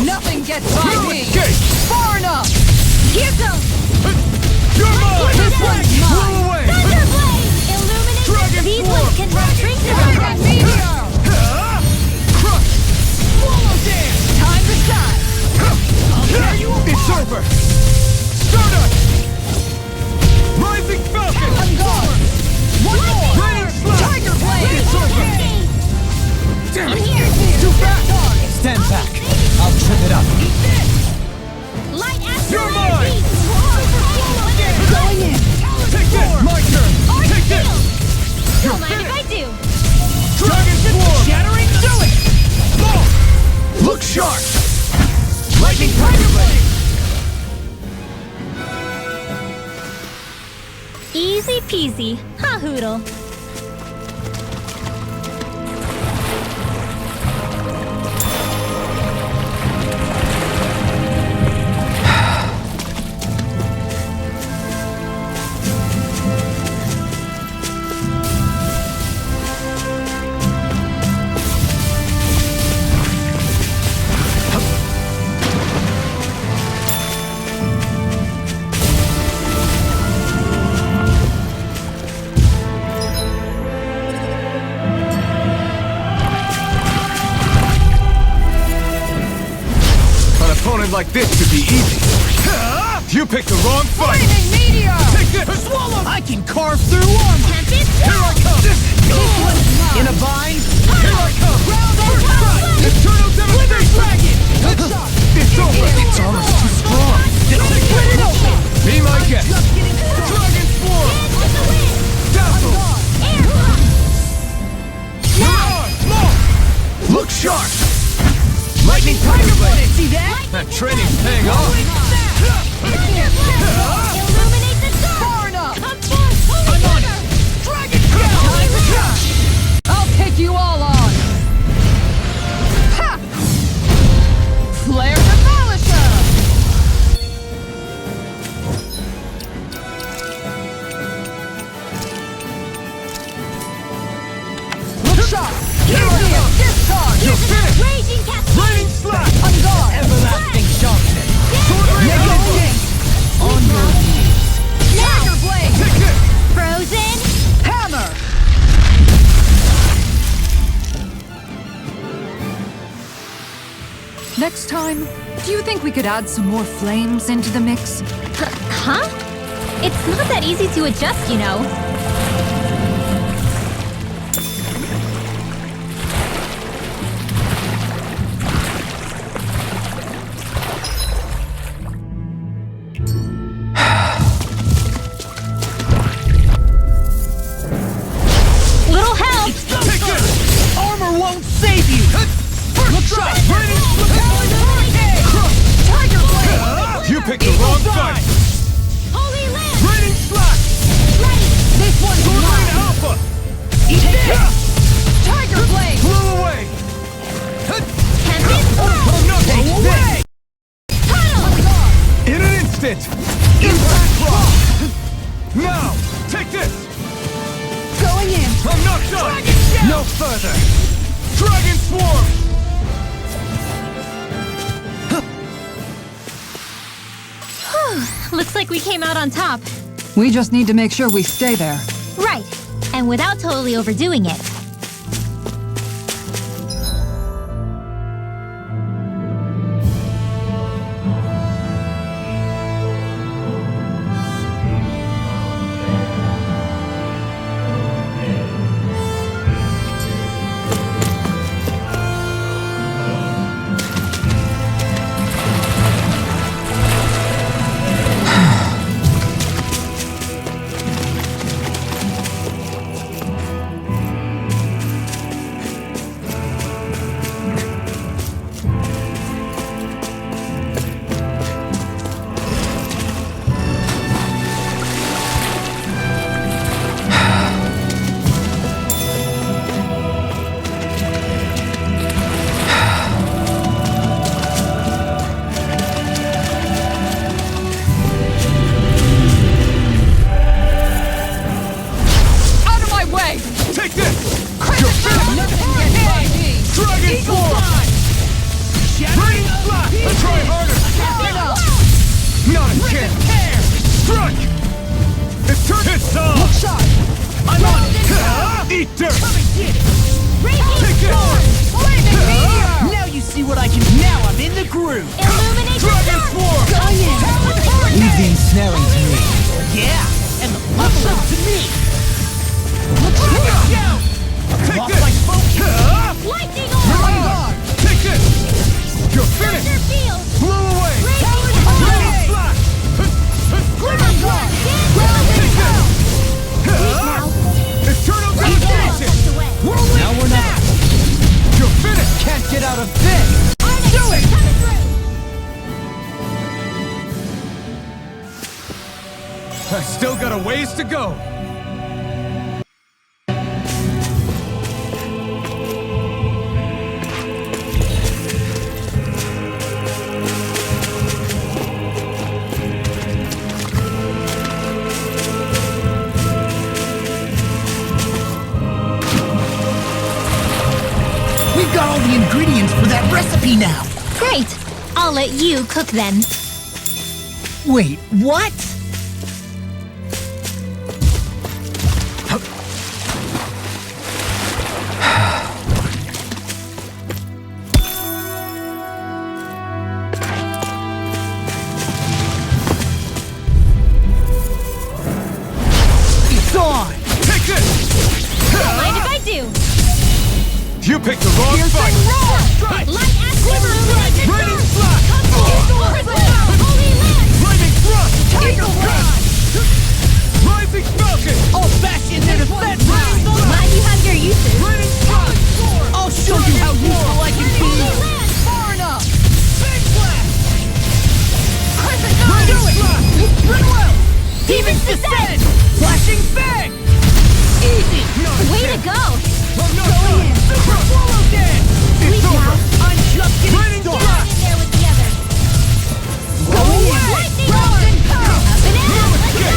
Speaker 8: Nothing gets by me! Far enough!
Speaker 1: Here goes!
Speaker 9: You're mine!
Speaker 8: This one's mine!
Speaker 9: Blow away!
Speaker 1: Thunderblade! Illuminate!
Speaker 9: Dragon
Speaker 1: These
Speaker 9: form!
Speaker 1: ones can shrink to
Speaker 8: Dragon meteor!
Speaker 9: Crush!
Speaker 8: Swallow dance! Time to shine! I'll tear you apart!
Speaker 9: It's over! Stardust! Rising Falcon!
Speaker 8: On guard! One more!
Speaker 9: Raining Slash!
Speaker 8: Tiger blade!
Speaker 9: It's over!
Speaker 1: Damn it!
Speaker 9: Too fast!
Speaker 7: Stand back. I'll trip it up.
Speaker 1: Light
Speaker 9: You're
Speaker 1: astral
Speaker 9: mine!
Speaker 1: energy!
Speaker 8: Going in!
Speaker 9: Take this! My turn!
Speaker 1: Arc
Speaker 9: Take this!
Speaker 1: field! Don't mind if I do!
Speaker 9: Dragon Swarm!
Speaker 8: Shattering! Do it!
Speaker 9: Ball! Look sharp! Lightning Tiger Blade!
Speaker 1: Easy peasy, huh, Hoodle?
Speaker 9: Like this should be easy. You picked the wrong fight.
Speaker 8: Flaming meteor!
Speaker 9: Take this! Swallow!
Speaker 11: I can carve through armor!
Speaker 1: Tempest
Speaker 9: Here I come!
Speaker 8: This one's mine!
Speaker 11: In a bind?
Speaker 9: Here I come!
Speaker 8: Round and
Speaker 9: First
Speaker 8: round!
Speaker 9: strike! Eternal devastation!
Speaker 8: Dragon! Good shot!
Speaker 9: It's over!
Speaker 11: Its armor's too strong!
Speaker 8: Split it open!
Speaker 9: Be my guest!
Speaker 8: Just getting close!
Speaker 9: Dragon Swarm!
Speaker 1: Dance with the wind!
Speaker 9: Dazzle!
Speaker 1: Air punch!
Speaker 9: Small! Look sharp! Lightning Tiger Blade!
Speaker 8: See that?
Speaker 9: That training's paying off!
Speaker 1: Illuminate the dark!
Speaker 8: Far enough!
Speaker 1: Come forth, holy water!
Speaker 8: Dragon Scale! I'll take you all on! Ha! Flare Demolisher! Look sharp! Discharge!
Speaker 9: You're finished!
Speaker 1: Raging cascade!
Speaker 9: Raining Slash!
Speaker 8: On guard!
Speaker 11: Everlasting darkness!
Speaker 9: Sword Rain
Speaker 11: Negative
Speaker 9: Alpha!
Speaker 11: gain! On your knees!
Speaker 8: Tiger Blade!
Speaker 9: Take this!
Speaker 1: Frozen!
Speaker 8: Hammer!
Speaker 3: Next time, do you think we could add some more flames into the mix?
Speaker 1: Huh? It's not that easy to adjust, you know. Little help!
Speaker 9: Take this!
Speaker 11: Armor won't save you!
Speaker 9: First strike! Raining
Speaker 8: Tiger Blade!
Speaker 9: You picked the wrong fight!
Speaker 1: Holy Land!
Speaker 9: Raining Slash!
Speaker 1: Ready!
Speaker 8: This one's
Speaker 9: Sword Rain
Speaker 8: mine!
Speaker 9: Alpha!
Speaker 8: Eat this! Tiger Blade!
Speaker 9: Blew away!
Speaker 1: Tempest Blast!
Speaker 9: I'm not
Speaker 11: Take this!
Speaker 1: Tunnel!
Speaker 9: In an instant! Impact Block! Now! Take this!
Speaker 8: Going in!
Speaker 9: I'm not done!
Speaker 11: No further!
Speaker 9: Dragon Swarm!
Speaker 1: like we came out on top.
Speaker 3: We just need to make sure we stay there.
Speaker 1: Right. And without totally overdoing it.
Speaker 9: Still got a ways to go.
Speaker 11: We've got all the ingredients for that recipe now.
Speaker 1: Great. I'll let you cook then.
Speaker 11: Wait, what?
Speaker 9: You picked the wrong fight!
Speaker 1: Light action!
Speaker 9: Raining slash!
Speaker 1: Holy land!
Speaker 9: Flaming thrust! Tiger Rod! Rising falcon!
Speaker 11: I'll bash in their defense!
Speaker 1: Glad you have your uses.
Speaker 9: Raining thrust!
Speaker 11: I'll show you how useful I can be!
Speaker 9: Far enough! Big blast!
Speaker 11: Do it!
Speaker 9: Pretty well!
Speaker 11: Demon's Descent!
Speaker 9: Flashing fang!
Speaker 11: Easy!
Speaker 1: Way to go!
Speaker 9: Super swallow dance!
Speaker 11: It's over! I'm just getting
Speaker 9: Raining
Speaker 11: started!
Speaker 1: Get in there with the others.
Speaker 11: Go away!
Speaker 1: Lightning
Speaker 11: Round
Speaker 1: roar!
Speaker 11: and pound!
Speaker 1: Up and out! Let's go!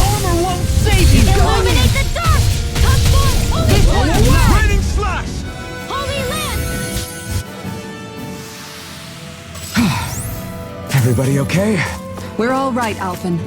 Speaker 11: Armor won't save you!
Speaker 1: Illuminate the dark! Come forth! Holy
Speaker 11: This
Speaker 1: Lord!
Speaker 11: will work!
Speaker 9: Raining slash!
Speaker 1: Holy land!
Speaker 2: Everybody okay?
Speaker 3: We're all right, Alphen.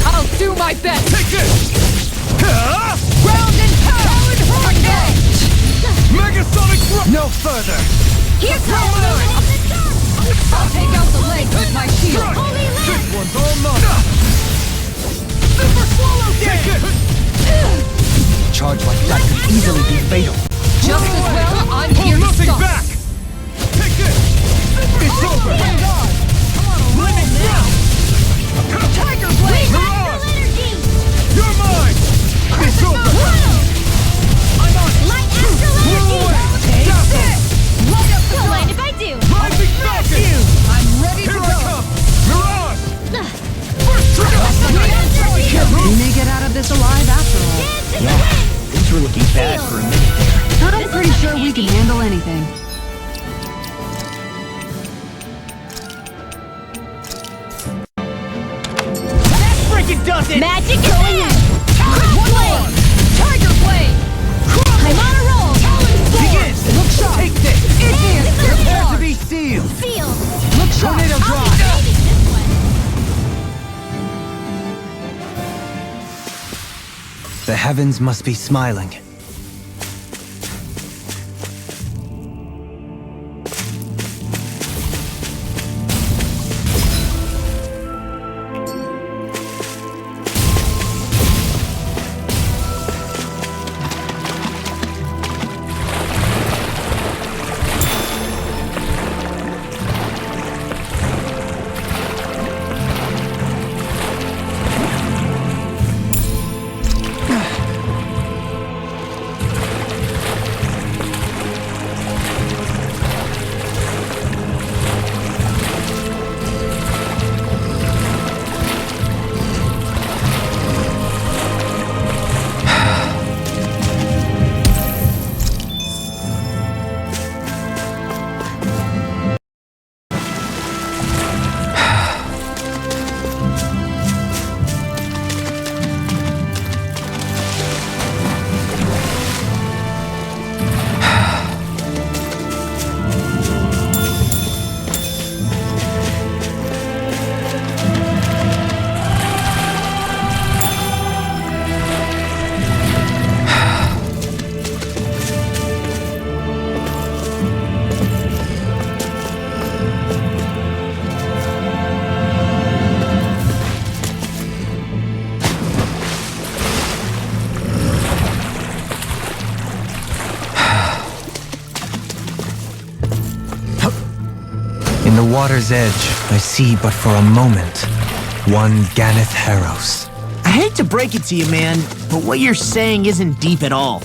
Speaker 8: I'll do my best!
Speaker 9: Take this!
Speaker 11: Round and pound! Hurricane!
Speaker 9: Megasonic thrust!
Speaker 11: No further!
Speaker 1: Here comes illuminate the dark!
Speaker 8: I'll take out the legs with my shield!
Speaker 1: Holy land!
Speaker 9: This one's all mine! Super swallow dance! Take it!
Speaker 7: Charge like that could easily be fatal.
Speaker 8: Just as well, I'm here
Speaker 9: Hold
Speaker 8: to
Speaker 9: nothing
Speaker 8: stop!
Speaker 9: back! Take this! It's over! Limit now!
Speaker 11: Tiger Blade!
Speaker 9: Mirage!
Speaker 1: Energy!
Speaker 9: You're mine! It's over!
Speaker 11: I'm on it!
Speaker 1: Light astral energy!
Speaker 11: Take this!
Speaker 1: Light up! Don't mind if I do!
Speaker 9: Rising falcon!
Speaker 11: I'm ready
Speaker 9: Here
Speaker 11: to
Speaker 9: they
Speaker 11: go!
Speaker 9: come! Mirage! First trigger!
Speaker 3: We may get out of this alive after all.
Speaker 11: Things were looking bad for a minute there.
Speaker 3: I'm pretty sure we can handle anything.
Speaker 7: The heavens must be smiling. In the water's edge, I see but for a moment one Ganeth Heros.
Speaker 11: I hate to break it to you, man, but what you're saying isn't deep at all.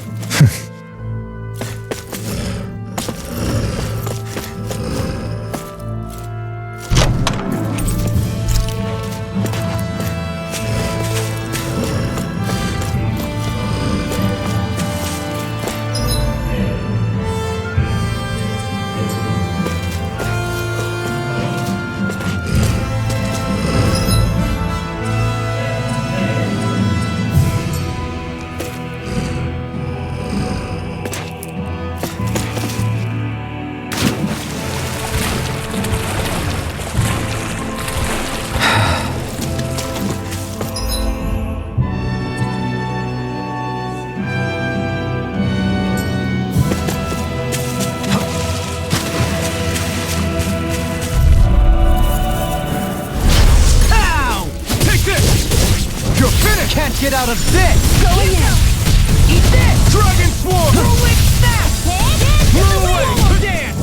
Speaker 9: Get out of this! Going in! Eat this! Dragon Swarm! Whirlwind Snap! Whirlwind Dance!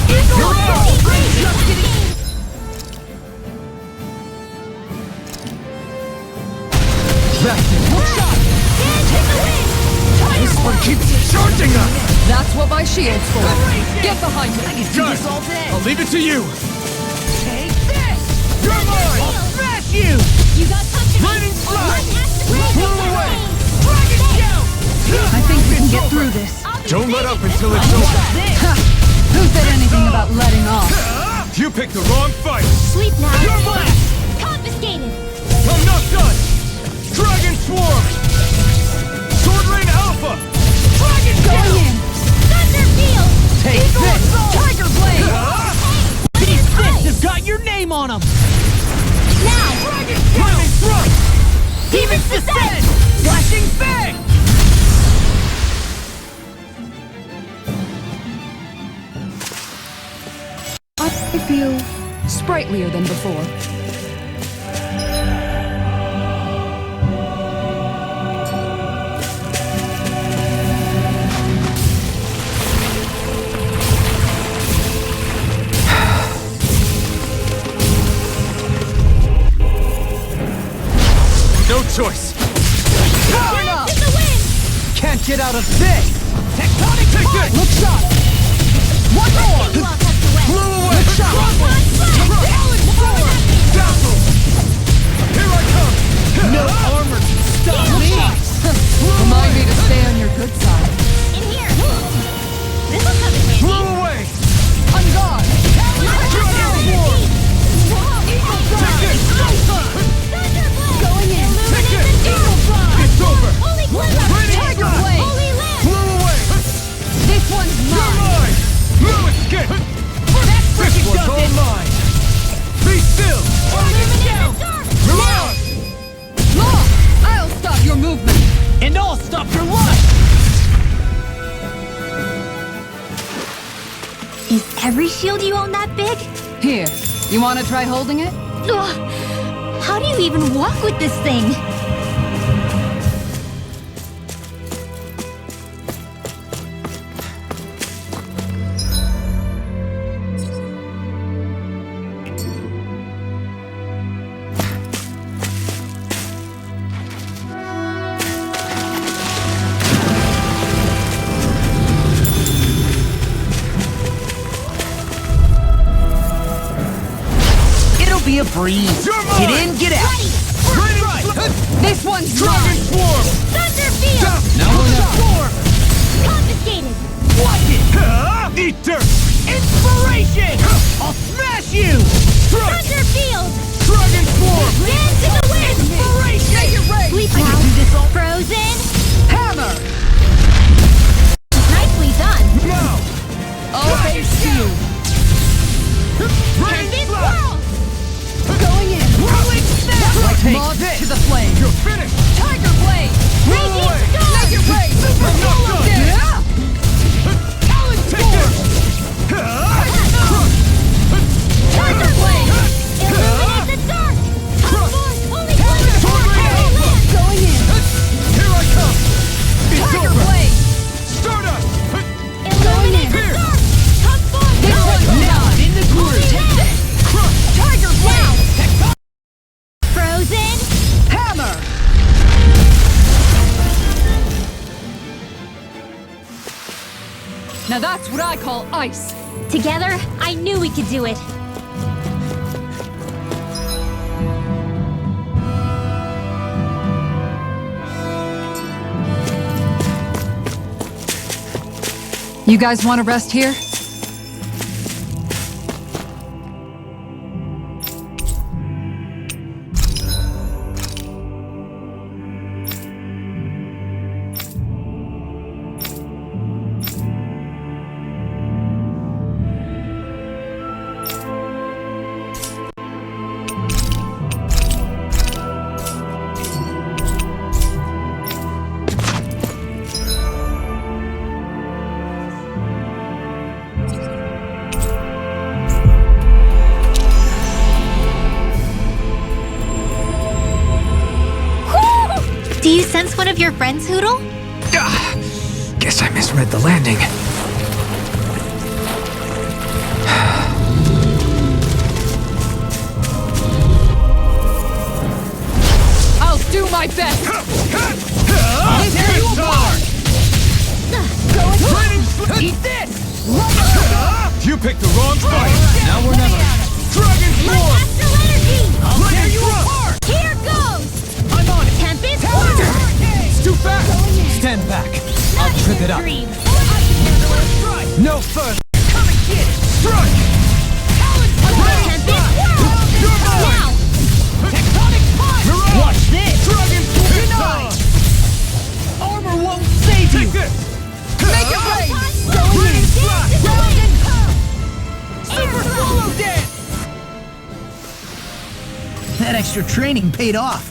Speaker 9: You're out! I'm just getting... That's it! Hook shot! This one keeps charging us!
Speaker 3: That's what my shield's for. Get behind it.
Speaker 9: Good! I'll leave it to you! Take this! You're mine! I'll smash you!
Speaker 1: You got company.
Speaker 9: Lightning Strike!
Speaker 1: Pull
Speaker 9: away! Dragon Shout!
Speaker 3: I think we can get through this.
Speaker 9: Don't let up until it's over!
Speaker 3: Ha! Who said anything about letting off?
Speaker 9: You picked the wrong fight!
Speaker 1: Sleep now.
Speaker 9: Your blast!
Speaker 1: Confiscated.
Speaker 9: I'm not done! Dragon Swarm! Sword Rain Alpha! Dragon
Speaker 3: Going in.
Speaker 1: Thunder Field.
Speaker 9: Take this!
Speaker 3: Tiger Blade!
Speaker 11: These fists have got your name on them!
Speaker 1: Now.
Speaker 9: Lightning Thrust!
Speaker 1: Demon's Descent.
Speaker 9: Flashing Fang!
Speaker 3: I feel sprightlier than before.
Speaker 9: No choice! Can't get out of this! Tectonic Ticket!
Speaker 3: Look shot!
Speaker 9: One more! Blew away!
Speaker 3: Look shot!
Speaker 9: Dazzle! Here I come!
Speaker 11: No armor can stop me!
Speaker 3: Remind me to stay on your good side.
Speaker 1: In here. This'll come in handy.
Speaker 9: Blew away!
Speaker 3: On guard!
Speaker 1: Going in.
Speaker 9: It's over!
Speaker 1: Holy Glimmer.
Speaker 9: Tiger
Speaker 3: Blade.
Speaker 1: Holy Lamp.
Speaker 9: Blew away!
Speaker 3: This one's
Speaker 9: You're
Speaker 3: mine!
Speaker 9: mine! Lewis Skin! This one's all mine! Be still!
Speaker 1: Illuminated dark.
Speaker 9: Mirage!
Speaker 3: Look!
Speaker 9: I'll stop your life!
Speaker 1: Is every shield you own that big?
Speaker 3: Here, you want to try holding it?
Speaker 1: Ugh, how do you even walk with this thing?
Speaker 11: Be a breeze. Get in, get out.
Speaker 3: This one's
Speaker 9: Dragon
Speaker 3: mine!
Speaker 9: Swarm!
Speaker 1: Thunderfield!
Speaker 9: Now we're not.
Speaker 1: Confiscated!
Speaker 9: Watch it! Eat dirt! Inspiration! I'll smash you!
Speaker 1: Thunderfield!
Speaker 9: Dragon Swarm!
Speaker 1: Dance in the wind!
Speaker 9: Inspiration!
Speaker 1: Sleep now! Frozen!
Speaker 3: Hammer!
Speaker 1: Nicely done!
Speaker 9: Now!
Speaker 3: I'll face you!
Speaker 1: Tempest Whirl!
Speaker 3: Going in!
Speaker 9: Rolling snap!
Speaker 3: Take this to the flame!
Speaker 9: You're finished!
Speaker 3: Tiger Blade!
Speaker 1: Raging
Speaker 9: away.
Speaker 1: Storm!
Speaker 3: Make it rain! Super
Speaker 9: I'm not
Speaker 3: Solo
Speaker 9: done.
Speaker 3: Dance! Talon
Speaker 9: Take
Speaker 3: Storm!
Speaker 1: Tiger Blade! Illuminate the dark! Force only one
Speaker 9: Tornado!
Speaker 3: Going in!
Speaker 9: Here I come! It's
Speaker 3: Tiger
Speaker 9: over!
Speaker 3: Blade!
Speaker 9: Stardust!
Speaker 1: Illuminate the
Speaker 9: Here.
Speaker 1: dark! Come forth!
Speaker 3: This one's mine!
Speaker 11: In the groove.
Speaker 3: Take this! Tiger Blade!
Speaker 1: Frozen!
Speaker 3: Hammer! Now that's what I call ice!
Speaker 1: Together, I knew we could do it.
Speaker 3: You guys want to rest here?
Speaker 1: Do you sense one of your friends, Hoodle?
Speaker 2: Guess I misread the landing.
Speaker 3: I'll do my best!
Speaker 9: I'll
Speaker 3: tear you apart!
Speaker 9: Eat this! You picked the wrong fight! Now we're never... Dragon
Speaker 1: My
Speaker 9: Swarm!
Speaker 1: astral energy!
Speaker 9: I'll tear you apart!
Speaker 1: Here goes!
Speaker 9: I'm on it!
Speaker 1: Tempest Whirl!
Speaker 9: It's too fast!
Speaker 7: Stand back.
Speaker 1: Not
Speaker 7: I'll
Speaker 1: in
Speaker 7: trip
Speaker 1: your
Speaker 7: it up.
Speaker 1: dreams.
Speaker 9: Strike! No further! Come and get it! Strike!
Speaker 1: Tempest Whirl!
Speaker 9: You're mine!
Speaker 1: Now!
Speaker 9: Tectonic punch! Watch this! Dragon Denied! Armor won't save you! Take this!
Speaker 3: Make it rain!
Speaker 9: Grenade
Speaker 1: Dance in the wind!
Speaker 9: Super Solo Dance!
Speaker 11: That extra training paid off.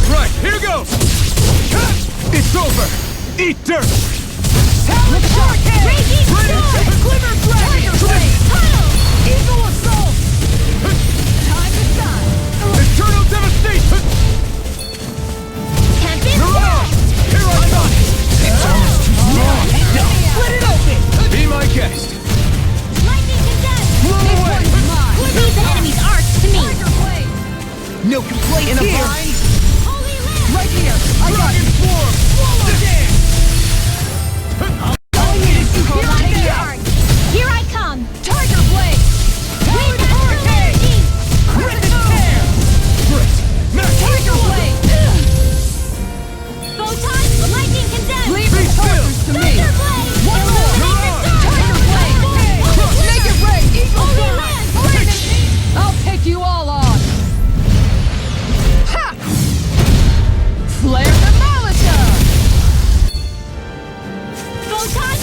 Speaker 9: Right, here goes! It's over! Eat dirt!
Speaker 1: Talon Hurricane! Raging Storm!
Speaker 9: Glimmer Dragon!
Speaker 1: Tunnel!
Speaker 9: Eagle Assault!
Speaker 1: Time to shine!
Speaker 9: Eternal Devastation!
Speaker 1: Tempest Whirl!
Speaker 9: Here I come! It's almost too strong! Split it open! Be my guest!
Speaker 1: Lightning Condensed!
Speaker 9: Blow away!
Speaker 1: Leave the enemy's arcs to me!
Speaker 11: No complaints here.
Speaker 1: Holy Land!
Speaker 3: Right here! I got
Speaker 9: Dragon
Speaker 3: it!
Speaker 9: Swarm! Swallow Dance!
Speaker 1: Hold on to your arcs!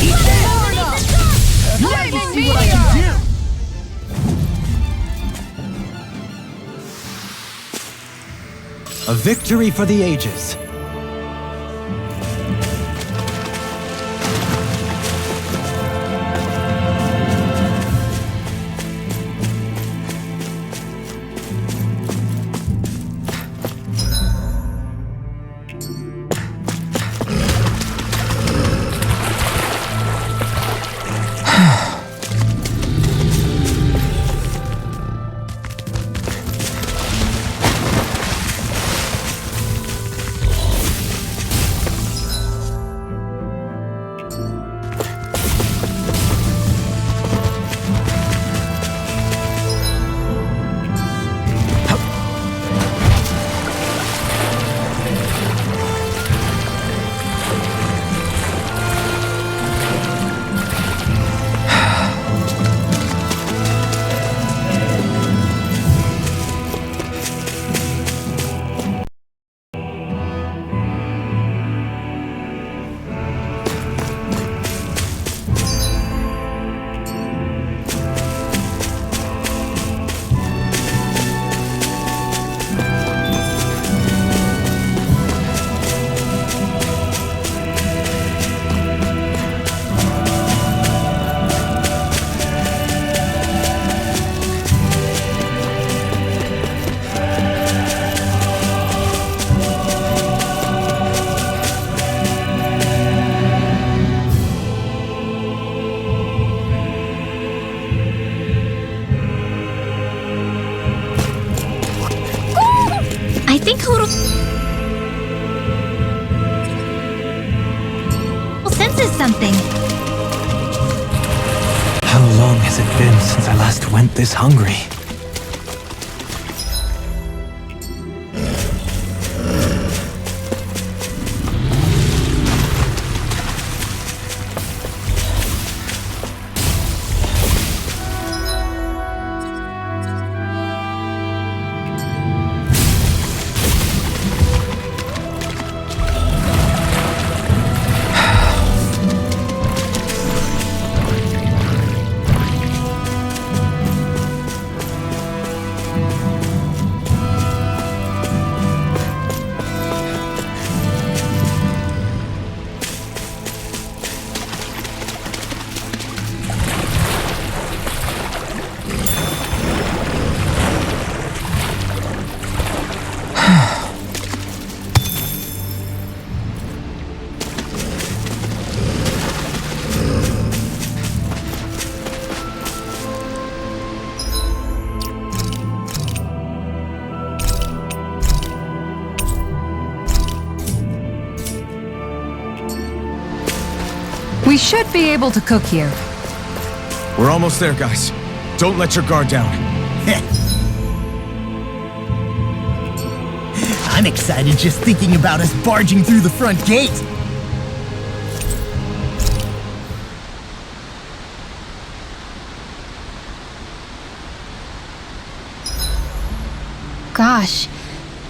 Speaker 9: Eat this! Let me see what I can do!
Speaker 7: A victory for the ages.
Speaker 1: I think Hoodle senses something.
Speaker 7: How long has it been since I last went this hungry?
Speaker 3: We should be able to cook here.
Speaker 2: We're almost there, guys. Don't let your guard down.
Speaker 11: I'm excited just thinking about us barging through the front gate.
Speaker 1: Gosh,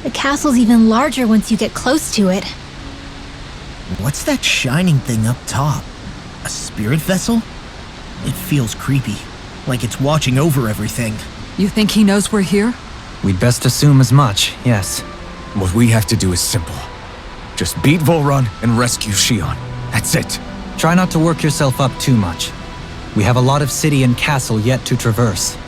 Speaker 1: the castle's even larger once you get close to it.
Speaker 11: What's that shining thing up top? A spirit vessel? It feels creepy, like it's watching over everything.
Speaker 3: You think he knows we're here?
Speaker 7: We'd best assume as much, yes.
Speaker 2: What we have to do is simple. Just beat Volrun and rescue Shion. That's it.
Speaker 7: Try not to work yourself up too much. We have a lot of city and castle yet to traverse.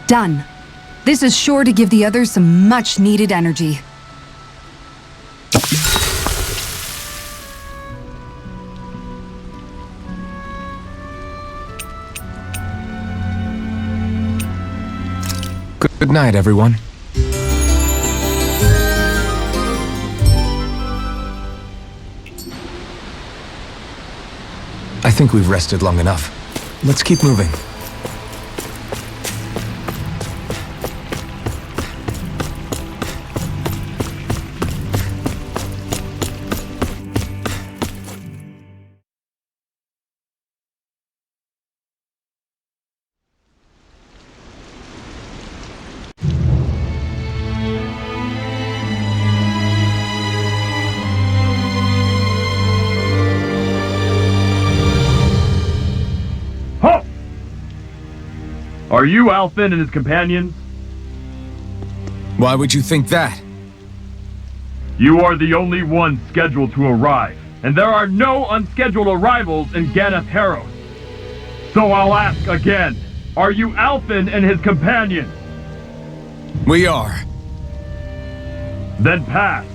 Speaker 3: Done. This is sure to give the others some much-needed energy.
Speaker 2: Good night, everyone. I think we've rested long enough. Let's keep moving.
Speaker 12: Are you Alphen and his companions?
Speaker 2: Why would you think that?
Speaker 12: You are the only one scheduled to arrive, and there are no unscheduled arrivals in Ganeth Haros. So I'll ask again, are you Alphen and his companions?
Speaker 2: We are.
Speaker 12: Then pass.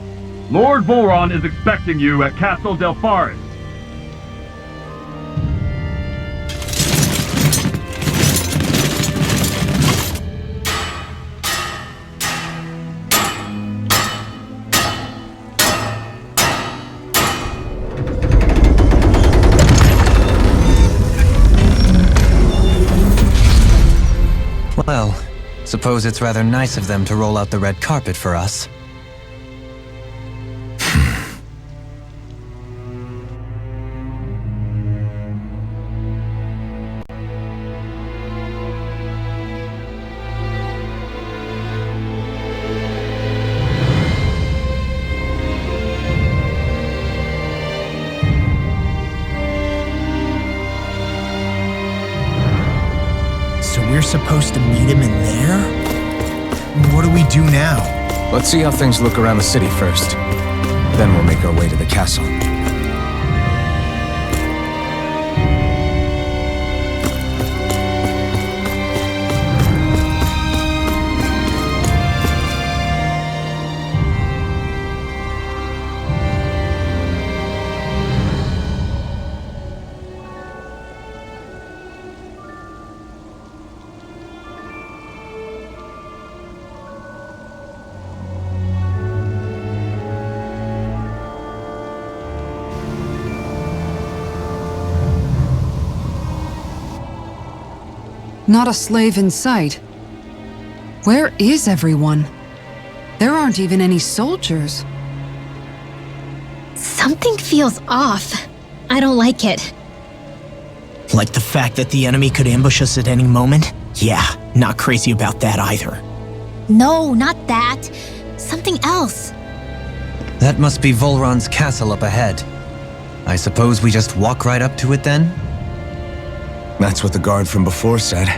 Speaker 12: Lord Volron is expecting you at Castle Delpharis.
Speaker 7: Well, suppose it's rather nice of them to roll out the red carpet for us.
Speaker 11: So we're supposed to meet him in there? What do we do now?
Speaker 2: Let's see how things look around the city first. Then we'll make our way to the castle.
Speaker 3: Not a slave in sight. Where is everyone? There aren't even any soldiers.
Speaker 1: Something feels off. I don't like it.
Speaker 11: Like the fact that the enemy could ambush us at any moment? Yeah, not crazy about that either.
Speaker 1: No, not that. Something else.
Speaker 7: That must be Volron's castle up ahead. I suppose we just walk right up to it then?
Speaker 2: That's what the guard from before said.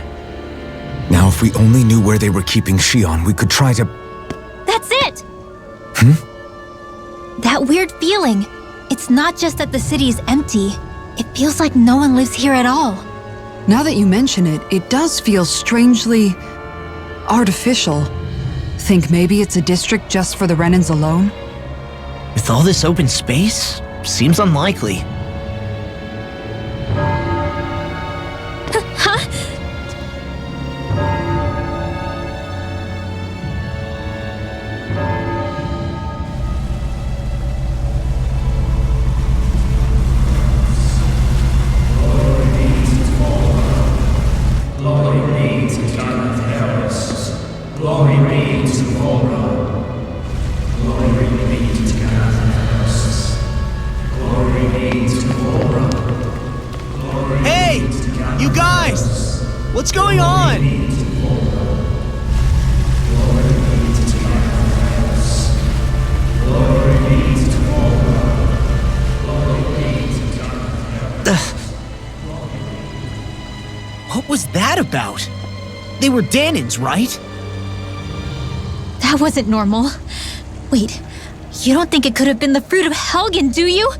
Speaker 2: Now, if we only knew where they were keeping Shion, we could try to...
Speaker 1: That's it!
Speaker 2: Hmm?
Speaker 1: That weird feeling. It's not just that the city is empty. It feels like no one lives here at all.
Speaker 3: Now that you mention it, it does feel strangely... artificial. Think maybe it's a district just for the Renans alone?
Speaker 11: With all this open space? Seems unlikely.
Speaker 1: Huh?
Speaker 13: Glory be to Ganeth Haros. Glory be to Volron. Glory be to Ganeth Haros. Glory be to Volron. Glory
Speaker 11: Hey!
Speaker 13: be to Ganeth
Speaker 11: You guys!
Speaker 13: Haros.
Speaker 11: What's going on?
Speaker 13: Glory be to Volron. Glory be to Ganeth Haros. Glory be to Volron. Glory be to Ganeth Haros.
Speaker 11: What was that about? They were Danans, right?
Speaker 1: That wasn't normal. Wait, you don't think it could have been the fruit of Helgen, do you?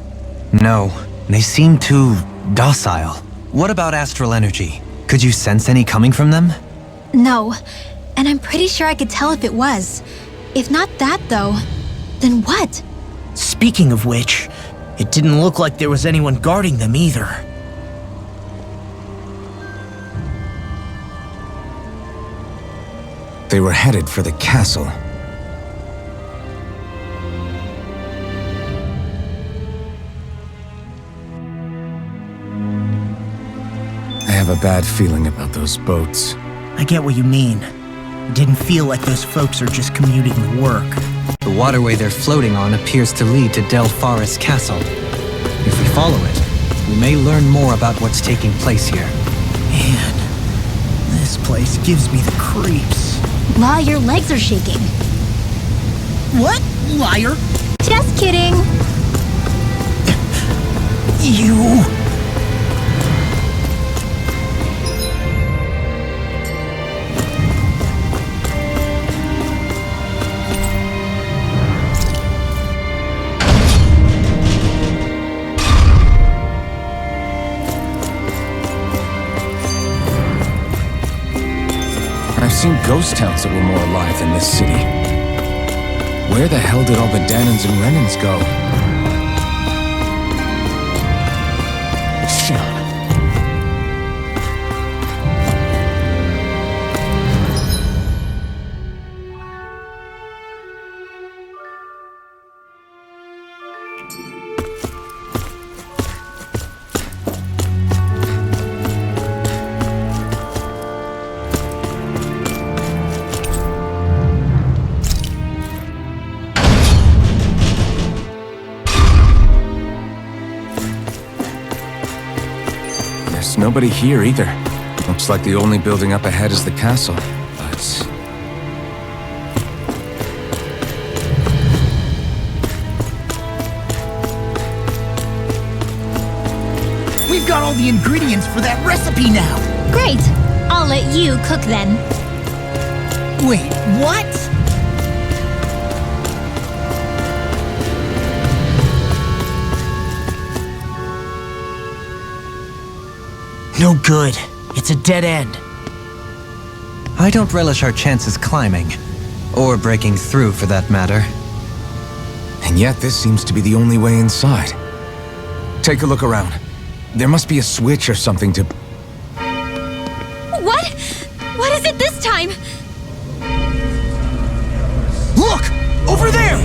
Speaker 7: No, they seem too docile. What about astral energy? Could you sense any coming from them?
Speaker 1: No, and I'm pretty sure I could tell if it was. If not that, though, then what?
Speaker 11: Speaking of which, it didn't look like there was anyone guarding them either.
Speaker 2: They were headed for the castle. I have a bad feeling about those boats.
Speaker 11: I get what you mean. It didn't feel like those folks are just commuting to work.
Speaker 7: The waterway they're floating on appears to lead to Delpharis Castle. If we follow it, we may learn more about what's taking place here.
Speaker 11: Man, this place gives me the creeps.
Speaker 1: La, your legs are shaking.
Speaker 11: What? Liar!
Speaker 1: Just kidding.
Speaker 11: You...
Speaker 2: seen ghost towns that were more alive than this city. Where the hell did all the Danons and Renans go? Shion. There's nobody here either. Looks like the only building up ahead is the castle, but...
Speaker 11: We've got all the ingredients for that recipe now!
Speaker 1: Great! I'll let you cook then.
Speaker 11: Wait, what? No good. It's a dead end.
Speaker 7: I don't relish our chances climbing. Or breaking through, for that matter.
Speaker 2: And yet this seems to be the only way inside. Take a look around. There must be a switch or something to...
Speaker 1: What? What is it this time?
Speaker 11: Look! Over there!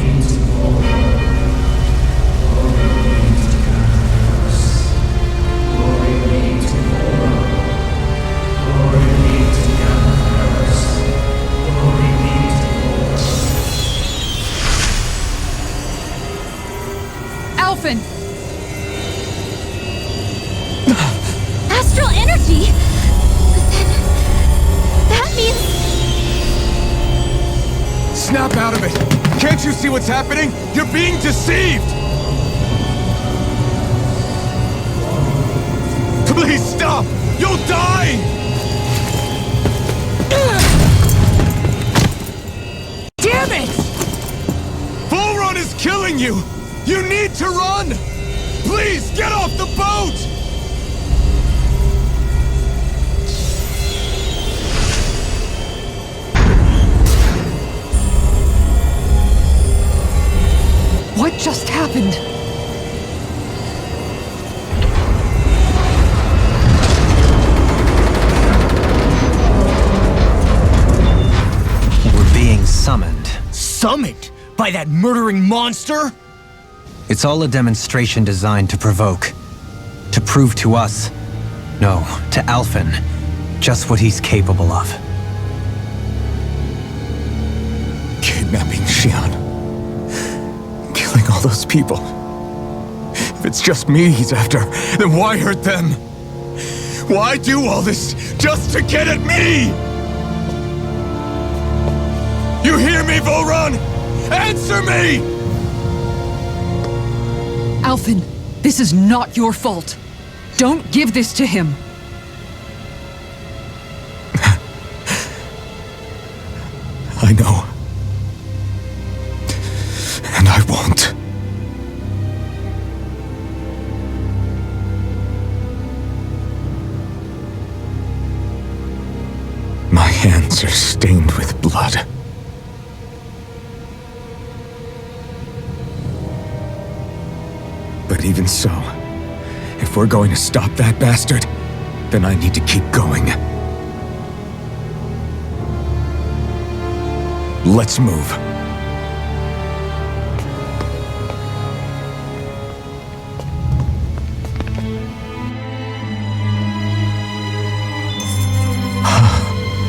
Speaker 3: Alphen!
Speaker 1: Astral energy? Then... that means...
Speaker 2: Snap out of it! Can't you see what's happening? You're being deceived! Please stop! You'll die!
Speaker 11: Damn it!
Speaker 2: Bull Run is killing you! You need to run! Please, get off the boat!
Speaker 3: What just happened?
Speaker 7: We're being summoned.
Speaker 11: Summoned? By that murdering monster?
Speaker 7: It's all a demonstration designed to provoke. To prove to us, no, to Alphen, just what he's capable of.
Speaker 2: Kidnapping Shion. Killing all those people. If it's just me he's after, then why hurt them? Why do all this just to get at me? You hear me, Volron? Answer me!
Speaker 3: Alphen, this is not your fault. Don't give this to him.
Speaker 2: I know. And I won't. My hands are stained with blood. But even so, if we're going to stop that bastard, then I need to keep going. Let's move.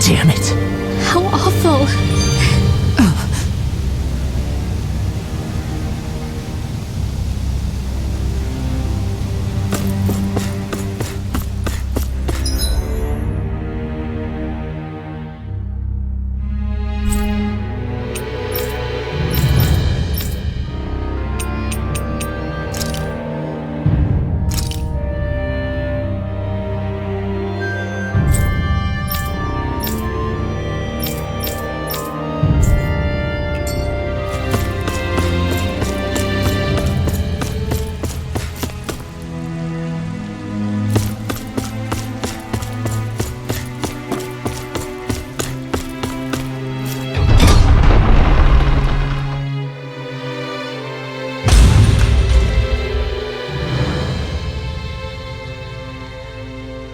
Speaker 11: Damn it.
Speaker 1: How awful.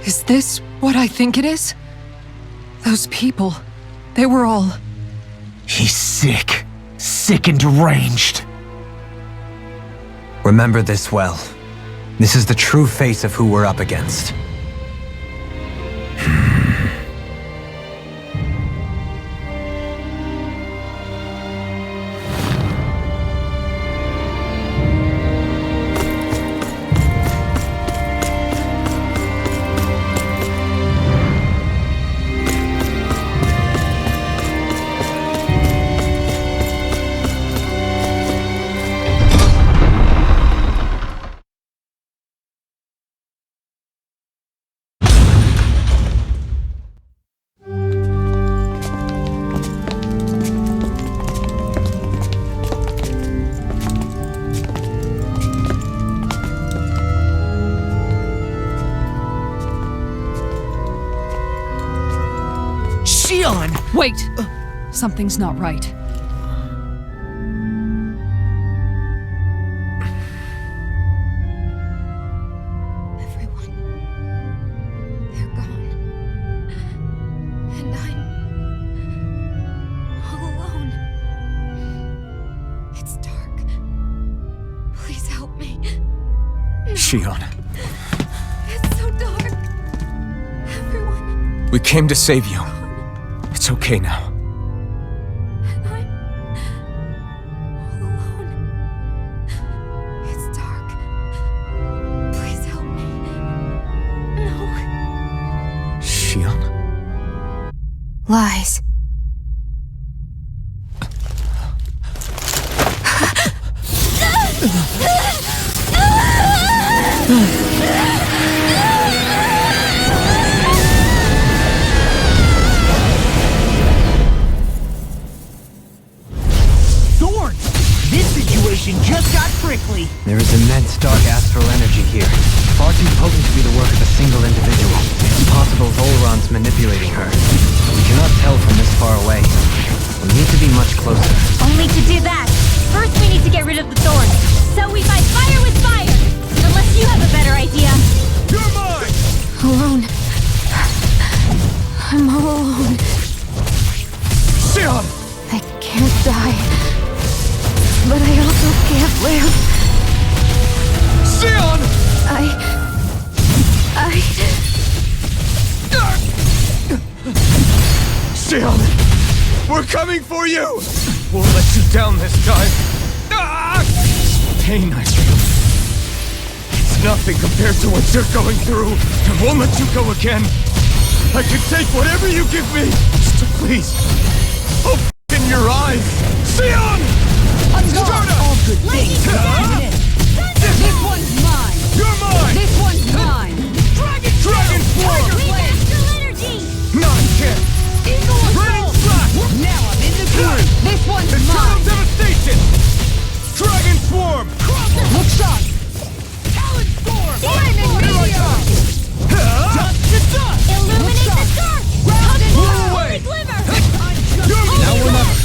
Speaker 3: Is this what I think it is? Those people, they were all...
Speaker 11: He's sick. Sick and deranged.
Speaker 7: Remember this well. This is the true face of who we're up against.
Speaker 3: Wait! Something's not right.
Speaker 1: Everyone. They're gone. And I'm all alone. It's dark. Please help me.
Speaker 2: Shion,
Speaker 1: It's so dark. Everyone.
Speaker 2: we came to save you. It's okay now.
Speaker 1: And I'm all alone. It's dark. Please help me. No.
Speaker 2: Shion?
Speaker 5: Lies.
Speaker 11: Just got prickly.
Speaker 7: There is immense dark astral energy here. Far too potent to be the work of a single individual. It's possible Volron's manipulating her. We cannot tell from this far away. We need to be much closer.
Speaker 1: Only to do that, first we need to get rid of the thorns. So we fight fire with fire! Unless you have a better idea.
Speaker 9: You're mine!
Speaker 1: Alone. I'm all alone.
Speaker 9: Shion!
Speaker 1: I can't die. But I also can't live.
Speaker 9: Shion! Shion! We're coming for you! Won't let you down this time. Pain I feel. It's nothing compared to what you're going through. I won't let you go again. I can take whatever you give me. Just please. Hope in your eyes. Shion!
Speaker 8: All good things. This one's mine.
Speaker 9: You're mine!
Speaker 8: This one's mine.
Speaker 9: Dragon Form!
Speaker 1: Astral energy!
Speaker 9: Not yet! Raining Slash!
Speaker 8: Now I'm in the groove. This one's
Speaker 9: Eternal
Speaker 8: mine.
Speaker 9: Devastation! Dragon Swarm!
Speaker 8: Look sharp.
Speaker 9: Talon Storm!
Speaker 8: Flaming meteor.
Speaker 9: Dust to dust!
Speaker 1: Illuminate the dark!
Speaker 8: Round and
Speaker 9: Blow
Speaker 8: round.
Speaker 9: away!
Speaker 1: Glimmer!
Speaker 9: Now or never!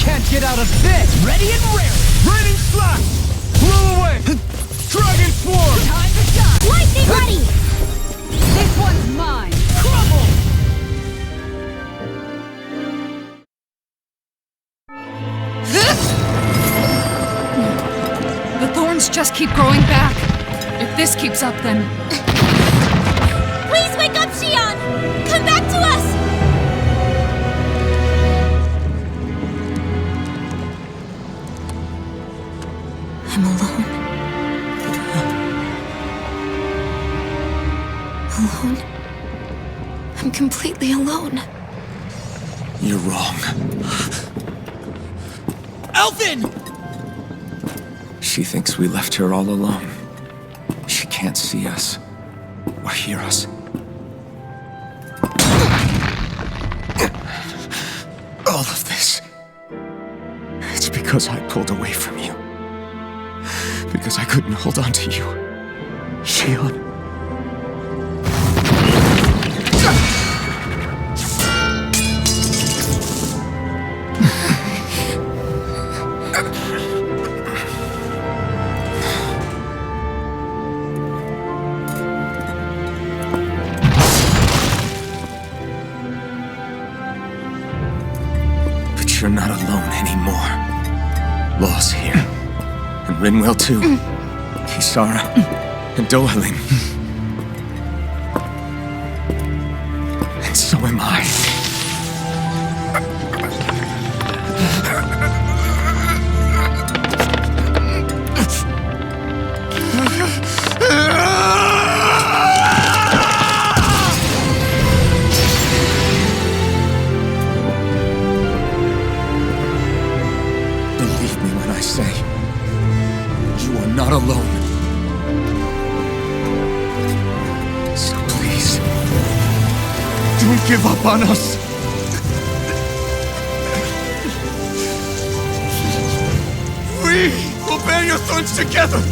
Speaker 11: Can't get out of this. Ready and rare.
Speaker 9: Raining Slash! Blow away! Dragon Swarm!
Speaker 8: Time to shine.
Speaker 1: Lightning ready!
Speaker 8: This one's mine.
Speaker 9: Crumble!
Speaker 3: The thorns just keep growing back. If this keeps up, then...
Speaker 1: Please wake up, Shion! Come back to us!
Speaker 5: I'm alone. Alone? I'm completely alone.
Speaker 2: You're wrong.
Speaker 11: Elfin!
Speaker 2: She thinks we left her all alone. She can't see us or hear us. All of this. It's because I pulled away from you. Because I couldn't hold on to you. Shion. you're not alone anymore. Law's here. And Rinwell too. Kisara. And Dohaling. And so am I. Believe me when I say, you are not alone. So please, don't give up on us. We will bear your thorns together.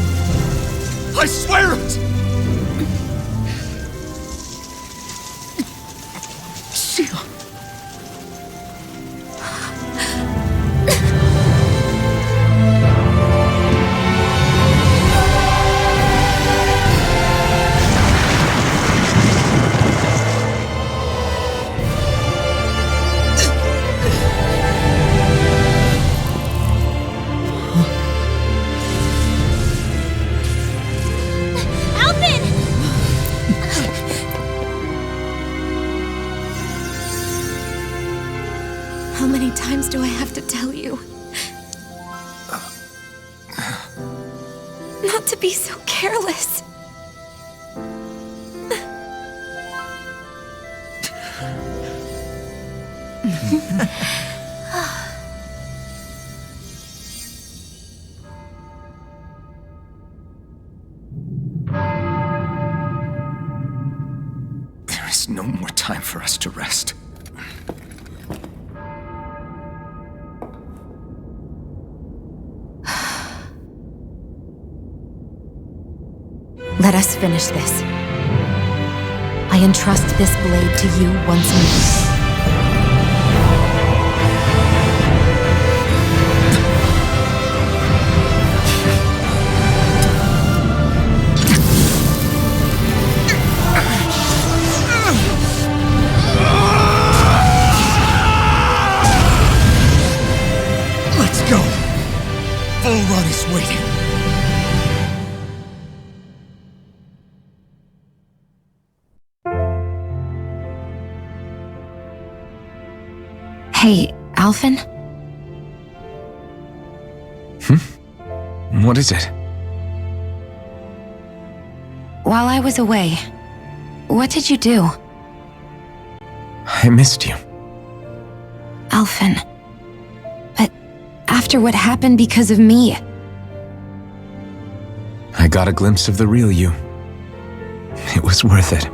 Speaker 2: I swear it. Shion.
Speaker 5: How many times do I have to tell you? Not to be so careless.
Speaker 2: There is no more time for us to rest.
Speaker 5: Let us finish this. I entrust this blade to you once more.
Speaker 2: Let's go. Volrun is waiting.
Speaker 5: Hey, Alphen?
Speaker 2: What is it?
Speaker 5: While I was away, what did you do?
Speaker 2: I missed you.
Speaker 5: Alphen. But after what happened because of me,
Speaker 2: I got a glimpse of the real you. It was worth it.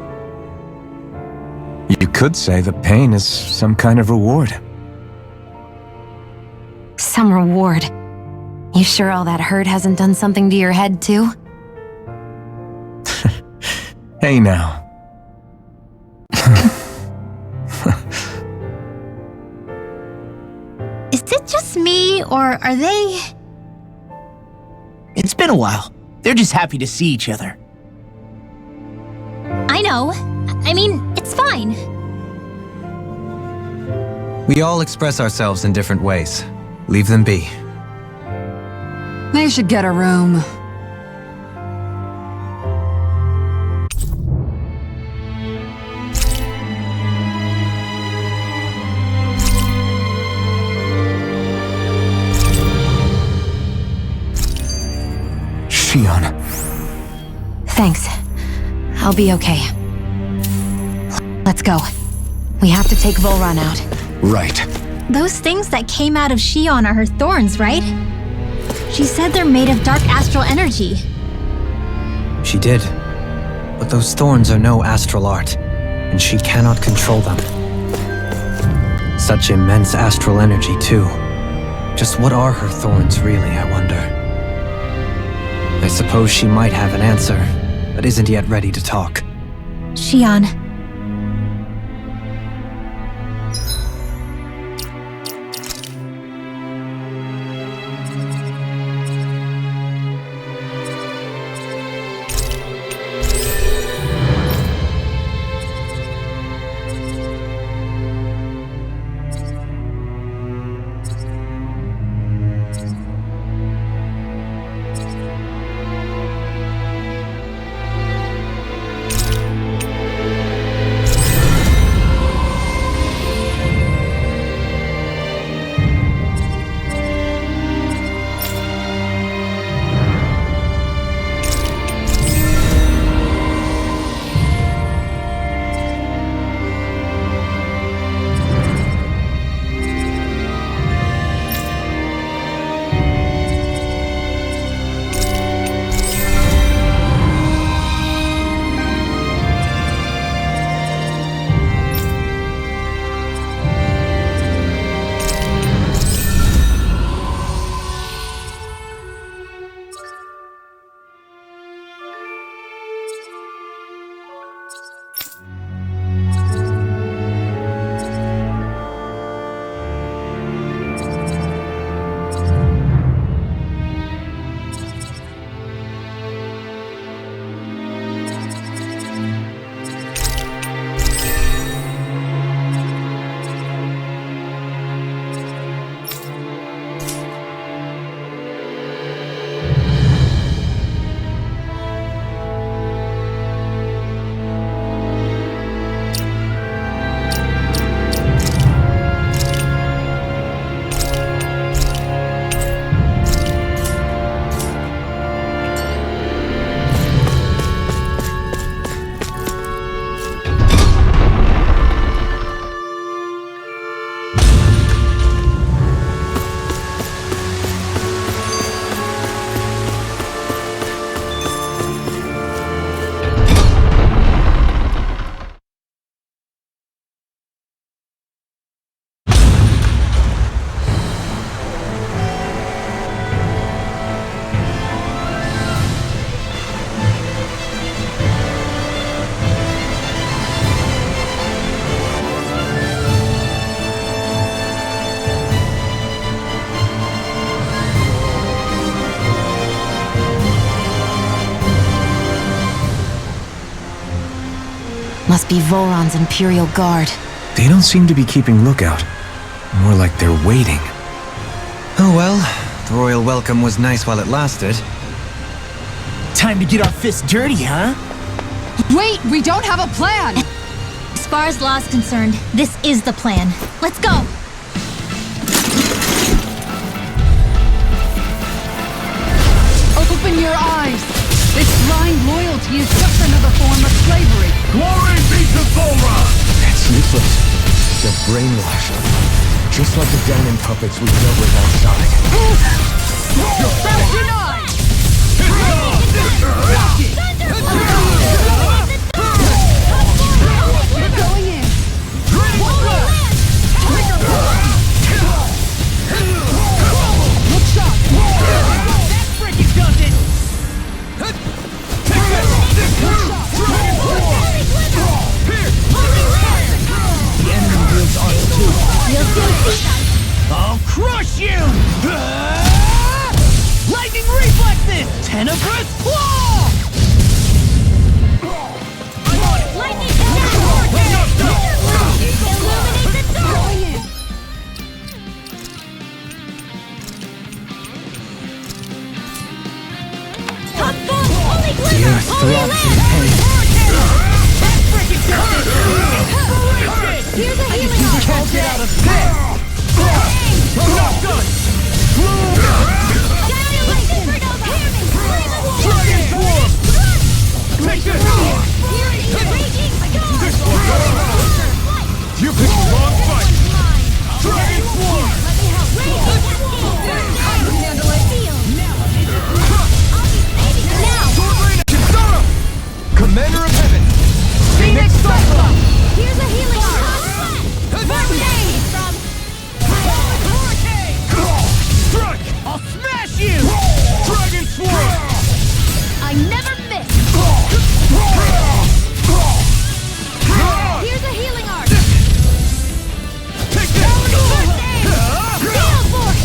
Speaker 2: You could say the pain is some kind of reward.
Speaker 5: some reward. You sure all that hurt hasn't done something to your head, too?
Speaker 2: Hey now.
Speaker 1: Is it just me, or are they...
Speaker 11: It's been a while. They're just happy to see each other.
Speaker 1: I know. I mean, it's fine.
Speaker 7: We all express ourselves in different ways. Leave them be.
Speaker 3: They should get a room.
Speaker 2: Shion.
Speaker 5: Thanks. I'll be okay. Let's go. We have to take Volrun out.
Speaker 2: Right.
Speaker 1: Those things that came out of Shion are her thorns, right? She said they're made of dark astral energy.
Speaker 7: She did. But those thorns are no astral art, and she cannot control them. Such immense astral energy, too. Just what are her thorns, really, I wonder? I suppose she might have an answer, but isn't yet ready to talk.
Speaker 1: Shion.
Speaker 5: Must be Volron's Imperial Guard.
Speaker 2: They don't seem to be keeping lookout. More like they're waiting.
Speaker 7: Oh well, the royal welcome was nice while it lasted.
Speaker 11: Time to get our fists dirty, huh?
Speaker 3: Wait, we don't have a plan!
Speaker 1: As far as law's concerned, this is the plan. Let's go!
Speaker 3: Open your eyes! This blind loyalty is just another form of slavery.
Speaker 12: Glory be to Volron!
Speaker 2: It's useless. They're brainwashed. Just like the Danon puppets we dealt with outside.
Speaker 3: We're going in! Look sharp!
Speaker 9: That frickin' does it!
Speaker 11: The enemy wields arms too.
Speaker 9: I'll crush you! Lightning reflexes! Tenebrous claw! I'm on it!
Speaker 1: Lightning attack! Illuminate the door! Top bomb! Holy glitter! Holy land!
Speaker 9: That frickin' does it!
Speaker 1: Here's a healing arm!
Speaker 9: Can't get out of this! I'm not done!
Speaker 1: Annihilate supernova!
Speaker 9: Dragon Force! Take this!
Speaker 1: Fury is raging!
Speaker 12: You picked the wrong fight!
Speaker 9: Dragon Force!
Speaker 12: Commander of Heaven!
Speaker 9: Phoenix Cyclone!
Speaker 1: Here's a healing arm!
Speaker 9: Strike! I'll smash you! Dragon Sword!
Speaker 1: I never miss! Here's a healing arm!
Speaker 9: Take this!
Speaker 1: Gale Force!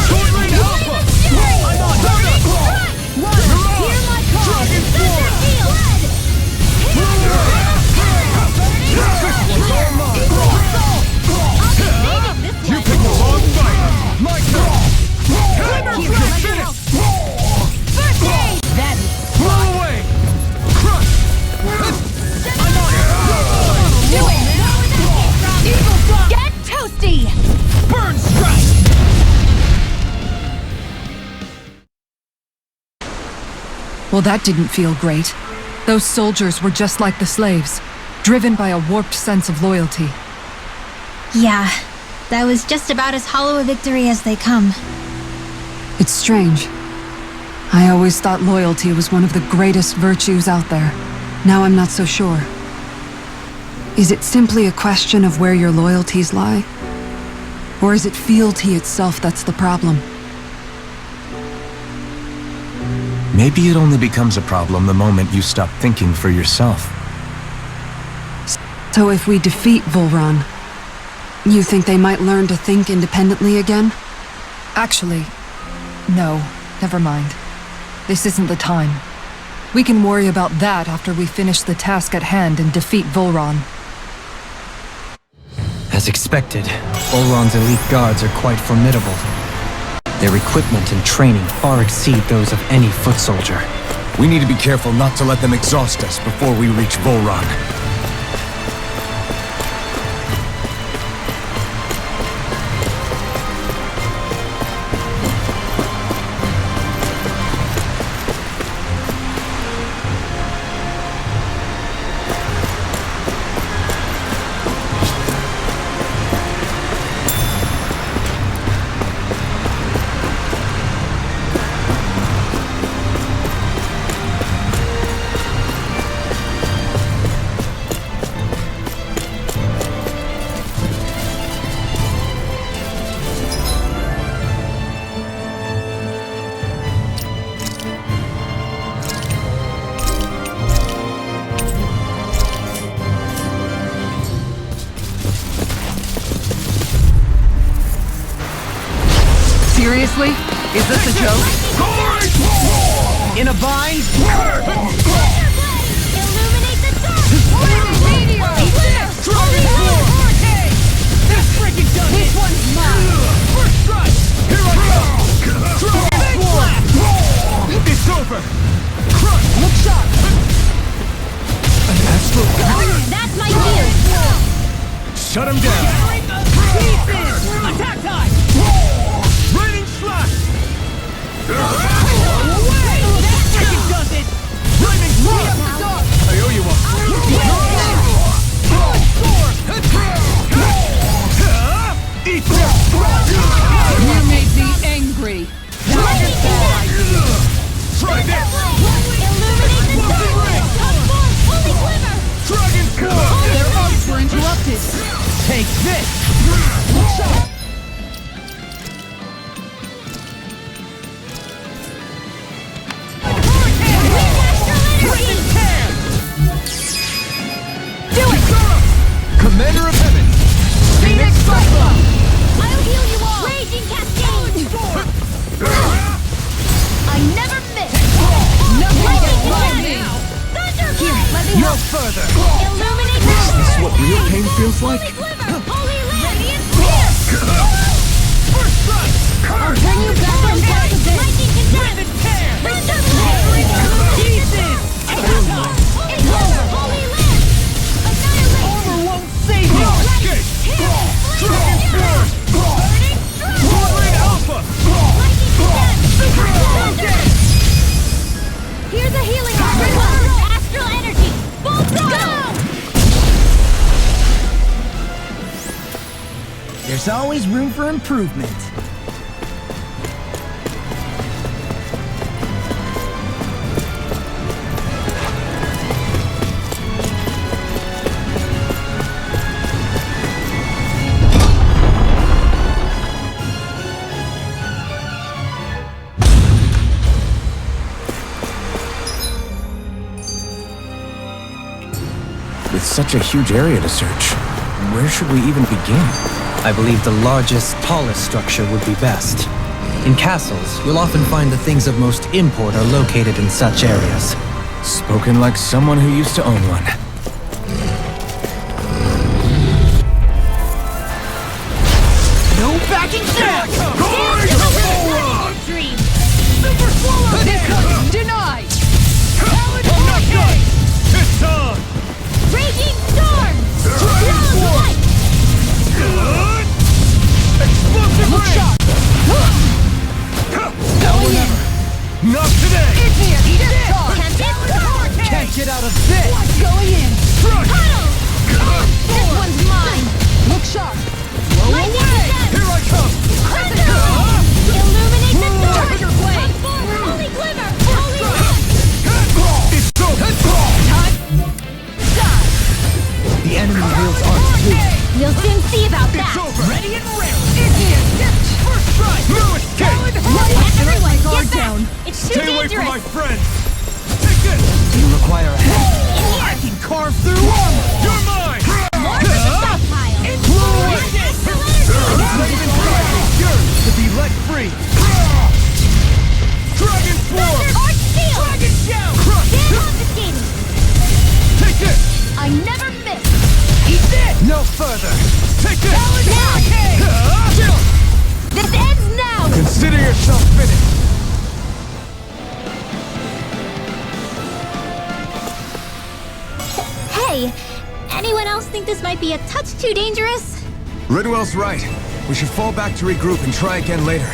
Speaker 9: Sword Rain Alpha! I'm on!
Speaker 1: Hear my call!
Speaker 9: Dragon
Speaker 1: Thunder
Speaker 9: Force!
Speaker 1: Field!
Speaker 12: You picked the wrong fight! My turn!
Speaker 1: First aid!
Speaker 9: Blow away! Crush! I'm on it!
Speaker 1: Do it! Evil Frog! Get toasty!
Speaker 9: Burn Strike!
Speaker 3: Well, that didn't feel great. Those soldiers were just like the slaves, driven by a warped sense of loyalty.
Speaker 1: Yeah, that was just about as hollow a victory as they come.
Speaker 3: It's strange. I always thought loyalty was one of the greatest virtues out there. Now I'm not so sure. Is it simply a question of where your loyalties lie? Or is it fealty itself that's the problem?
Speaker 2: Maybe it only becomes a problem the moment you stop thinking for yourself.
Speaker 3: So if we defeat Volron, you think they might learn to think independently again? Actually, no, never mind. This isn't the time. We can worry about that after we finish the task at hand and defeat Volron.
Speaker 7: As expected, Volron's elite guards are quite formidable. Their equipment and training far exceed those of any foot soldier.
Speaker 2: We need to be careful not to let them exhaust us before we reach Volron.
Speaker 3: Seriously? Is this a joke?
Speaker 11: In a bind?
Speaker 1: Illuminate the dark!
Speaker 9: Shut him down. Pieces! Attack time! Raining slash! Away! That chicken does it! Flaming slash! I owe you one. Eat this!
Speaker 8: You made me angry.
Speaker 9: Dragon Ball! Try this! Dragon Ball!
Speaker 8: Their arms were interrupted.
Speaker 9: Take this!
Speaker 1: Do it!
Speaker 9: Commander of Heaven! Phoenix Cyclone!
Speaker 1: I'll heal you all! Raging Cascade! I never miss! Lightning Attack! Here, let me
Speaker 9: No
Speaker 1: help!
Speaker 9: further!
Speaker 1: Illuminate
Speaker 2: Is this what real pain feels like?
Speaker 1: Holy Radiant Spear!
Speaker 9: First strike!
Speaker 1: I'll bring you back on top of this! Lightning Condemn! Thunder Blade!
Speaker 9: Pieces!
Speaker 1: Holy Land! Annihilate!
Speaker 9: Armor won't save you! Escape! Dragon Force!
Speaker 1: Burning Strike!
Speaker 9: Roaring Alpha!
Speaker 1: Lightning Condemn! Here's a healing astral energy! Full throttle!
Speaker 11: There's always room for improvement.
Speaker 2: With such a huge area to search, where should we even begin?
Speaker 7: I believe the largest, tallest structure would be best. In castles, you'll often find the things of most import are located in such areas.
Speaker 2: Spoken like someone who used to own one.
Speaker 11: No backing down!
Speaker 1: Dream!
Speaker 9: Super Swallow!
Speaker 8: Denied.
Speaker 9: It's on!
Speaker 1: Raging Storm!
Speaker 9: Dragon Force! Good! Explosive
Speaker 8: Look
Speaker 9: ray!
Speaker 8: sharp.
Speaker 9: Now or never! Not today!
Speaker 8: It's here. This talk.
Speaker 9: Can't get out of this!
Speaker 8: Going in.
Speaker 9: Crush!
Speaker 1: This one's mine!
Speaker 8: Look sharp.
Speaker 1: Lightning Condemn!
Speaker 9: Here I come!
Speaker 1: Illuminate the dark!
Speaker 8: Thunder Blade.
Speaker 1: Holy Glimmer! Holy Land!
Speaker 9: It's so
Speaker 11: The enemy wields arms too.
Speaker 1: We'll soon see about
Speaker 9: It's
Speaker 1: that!
Speaker 9: over! Ready and rare! It's here! First strike! No escape!
Speaker 1: Everyone,
Speaker 8: guard
Speaker 1: get back!
Speaker 8: down.
Speaker 1: It's too
Speaker 9: Stay away from my
Speaker 1: dangerous!
Speaker 9: friends! Take this!
Speaker 11: You require a hand.
Speaker 9: I can carve through armor! You're mine!
Speaker 1: More to the stockpile!
Speaker 9: Astral Raven Strike is yours to be let free! Dragon Form!
Speaker 1: Arch Steel!
Speaker 9: Dragon Shout! Crush!
Speaker 1: Stand confiscating!
Speaker 9: Take this!
Speaker 1: I never miss!
Speaker 9: Eat this! No further! Take this!
Speaker 1: Now!
Speaker 9: Chill!
Speaker 1: This ends now!
Speaker 9: Consider yourself finished!
Speaker 1: Hey! Anyone else think this might be a touch too dangerous?
Speaker 2: Ridwell's right. We should fall back to regroup and try again later.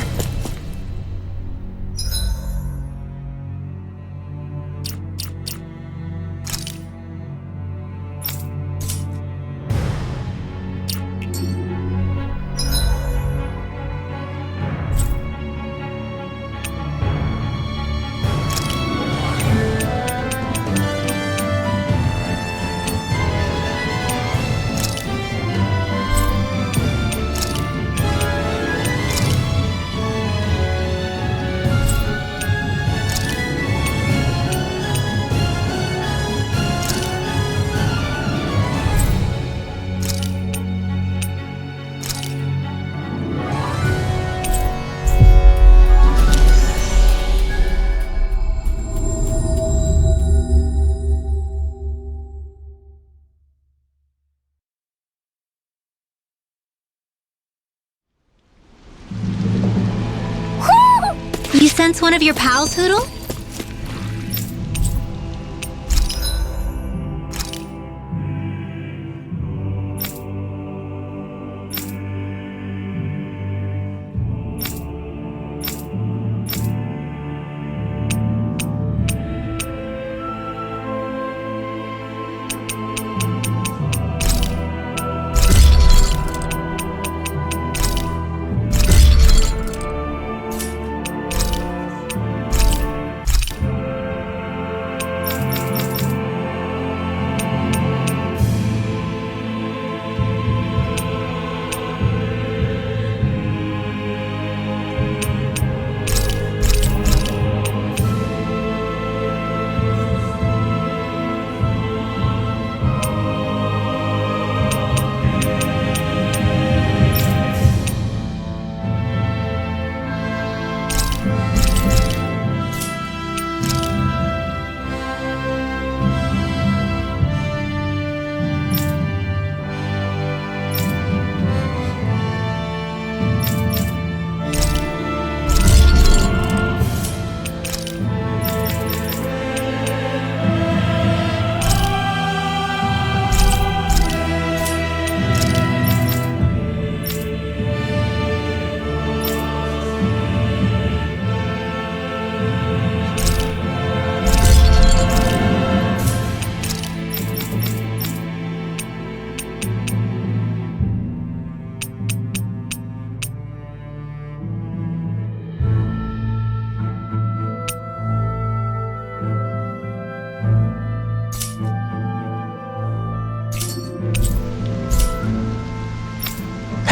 Speaker 1: You sense one of your pals, Hoodle?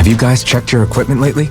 Speaker 2: Have you guys checked your equipment lately?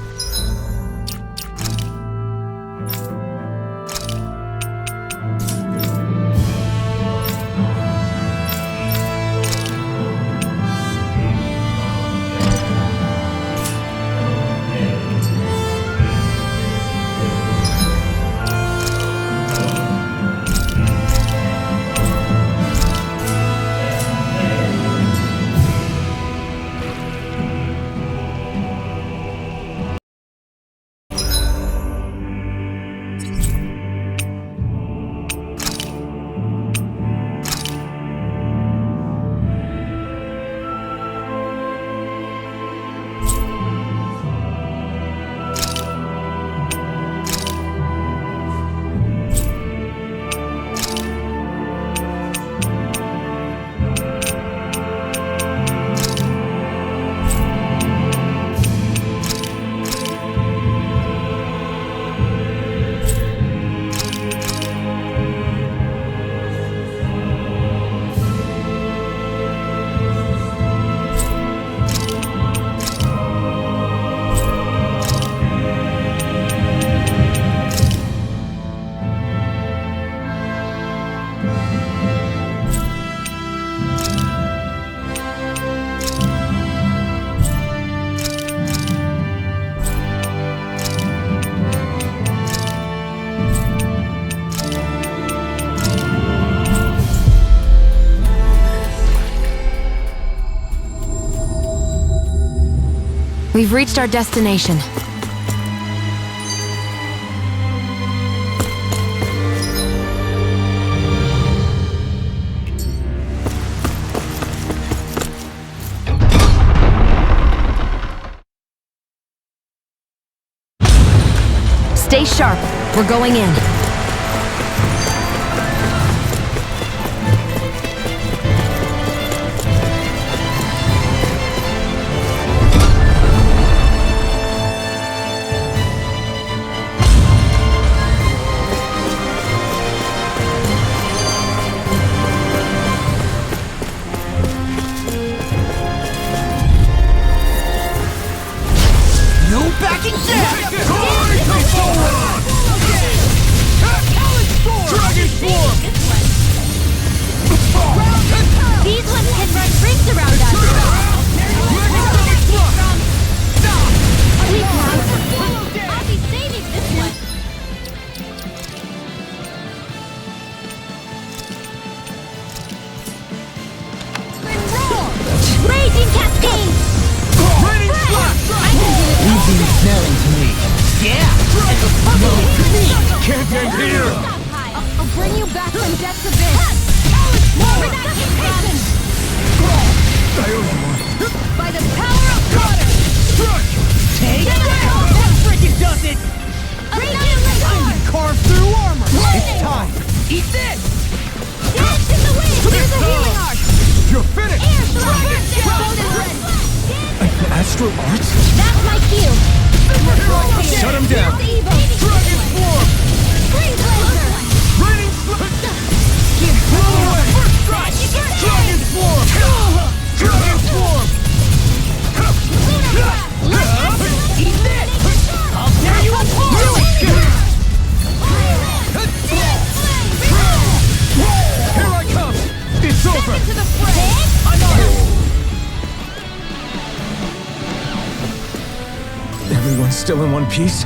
Speaker 5: We've reached our destination. Stay sharp. We're going in.
Speaker 9: No backing down! Dragon Swarm!
Speaker 1: These ones can run rings around us. Please, now. I'll be saving this one. Raging Cascade!
Speaker 9: Raining Slap!
Speaker 11: Leave the snelling to me.
Speaker 9: Yeah! No, can't end here!
Speaker 1: I'll bring you back from death's abyss. By the power of water!
Speaker 9: Take that! That frickin' does it! I can carve through armor! It's time! Eat this!
Speaker 1: Dance in the wind! Here's a healing arc!
Speaker 9: You're finished!
Speaker 1: Air thrust!
Speaker 2: Astral Arts?
Speaker 1: That's my cue!
Speaker 9: Shut him down! Dragon Swarm!
Speaker 1: Freeze laser!
Speaker 9: Raining Slap! Blow away! First strike! Dragon Swarm! Dragon Swarm! Eat this! I'll tear you apart! Here I come! It's over!
Speaker 1: To the fray!
Speaker 9: I'm on!
Speaker 2: Everyone's still in one piece?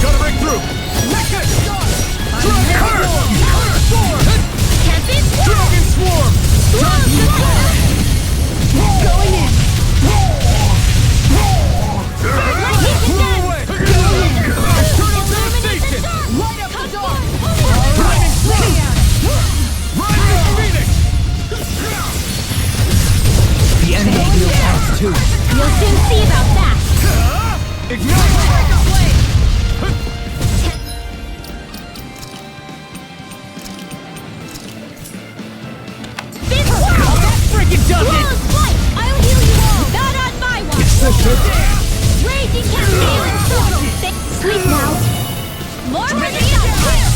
Speaker 9: Gotta break through! Take this! Dragon Swarm! Dragon Swarm!
Speaker 1: Going in!
Speaker 9: Blow away! External devastation!
Speaker 1: Light up the door!
Speaker 9: Raining Slap! Raining Phoenix!
Speaker 11: The enemy heals us too.
Speaker 1: You'll soon see about that!
Speaker 9: Ignite! That frickin' does it!
Speaker 1: Flawless flight! I'll heal you all! Not on my watch! Raging Cascade and Storm! Sleep now! More radiant here!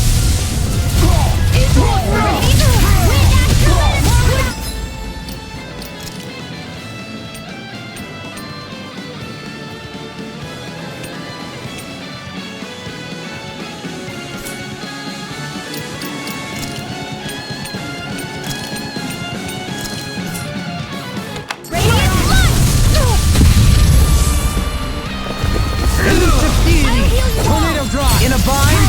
Speaker 9: Tornado drive! In a bind!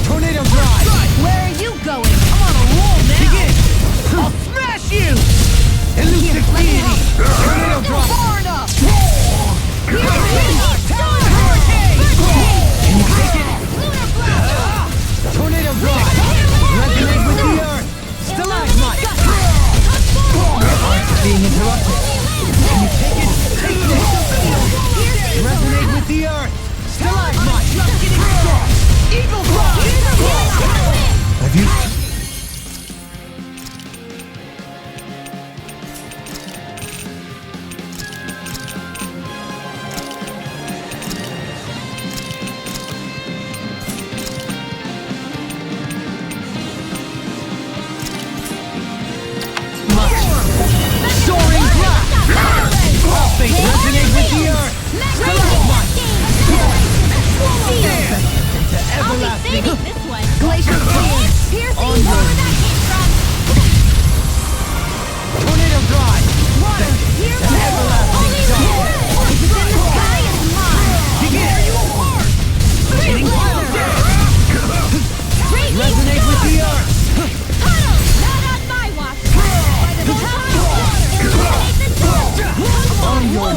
Speaker 9: Tornado drive!
Speaker 8: Where are you going? I'm on a roll now!
Speaker 9: Begin! I'll smash you! Elusive deity! Tornado drive!
Speaker 8: Far enough!
Speaker 9: Hurricane! Can you take it? Tornado drive! Resonate with the earth! Stalagmite! Being interrupted! Can you take it? Take this! Resonate with the earth! Stalagmite! Eagle Fly! Have you... Soaring Grasp! Resonate with the earth! Stalagmite! Into everlasting...
Speaker 1: Glacier Piercing
Speaker 9: On your Tornado drive! An everlasting dark! Begin! Hitting Resonate with the earth! On your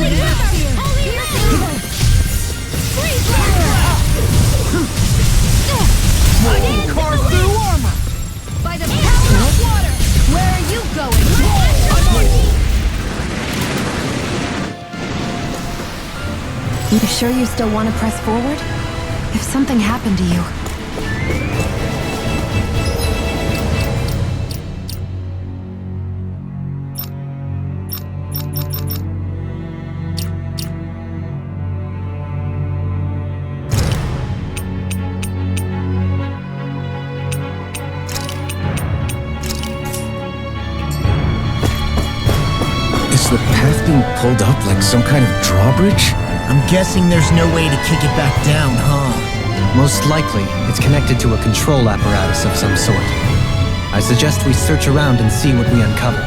Speaker 9: Carve through armor!
Speaker 1: By the power of water! Where are you going?
Speaker 5: You sure you still want to press forward? If something happened to you...
Speaker 2: Is the path being pulled up like some kind of drawbridge?
Speaker 11: I'm guessing there's no way to kick it back down, huh?
Speaker 7: Most likely, it's connected to a control apparatus of some sort. I suggest we search around and see what we uncover.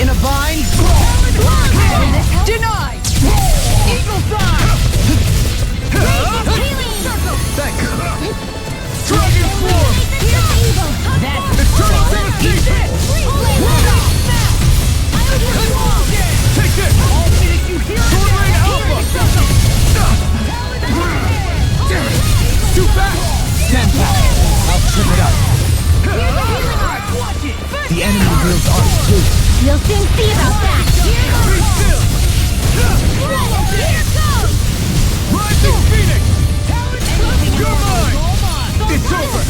Speaker 9: In a bind! Denied! Eagle Fly! Thanks! Dragon Form! That's Eternal Devastation! Take this! All minute you hear Sword Rain Alpha! Too fast! 10 power! I'll trip it up!
Speaker 11: The enemy wields arms too.
Speaker 1: You'll soon see about that! Here goes!
Speaker 9: Rising Phoenix! You're mine! It's over!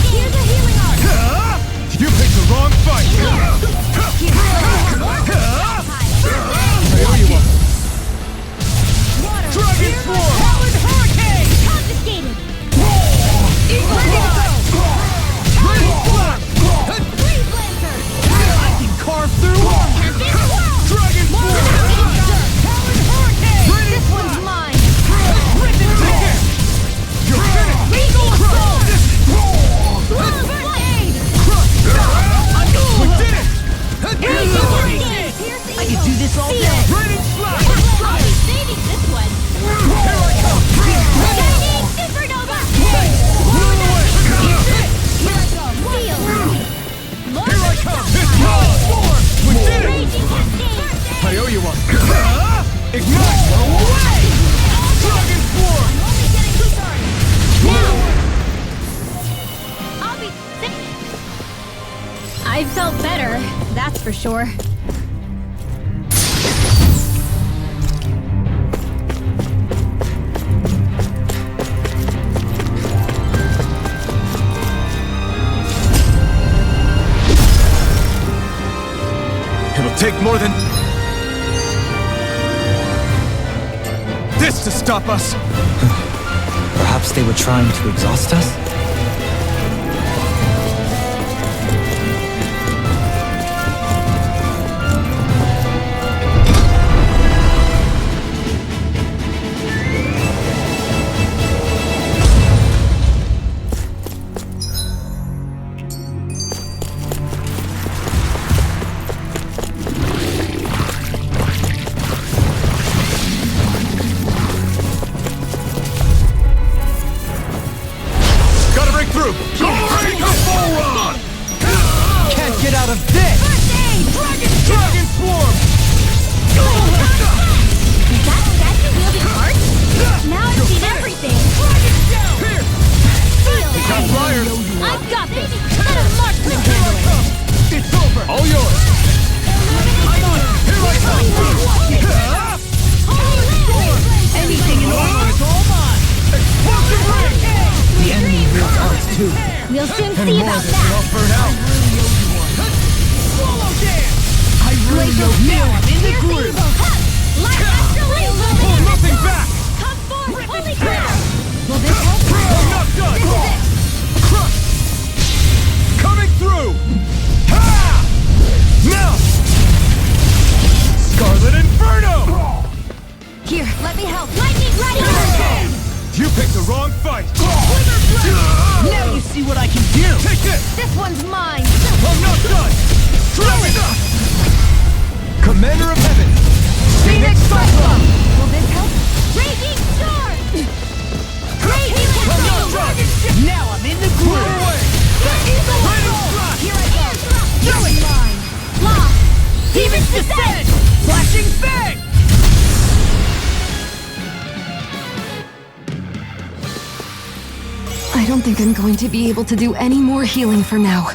Speaker 1: Here's a healing art!
Speaker 9: You picked the wrong fight! There you are! Dragon Swarm! Hurricane!
Speaker 1: Confiscated!
Speaker 9: Eagle Fly! Rain Blast! I can carve through armor! Dragon Swarm! Hurricane!
Speaker 1: This one's mine!
Speaker 9: You're finished!
Speaker 1: Eagle Sword!
Speaker 9: We did it!
Speaker 1: Here for sure.
Speaker 9: It'll take more than this to stop us.
Speaker 7: Perhaps they were trying to exhaust us?
Speaker 9: Can't get out of this! Dragon Swarm!
Speaker 1: Is that you wielding hearts? Now I've seen everything!
Speaker 9: Here! Got flyers!
Speaker 1: I've got this! Let a marksman handle it!
Speaker 9: It's over! All yours! I'm on it! Here I come!
Speaker 8: Anything in order is all mine!
Speaker 9: Explosive ring!
Speaker 11: The enemy wields arts too.
Speaker 1: We'll soon
Speaker 9: And
Speaker 1: see
Speaker 9: more
Speaker 1: about
Speaker 9: of this will
Speaker 1: that!
Speaker 9: burn out!
Speaker 8: Swallow dance!
Speaker 11: I really don't know.
Speaker 8: I'm in the groove!
Speaker 1: Light astral ray
Speaker 9: Pull
Speaker 1: illuminate!
Speaker 9: nothing back!
Speaker 1: Come forth! Holy crap!
Speaker 8: Will this help?
Speaker 9: I'm not done! Crush! Coming through! Ha! Now! Scarlet Inferno!
Speaker 1: Here, let me help! Lightning right!
Speaker 9: You picked the wrong fight!
Speaker 11: Now you see what I can do.
Speaker 9: Take this!
Speaker 1: This one's mine!
Speaker 9: I'm not done! Throw it! Commander of Heaven!
Speaker 1: Phoenix Cyclone! Will this help? Raging Storm! Raging
Speaker 9: I'm not done!
Speaker 11: Now I'm in the
Speaker 9: Blow
Speaker 11: groove.
Speaker 9: away! Lightning Strike!
Speaker 1: Here I go! Throw it mine! Lock! Demon's Descent!
Speaker 11: Flashing Fang!
Speaker 3: I don't think I'm going to be able to do any more healing for now.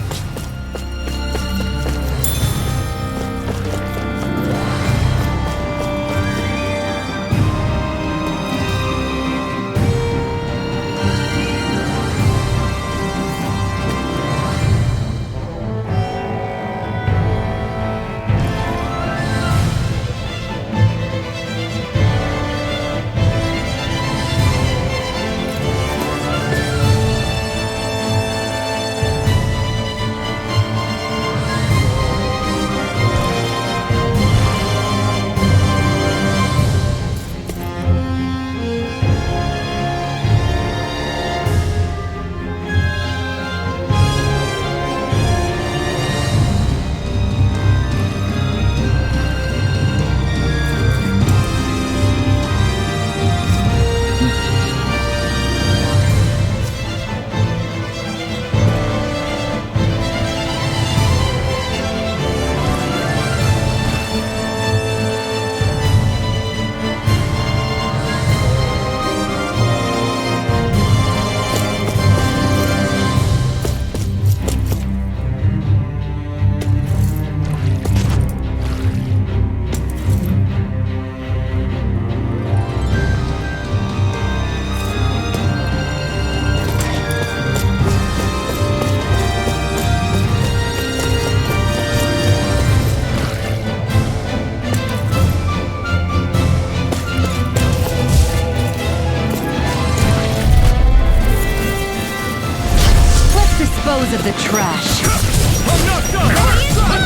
Speaker 3: Dispose of the trash.
Speaker 9: I'm not done!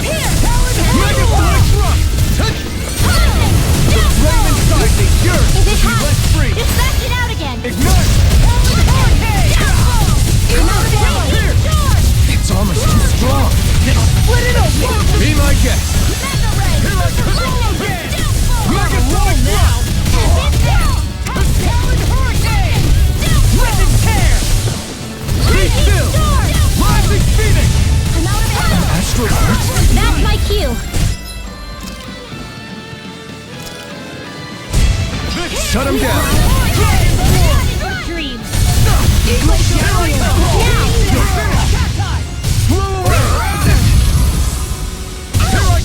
Speaker 1: Here!
Speaker 9: Mega Flash Thrust! Flame inside me, yours!
Speaker 1: Is it hot?
Speaker 9: Let free!
Speaker 1: Dispatch it out again!
Speaker 9: Ignite! It's almost too strong! It'll split it open! Be my guest! Here I come! Mega Flash Thrust! Talon Hurricane! Rip and tear! Be still! Rising Phoenix!
Speaker 1: I'm out of ammo!
Speaker 9: Astral Arts?
Speaker 1: That's my cue!
Speaker 9: Shut him down!
Speaker 1: Dreams!
Speaker 9: Blow away! Here I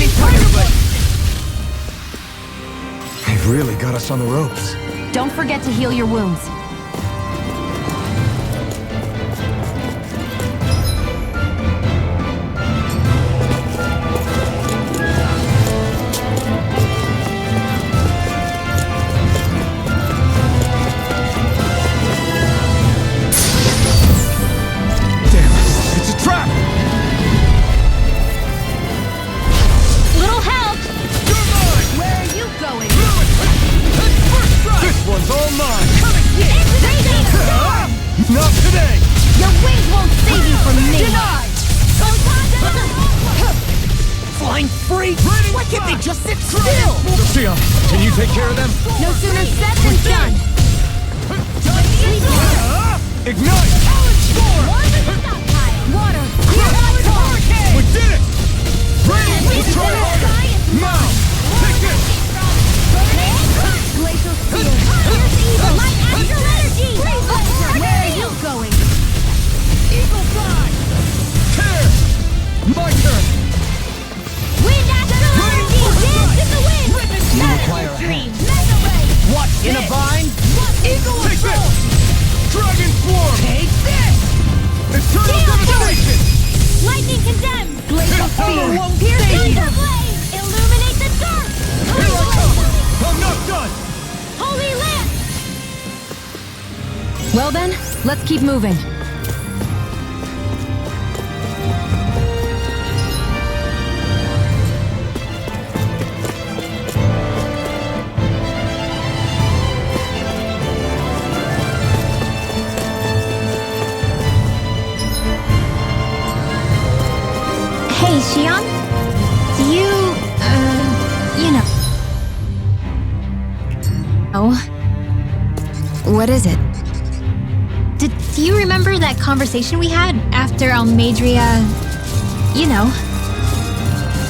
Speaker 9: lightning tiger blade!
Speaker 2: They've really got us on the ropes.
Speaker 5: Don't forget to heal your wounds.
Speaker 1: Little help!
Speaker 5: Where are you going?
Speaker 9: This one's all mine!
Speaker 1: It's
Speaker 9: Not today!
Speaker 5: Your wings won't save you from me!
Speaker 11: Flying free? Why can't they just sit still?
Speaker 9: Lucia, can you take care of them?
Speaker 5: No sooner said than done!
Speaker 9: Ignite!
Speaker 5: Water!
Speaker 9: We did it! Let's try harder! Now! Take this!
Speaker 5: Glacial spear! Light astral energy! Where are you going?
Speaker 9: Eagle fly! Tear! My turn!
Speaker 1: Wind astral energy! Dance in the wind!
Speaker 11: You require a hand. What, in a vine? Eagle
Speaker 9: Take this! Dragon swarm!
Speaker 11: Take this!
Speaker 9: Eternal devastation!
Speaker 1: Lightning condemned!
Speaker 5: Glacial spear!
Speaker 1: Pierce thunder blade! Illuminate the dark!
Speaker 9: Here I come! I'm not done!
Speaker 1: Holy lance!
Speaker 5: Well then, let's keep moving.
Speaker 1: Hey, Xion? Do you, you know... Oh?
Speaker 5: What is it?
Speaker 1: Do you remember that conversation we had after Almadria... You know.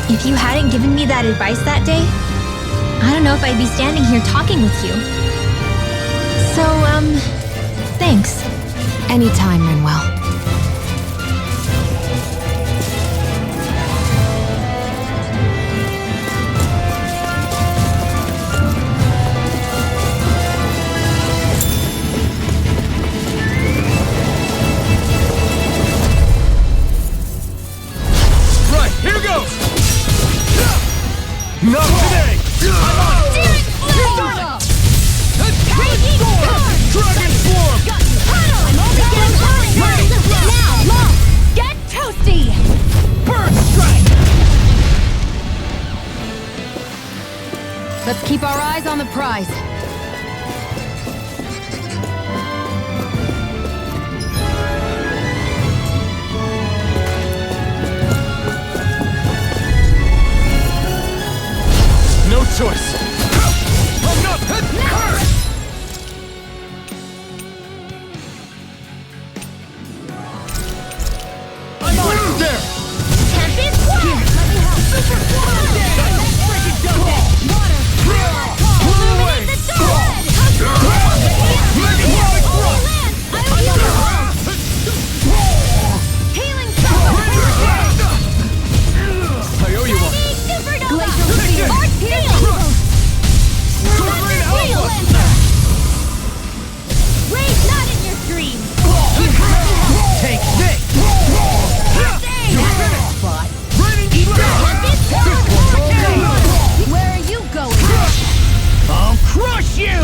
Speaker 1: If you hadn't given me that advice that day, I don't know if I'd be standing here talking with you. So, thanks.
Speaker 5: Anytime, Rinwell.
Speaker 9: Right, here goes! Not today!
Speaker 1: Searing flame! Raging storm!
Speaker 9: Dragon swarm!
Speaker 1: I'm only getting started! Now, Long! Get toasty!
Speaker 11: Bird strike!
Speaker 5: Let's keep our eyes on the prize.
Speaker 9: No choice! I'm not... I'm on it! There!
Speaker 1: Tempest Swarm! Super Swarm!
Speaker 9: Pull away!
Speaker 1: Illuminate the dark! Holy lance! I owe you the world! Healing Soul!
Speaker 9: I owe you one!
Speaker 1: Supernova!
Speaker 9: Glacial Spear!
Speaker 1: Arc Steel!
Speaker 9: Sovereign
Speaker 1: Wheel
Speaker 9: Alpha!
Speaker 1: Lancer! Rage not in your dreams!
Speaker 11: Take this!
Speaker 9: You're finished!
Speaker 11: Spot.
Speaker 9: Raining
Speaker 1: Tempest Swarm! Where are you going?
Speaker 11: I'll crush you!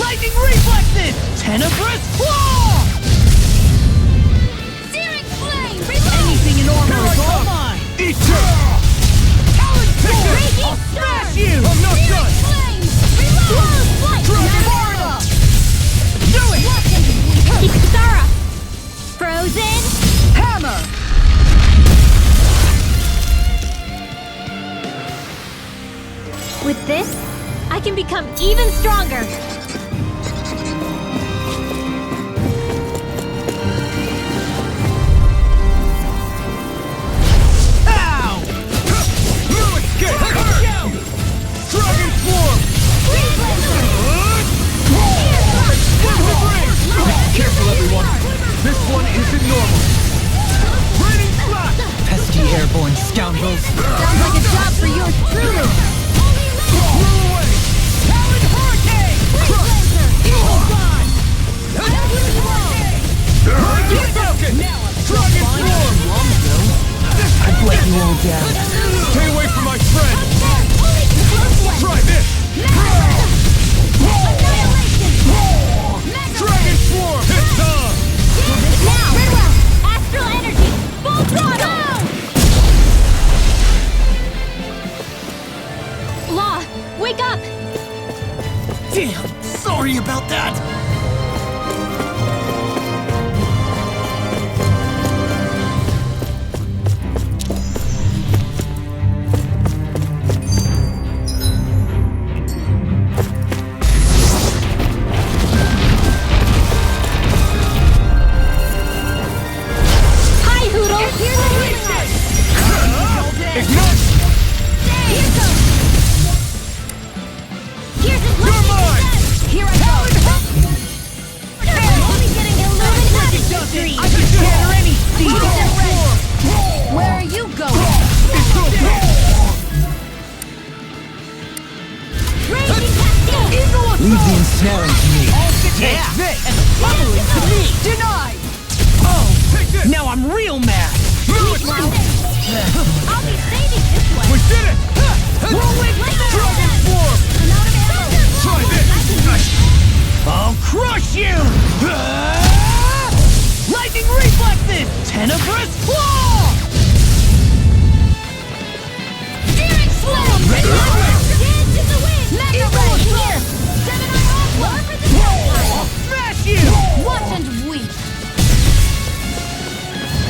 Speaker 11: Lightning reflexes! Tenebrous claw!
Speaker 1: Searing Flame! Release!
Speaker 11: Anything in armor
Speaker 9: Here I
Speaker 11: is all
Speaker 9: come!
Speaker 11: mine!
Speaker 9: Eat you!
Speaker 11: Talon
Speaker 9: Take
Speaker 11: Sword!
Speaker 9: this!
Speaker 11: I'll smash you!
Speaker 9: I'm not done!
Speaker 1: Flame! Reload! Flight!
Speaker 9: Dragon
Speaker 11: Florida! Do it!
Speaker 1: Ikutara! Frozen!
Speaker 11: Hammer!
Speaker 1: With this, I can become even stronger!
Speaker 11: Ow!
Speaker 9: No escape! Dragon swarm! Explosive ring! Careful, everyone! This one isn't normal! Raining slash!
Speaker 7: Pesky airborne scouting
Speaker 9: heals!
Speaker 8: Sounds like a job for yours truly.
Speaker 9: Blew away! Talon Hurricane! Evil God! Get Falcon! Dragon Swarm!
Speaker 11: I'd let you all down.
Speaker 9: Stay away from my friend! Try this! Dragon Swarm! It's on!
Speaker 1: Now! Ridwell! Astral energy! Full throttle! Law, wake up!
Speaker 11: Damn, sorry about that.
Speaker 1: Hi, Hoodle! Here's a healing art!
Speaker 9: Ignite!
Speaker 1: Here's a
Speaker 9: You're mine!
Speaker 1: Here I go! Only getting Illuminati victory!
Speaker 11: I can scatter any speed.
Speaker 8: Where are you going?
Speaker 1: Raging Cascade!
Speaker 11: Leave the ensnaring to me.
Speaker 9: Yeah!
Speaker 11: This.
Speaker 9: Bubbling to me!
Speaker 11: Denied.
Speaker 9: Take this!
Speaker 11: Now I'm real mad.
Speaker 9: Move it!
Speaker 1: I'll be saving this one!
Speaker 9: We did it! Dragon Swarm! Try this!
Speaker 11: I'll crush you. Lightning reflexes. Tenebrous claw.
Speaker 1: Steering slam! Dance in the wind! Mega Ray! Here! 7-Eye Onslaught for the
Speaker 11: I'll smash you.
Speaker 1: Watch and weep!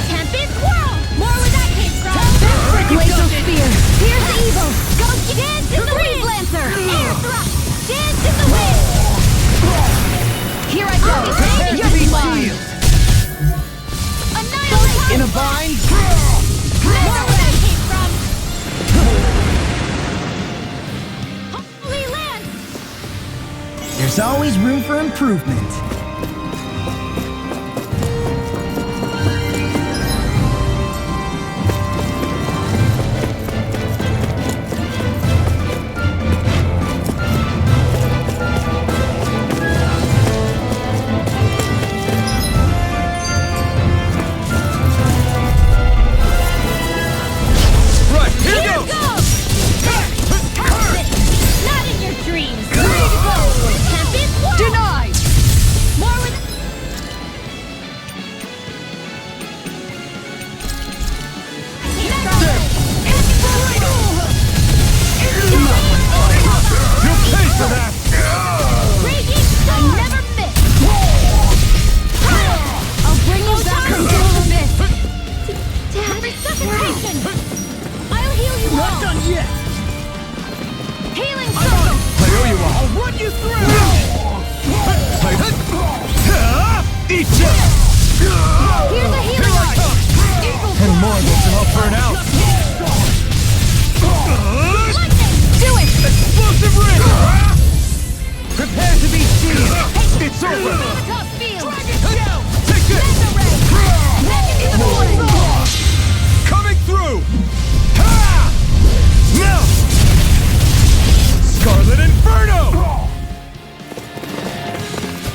Speaker 1: Tempest Whirl! More where that came from!
Speaker 8: Glacial Spear.
Speaker 1: Here's the evil! Go dance in the wind! Lancer! Air thrust! Dance in the wind!
Speaker 8: Here I go.
Speaker 11: Heavy
Speaker 8: mine.
Speaker 11: shield.
Speaker 1: Annihilate!
Speaker 11: In a bind.
Speaker 1: More where that came from! Holy Lance!
Speaker 11: There's always room for improvement.
Speaker 9: Right, here goes!
Speaker 1: Not in your dreams! Ready to go! Tempest Whirl!
Speaker 11: Denied.
Speaker 1: More with...
Speaker 9: You'll pay for that!
Speaker 1: Raging Storm! I never miss! I'll bring you back from the abyss! Dad, resuscitation! I'll heal you
Speaker 11: Not
Speaker 1: all!
Speaker 11: done yet.
Speaker 1: Healing circle!
Speaker 9: I owe you all!
Speaker 11: I'll run you through.
Speaker 9: Eat ya!
Speaker 1: Here's a healing art!
Speaker 9: And more will all burn out!
Speaker 1: Do it!
Speaker 9: Explosive ring! Prepare to be seen! It's over!
Speaker 1: Tough field!
Speaker 9: Take this! Coming through! Ha! Now! Scarlet Inferno!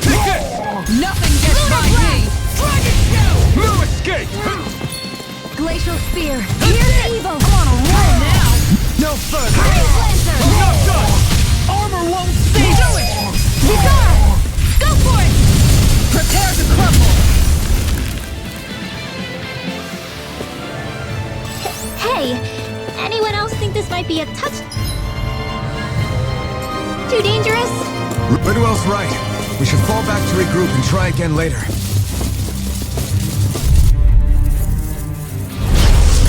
Speaker 9: Take this!
Speaker 8: Nothing gets by me.
Speaker 9: No escape!
Speaker 8: Glacial Spear.
Speaker 1: Here's the evil!
Speaker 8: I'm on a roll now.
Speaker 9: No further!
Speaker 1: Freeze Lancer!
Speaker 9: I'm not done!
Speaker 11: Armor won't save.
Speaker 9: Do it!
Speaker 1: Guitar! Go for it!
Speaker 11: Prepare to crumble.
Speaker 1: Hey, anyone else think this might be a touch... too dangerous?
Speaker 2: Ridwell's right. We should fall back to regroup and try again later.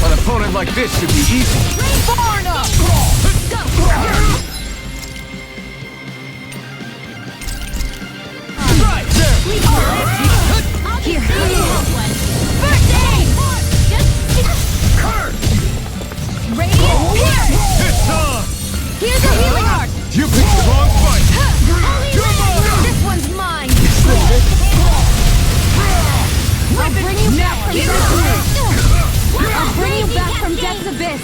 Speaker 2: An opponent like this should be easy.
Speaker 8: Far enough.
Speaker 9: Right there!
Speaker 1: Here. First aid! Radiant Pierce!
Speaker 9: It's on!
Speaker 1: Here's a healing art!
Speaker 9: You picked the wrong fight! You're mine!
Speaker 8: This one's mine.
Speaker 1: I'll bring you back from Death's Abyss! I'll bring you back from Death's Abyss!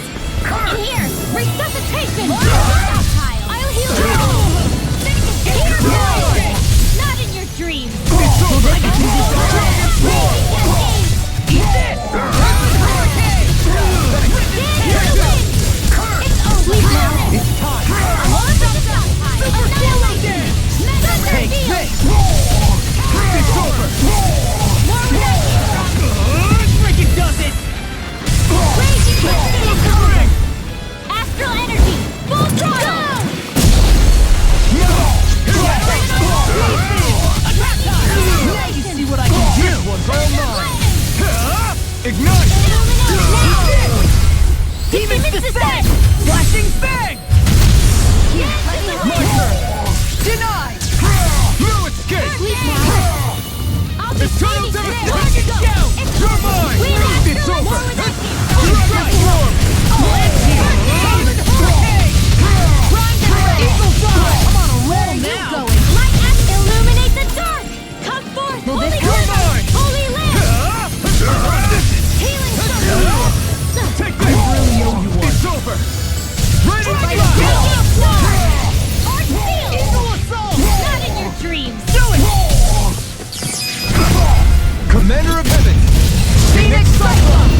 Speaker 9: Nice! Demons descend! Flashing fang! My turn! Denied! No escape! Eternal devastation! You're mine! It's over! Dragon form! Eagle fly! I'm on a roll now!
Speaker 1: Light and illuminate the dark! Come forth, holy
Speaker 9: You're mine!
Speaker 1: holy land! Healing
Speaker 9: Take that! I really owe you one. It's over! Ready to
Speaker 1: Eagle assault! Not in your dreams!
Speaker 9: do it! Commander of Heaven! Phoenix Cyclone!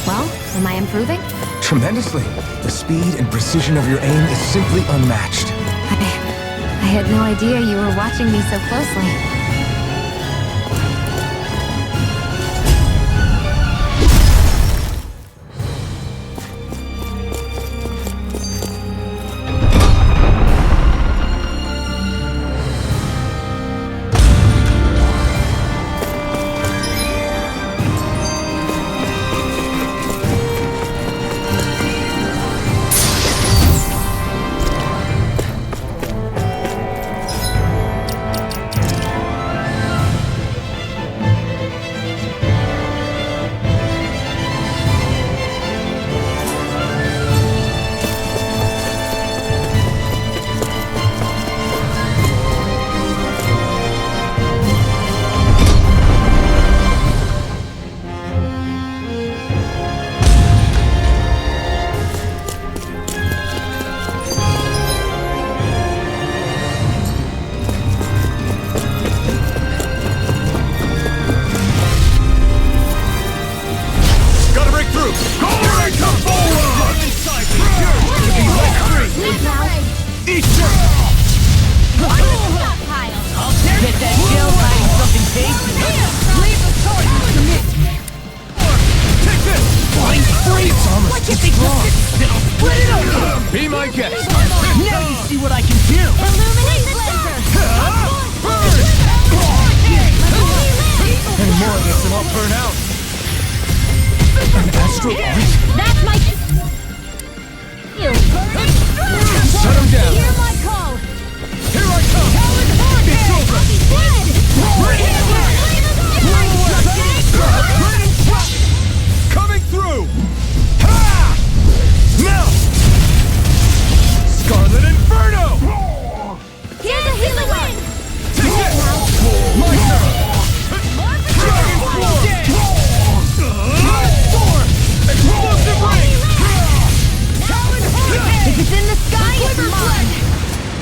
Speaker 5: Well, am I improving?
Speaker 2: Tremendously. The speed and precision of your aim is simply unmatched.
Speaker 5: I had no idea you were watching me so closely.
Speaker 9: Gotta break through! Here I come forward! Inside me! To be let free! Eat them!
Speaker 10: I'll get that shell hiding something tasty.
Speaker 9: Leave the target! Commit! Take this!
Speaker 10: Flying free!
Speaker 9: What you think? Then I'll split it open! Be my guest!
Speaker 10: Now you see what I can do.
Speaker 1: Illuminate the dark!
Speaker 9: Burn! Any more of this and I'll burn out! An astral arc?
Speaker 1: That's my... You.
Speaker 9: Shut him down!
Speaker 1: Hear my call!
Speaker 9: Here I come! It's over! Coming through! Ha! Now! Scarlet Inferno!
Speaker 1: Here's a healing wind!
Speaker 9: Take it! My turn! Dragon Form! My sword! Explosive ring!
Speaker 10: If it's in the sky, it's mine.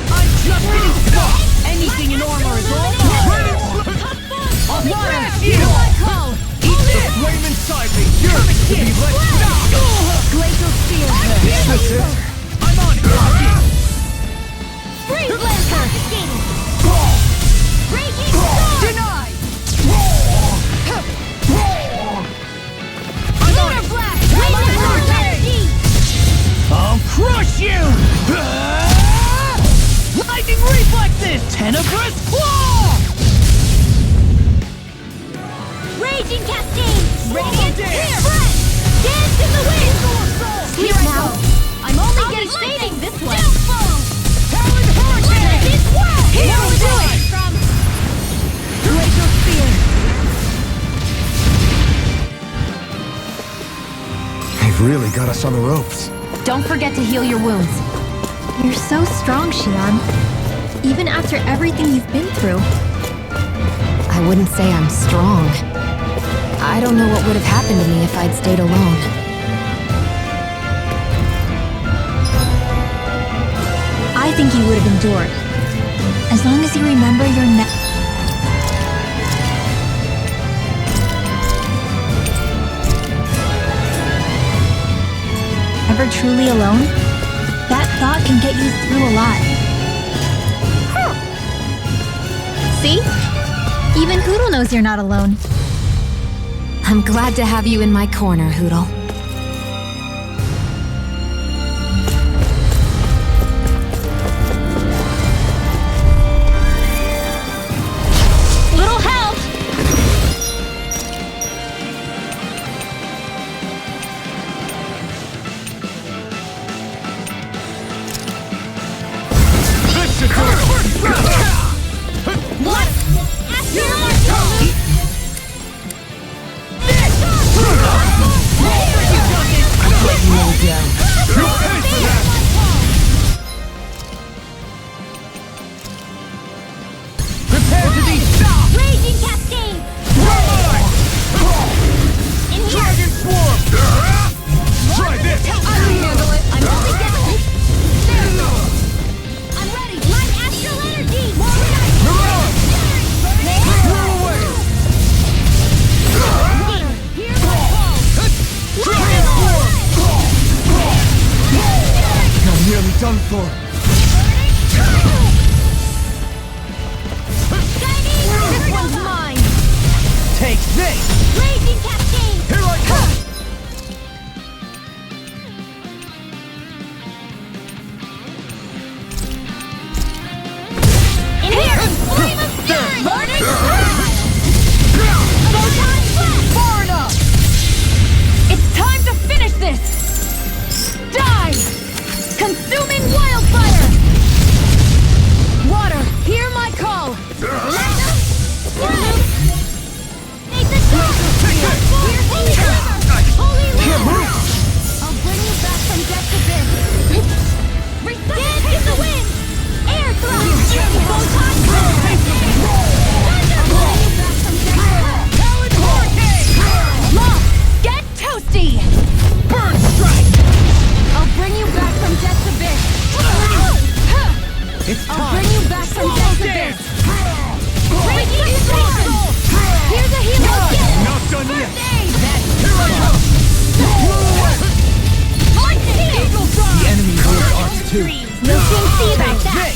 Speaker 10: I'm just getting stuck. Anything in armor is all mine. I'll smash you.
Speaker 9: Eat the flame inside me! You're to be let
Speaker 10: Glacial spear.
Speaker 9: That's it!
Speaker 10: I'm on it.
Speaker 1: Freeze Lancer! Raging Storm!
Speaker 10: Denied.
Speaker 1: Lunar Blast! Laser
Speaker 10: I'll crush you. Lightning reflexes. Tenebrous claw.
Speaker 1: Raging Cascade!
Speaker 10: Radiant
Speaker 1: Here! Dance in the wind!
Speaker 10: Here I go. I'm only getting
Speaker 1: saving this one!
Speaker 10: Talon Hurricane.
Speaker 1: This world!
Speaker 10: Here
Speaker 1: Won't
Speaker 10: we
Speaker 1: do
Speaker 10: go.
Speaker 1: it from...
Speaker 10: Glacial spear.
Speaker 2: They've really got us on the ropes.
Speaker 5: Don't forget to heal your wounds.
Speaker 1: You're so strong, Xion. Even after everything you've been through.
Speaker 5: I wouldn't say I'm strong. I don't know what would have happened to me if I'd stayed alone.
Speaker 1: I think you would have endured. As long as you remember your Ever truly alone? That thought can get you through a lot. See? Even Hoodle knows you're not alone.
Speaker 5: I'm glad to have you in my corner, Hoodle.
Speaker 1: Little help!
Speaker 9: down. You'll pay for that! Prepare to be stopped!
Speaker 10: Raging Cascade! In here!
Speaker 9: Dragon Swarm! Try this!
Speaker 10: I can handle it! I'm up against it! There! I'm ready! Light Astral Energy! More reaction!
Speaker 9: Mirage! Blow away!
Speaker 10: Water! Hear my call!
Speaker 9: Dragon Swarm! I'm nearly done for.
Speaker 10: This one's mine!
Speaker 9: Take this!
Speaker 10: Raging Cascade!
Speaker 9: Here I come!
Speaker 10: In here! Flame of Fury! Burning Photon Blast! Far enough! It's time to finish this! Die! Consuming Wildfire! Water, hear my call! Let them spread! Make the shot! Here's Holy River! Holy River! I'll bring you back from death's abyss! Dance in the wind! Air thrust! Photon blast! Thunder blade! Talon Hurricane! Lost! Get toasty!
Speaker 9: Burn Strike!
Speaker 10: I'll bring you back from death's abyss!
Speaker 9: It's time!
Speaker 10: I'll bring you back from
Speaker 9: Swallow
Speaker 10: death's
Speaker 9: dance!
Speaker 10: abyss! Raging Storm! Here's a healer's gift!
Speaker 9: Not done yet!
Speaker 10: First aid!
Speaker 9: Here I come! Blow away!
Speaker 10: Lightning!
Speaker 9: Eagle Side! The enemy will arc too.
Speaker 10: No King C like that!
Speaker 9: This!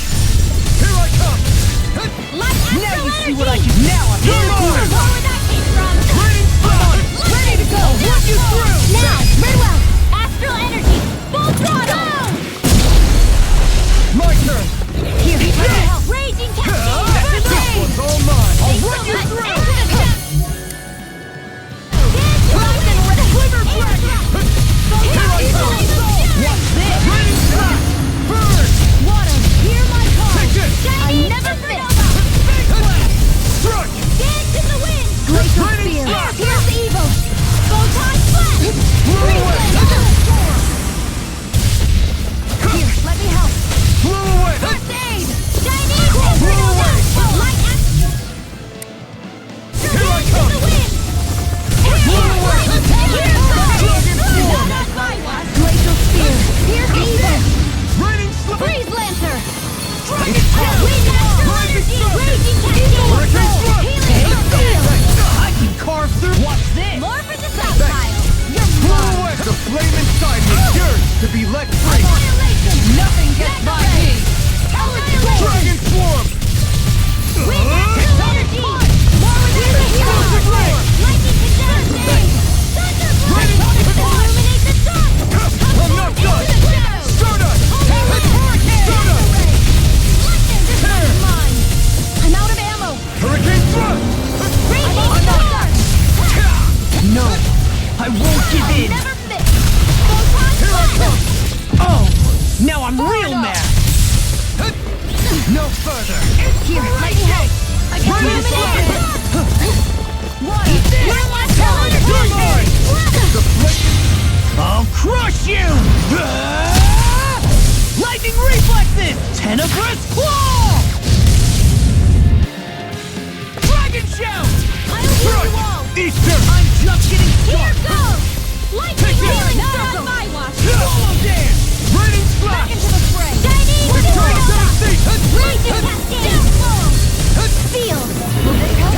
Speaker 9: Here I come!
Speaker 10: Light Astral
Speaker 9: Now you see
Speaker 10: Energy!
Speaker 9: what I can. Now I'm
Speaker 10: Where that came from!
Speaker 9: Raining Splash!
Speaker 10: Ready to go!
Speaker 9: Run you through!
Speaker 10: Now! Very well! Astral Energy! Full throttle!
Speaker 9: My turn!
Speaker 10: Here! Let me help! Raging Cascade! First
Speaker 9: This
Speaker 10: aid!
Speaker 9: one's all mine! I'll run you
Speaker 10: Let's
Speaker 9: through!
Speaker 10: enter the chest! Lightning with a quiver breath! What's this?
Speaker 9: Raining Splash! Burn!
Speaker 10: Water, hear my call!
Speaker 9: Take this!
Speaker 10: I never miss!
Speaker 9: Big Blast! Strike!
Speaker 10: Dance in the wind! Glacial
Speaker 9: Raining
Speaker 10: Spear!
Speaker 9: Splash!
Speaker 10: Here's the evil! Photon Blast!
Speaker 9: Blow away!
Speaker 10: Here, let me help!
Speaker 9: Blow away!
Speaker 10: First aid! Chinese Imperial
Speaker 9: away!
Speaker 10: Dash! Light Astral!
Speaker 9: Here I
Speaker 10: Dance in
Speaker 9: come!
Speaker 10: the wind!
Speaker 9: Blow away!
Speaker 10: Glacial Spear! Here's the evil!
Speaker 9: Raining Splash!
Speaker 10: Freeze Lancer!
Speaker 9: Dragon Swarm!
Speaker 10: Wind Astral Energy! Raging Cascade!
Speaker 9: Hurricane Splash!
Speaker 10: Healing Steel!
Speaker 9: I can carve through. What's this?
Speaker 10: More for the stockpile! You're
Speaker 9: Blow
Speaker 10: mine!
Speaker 9: away! The flame inside me is yours to be let free!
Speaker 10: Annihilation!
Speaker 8: Nothing gets by me.
Speaker 10: Annihilation!
Speaker 9: Dragon Swarm!
Speaker 10: Wind Astral Energy! More with the hero!
Speaker 9: Explosive Ray!
Speaker 10: Lightning Condense! Thunder Blast! Illuminate the sun!
Speaker 9: I'm not done!
Speaker 10: Into the shadows!
Speaker 9: Stardust!
Speaker 10: Hurricane!
Speaker 9: Stardust!
Speaker 10: Lightning, this one's mine! I'm out of ammo!
Speaker 9: Hurricane Thrust!
Speaker 10: Raging Storm!
Speaker 11: No, I won't give in.
Speaker 10: Never miss! Photon
Speaker 9: Here I come!
Speaker 10: Blast!
Speaker 11: Oh, now I'm real mad.
Speaker 9: No further!
Speaker 10: Here, let me help! I can
Speaker 9: Raining
Speaker 10: illuminate the sun! Water! Hear my
Speaker 9: You're mine!
Speaker 10: Blast!
Speaker 9: The flame...
Speaker 11: I'll crush you! Lightning reflexes! Tenebrous claw! Dragon shout!
Speaker 10: I'll heal you all!
Speaker 9: Easter!
Speaker 11: I'm just getting
Speaker 10: Here
Speaker 11: started!
Speaker 10: goes! Lightning healing! Not on my watch!
Speaker 9: Swallow dance! Raining
Speaker 10: Back
Speaker 9: Splash!
Speaker 10: into the fray! Chinese
Speaker 9: Return to
Speaker 10: Imperial
Speaker 9: the
Speaker 10: Dash!
Speaker 9: sea!
Speaker 10: Raging Cascade! Feel! Will this help?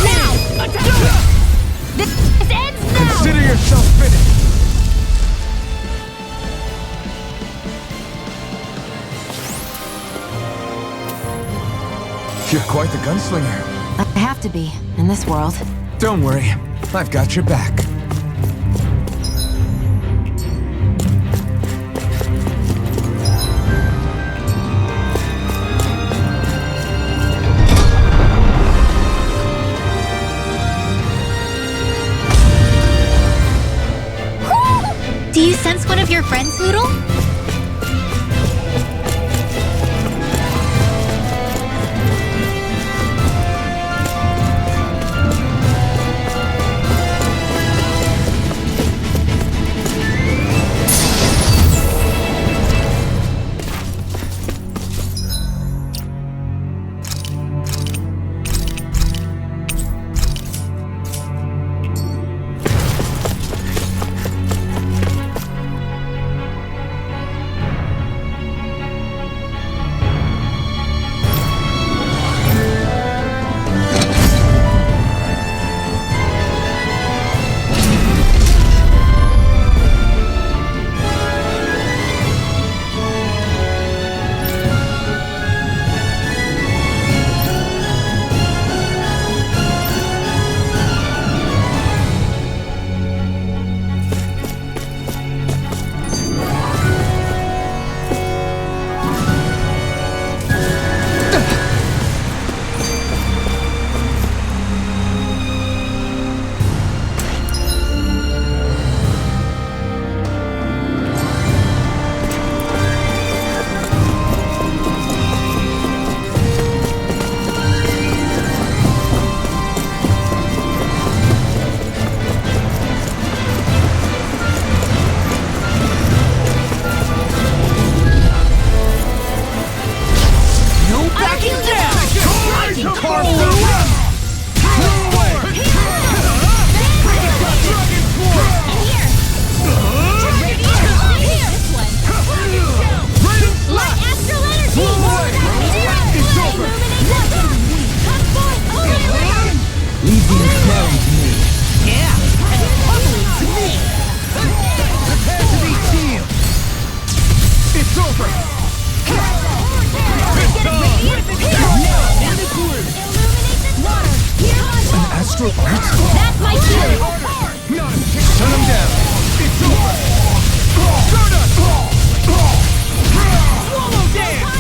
Speaker 10: Now! This ends now!
Speaker 9: Consider yourself finished!
Speaker 2: You're quite the gunslinger.
Speaker 5: I have to be, in this world.
Speaker 2: Don't worry, I've got your back.
Speaker 1: Do you sense one of your friends, Hoodle?
Speaker 9: over!
Speaker 2: An astral art?
Speaker 10: That's my cue!
Speaker 9: Shut him down! It's over! Stardust! Swallow dance!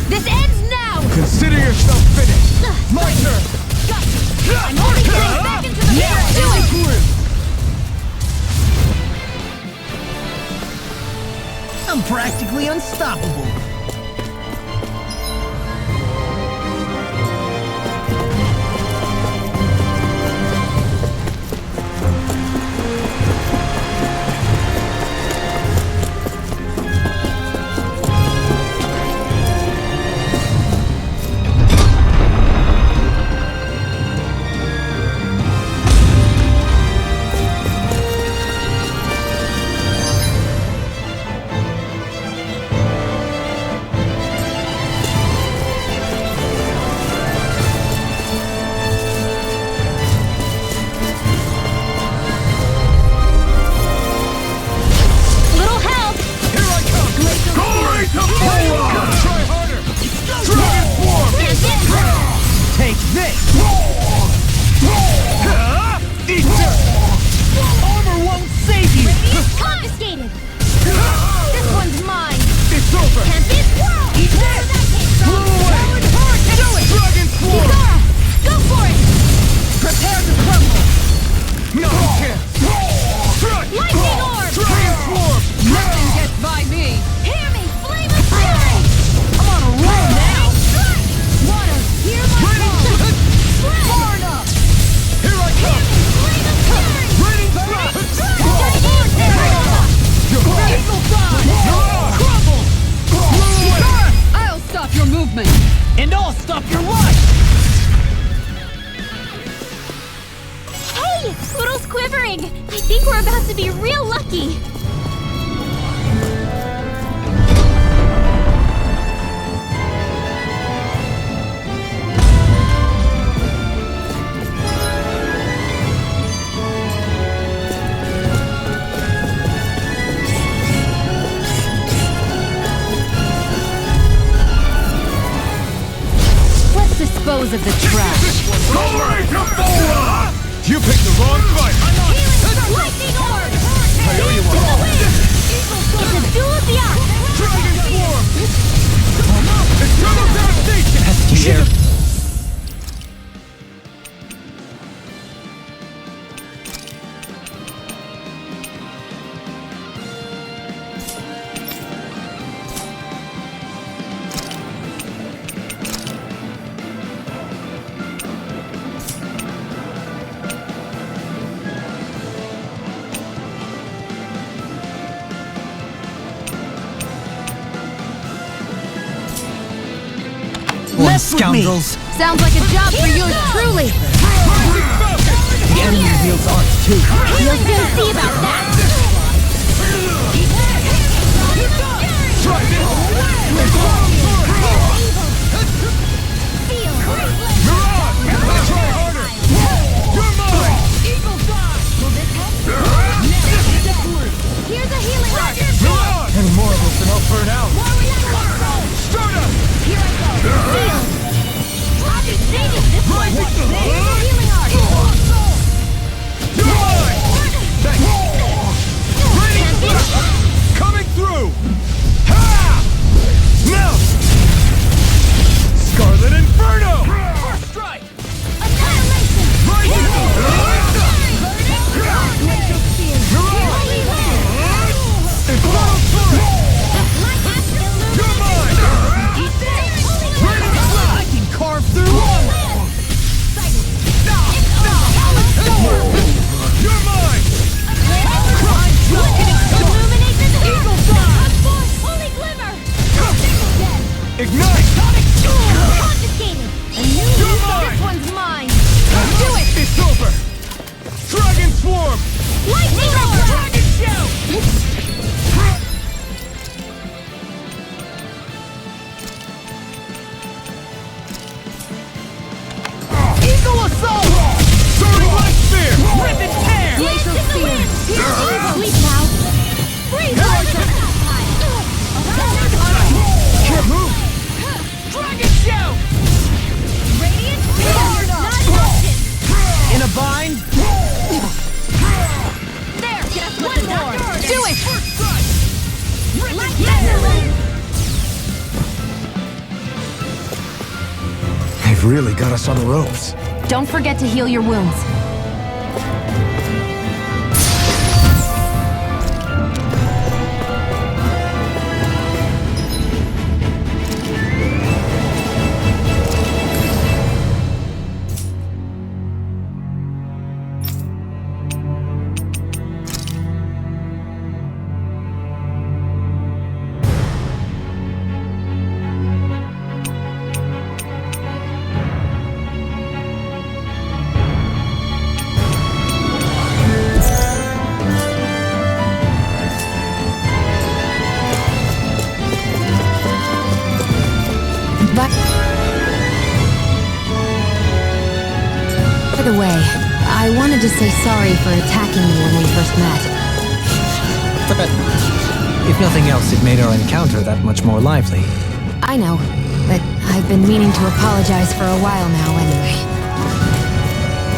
Speaker 10: This ends now!
Speaker 9: Consider yourself finished! My turn!
Speaker 10: I'm holding things back into the mirror! Do it!
Speaker 11: I'm practically unstoppable.
Speaker 10: Little help!
Speaker 9: Here I come! Glory to Polar! Try harder! Dragon Swarm! Take this! Eat this! Armor won't save you!
Speaker 10: Confiscated! This one's mine!
Speaker 9: It's over!
Speaker 10: Tempest!
Speaker 9: Eat this! Blow away! Do it! Dragon Swarm!
Speaker 10: Kisara! Go for it!
Speaker 9: Prepare to crumble! No chance!
Speaker 10: Lightning orb!
Speaker 9: Dragon Swarm!
Speaker 8: Nothing gets by me!
Speaker 10: Hear me! Flame of fury!
Speaker 9: I'm on a roll now!
Speaker 10: Water! Hear my call!
Speaker 9: Far enough! Here I come!
Speaker 10: Flame of fury!
Speaker 9: Raining thrust!
Speaker 8: Eagle Fly!
Speaker 9: Crumble!
Speaker 8: I'll stop your movement!
Speaker 9: And I'll stop your life!
Speaker 1: Hey! Poodle's quivering! I think we're about to be real lucky!
Speaker 8: Let's dispose of the trash.
Speaker 9: Glory to Polar! You picked the wrong fight!
Speaker 10: Lightning orb!
Speaker 9: I owe you one.
Speaker 10: It's a duel of the arts!
Speaker 9: Dragon Swarm! Eternal devastation!
Speaker 11: Mess with me.
Speaker 7: Scoundrels!
Speaker 10: Sounds like a job for yours truly!
Speaker 11: The enemy reveals arts too.
Speaker 10: You'll soon see about that!
Speaker 9: Try this!
Speaker 10: Feel!
Speaker 9: Mirage! Try harder! You're mine!
Speaker 10: Will this help? Here's a healing arc!
Speaker 9: Mirage! Any more of this and I'll burn out! Stardust!
Speaker 10: Here I go! Feel! I'll be saving this one! Here's a healing arc!
Speaker 9: You're mine! Raining thrust! Coming through! Ha! Now! Scarlet Inferno! First strike!
Speaker 10: Annihilation!
Speaker 9: Rising!
Speaker 10: Wake up, fear! Holy land!
Speaker 9: Infernal Turret! You're mine! Raining thrust! I can carve through armor! You're mine!
Speaker 10: Illuminate the eagle fly! Holy glimmer!
Speaker 9: Ignite!
Speaker 10: Confiscated! A new
Speaker 9: You're
Speaker 10: use of
Speaker 9: mine!
Speaker 10: this one's mine! Do it!
Speaker 9: It's over! Dragon Swarm!
Speaker 10: Lightning orb!
Speaker 9: Dragon Shout! Eagle Assault! Soaring Light Spear! Rip and tear!
Speaker 10: Glacial spear! Sleep now! Freeze!
Speaker 9: Can't move! Dragon shout!
Speaker 10: Radiant Spear! Not option!
Speaker 9: In a bind?
Speaker 10: There! Just one more! Do it! Like
Speaker 2: They've really got us on the ropes.
Speaker 5: Don't forget to heal your wounds. By the way, I wanted to say sorry for attacking you when we first met.
Speaker 7: But if nothing else, it made our encounter that much more lively.
Speaker 5: I know, but I've been meaning to apologize for a while now anyway.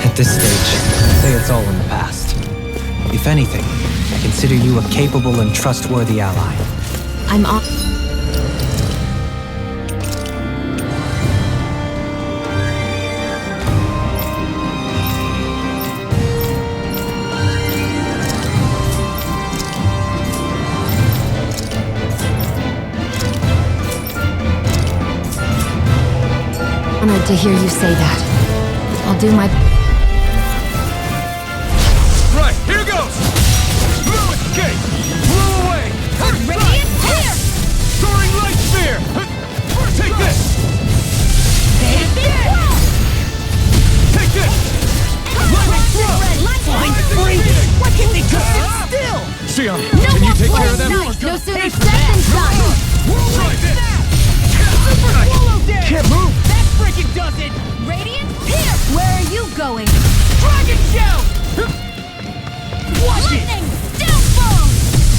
Speaker 7: At this stage, say it's all in the past. If anything, I consider you a capable and trustworthy ally.
Speaker 5: I'm on. Honored to hear you say that. I'll do my...
Speaker 9: Right, here goes! Blue escape! Blew away!
Speaker 10: Radiant Spear!
Speaker 9: Soaring light spear! Take this!
Speaker 10: Take this!
Speaker 9: Take this! Lightning throw!
Speaker 10: Flying
Speaker 9: free!
Speaker 10: What can we do?
Speaker 9: Still! Sion,
Speaker 10: No
Speaker 9: can you
Speaker 10: more
Speaker 9: take care of them?
Speaker 10: nice. No sooner said than done.
Speaker 9: Try this! Can't move!
Speaker 10: That freaking does it! Radiant Spear! Where are you going?
Speaker 9: Dragon shout! Watch
Speaker 10: Lightning! Downfall!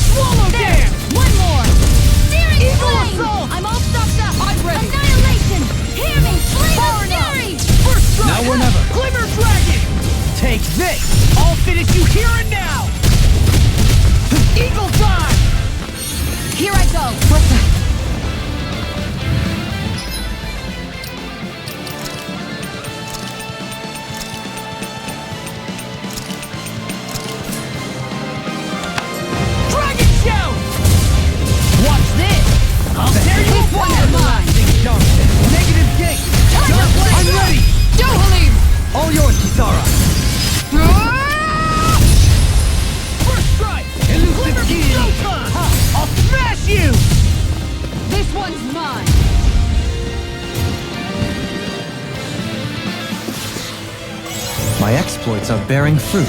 Speaker 9: Swallow
Speaker 10: There!
Speaker 9: dance!
Speaker 10: One more! Searing
Speaker 9: Eagle
Speaker 10: flame!
Speaker 9: assault!
Speaker 10: I'm all stocked up!
Speaker 9: I'm ready!
Speaker 10: Annihilation! Hear me! Flame of fury!
Speaker 9: First strike!
Speaker 6: Now or never.
Speaker 9: Glimmer dragon! Take this! I'll finish you here and now! Eagle dive!
Speaker 10: Here I go!
Speaker 5: What the...
Speaker 9: Dragon shout! Watch this! I'll tear you
Speaker 10: This
Speaker 9: apart!
Speaker 10: one's mine!
Speaker 9: Negative gate! I'm ready! All yours, Kisara! First strike! Elusive showtime! I'll smash you!
Speaker 10: This one's mine!
Speaker 7: My exploits are bearing fruit.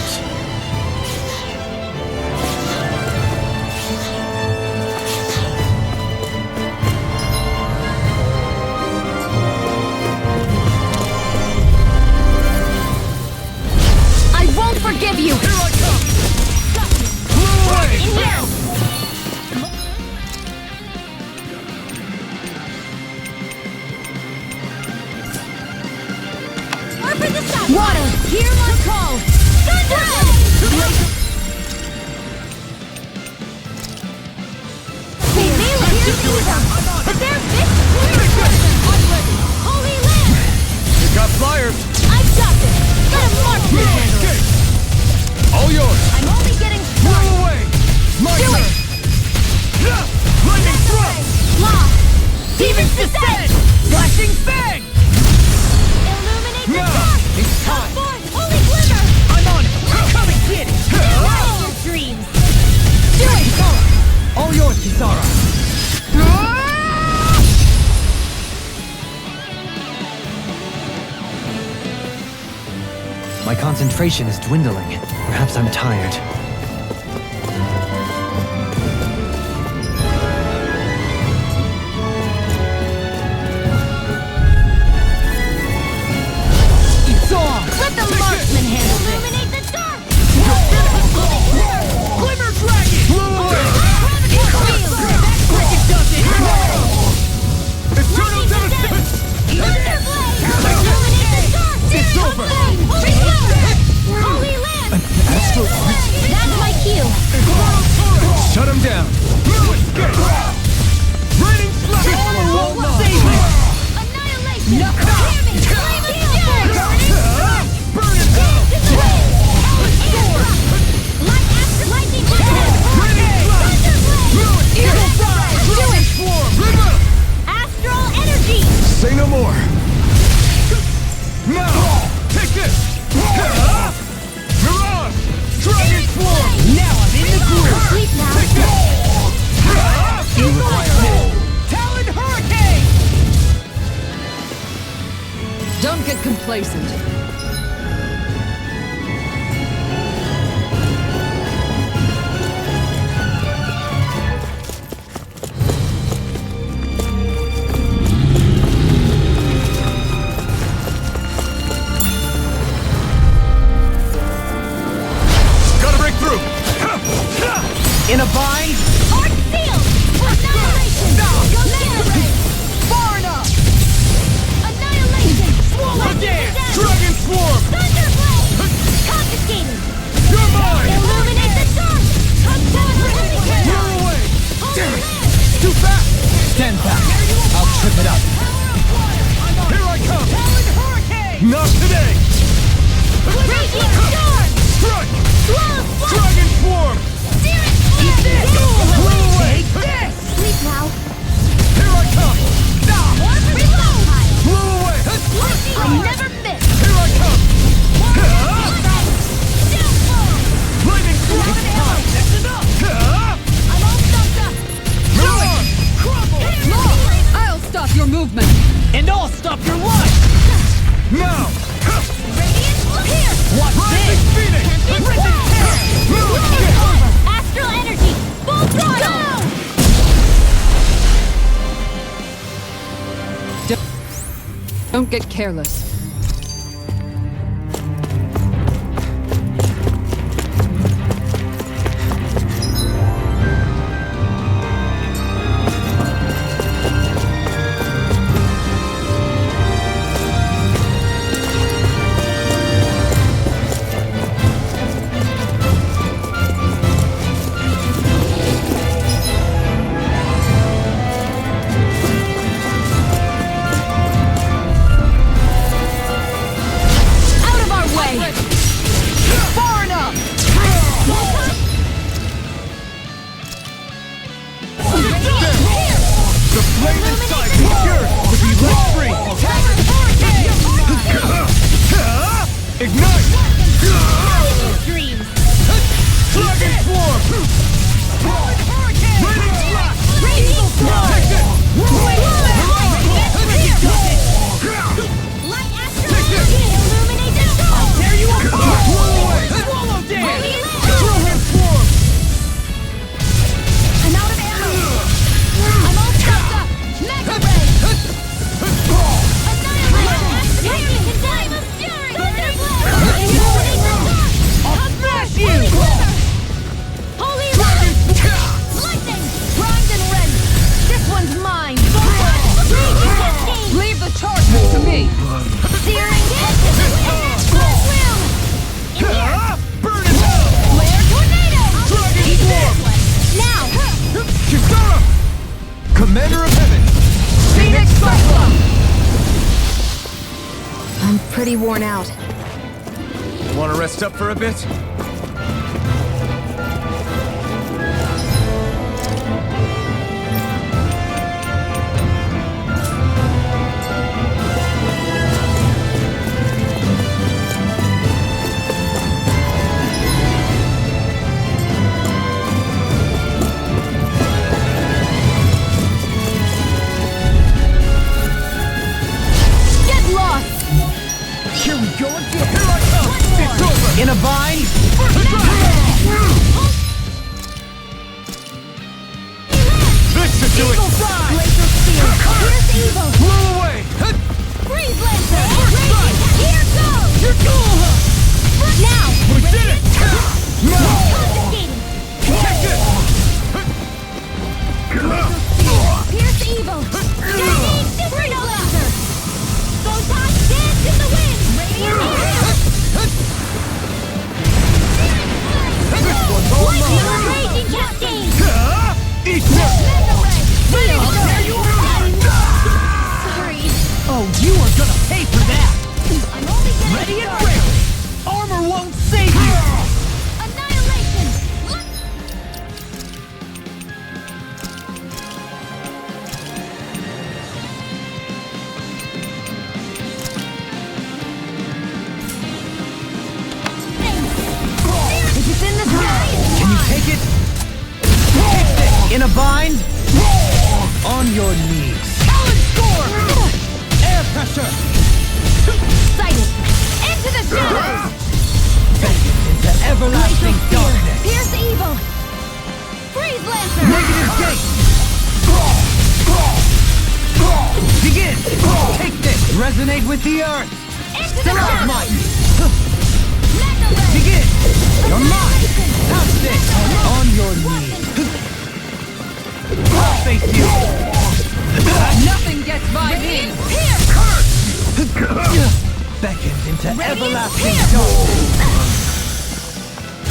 Speaker 10: I won't forgive you!
Speaker 9: Here I come! Blew away!
Speaker 10: In here! Sharpen the sun! Water! Hear my call! Thunder! See, they let you do them! They're big Holy land!
Speaker 9: You got flyers!
Speaker 10: I've got this! Got a marksman handle!
Speaker 9: Escape! All yours!
Speaker 10: I'm only getting
Speaker 9: Blew
Speaker 10: started!
Speaker 9: away! My
Speaker 10: Do
Speaker 9: turn!
Speaker 10: it!
Speaker 9: Lightning throw!
Speaker 10: Lock!
Speaker 9: Demon descent! Flashing bang!
Speaker 10: Illuminate the
Speaker 9: Now,
Speaker 10: dark!
Speaker 9: it's
Speaker 10: Come
Speaker 9: time!
Speaker 10: forth, holy glimmer!
Speaker 9: I'm on it! Come and get it!
Speaker 10: All your dreams!
Speaker 9: Do it! All yours, Kisara!
Speaker 7: My concentration is dwindling. Perhaps I'm tired.
Speaker 9: It's on!
Speaker 10: Let the marksman handle this! Illuminate the dark!
Speaker 9: Glimmer dragon! Blew away!
Speaker 3: complacent.
Speaker 9: Gotta break through!
Speaker 11: In a bind?
Speaker 10: Arc seal! Annihilation! Go
Speaker 9: Far enough!
Speaker 10: Annihilation!
Speaker 9: Swallow dance! Dragon swarm!
Speaker 10: Thunderblade! Confiscated!
Speaker 9: You're mine!
Speaker 10: Illuminate the dark!
Speaker 9: You're away! Damn it! Too fast!
Speaker 11: Stand back. I'll trip it up.
Speaker 9: Here I come! Not today!
Speaker 10: Raging storm!
Speaker 9: Strike!
Speaker 10: Swallow splash!
Speaker 9: Dragon swarm!
Speaker 10: Searing
Speaker 9: Eat this! Blow away!
Speaker 10: Sleep now.
Speaker 9: Here I come!
Speaker 10: Reload!
Speaker 9: Blow away!
Speaker 10: I never miss!
Speaker 9: Here I come!
Speaker 10: Downfall!
Speaker 9: Lightning strike! That's enough!
Speaker 10: I'm all stuffed up!
Speaker 3: I'll stop your movement.
Speaker 11: And I'll stop your life!
Speaker 9: Now!
Speaker 10: Radiant, look here!
Speaker 11: Watch
Speaker 9: Rising
Speaker 11: this!
Speaker 9: Phoenix!
Speaker 10: Astral energy! Full throttle!
Speaker 3: Don't get careless.
Speaker 10: Out of our way! Far enough!
Speaker 9: The flame inside is yours to be let free! Ignite!
Speaker 10: Dreams!
Speaker 9: Dragon swarm! Raining blast!
Speaker 10: Raging storm!
Speaker 9: Take this!
Speaker 10: Light astral energy! Illuminate the storm!
Speaker 11: Tear you apart!
Speaker 9: Blow away!
Speaker 11: Swallow dance!
Speaker 9: Dragon swarm!
Speaker 10: I'm out of ammo! I'm all stuffed up! Mega ray! Annihilation! Taking time of fury! Thunderblade! Illuminate the dark!
Speaker 11: I'll smash you!
Speaker 10: Holy quiver! Holy light! Lightning! Primed and ready! This one's mine! Raging cascade!
Speaker 3: Leave the charges to me.
Speaker 10: Searing hit! Black will!
Speaker 9: Burn in hell!
Speaker 10: Flare tornado!
Speaker 9: Dragon
Speaker 10: Eat
Speaker 9: swarm!
Speaker 10: this! Now!
Speaker 9: Kisara! Commander of Heaven!
Speaker 10: Phoenix Cyclone! I'm pretty worn out.
Speaker 9: Want to rest up for a bit?
Speaker 10: Get lost!
Speaker 11: Here we go again!
Speaker 9: Here I come! It's over!
Speaker 11: In a bind?
Speaker 9: This should do it!
Speaker 10: Laser spear! Here's evil!
Speaker 9: Blow away!
Speaker 10: Freeze laser! Raging! Here goes! Now!
Speaker 9: We did it! Now!
Speaker 10: Confiscating!
Speaker 9: Take this!
Speaker 10: Pierce evil! Scanning! Freeze laser! Photon dance in the wind! Radiant air!
Speaker 9: This one's all
Speaker 10: Lightning
Speaker 9: mine!
Speaker 10: raging cascade!
Speaker 9: Eat this!
Speaker 10: Mega ray! Feel
Speaker 11: you
Speaker 10: Sorry.
Speaker 11: Oh, you are gonna pay for that!
Speaker 10: I'm only getting
Speaker 11: Ready and
Speaker 10: started.
Speaker 11: ready! Armor won't save you!
Speaker 10: Annihilation! If it's in the sky, it's
Speaker 11: Can you take it? Take this! In a bind? On your knees!
Speaker 10: Talon Storm!
Speaker 11: Air pressure!
Speaker 10: Sighted!
Speaker 9: Everlasting darkness.
Speaker 10: Pierce evil! Freeze Lancer!
Speaker 9: Negative gate. Begin. Take this. Resonate with the earth.
Speaker 10: Into the
Speaker 9: Stalagmite.
Speaker 10: Mega Ray!
Speaker 9: Begin. You're mine. Have this. On your knees. I'll face you.
Speaker 8: Nothing gets by me!
Speaker 9: Beckoned into everlasting
Speaker 10: Pierce.
Speaker 9: darkness.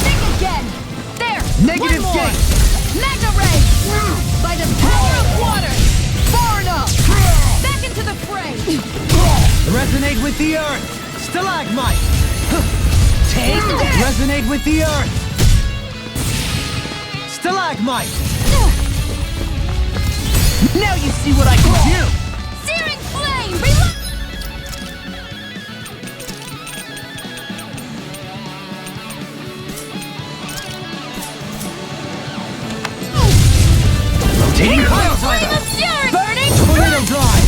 Speaker 10: Think again! There!
Speaker 9: Negative
Speaker 10: One more.
Speaker 9: gate.
Speaker 10: Mega Ray! By the power of water! Far enough! Back into the fray!
Speaker 9: Resonate with the earth. Stalagmite. Take this. Resonate with the earth. Stalagmite. Now you see what I can do.
Speaker 10: Searing flame! Reload!
Speaker 9: Rotating pile
Speaker 10: Flame
Speaker 9: driver.
Speaker 10: of fury! Burning!
Speaker 9: Tornado drive.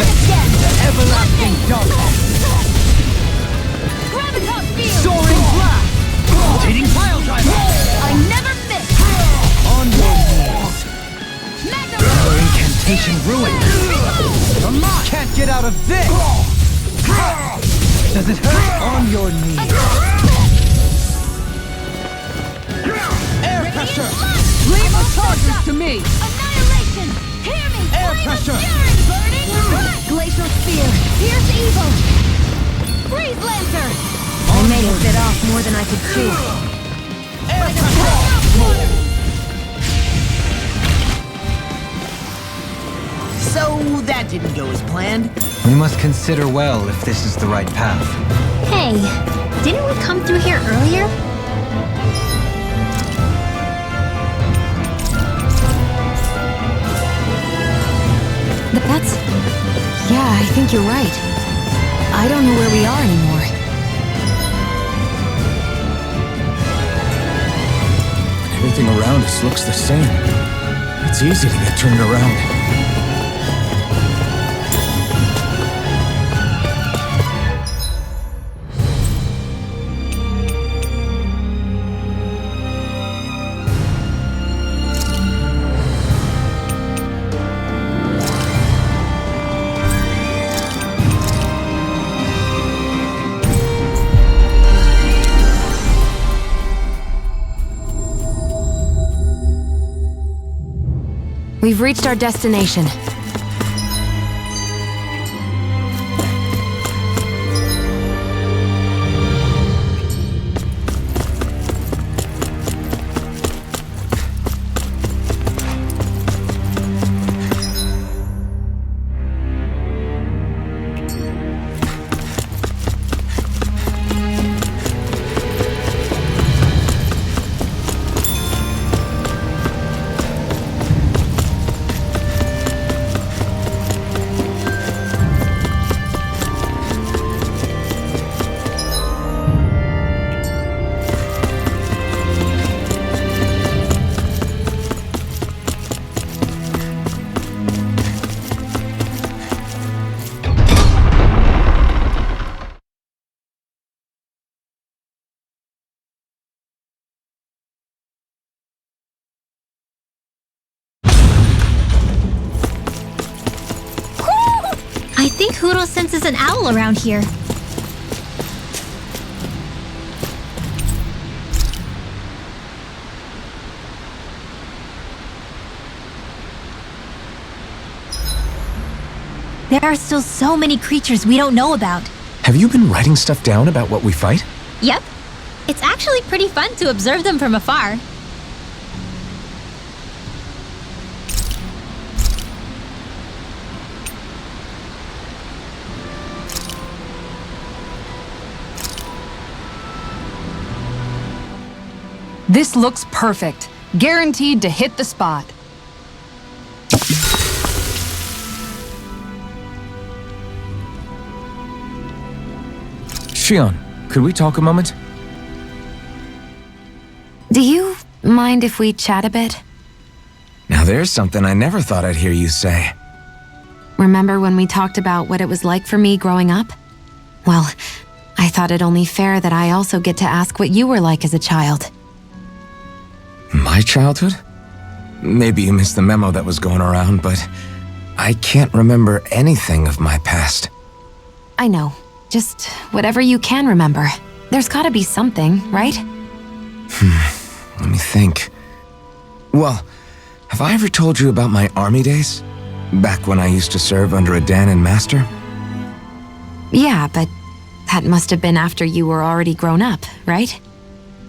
Speaker 10: And again!
Speaker 9: Everlasting darkness.
Speaker 10: Graviton field!
Speaker 9: Soaring blast. Rotating pile driver.
Speaker 10: I never miss!
Speaker 9: On your knees.
Speaker 10: Mega
Speaker 9: Your
Speaker 10: Ray!
Speaker 9: incantation ruined. Come on. Can't get out of this. Does it hurt? On your knees. Air pressure.
Speaker 8: Leave the charges to me!
Speaker 10: Annihilation! Hear me!
Speaker 9: Air
Speaker 10: Flame
Speaker 9: pressure.
Speaker 10: of fury! Burning! Strike! Glacial spear! Pierce evil! Freeze Lancer!
Speaker 5: I made it bit off more than I could chew.
Speaker 9: Air
Speaker 10: Power
Speaker 9: pressure.
Speaker 10: of water!
Speaker 11: So that didn't go as planned.
Speaker 7: We must consider well if this is the right path.
Speaker 1: Hey, didn't we come through here earlier?
Speaker 5: That's... Yeah, I think you're right. I don't know where we are anymore.
Speaker 2: Everything around us looks the same. It's easy to get turned around.
Speaker 5: We've reached our destination.
Speaker 1: I think Hoodle senses an owl around here. There are still so many creatures we don't know about.
Speaker 2: Have you been writing stuff down about what we fight?
Speaker 1: Yep. It's actually pretty fun to observe them from afar.
Speaker 3: This looks perfect. Guaranteed to hit the spot.
Speaker 2: Shion, could we talk a moment?
Speaker 5: Do you mind if we chat a bit?
Speaker 2: Now there's something I never thought I'd hear you say.
Speaker 5: Remember when we talked about what it was like for me growing up? Well, I I thought it only fair that I also get to ask what you were like as a child.
Speaker 2: My childhood? Maybe you missed the memo that was going around, but I can't remember anything of my past.
Speaker 5: I know. Just whatever you can remember. There's gotta be something, right?
Speaker 2: Let me think. Well, have I ever told you about my army days? Back when I used to serve under a Danon master?
Speaker 5: Yeah, but that must have been after you were already grown up, right?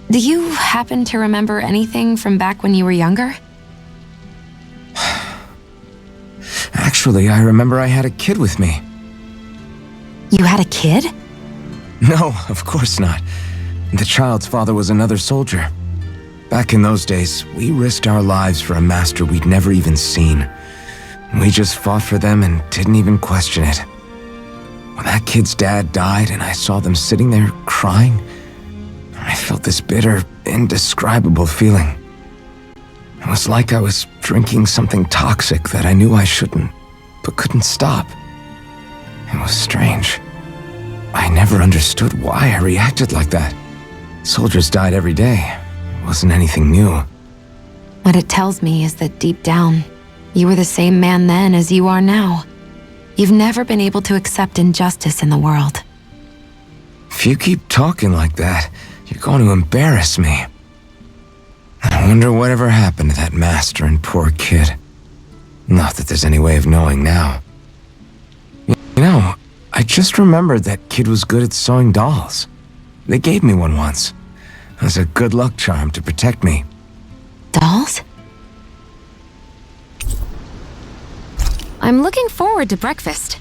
Speaker 5: Do you happen to remember anything from back when you were younger?
Speaker 2: Actually, I remember I had a kid with me.
Speaker 5: You had a kid?
Speaker 2: No, of course not. The child's father was another soldier. Back in those days, we risked our lives for a master we'd never even seen. We just fought for them and didn't even question it. When that kid's dad died and I saw them sitting there crying, I felt this bitter, indescribable feeling. It was like I was drinking something toxic that I knew I shouldn't, but couldn't stop. It was strange. I never understood why I reacted like that. Soldiers died every day. It wasn't anything new.
Speaker 5: What it tells me is that deep down, you were the same man then as you are now. You've never been able to accept injustice in the world.
Speaker 2: If you keep talking like that, you're going to embarrass me. I wonder whatever happened to that master and poor kid. Not that there's any way of knowing now. You know, I just remembered that kid was good at sewing dolls. They gave me one once. It was a good luck charm to protect me.
Speaker 5: Dolls? I'm looking forward to breakfast.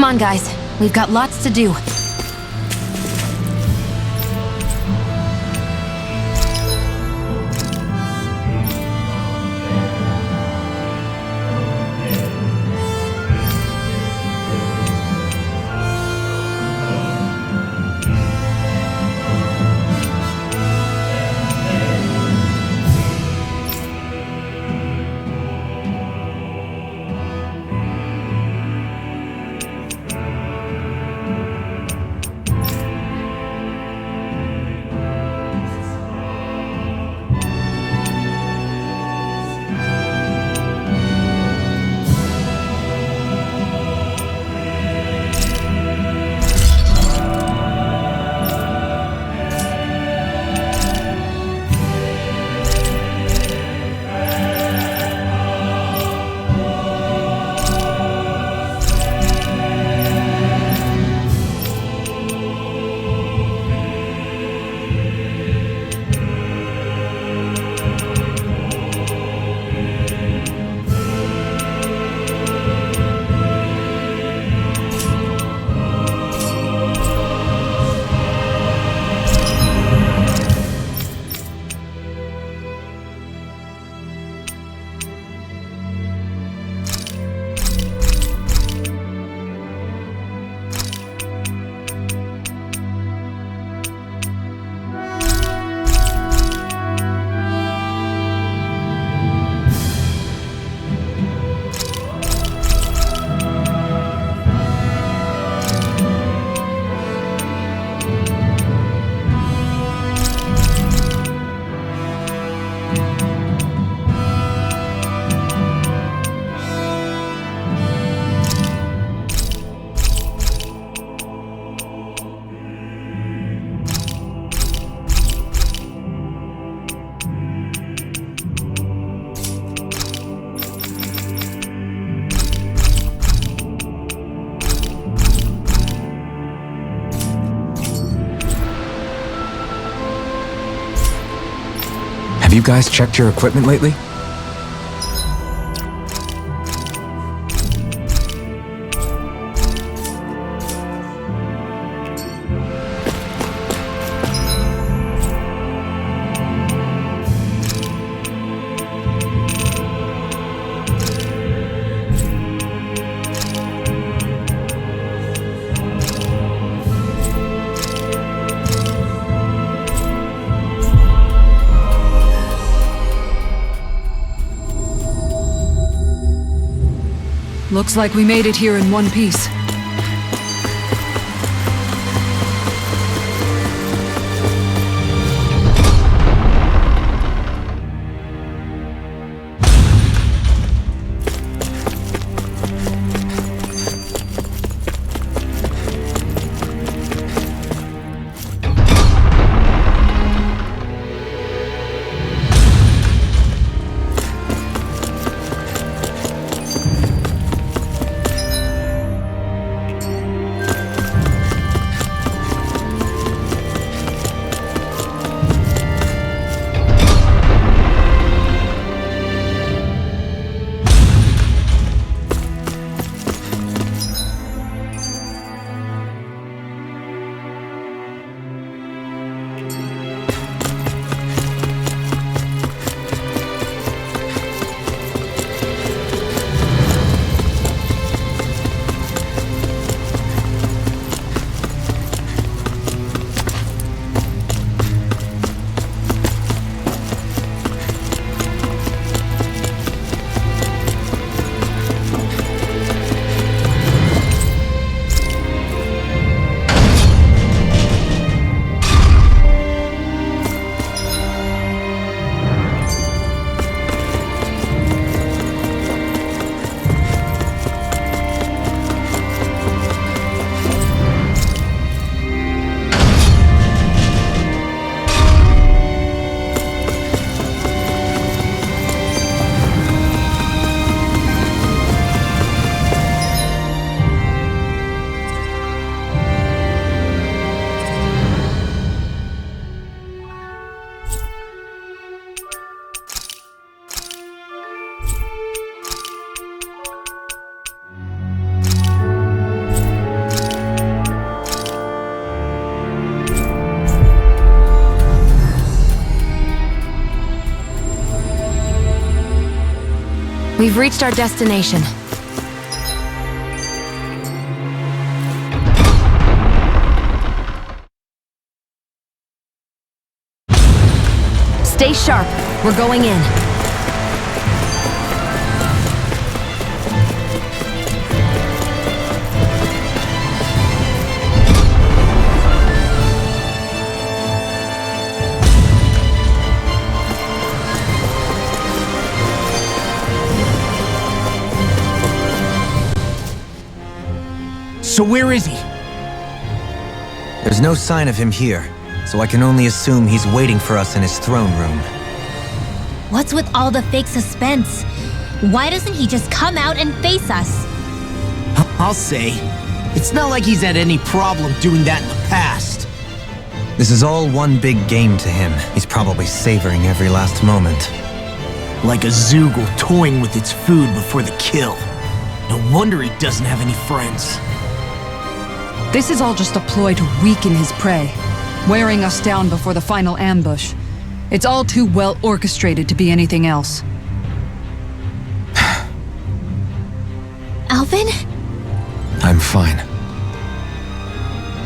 Speaker 5: Come on, guys. We've got lots to do.
Speaker 2: you guys checked your equipment lately?
Speaker 3: Looks like we made it here in one piece.
Speaker 5: We've reached our destination. Stay sharp. We're going in.
Speaker 11: So where is he?
Speaker 7: There's no sign of him here, so I can only assume he's waiting for us in his throne room.
Speaker 1: What's with all the fake suspense? Why doesn't he just come out and face us?
Speaker 11: I'll say, it's not like he's had any problem doing that in the past.
Speaker 7: This is all one big game to him. He's probably savoring every last moment.
Speaker 11: Like a Zoogle toying with its food before the kill. No wonder he doesn't have any friends.
Speaker 3: This is all just a ploy to weaken his prey, wearing us down before the final ambush. It's all too well orchestrated to be anything else.
Speaker 1: Alvin?
Speaker 2: I'm fine.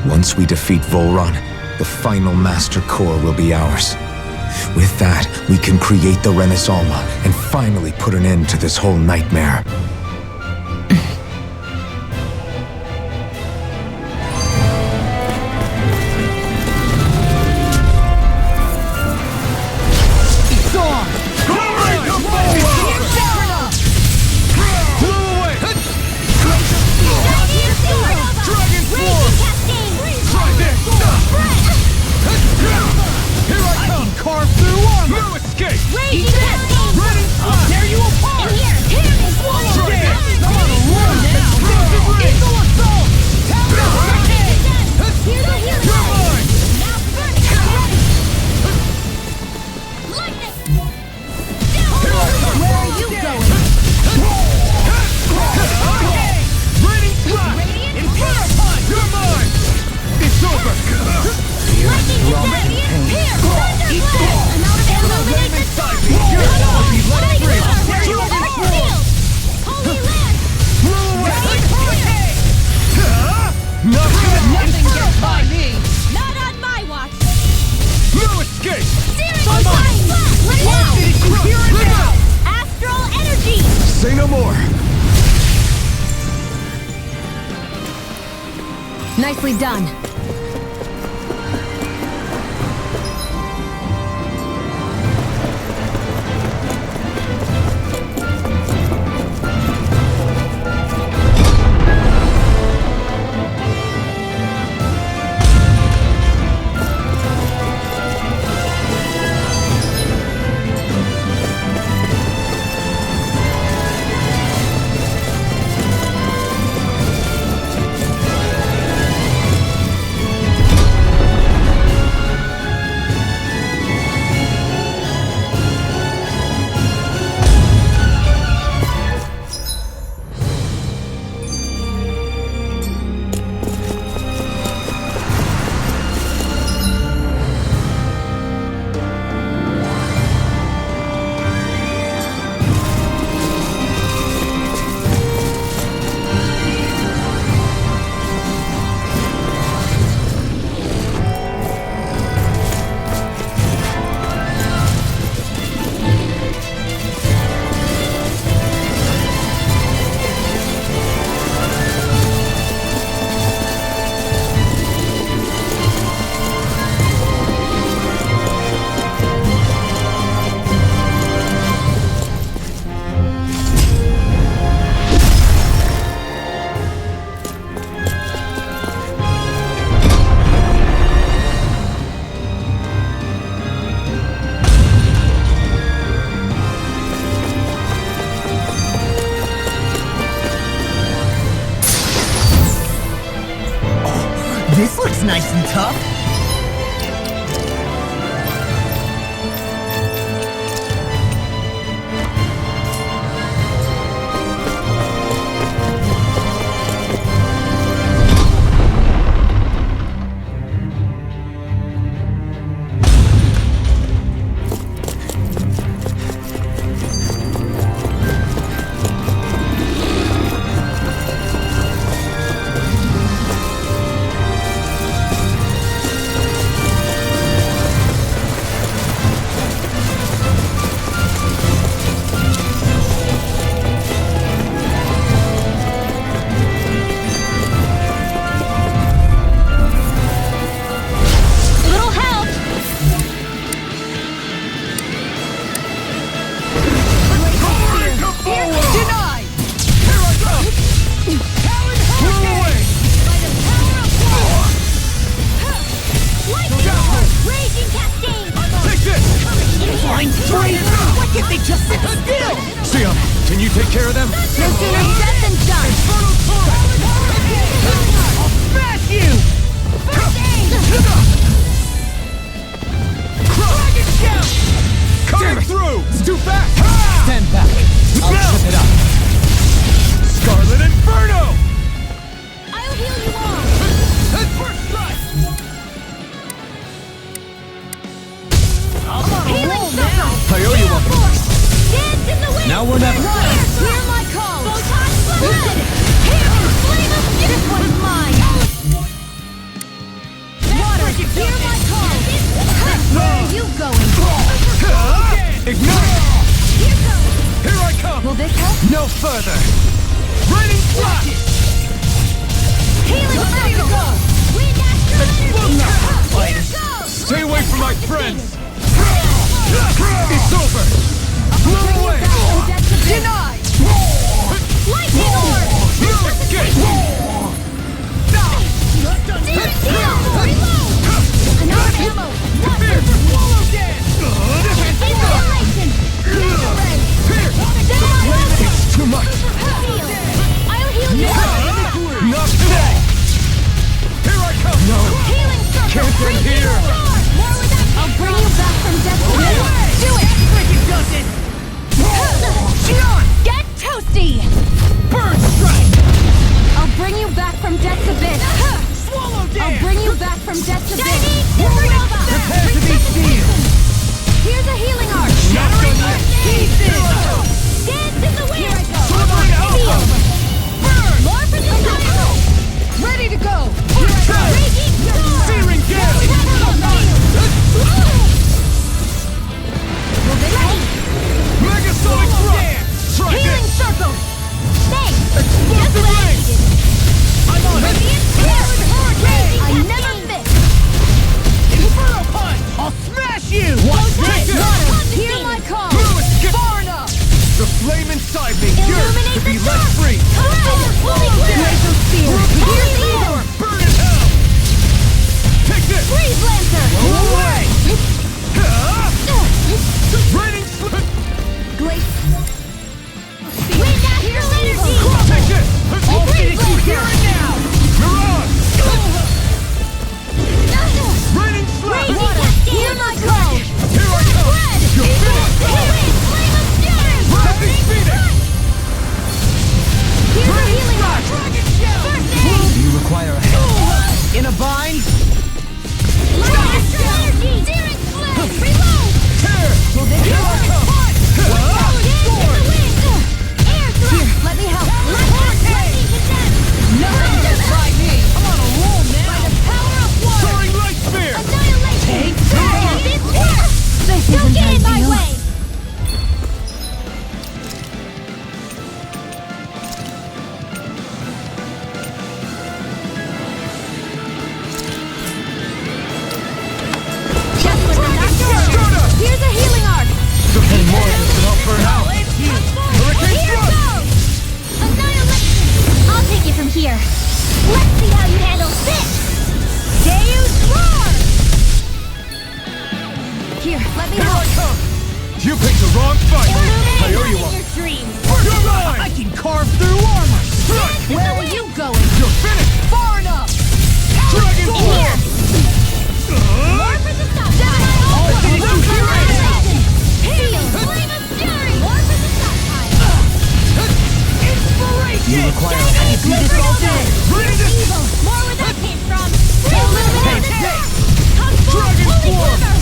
Speaker 2: Once we defeat Volron, the final Master Core will be ours. With that, we can create the Renaissalma and finally put an end to this whole nightmare.
Speaker 9: Tear you apart!
Speaker 10: And here, hit him!
Speaker 2: Say no more!
Speaker 5: Nicely done.
Speaker 11: This looks nice and tough.
Speaker 2: Can you take care of them?
Speaker 10: No sooner said than done!
Speaker 9: I'll smash you!
Speaker 10: First aid!
Speaker 9: Dragon shout!
Speaker 2: Coming through! It's too fast!
Speaker 9: Stand back. I'll trip it up.
Speaker 2: Scarlet Inferno!
Speaker 10: I'll heal you all!
Speaker 9: And first strike! I'm on a roll now!
Speaker 2: I owe you one.
Speaker 10: Dance in the wind!
Speaker 6: Now or never.
Speaker 10: Hear my call! Photon flood! Here, flame of this one's mine! Water, hear my call! Where are you going?
Speaker 2: Ignite!
Speaker 10: Here goes!
Speaker 2: Here I come!
Speaker 10: Will this help?
Speaker 2: No further!
Speaker 9: Raining flash!
Speaker 10: Healing circle! Wind astral energy! Here goes!
Speaker 2: Stay away from my friends! It's over! Blow away!
Speaker 10: Denied! Lightning orb! Reload! Enough ammo!
Speaker 9: Swallow dance!
Speaker 10: Annihilation! Laser ray!
Speaker 2: It's too much!
Speaker 10: I'll heal you all!
Speaker 2: Not today! Here I come! No!
Speaker 10: Healing circle!
Speaker 2: Can't end here!
Speaker 10: More without I'll bring you back from death to life! Do it!
Speaker 9: Frigid does it!
Speaker 10: Get toasty!
Speaker 9: Burn strike!
Speaker 10: I'll bring you back from death's abyss!
Speaker 9: Swallow dance!
Speaker 10: I'll bring you back from death's abyss!
Speaker 9: Chinese
Speaker 10: Supernova!
Speaker 9: Prepare to be sealed!
Speaker 10: Here's a healing arch!
Speaker 9: Shattering my pieces!
Speaker 10: Dance in the wind! Here I go!
Speaker 9: Sword
Speaker 10: Seal!
Speaker 9: Burn!
Speaker 10: More for the cycle!
Speaker 9: Ready to go!
Speaker 10: Here I go! Raging storm!
Speaker 9: Searing gale!
Speaker 10: Will they help?
Speaker 9: Megasonic thrust! Try
Speaker 10: Healing
Speaker 9: this!
Speaker 10: circle!
Speaker 9: The flame inside me
Speaker 10: Illuminate
Speaker 9: yearns to
Speaker 10: the
Speaker 9: be let
Speaker 10: dark!
Speaker 9: free!
Speaker 10: Holy
Speaker 9: Laser spear! Burn in hell! Take this!
Speaker 10: Freeze Lancer!
Speaker 9: Blow away! Raining slip!
Speaker 10: Glaze. Wind Astral Energy!
Speaker 9: Take this! I'll
Speaker 10: Freeze
Speaker 9: finish you here
Speaker 10: Lancer!
Speaker 9: and now! Mirage! Raining slap!
Speaker 10: Raging Cascade! Hear my call!
Speaker 9: Here I come!
Speaker 10: Red!
Speaker 9: You're finished!
Speaker 10: Flame of Fury!
Speaker 9: Rising Phoenix!
Speaker 10: Here's a healing arc! First aid!
Speaker 4: Do you require a hand?
Speaker 11: In a bind?
Speaker 10: Light Astral Energy! Searing Flame! Reload!
Speaker 9: Tear! Here I come!
Speaker 10: Air thrust! Let me help! Lightning Condense!
Speaker 8: No one can try me! I'm on a roll now!
Speaker 10: By the power of water!
Speaker 9: Soaring Light Spear!
Speaker 10: Annihilation! This works! Don't get in my way! Just when I'm not sure! Here's a healing arc!
Speaker 9: Something more than enough for now! Hurricane
Speaker 10: Here
Speaker 9: Thrust!
Speaker 10: goes! Annihilation! I'll take it from here. Let's see how you handle this! Deus Roar! Here, let me
Speaker 9: Here I
Speaker 10: help.
Speaker 9: come! You picked the wrong fight! I owe you
Speaker 10: Illuminate
Speaker 9: one!
Speaker 10: your dreams!
Speaker 9: You're mine!
Speaker 11: I can carve through armor!
Speaker 8: Where are you going?
Speaker 9: You're finished!
Speaker 8: Far enough!
Speaker 9: Dragon
Speaker 10: In
Speaker 9: Force!
Speaker 10: here! More for the stop time!
Speaker 9: I'll finish you here and now!
Speaker 10: Heal! Flame of Fury! More for the stop time!
Speaker 11: Do you require a hand?
Speaker 9: Ready to
Speaker 10: Evil! More where that came from! Illuminate the
Speaker 9: Hey,
Speaker 10: dark! Come forth!
Speaker 9: Dragon
Speaker 10: Holy
Speaker 9: Force!
Speaker 10: Quiver!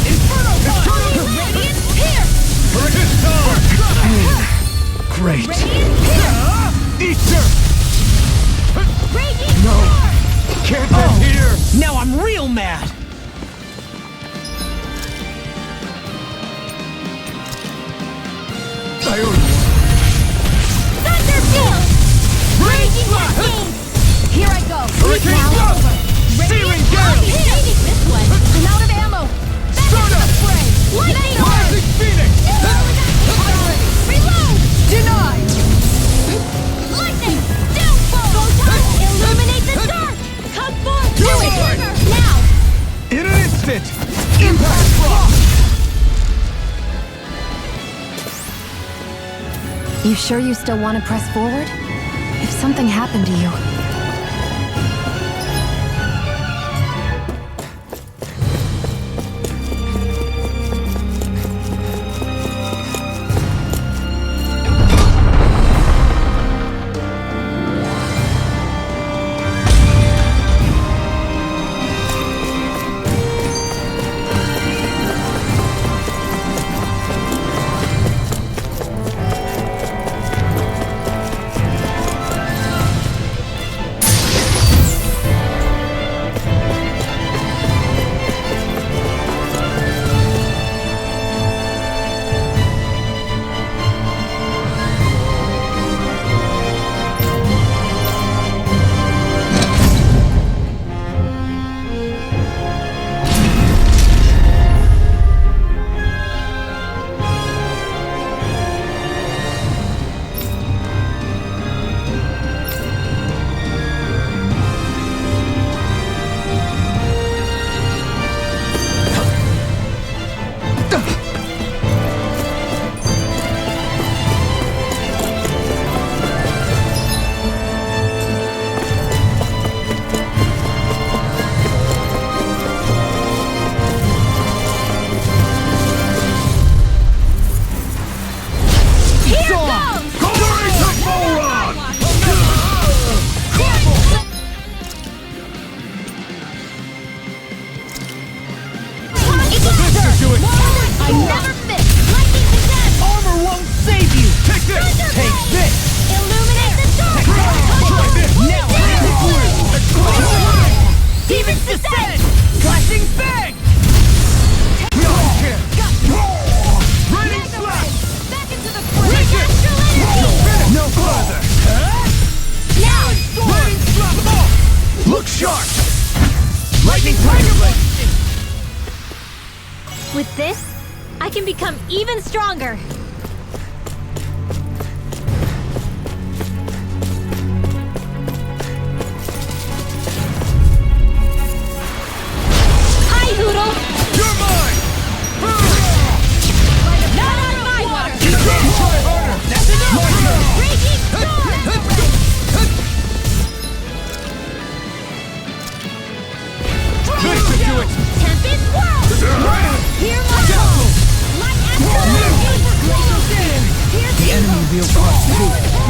Speaker 9: Inferno
Speaker 10: Holy Radiant Pierce!
Speaker 9: Hurricane Star! Great!
Speaker 10: Radiant Pierce!
Speaker 9: Easter!
Speaker 10: Raging
Speaker 9: No!
Speaker 10: Roar!
Speaker 9: Can't end here!
Speaker 11: Now I'm real mad!
Speaker 9: I owe you
Speaker 10: Thunderfield! Raging Cascade! Here I go!
Speaker 9: Hurricane
Speaker 10: Now
Speaker 9: Thrust!
Speaker 10: over!
Speaker 9: Searing
Speaker 10: I'll
Speaker 9: Gale!
Speaker 10: be saving this one! I'm out of ammo! Back into the fray! Lightning Arc!
Speaker 9: Rising Phoenix!
Speaker 10: Reload!
Speaker 8: Denied!
Speaker 10: Lightning! Downfall! Illuminate the dark! Come forth! Do it! Now!
Speaker 9: In an instant! Impact Rock!
Speaker 5: You sure you still want to press forward? If something happened to you,
Speaker 1: With this, I can become even stronger.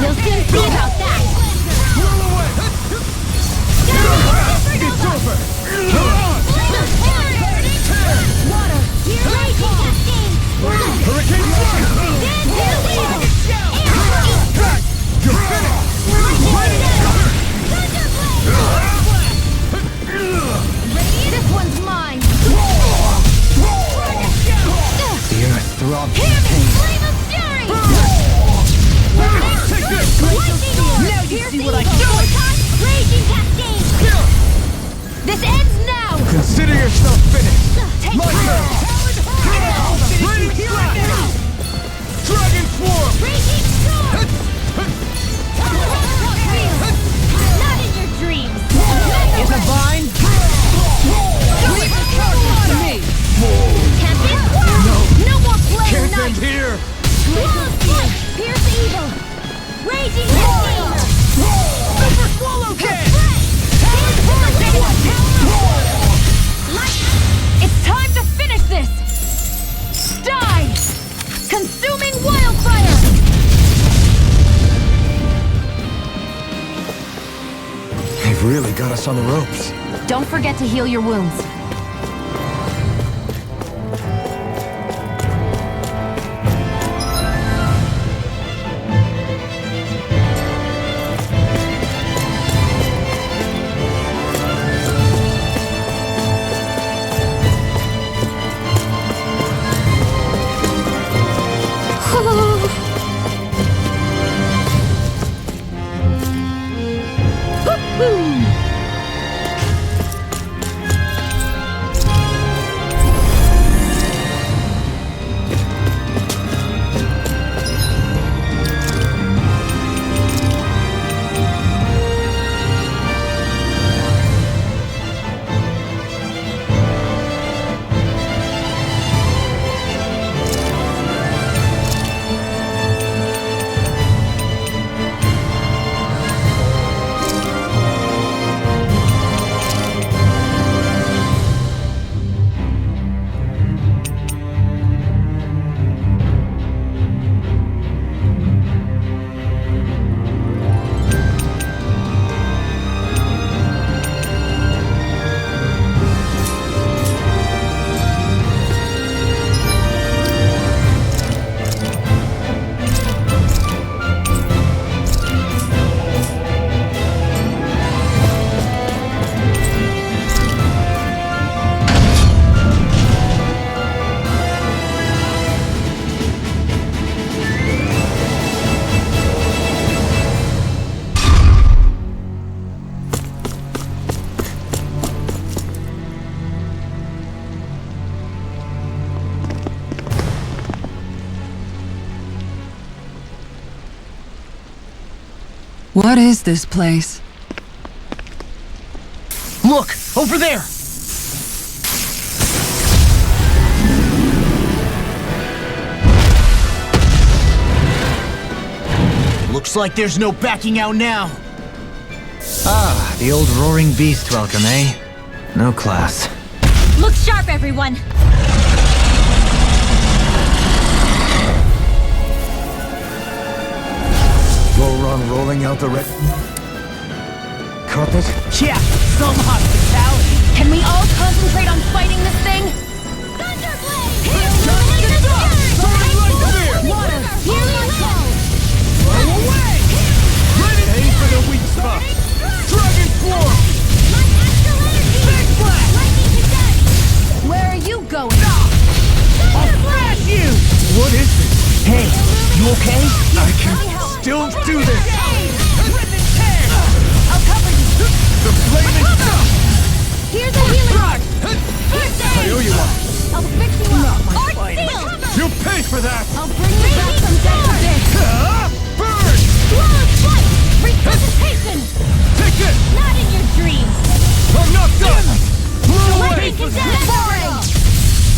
Speaker 10: You'll soon see about that!
Speaker 9: Roll away! It's over!
Speaker 10: Water! Raging cascade!
Speaker 9: Hurricane Fire! Back! You're finished!
Speaker 10: This one's mine!
Speaker 7: The earth throbs
Speaker 10: Hear
Speaker 7: in
Speaker 10: me!
Speaker 7: pain.
Speaker 10: Flame of fury!
Speaker 9: Take this!
Speaker 10: Now you see what I do! Raging cascade! This ends now!
Speaker 9: Consider yourself finished!
Speaker 10: Take
Speaker 9: My turn! Raining Slash! Dragon Swarm!
Speaker 10: Raging storm! Not in your dreams!
Speaker 11: Is a vine?
Speaker 10: Champion! No more playing
Speaker 9: Can't
Speaker 10: nice!
Speaker 9: end here!
Speaker 10: Pierce evil! Raging cascade!
Speaker 11: Super Swallow Can!
Speaker 10: It's time to finish this! Die! Consuming wildfire!
Speaker 2: They've really got us on the ropes.
Speaker 5: Don't forget to heal your wounds.
Speaker 3: What is this place?
Speaker 11: Look! Over there! Looks like there's no backing out now.
Speaker 7: Ah, the old roaring beast welcome, eh? No class.
Speaker 1: Look sharp, everyone!
Speaker 2: Goron rolling out the red carpet?
Speaker 11: Yeah, some hospitality.
Speaker 10: Can we all concentrate on fighting this thing? Thunderblade! Illuminate the spirit! Water! Healing Wind!
Speaker 9: Roll away! Aim for the weak spot! Dragon Swarm!
Speaker 10: My astral energy!
Speaker 9: Big Blast!
Speaker 10: Lightning condensed! Where are you going?
Speaker 9: I'll smash you! What is this?
Speaker 11: Hey, you okay?
Speaker 9: I can still do this!
Speaker 10: I'll cover you!
Speaker 9: The flaming stuff!
Speaker 10: Here's a healing heart!
Speaker 9: I owe you one!
Speaker 10: I'll fix you up! Art seal!
Speaker 9: You'll pay for that!
Speaker 10: I'll bring you back from death abyss!
Speaker 9: Burn!
Speaker 10: Flawless flight! Resuscitation!
Speaker 9: Take this!
Speaker 10: Not in your dreams!
Speaker 9: I'm not done! Blow away!
Speaker 10: Lightning condensed!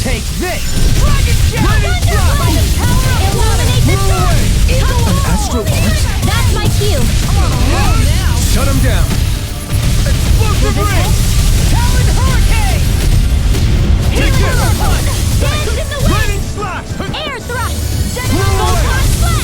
Speaker 11: Take this!
Speaker 10: Dragon Shot! By the power of illuminate the dark!
Speaker 9: An astral art?
Speaker 10: That's my cue!
Speaker 9: Shut him down! Explosive ring!
Speaker 10: Talon Hurricane!
Speaker 9: Take this!
Speaker 10: Dance in the wind!
Speaker 9: Lightning slash!
Speaker 10: Air thrust! Vulcan splash!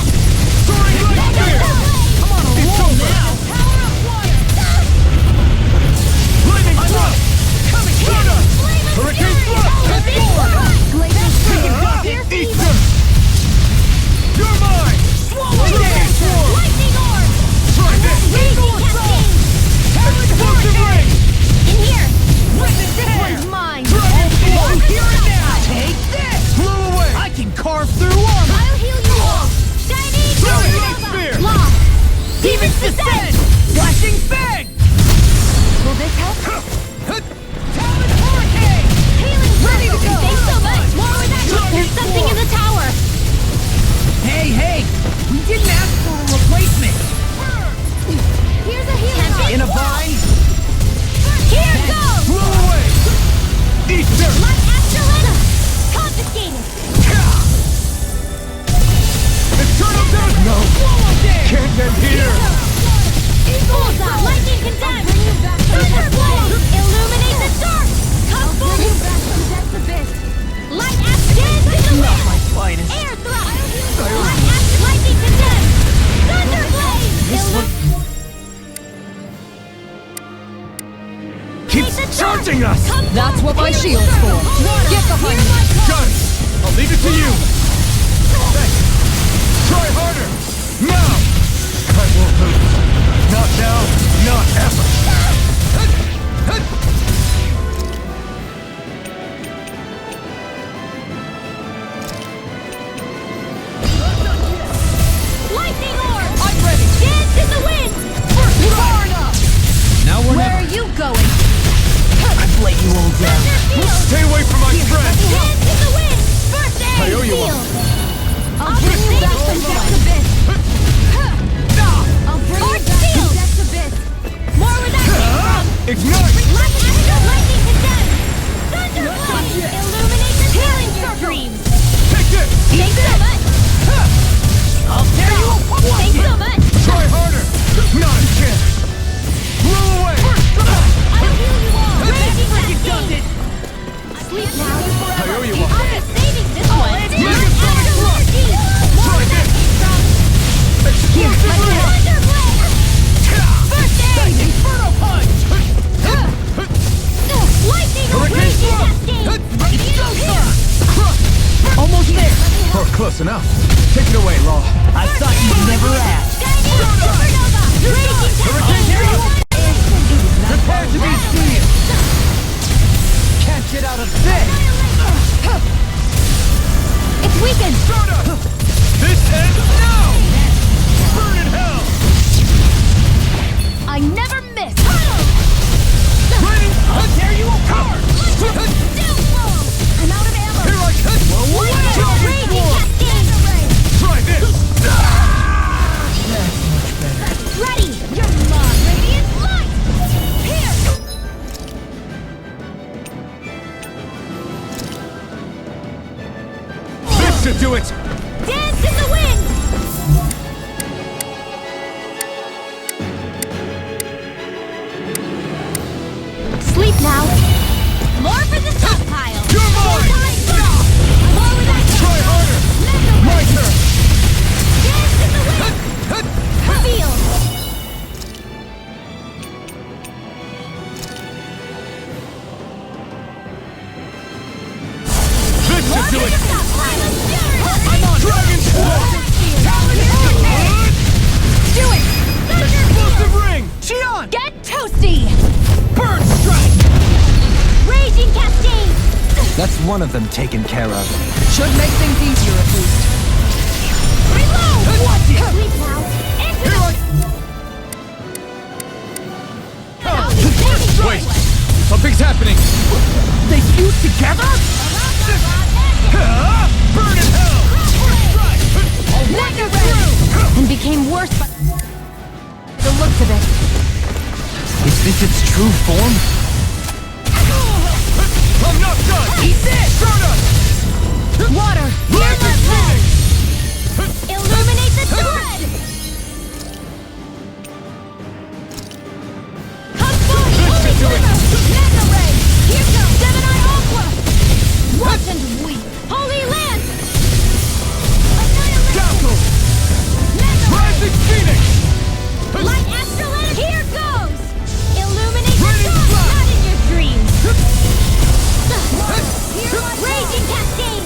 Speaker 9: Can't end here!
Speaker 10: Bullseye! Lightning condemned! Thunderblade! Illuminate the dark! Come forward! Light action! Dance in the wind!
Speaker 11: My finest.
Speaker 10: Air thrust! Light action! Lightning condemned! Thunderblade!
Speaker 9: Keeps charging us!
Speaker 3: That's what my shield's for. Get behind me.
Speaker 9: Gun! I'll leave it to you! Thanks! Try harder! Now! I won't lose. Not now, not ever!
Speaker 10: Lightning orb! I'm ready! Dance in the wind!
Speaker 3: Far enough.
Speaker 6: Now we're
Speaker 3: Where
Speaker 6: never...
Speaker 3: are you going?
Speaker 11: I've let you all down.
Speaker 9: Stay away from my friend!
Speaker 10: Dance in the wind! First aid!
Speaker 9: I owe you one.
Speaker 10: I'll bring you back from death's abyss! I'll bring you back from death's abyss! More where that came from!
Speaker 9: Ignite!
Speaker 10: Light action! Lightning condemned! Thunderblade! Illuminate the healing streams!
Speaker 9: Take this!
Speaker 10: Thanks so much!
Speaker 9: I'll tear you apart!
Speaker 10: Thanks so much!
Speaker 9: Try harder! Not a chance! Roll away!
Speaker 10: I'll heal you all! Raging cascade! Sleep now and forever!
Speaker 9: I owe you one.
Speaker 10: I'll be saving this one!
Speaker 9: Megasonic thrust! Try this! Explosive ring!
Speaker 10: Thunderblade! First aid!
Speaker 9: Inferno punch!
Speaker 10: Lightning or
Speaker 9: Hurricane
Speaker 10: raging
Speaker 9: thrust!
Speaker 10: cascade!
Speaker 11: Almost there.
Speaker 9: Or close enough. Take it away, Law.
Speaker 11: I thought you'd never ask.
Speaker 10: Supernova! Raging cascade!
Speaker 9: Prepare to be seen! Can't get out of this!
Speaker 10: It's weakened!
Speaker 9: Soda! This ends now! Burn in hell!
Speaker 10: I never miss!
Speaker 9: Ready? I'll tear you apart!
Speaker 10: Still slow! I'm out of ammo!
Speaker 9: Here I come! Dragon
Speaker 10: Raging
Speaker 9: Sword!
Speaker 10: cascade!
Speaker 9: Try this!
Speaker 10: Ready! Your love, radiant light! Here!
Speaker 9: This should do it!
Speaker 10: Dance in the wind! Sleep now. More for the stockpile.
Speaker 9: You're mine!
Speaker 10: More with that.
Speaker 9: Try harder! My turn!
Speaker 10: Dance in the wind. Feel.
Speaker 9: This should do
Speaker 10: More
Speaker 9: it!
Speaker 10: for the stockpile.
Speaker 9: I'm on! Dragon Sword!
Speaker 10: Do it.
Speaker 9: Explosive ring!
Speaker 11: Xion!
Speaker 10: Get toasty.
Speaker 9: Burn strike!
Speaker 10: Raging cascade.
Speaker 7: That's one of them taken care of.
Speaker 3: Should make things easier at least.
Speaker 10: Reload. Watch it. Sleep now. Into
Speaker 9: Here
Speaker 10: the... I'll be saving
Speaker 9: Wait!
Speaker 10: this one.
Speaker 9: Something's happening!
Speaker 11: They fused together?
Speaker 9: Burn in hell!
Speaker 10: Lightning through. And became worse by the looks of it.
Speaker 7: Is this its true form?
Speaker 9: I'm not done!
Speaker 10: Eat this.
Speaker 9: Soda!
Speaker 10: Water.
Speaker 9: Lightning Phoenix!
Speaker 10: Illuminate the thread. Come forward, holy glimmer. Mega ray. Here comes Gemini Aqua. Watch and weep. Holy lance. Annihilate.
Speaker 9: Dazzle!
Speaker 10: Mega ray.
Speaker 9: Rising Phoenix!
Speaker 10: Light astral energy. Here goes. Illuminate the
Speaker 9: Radiant
Speaker 10: dark.
Speaker 9: blast.
Speaker 10: Not in your dreams. Raging cascade.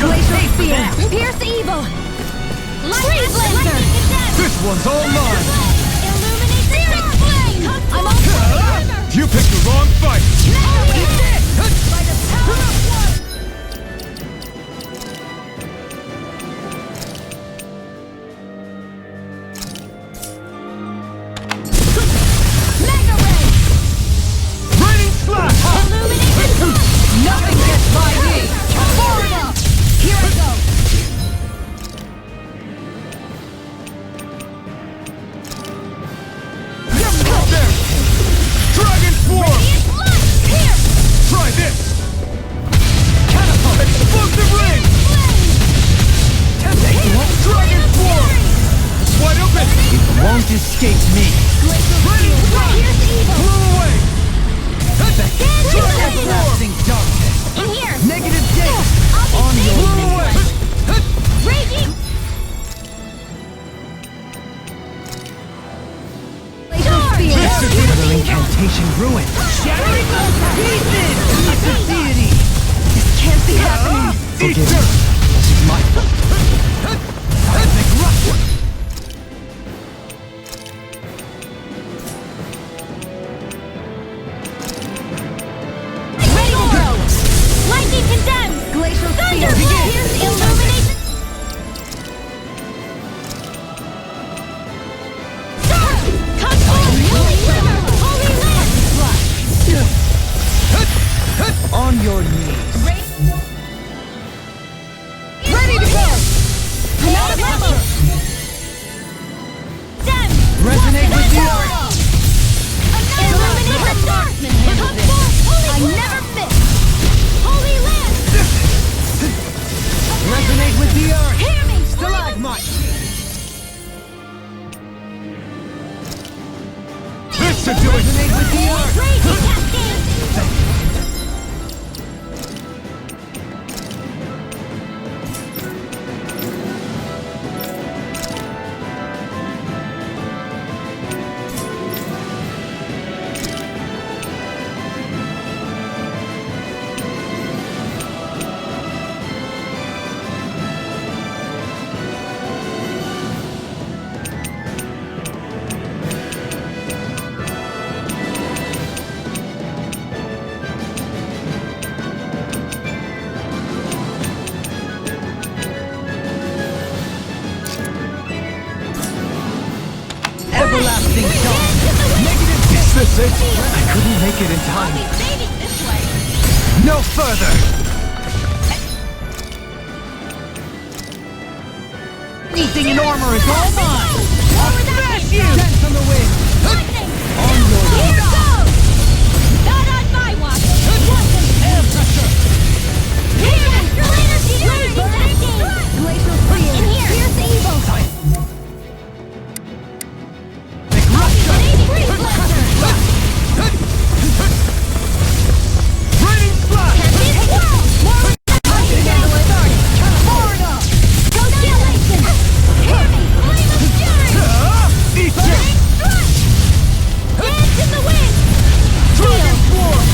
Speaker 10: Glacial Spear! Pierce evil! Freeze Laser!
Speaker 9: This one's all mine!
Speaker 10: Illuminate the six flame! I'm on fire!
Speaker 9: You picked the wrong fight!
Speaker 10: By the power of one! Mega Ray!
Speaker 9: Raining Slash!
Speaker 10: Illuminate the sun!
Speaker 8: Nothing gets by me!
Speaker 10: Far enough! Here I go!
Speaker 9: There! Dragon Swarm!
Speaker 10: Radiant Light! Here!
Speaker 9: Try this! Catapult! Explosive Ring! Dragon Swarm! It's wide open!
Speaker 11: It won't escape me.
Speaker 10: Glacial
Speaker 9: Raining
Speaker 10: Spear!
Speaker 9: Slash!
Speaker 10: Here's evil!
Speaker 9: Blew away!
Speaker 10: Stand
Speaker 9: Dragon
Speaker 10: still!
Speaker 9: Swarm!
Speaker 11: Darkness.
Speaker 10: In here!
Speaker 11: Negative days.
Speaker 10: I'll
Speaker 11: On
Speaker 10: be
Speaker 11: your
Speaker 9: Blew
Speaker 10: safe!
Speaker 9: away!
Speaker 10: Raging! Glacial Spear!
Speaker 11: This is another incantation ruined.
Speaker 10: Shattering
Speaker 11: Pieces! It's a deity. This can't be happening. Forgive me. This is my fault. Cosmic Rush.
Speaker 10: Ready to go! Lightning condemns! Glacial Spear! Here's illumination! Stars! Come forth! Holy river! Holy land!
Speaker 11: On your knees.
Speaker 10: Ready to go! I'm out of ammo! Dem!
Speaker 11: Resonate with the earth.
Speaker 10: Illuminate the dark! Come forth! I never miss! Holy land!
Speaker 11: Resonate with the earth.
Speaker 10: Hear me!
Speaker 11: Stalagmite.
Speaker 9: This should do it!
Speaker 11: Resonate with the earth.
Speaker 10: Raging cascade!
Speaker 11: Everlasting dark.
Speaker 9: Is this it? I couldn't make it in time.
Speaker 10: Saving this way!
Speaker 9: No further!
Speaker 11: Anything in armor is all mine.
Speaker 10: I'll smash you!
Speaker 11: Dance on the wind.
Speaker 10: Lightning!
Speaker 11: On your
Speaker 10: Here
Speaker 11: knees.
Speaker 10: goes! Not on my watch!
Speaker 11: Air pressure.
Speaker 10: Here! Astral energy! Glacial Spear! In here! Here's evil! Freeze Laser!
Speaker 9: Raining Slash!
Speaker 10: Tempest Swirl! More Far enough! Go Dilation! Hear me! Flame of Fury!
Speaker 9: Eat
Speaker 10: Burning Strike! Dance in the wind!
Speaker 9: Dragon Swarm!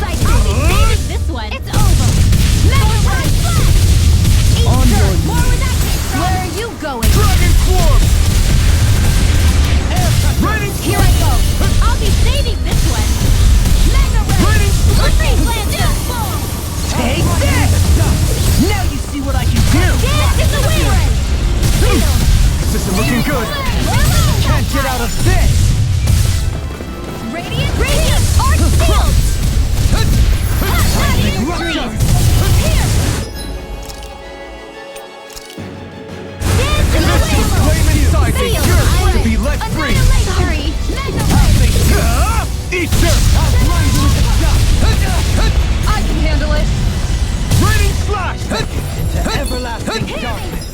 Speaker 10: Sight! I'll be saving this one! It's over! Mega Ray Flash!
Speaker 11: On your
Speaker 10: Eat More where that came from! Where are you going?
Speaker 9: Dragon Swarm! Raining
Speaker 10: Here I go! I'll be saving this one! Mega Ray! Freeze Laser!
Speaker 11: Take this. Now you see what I can do.
Speaker 10: Dance in the wind!
Speaker 9: This isn't looking good.
Speaker 11: Can't get out of this.
Speaker 10: Radiant Arc Field! Cosmic
Speaker 11: Rupture.
Speaker 10: Here! Dance in the wind!
Speaker 9: Flame inside me,
Speaker 10: Feel!
Speaker 9: yours to be let free.
Speaker 10: Annihilatory! Mega Ray!
Speaker 9: Easter!
Speaker 8: I can handle it!
Speaker 9: Raining Slash!
Speaker 11: Into everlasting
Speaker 10: Hear me!
Speaker 11: darkness.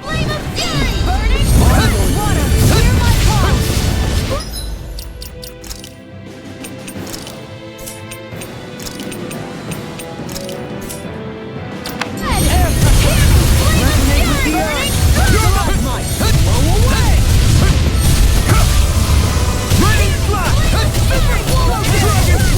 Speaker 10: Flame of Fury! Burning water! Hear my call!
Speaker 11: Resonate with the earth. Stalagmite. Blow away.
Speaker 9: Raining Slash! Dragon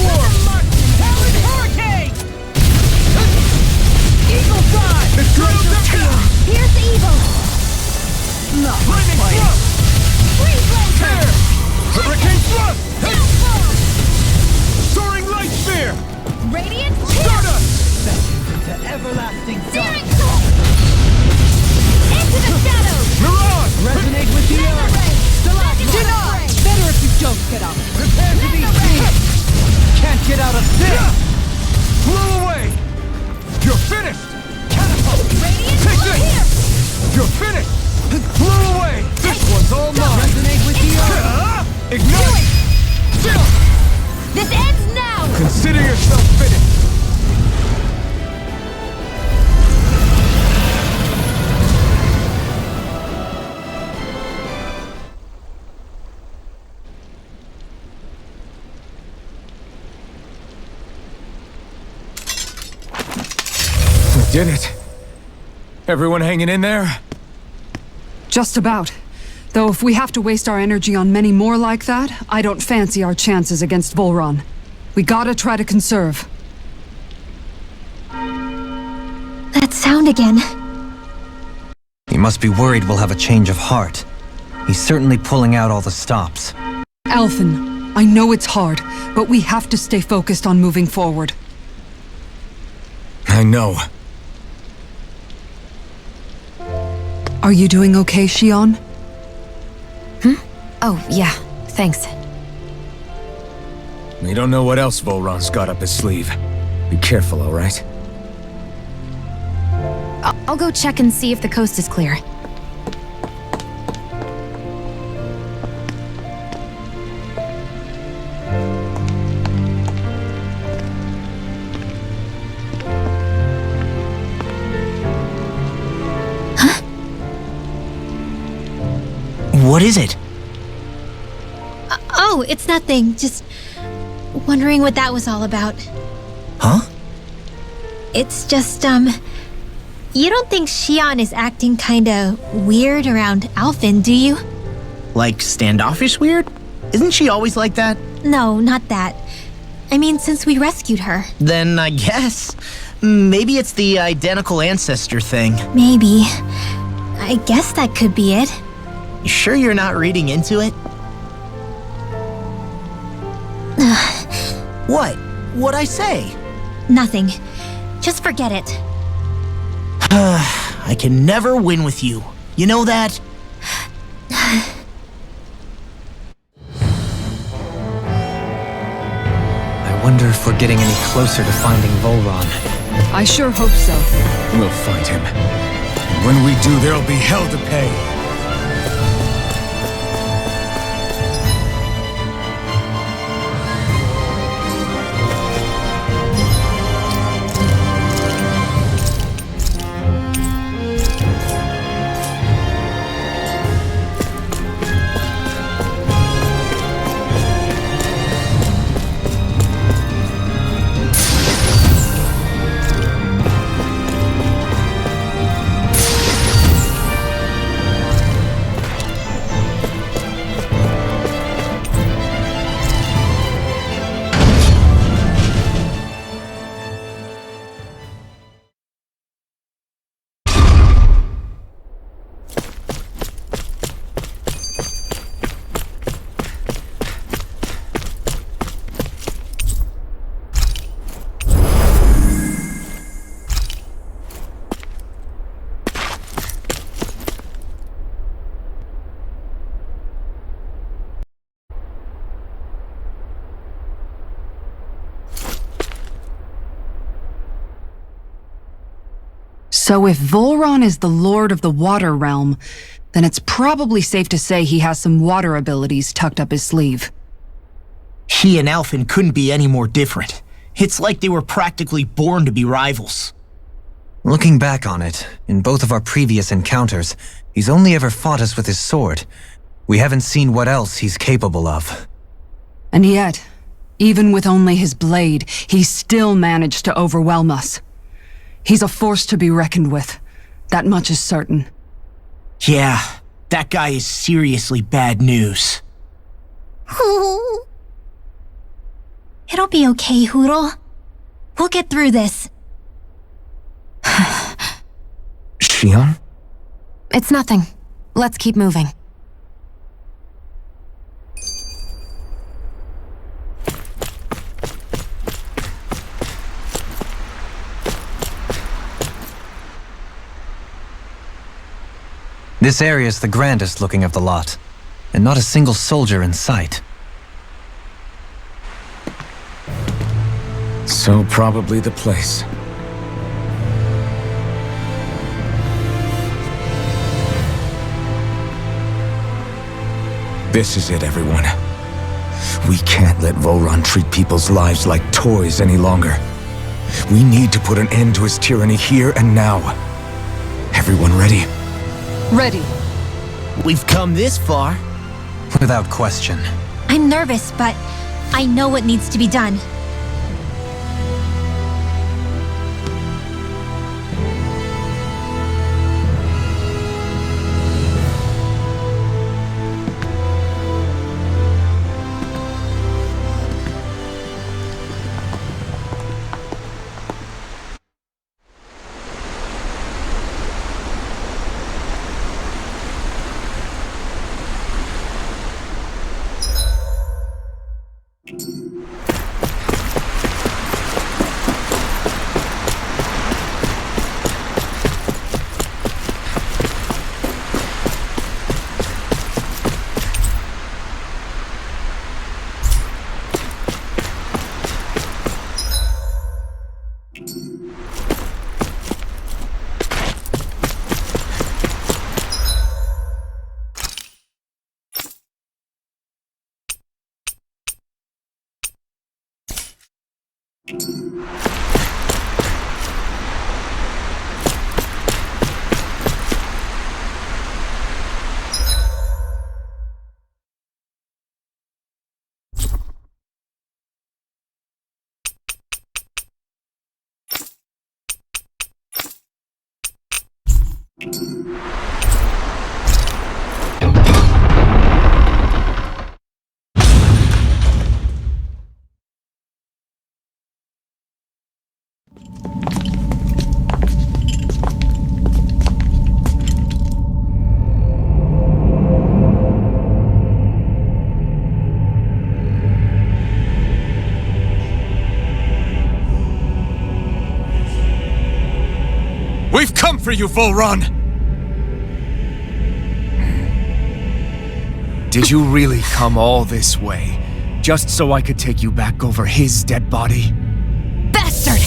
Speaker 2: did it. Everyone hanging in there?
Speaker 3: Just about. Though if we have to waste our energy on many more like that, I don't fancy our chances against Volron. We gotta try to conserve.
Speaker 1: That sound again.
Speaker 7: He must be worried we'll have a change of heart. He's certainly pulling out all the stops.
Speaker 3: Alphen, I know it's hard, but we have to stay focused on moving forward.
Speaker 2: I know.
Speaker 3: Are you doing okay, Shion?
Speaker 5: Oh, yeah, thanks.
Speaker 2: We don't know what else Volron's got up his sleeve. Be careful, all right?
Speaker 5: I'll go check and see if the coast is clear.
Speaker 11: What is it?
Speaker 1: Oh, it's nothing. Just wondering what that was all about.
Speaker 11: Huh?
Speaker 1: It's just, you don't think Shion is acting kinda weird around Alphen, do you?
Speaker 11: Like standoffish weird? Isn't she always like that?
Speaker 1: No, not that. I mean, since we rescued her.
Speaker 11: Then I guess. Maybe it's the identical ancestor thing.
Speaker 1: Maybe. I guess that could be it.
Speaker 11: You sure you're not reading into it? What? What'd I say?
Speaker 1: Nothing. Just forget it.
Speaker 11: I can never win with you. You know that?
Speaker 7: I wonder if we're getting any closer to finding Volron.
Speaker 3: I sure hope so.
Speaker 2: We'll find him. When we do, there'll be hell to pay.
Speaker 3: So if Volron is the Lord of the Water Realm, then it's probably safe to say he has some water abilities tucked up his sleeve.
Speaker 11: He and Alphen couldn't be any more different. It's like they were practically born to be rivals.
Speaker 7: Looking back on it, in both of our previous encounters, he's only ever fought us with his sword. We haven't seen what else he's capable of.
Speaker 3: And yet, even with only his blade, he still managed to overwhelm us. He's a force to be reckoned with. That much is certain.
Speaker 11: Yeah, that guy is seriously bad news.
Speaker 1: It'll be okay, Hoodle. We'll get through this.
Speaker 2: Shion?
Speaker 5: It's nothing. Let's keep moving.
Speaker 7: This area is the grandest looking of the lot, and not a single soldier in sight.
Speaker 2: So probably the place. This is it, everyone. We can't let Volron treat people's lives like toys any longer. We need to put an end to his tyranny here and now. Everyone ready?
Speaker 3: Ready.
Speaker 11: We've come this far.
Speaker 7: Without question.
Speaker 1: I'm nervous, but I know what needs to be done.
Speaker 2: We've come for you, Full Run! Did you really come all this way, just so I could take you back over his dead body?
Speaker 1: Bastard!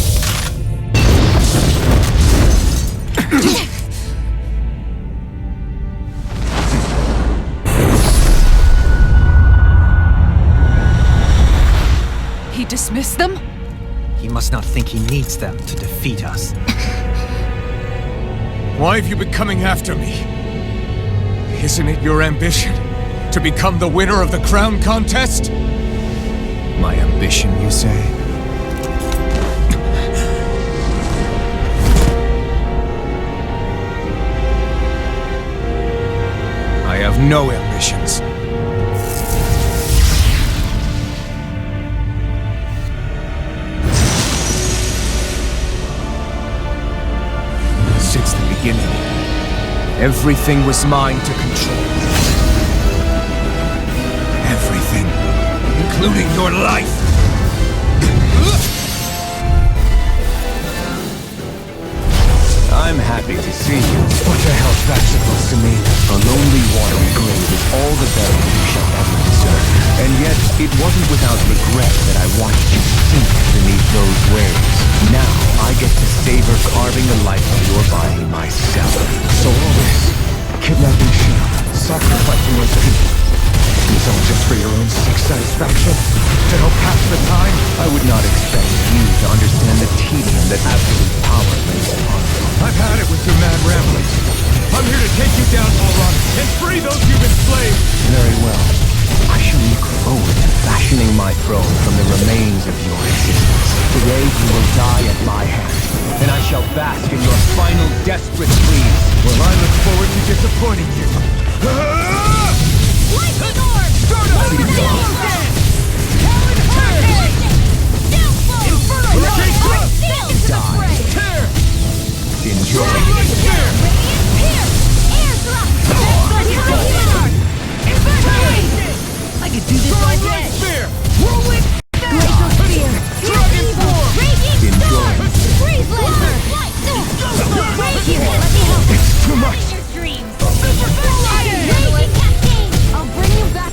Speaker 3: He dismissed them?
Speaker 7: He must not think he needs them to defeat us.
Speaker 2: Why have you been coming after me? Isn't it your ambition to become the winner of the crown contest? My ambition, you say? I have no ambitions. Since the beginning, everything was mine to control. Everything, including your life. I'm happy to see you. What the hell's that supposed to mean? A lonely watery grave is all the burial you shall ever deserve. And yet, it wasn't without regret that I watched you sink beneath those waves. Now, I get to savor carving the life of your body myself. So all this, kidnapping sheep, sacrificing those people, is all just for your own sick satisfaction? To help pass the time? I would not expect you to understand the tedium that absolute power lays upon you. I've had it with your mad ramblings. I'm here to take you down, Balrog, and free those you've enslaved! Very well. I shall look forward to fashioning my throne from the remains of your existence. Today you will die at my hand, and I shall bask in your final desperate pleas. Well, I look forward to disappointing you.
Speaker 10: Lightning orb! Lightning orb!
Speaker 2: Enjoy.
Speaker 10: I could do this all day. Whirlwind Glacial Spear. Dragon Form. Raging Storm. Freeze Laser. Raging. Let me help.
Speaker 2: It's too much.
Speaker 10: Your dreams. Raging Cascade. I'll bring you back.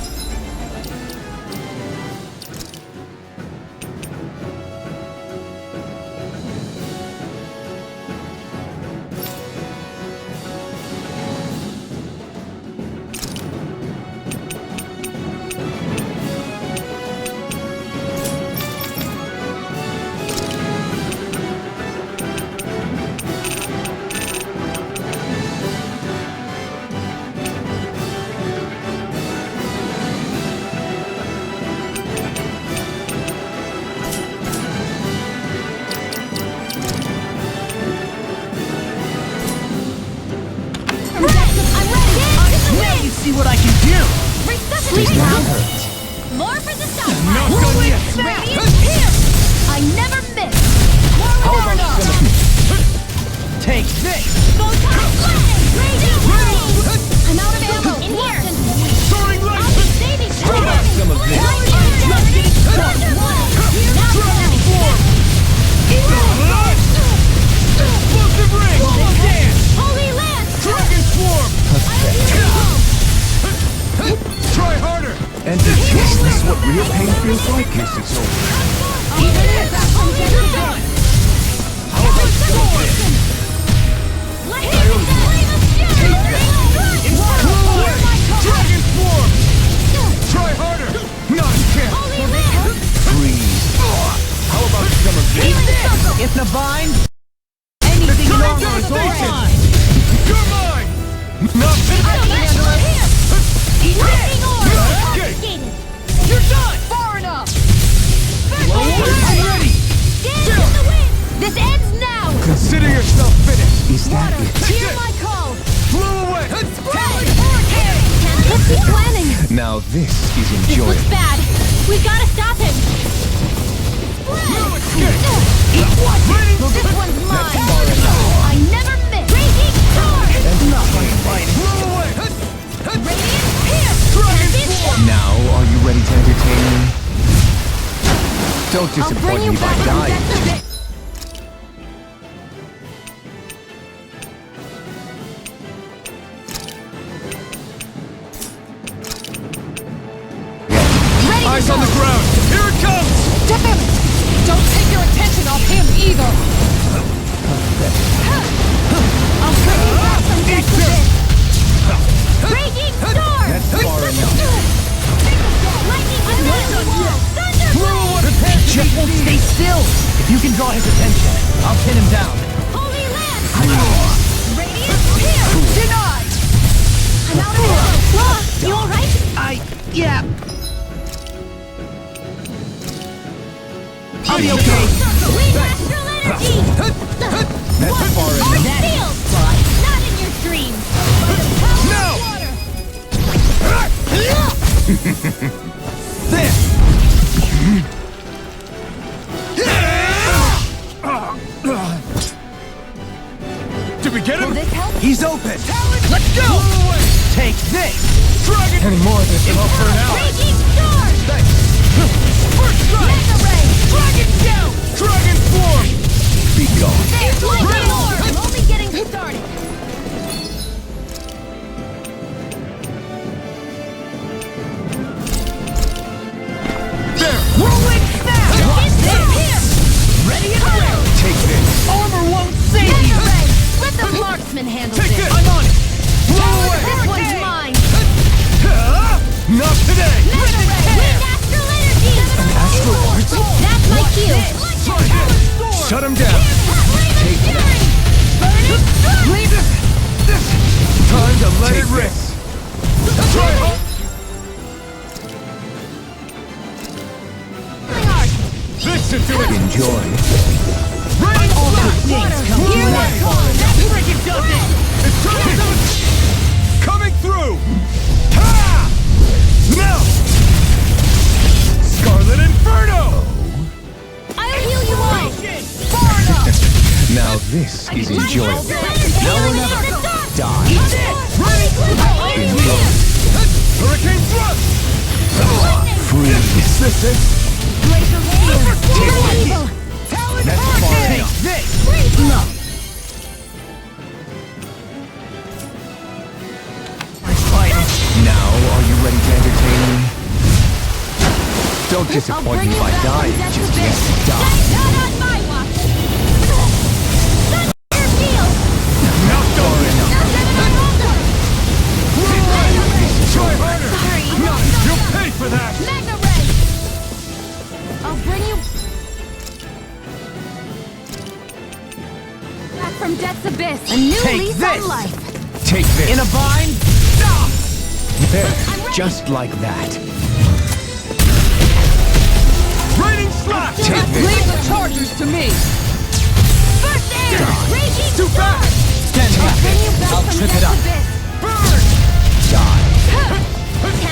Speaker 11: See what I can do!
Speaker 10: Sleep now. More for the stockpile.
Speaker 11: Not done yet.
Speaker 10: Radiant here. I never miss.
Speaker 11: Take this!
Speaker 10: Photon blast. Raging Whirl. I'm out of ammo. In here.
Speaker 11: Soaring light!
Speaker 10: I'll be saving you.
Speaker 11: Try out some of this.
Speaker 10: Thunder blast.
Speaker 11: Dragon Form! Explosive ring! Dance!
Speaker 10: Holy Lance.
Speaker 11: Dragon Swarm! Try harder!
Speaker 2: And is this what real pain feels like? Yes, it's over.
Speaker 11: Dragon Swarm! Try harder! Not a chance!
Speaker 2: Freeze. How about some of
Speaker 10: water! Hear my call!
Speaker 9: Flew away!
Speaker 10: Spread! Hurricane! Let's keep planning!
Speaker 2: Now this is
Speaker 10: This
Speaker 2: enjoyable.
Speaker 10: looks bad! We've gotta stop him!
Speaker 9: No escape!
Speaker 10: This one's mine! I never miss! Raging sword!
Speaker 9: Flew away!
Speaker 10: Radiant pierce! Transform!
Speaker 2: Now, are you ready to entertain me? Don't
Speaker 10: I'll bring
Speaker 2: disappoint
Speaker 10: you
Speaker 2: me by
Speaker 10: back from
Speaker 2: dying.
Speaker 10: death of it!
Speaker 9: Eyes on the ground! Here it comes!
Speaker 3: Damn it! Don't take your attention off him either!
Speaker 10: I'll bring you back from death of it! Raging sword!
Speaker 2: Far enough.
Speaker 10: Lightning wall! Thunder!
Speaker 11: Jeff won't stay still. If you can draw his attention, I'll pin him down.
Speaker 10: Holy land! Radiant pierce!
Speaker 3: Denied!
Speaker 10: I'm out of arrows! You alright?
Speaker 11: Yeah. I'll be okay.
Speaker 10: Wind astral energy!
Speaker 11: That's far
Speaker 10: Arc
Speaker 11: enough.
Speaker 10: field! Not in your dreams!
Speaker 9: Did we get him?
Speaker 10: Will this help?
Speaker 11: He's open. Let's go. Take this.
Speaker 9: Dragon!
Speaker 2: Any more of this?
Speaker 9: Enough for now!
Speaker 10: Raging sword!
Speaker 9: First strike!
Speaker 10: Mega ray!
Speaker 9: Dragon down! Dragon form!
Speaker 2: Be gone.
Speaker 10: There's lightning orb! I'm only getting started!
Speaker 9: There!
Speaker 11: Whirlwind snap.
Speaker 10: Watch this!
Speaker 11: Ready and ready.
Speaker 2: Take this.
Speaker 11: Armor won't save
Speaker 10: Mega
Speaker 11: you.
Speaker 10: ray! Let the marksman handle
Speaker 9: Take
Speaker 10: this!
Speaker 9: this! I'm on it! Blow away!
Speaker 10: This one's mine!
Speaker 9: Not today!
Speaker 10: Mega ray! Wind astral energy!
Speaker 2: Astral arts?
Speaker 10: That's my cue!
Speaker 2: Shut him down.
Speaker 10: Take fury! Burning strike!
Speaker 9: Leave this! Time to let it rip! Try hard! This should do it!
Speaker 2: Enjoy.
Speaker 9: Rain
Speaker 11: Things come
Speaker 10: Hear
Speaker 11: to
Speaker 10: that
Speaker 11: life.
Speaker 10: call!
Speaker 11: That's freaking does it.
Speaker 9: It's coming through! Ha! Now! Scarlet Inferno!
Speaker 10: I'll heal you all!
Speaker 11: Far enough.
Speaker 2: Now this is enjoyable. Die.
Speaker 9: Hurricane Thrust!
Speaker 2: Freeze.
Speaker 9: This is...
Speaker 11: That's far enough. This. No.
Speaker 2: Now, are you ready to entertain me? Don't disappoint me by dying just yet. Die.
Speaker 10: Not on my watch! Thunder field!
Speaker 9: Now don't! Try harder! You'll pay for that!
Speaker 10: Mega ray! I'll bring you back from death's abyss. A new
Speaker 11: Take
Speaker 10: lease
Speaker 11: this.
Speaker 10: on life.
Speaker 2: Take this.
Speaker 11: In a bind.
Speaker 2: There. Just like that.
Speaker 9: Raining slap!
Speaker 2: Take this.
Speaker 3: Leave the chargers to me!
Speaker 10: First air! Raging
Speaker 9: Too
Speaker 10: sword!
Speaker 9: fast!
Speaker 11: Stand
Speaker 10: I'll
Speaker 11: back.
Speaker 10: bring you back
Speaker 11: I'll
Speaker 10: from
Speaker 11: trip it
Speaker 10: death's
Speaker 11: up.
Speaker 10: abyss.
Speaker 9: Burn!
Speaker 2: Die.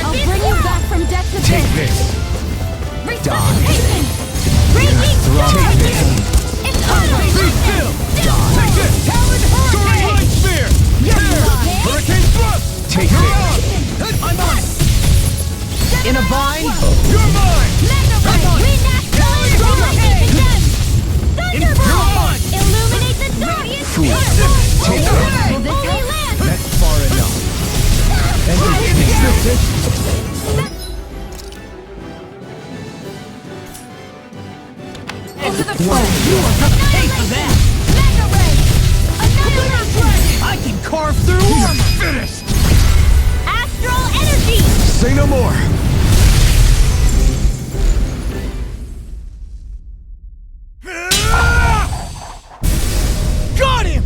Speaker 10: I'll bring you back from death's abyss.
Speaker 2: Take this.
Speaker 10: Resuscitation! Raging sword!
Speaker 2: Take this.
Speaker 10: It's over!
Speaker 9: Be still! Take this! Soaring Light Sphere! There! Hurricane Thrust!
Speaker 2: Take
Speaker 9: You're
Speaker 2: this.
Speaker 9: on! I'm on!
Speaker 11: In a bind.
Speaker 9: You're mine!
Speaker 10: Mega ray! Wind astral energy! Again! Thunder ball! Illuminate the dark!
Speaker 2: Fool. Take this.
Speaker 10: Will this help? Land!
Speaker 2: That's far enough. Entertain me.
Speaker 10: Into the
Speaker 11: You are gonna pay for that.
Speaker 10: Mega ray! Annihilation!
Speaker 11: I can carve through armor.
Speaker 9: Finished!
Speaker 10: Astral energy!
Speaker 2: Say no more.
Speaker 9: Got him!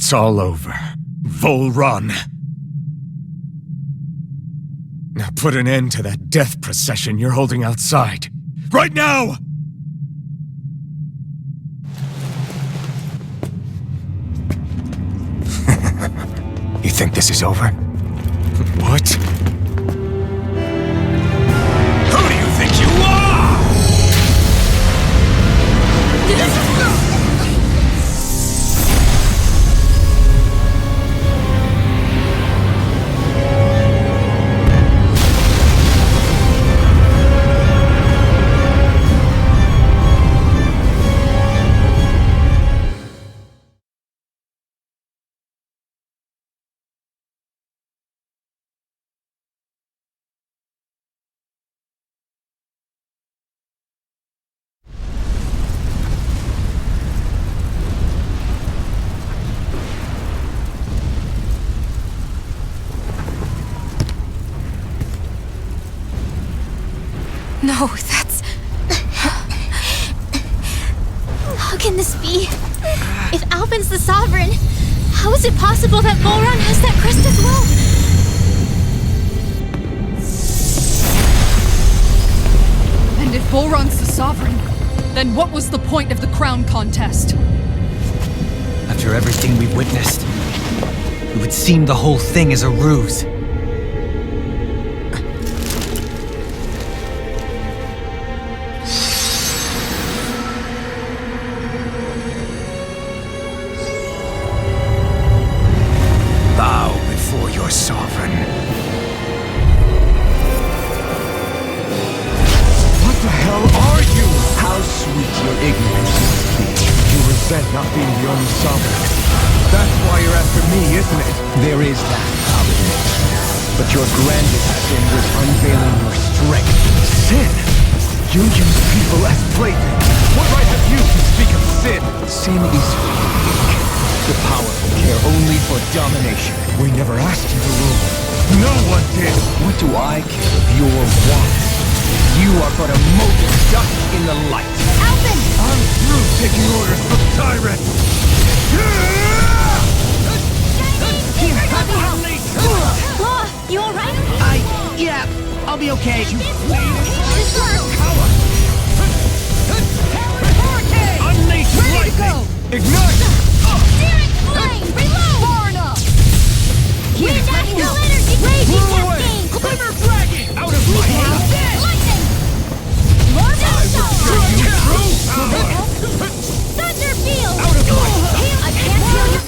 Speaker 2: It's all over. Volron. Now put an end to that death procession you're holding outside. Right now! You think this is over? What? Who do you think you are?
Speaker 1: No, that's... How can this be? If Alvin's the Sovereign, how is it possible that Volron has that crest as well?
Speaker 3: And if Volron's the Sovereign, then what was the point of the crown contest?
Speaker 7: After everything we've witnessed, it would seem the whole thing is a ruse.
Speaker 2: Bow before your sovereign. What the hell are you? How sweet your ignorance must be. You resent not being the only sovereign. That's why you're after me, isn't it?
Speaker 11: There is that, I'll admit. But your grandest sin was unveiling your strength.
Speaker 2: Sin? You use people as playthings. What right have you to speak of sin?
Speaker 11: Sin is weak. The powerful care only for domination.
Speaker 2: We never asked you to rule. No one did.
Speaker 11: What do I care of your wants? You are but a mote of dust in the light.
Speaker 1: Alvin!
Speaker 2: I'm through taking orders from tyrants.
Speaker 1: Here, let me help. Law, you alright?
Speaker 11: Yeah, I'll be okay.
Speaker 1: This works.
Speaker 9: Unleash
Speaker 1: Ready to go!
Speaker 2: Ignite!
Speaker 1: Steering flame! Reload! Far enough! Here, national energy! Raging cascade!
Speaker 9: Glimmer dragon! Out of my hand!
Speaker 1: Lightning! More shower!
Speaker 9: You
Speaker 1: Thunder field!
Speaker 9: Out of my sight!
Speaker 1: I can't heal you!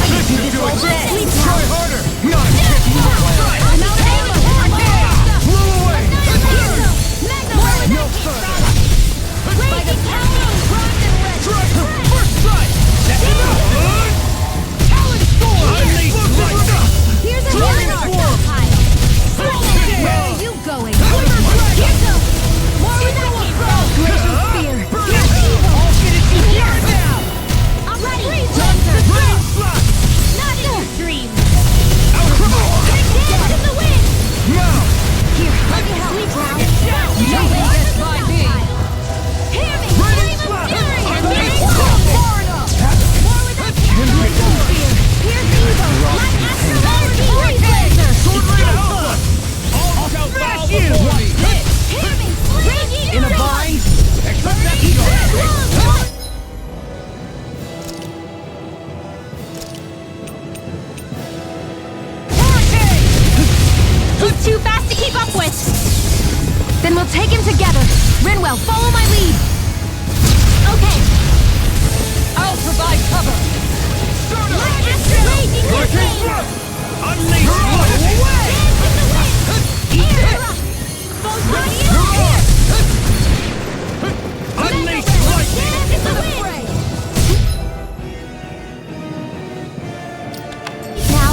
Speaker 2: This is doing
Speaker 1: Lightning!
Speaker 2: Try harder! Not
Speaker 1: I'm out of ammo!
Speaker 2: Blow away!
Speaker 1: No further! Raging power!
Speaker 9: Dragon! First strike! Second one! Talon storm! Unleash lightning!
Speaker 1: Here's a healing stockpile! Where are you going? Here goes! More with that Glacial spear! Here's evil!
Speaker 9: All get it together now!
Speaker 1: I'm ready! Laser! Not in your dream!
Speaker 9: Out of my
Speaker 1: Dance in the wind!
Speaker 2: Now!
Speaker 1: Here, let me help! Nothing gets by me! Hear me! Flame of fury! Far enough! More with that glacial spear! Here's evil! My astral energy! Great laser!
Speaker 9: All shall bow before me!
Speaker 1: Hear me! Raging
Speaker 11: In a
Speaker 1: storm!
Speaker 11: bind?
Speaker 1: He's too fast to keep up with! Then we'll take him together! Rinwell, follow my lead! Okay!
Speaker 3: I'll provide cover!
Speaker 1: My astral raging cascade!
Speaker 9: Unleash lightning!
Speaker 1: Dance in the wind! Air thrust! Photon here!
Speaker 9: Unleash lightning!
Speaker 1: Dance in the wind! Now...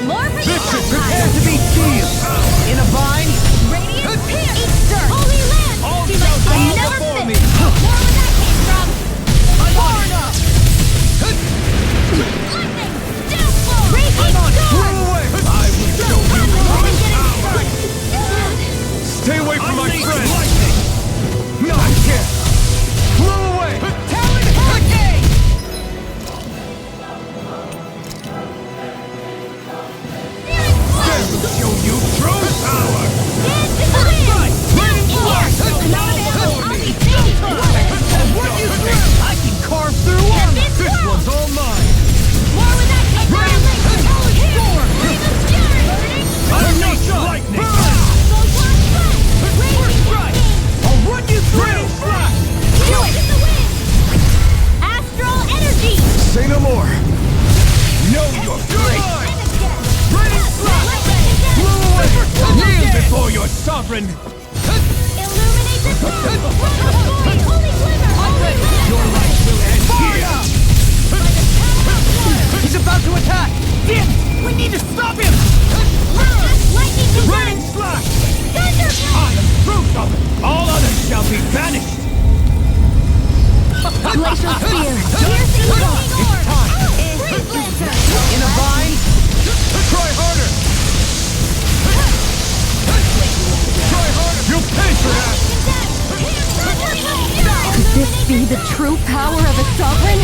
Speaker 1: More for you!
Speaker 11: Prepare to be sealed. In a bind?
Speaker 1: Radiant Pierce! Easter! Holy Land!
Speaker 9: All
Speaker 1: Be
Speaker 9: shall
Speaker 1: like
Speaker 9: bow
Speaker 1: I never
Speaker 9: before
Speaker 1: fit!
Speaker 9: me!
Speaker 1: More where that came from!
Speaker 9: your sovereign!
Speaker 10: Illuminate the sun! Holy glimmer! Holy lamp!
Speaker 9: Your light will end here!
Speaker 10: By the power of blood!
Speaker 9: He's about to attack! Damn it! We need to stop him!
Speaker 10: Lightning
Speaker 9: Rain
Speaker 10: converge!
Speaker 9: slash!
Speaker 10: Thunderblade!
Speaker 9: I am truth of it! All others shall be banished!
Speaker 10: Glacial spear! Pierce evil!
Speaker 9: It's time!
Speaker 10: Freeze lancer!
Speaker 9: In a vine! Try harder! Try harder! You'll pay for that!
Speaker 10: Could this be the true power of a sovereign?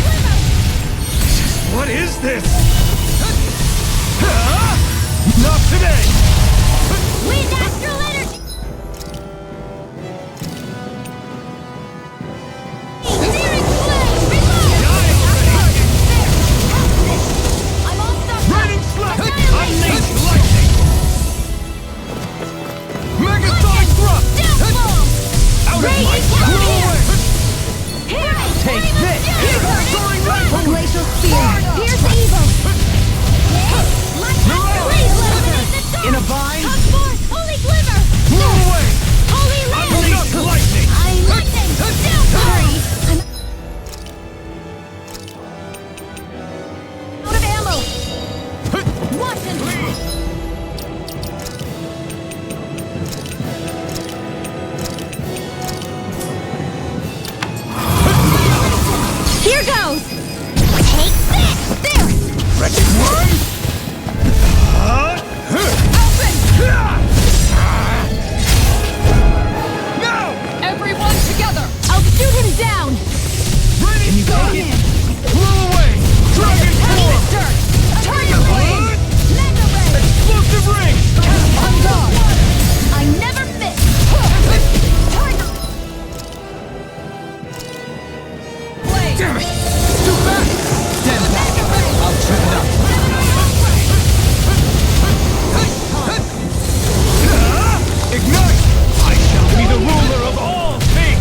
Speaker 9: What is this? Not today!
Speaker 10: Wind astral energy! Searing flame! Reload! I'm all stuck.
Speaker 9: Raining slap! Unleash lightning! Megasonic thrust!
Speaker 10: Downfall!
Speaker 9: Out of my
Speaker 10: Radiant
Speaker 9: sight!
Speaker 10: Here!
Speaker 9: Take this! Soaring lightning!
Speaker 10: Glacial spear! Pierce evil! Freeze lancer!
Speaker 9: In a vine!
Speaker 10: Come forth! Holy glimmer!
Speaker 9: Blow away!
Speaker 10: Holy lamp!
Speaker 9: Unleash lightning!
Speaker 10: I'm lightning! Downfall! I'm out of ammo! Watch him! Here goes! Take this! There!
Speaker 9: Wretched worm!
Speaker 10: Open!
Speaker 9: No!
Speaker 10: Everyone together! I'll shoot him down!
Speaker 9: Raining
Speaker 10: Take it!
Speaker 9: Blow away! Dragon form!
Speaker 10: Dirt! Tiger blade! Mega ray!
Speaker 9: Explosive ring!
Speaker 10: On guard! I never miss! Tiger blade!
Speaker 9: Damn it! Too fast! Stand back! I'll trip it up! Ignite! I shall be the ruler of all things!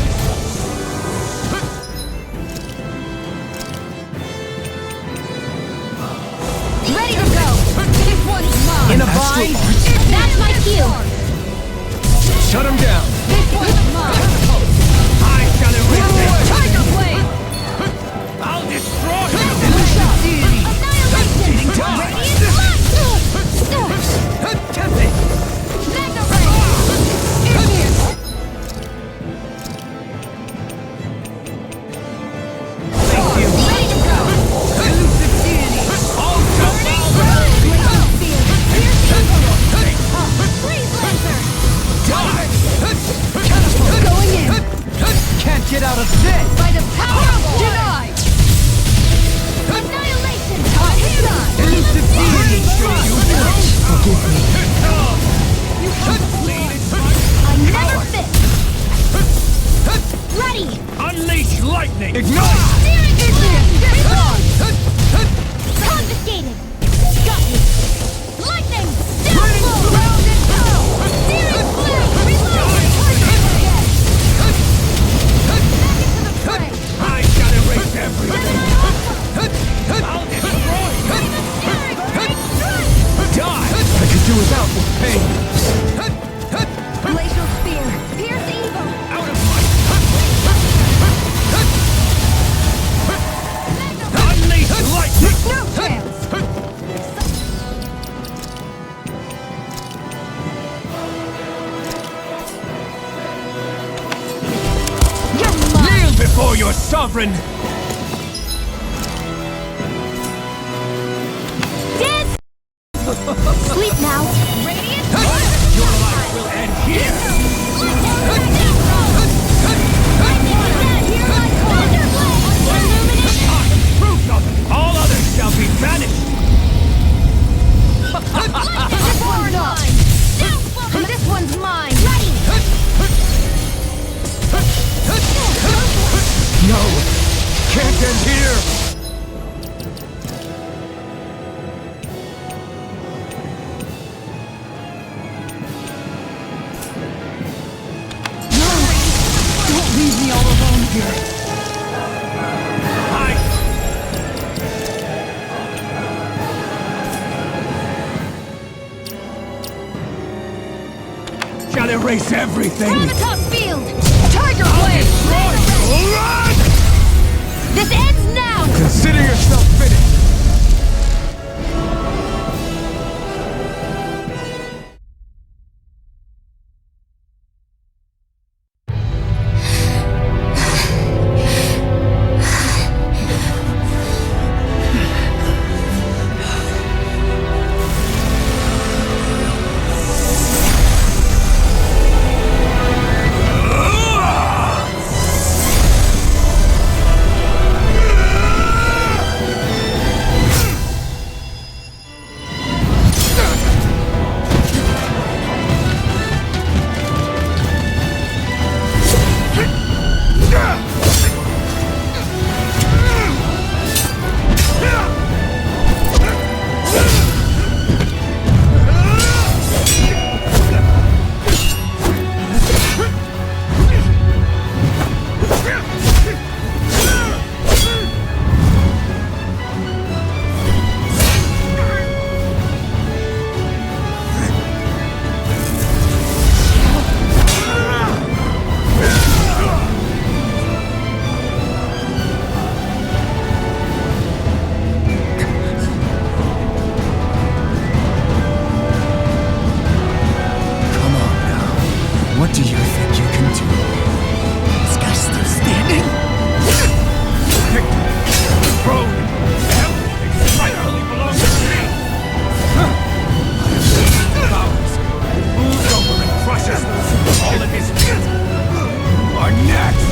Speaker 10: Ready to go! This one's mine!
Speaker 9: In a vine!
Speaker 10: That's my cue!
Speaker 9: Shut him down!
Speaker 10: This one's mine!
Speaker 9: I shall erase it!
Speaker 10: Tiger blade!
Speaker 9: I'll destroy you!
Speaker 10: Annihilation!
Speaker 9: Die!
Speaker 10: Radiant blast!
Speaker 9: Tempt it!
Speaker 10: Mega ray! In here!
Speaker 9: Thank you!
Speaker 10: Ready to go!
Speaker 9: Elusive deity! All shall bow down!
Speaker 10: Glacial spear! Pierce evil! Freeze lancer!
Speaker 9: Die!
Speaker 10: Going in!
Speaker 9: Can't get out of this!
Speaker 10: By the power of denied! Annihilation! Denied!
Speaker 9: Elusive deity! Show you!
Speaker 10: Forgive me. I never miss! Ready!
Speaker 9: Unleash lightning! Ignite!
Speaker 10: Steering flame! Reload! Confiscated! Got you! Lightning! Downfall! Steering flame! Reload! Back into the fray!
Speaker 9: I shall erase everything! I'll destroy you!
Speaker 10: Steering flame!
Speaker 9: Die! I could do without this pain!
Speaker 10: Glacial spear! Pierce evil!
Speaker 9: Out of my... Unleash lightning!
Speaker 10: No chance! You're mine!
Speaker 9: Kneel before your sovereign!
Speaker 10: Dance! Sleep now! Radiant!
Speaker 9: Your life will end here! Proof of it! All others shall be banished!
Speaker 10: This one's mine! And this one's mine! Ready!
Speaker 9: No! Can't end here!
Speaker 3: Don't leave me all alone here.
Speaker 9: I... Shall erase everything!
Speaker 10: Gravitas field!
Speaker 8: Tiger Blade!
Speaker 9: Run!
Speaker 10: This ends now!
Speaker 2: Consider yourself finished!
Speaker 9: What do you think you can do? This guy's still standing? The throne! Everything rightfully belongs to me! Powers moves over and crushes all at his feet! You are next!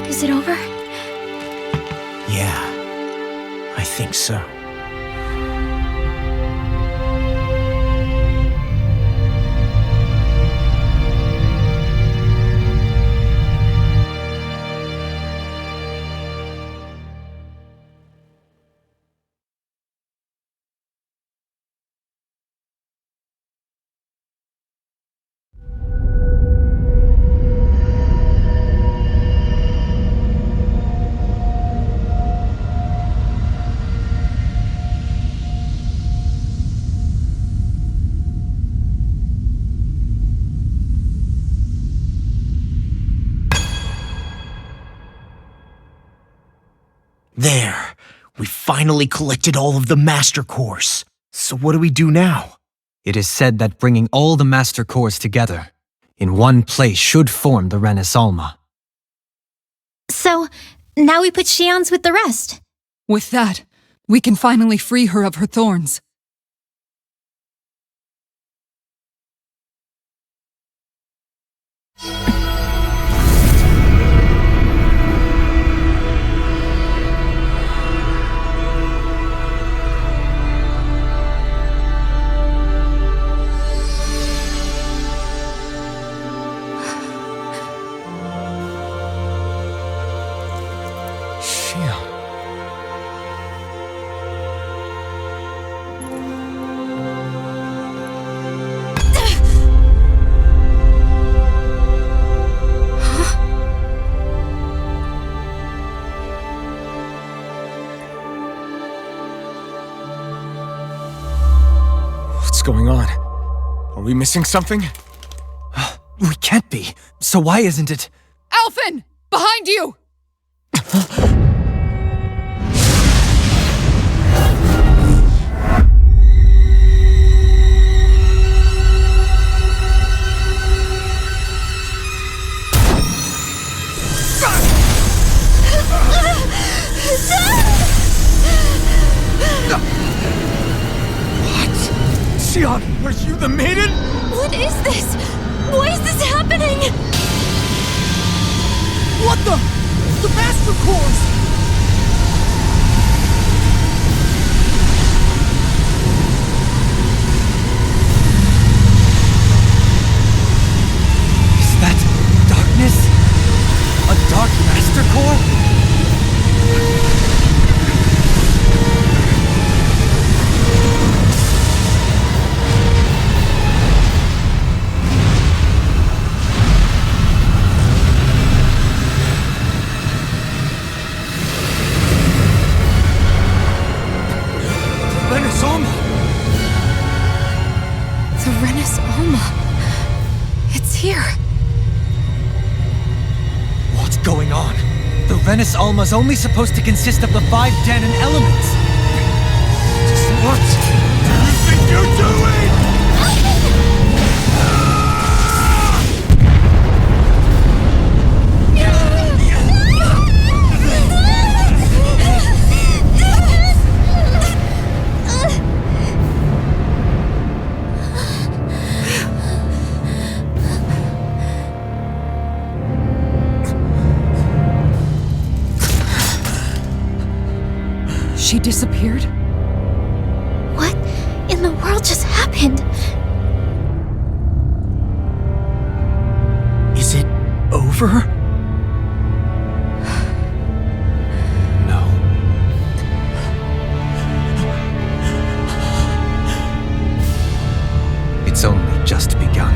Speaker 1: Is it over?
Speaker 11: Yeah, I think so. There! We finally collected all of the Master Cores. So what do we do now?
Speaker 7: It is said that bringing all the Master Cores together in one place should form the Renis Alma.
Speaker 1: So, now we put Xian's with the rest.
Speaker 3: With that, we can finally free her of her thorns.
Speaker 2: What's going on? Are we missing something?
Speaker 7: We can't be. So why isn't it?
Speaker 3: Alphen! Behind you!
Speaker 9: Xion, are you the maiden?
Speaker 1: What is this? Why is this happening?
Speaker 9: What the? The Master Cores! Is that darkness? A Dark Master Core?
Speaker 1: The Renis Alma. It's here.
Speaker 9: What's going on? The Renis Alma's only supposed to consist of the 5 Danon elements. What do you think you're doing?
Speaker 3: She disappeared?
Speaker 1: What in the world just happened?
Speaker 9: Is it over? No.
Speaker 7: It's only just begun.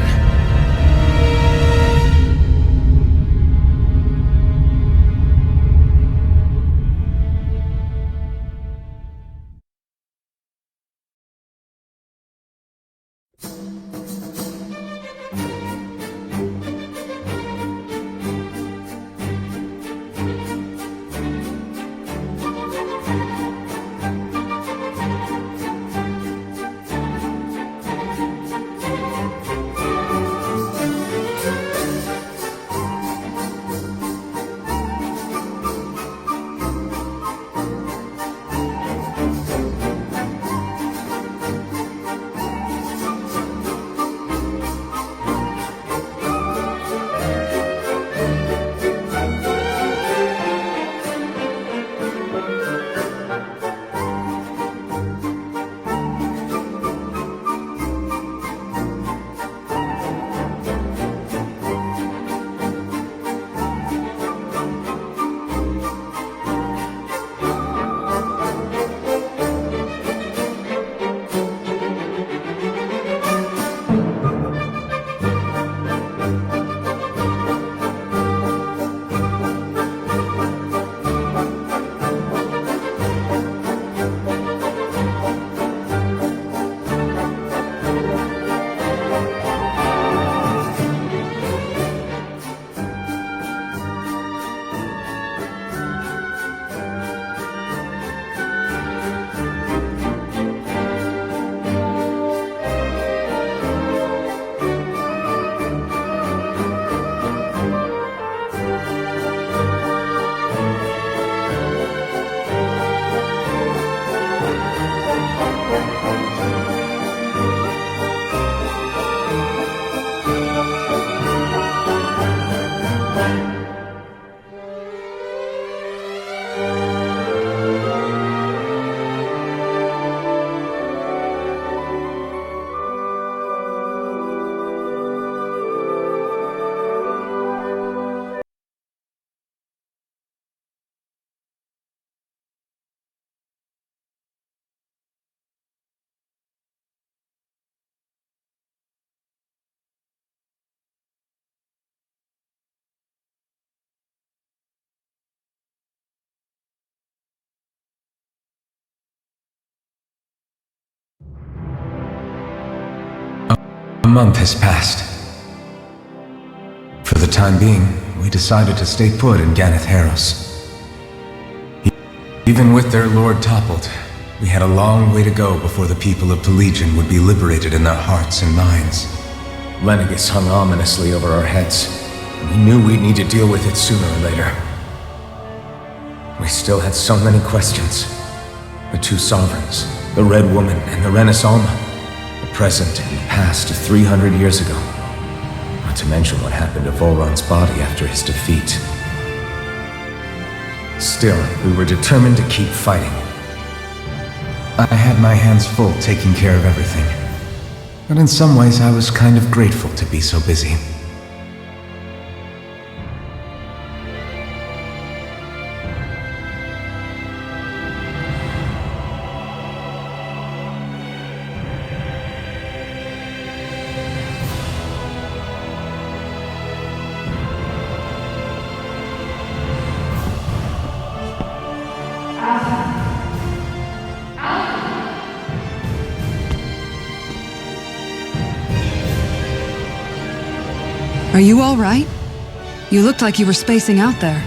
Speaker 2: A month has passed. For the time being, we decided to stay put in Ganeth Heros. Even with their lord toppled, we had a long way to go before the people of Pelegion would be liberated in their hearts and minds. Lenegus hung ominously over our heads, and we knew we'd need to deal with it sooner or later. We still had so many questions. The two sovereigns, the Red Woman and the Renis Alma, the present, and past 300 years ago. Not to mention what happened to Volron's body after his defeat. Still, we were determined to keep fighting. I had my hands full taking care of everything. But in some ways, I was kind of grateful to be so busy.
Speaker 3: Are you all right? You looked like you were spacing out there.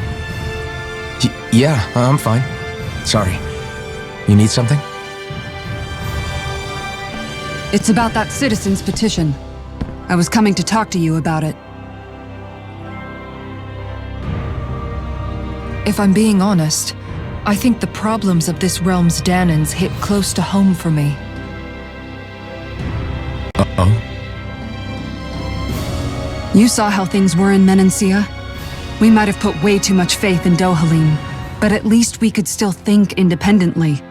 Speaker 2: Yeah, I'm fine. Sorry. You need something?
Speaker 3: It's about that citizen's petition. I was coming to talk to you about it. If I'm being honest, I think the problems of this realm's Danans hit close to home for me.
Speaker 2: Uh-oh.
Speaker 3: You saw how things were in Menancia? We might have put way too much faith in Dohalim, but at least we could still think independently.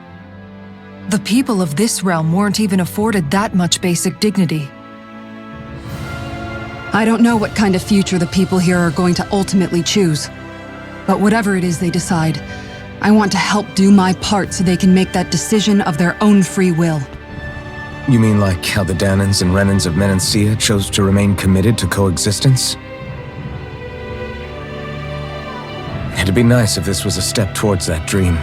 Speaker 3: The people of this realm weren't even afforded that much basic dignity. I don't know what kind of future the people here are going to ultimately choose. But whatever it is they decide, I want to help do my part so they can make that decision of their own free will.
Speaker 2: You mean like how the Danans and Renans of Menancia chose to remain committed to coexistence? It'd be nice if this was a step towards that dream.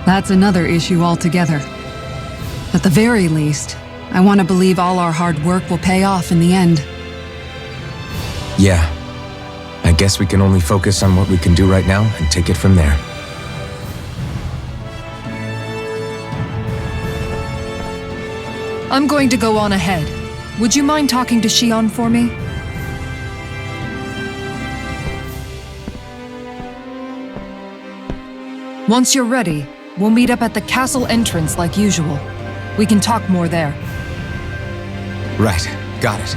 Speaker 3: That's another issue altogether. At the very least, I want to believe all our hard work will pay off in the end.
Speaker 2: Yeah. I guess we can only focus on what we can do right now and take it from there.
Speaker 3: I'm going to go on ahead. Would you mind talking to Shion for me? Once you're ready, we'll meet up at the castle entrance like usual. We can talk more there.
Speaker 2: Right. Got it.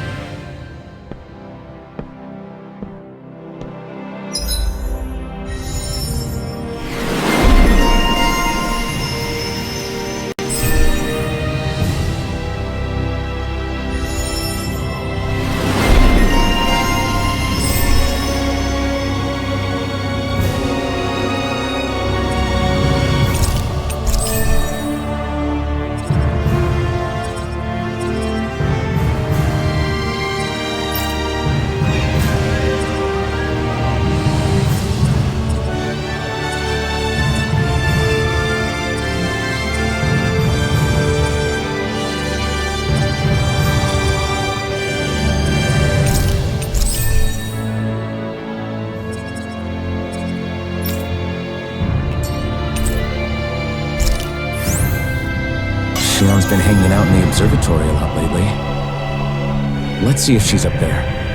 Speaker 2: Shion's been hanging out in the observatory a lot lately. Let's see if she's up there.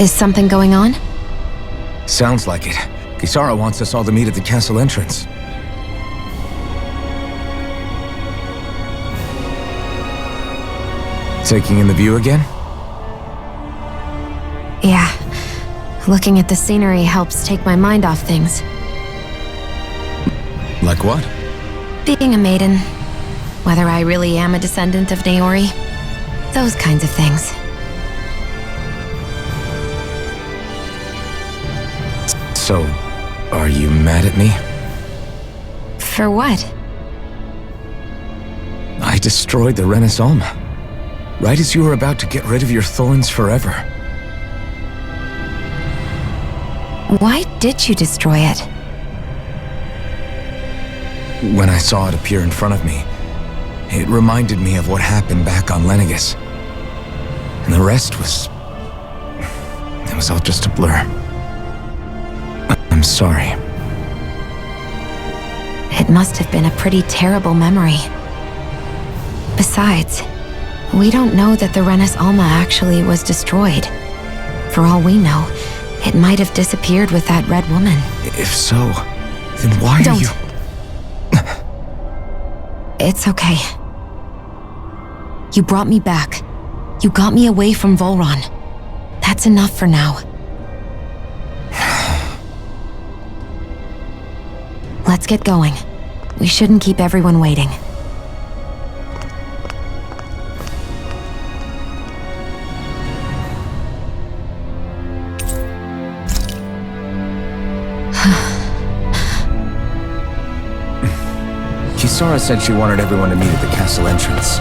Speaker 5: Is something going on?
Speaker 2: Sounds like it. Kisara wants us all to meet at the castle entrance. Taking in the view again?
Speaker 5: Yeah. Looking at the scenery helps take my mind off things.
Speaker 2: Like what?
Speaker 5: Being a maiden. Whether I really am a descendant of Naori. Those kinds of things.
Speaker 2: So, are you mad at me?
Speaker 5: For what?
Speaker 2: I destroyed the Renis Alma. Right as you were about to get rid of your thorns forever.
Speaker 5: Why did you destroy it?
Speaker 2: When I saw it appear in front of me, it reminded me of what happened back on Lenegis. And the rest was... it was all just a blur. I'm sorry.
Speaker 5: It must have been a pretty terrible memory. Besides, we don't know that the Renis Alma actually was destroyed. For all we know, it might have disappeared with that red woman.
Speaker 2: If so, then why
Speaker 5: Don't.
Speaker 2: are you...
Speaker 5: It's okay. You brought me back. You got me away from Volron. That's enough for now. Let's get going. We shouldn't keep everyone waiting.
Speaker 2: Kisara said she wanted everyone to meet at the castle entrance.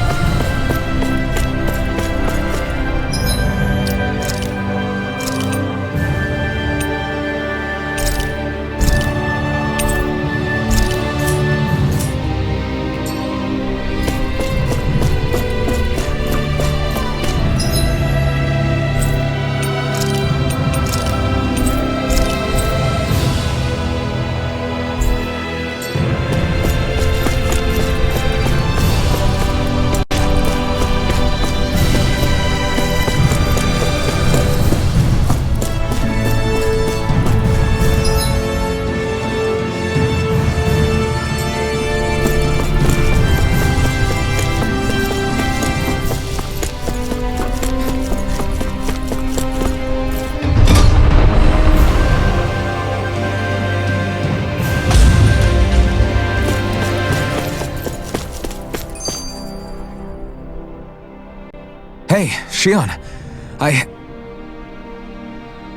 Speaker 2: Hey, Shion.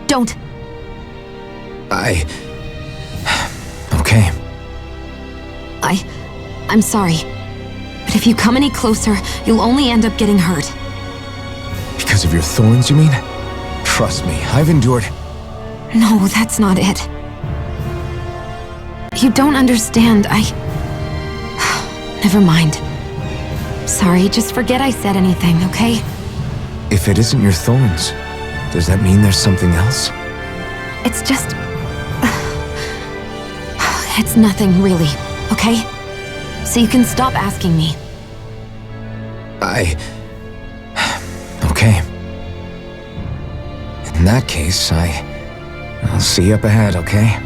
Speaker 5: Don't.
Speaker 2: Okay.
Speaker 5: I'm sorry. But if you come any closer, you'll only end up getting hurt.
Speaker 2: Because of your thorns, you mean? Trust me, I've endured...
Speaker 5: No, that's not it. You don't understand. Never mind. Sorry, just forget I said anything, okay?
Speaker 2: If it isn't your thorns, does that mean there's something else?
Speaker 5: It's just... It's nothing, really, okay? So you can stop asking me.
Speaker 2: Okay. In that case, I'll see you up ahead, okay?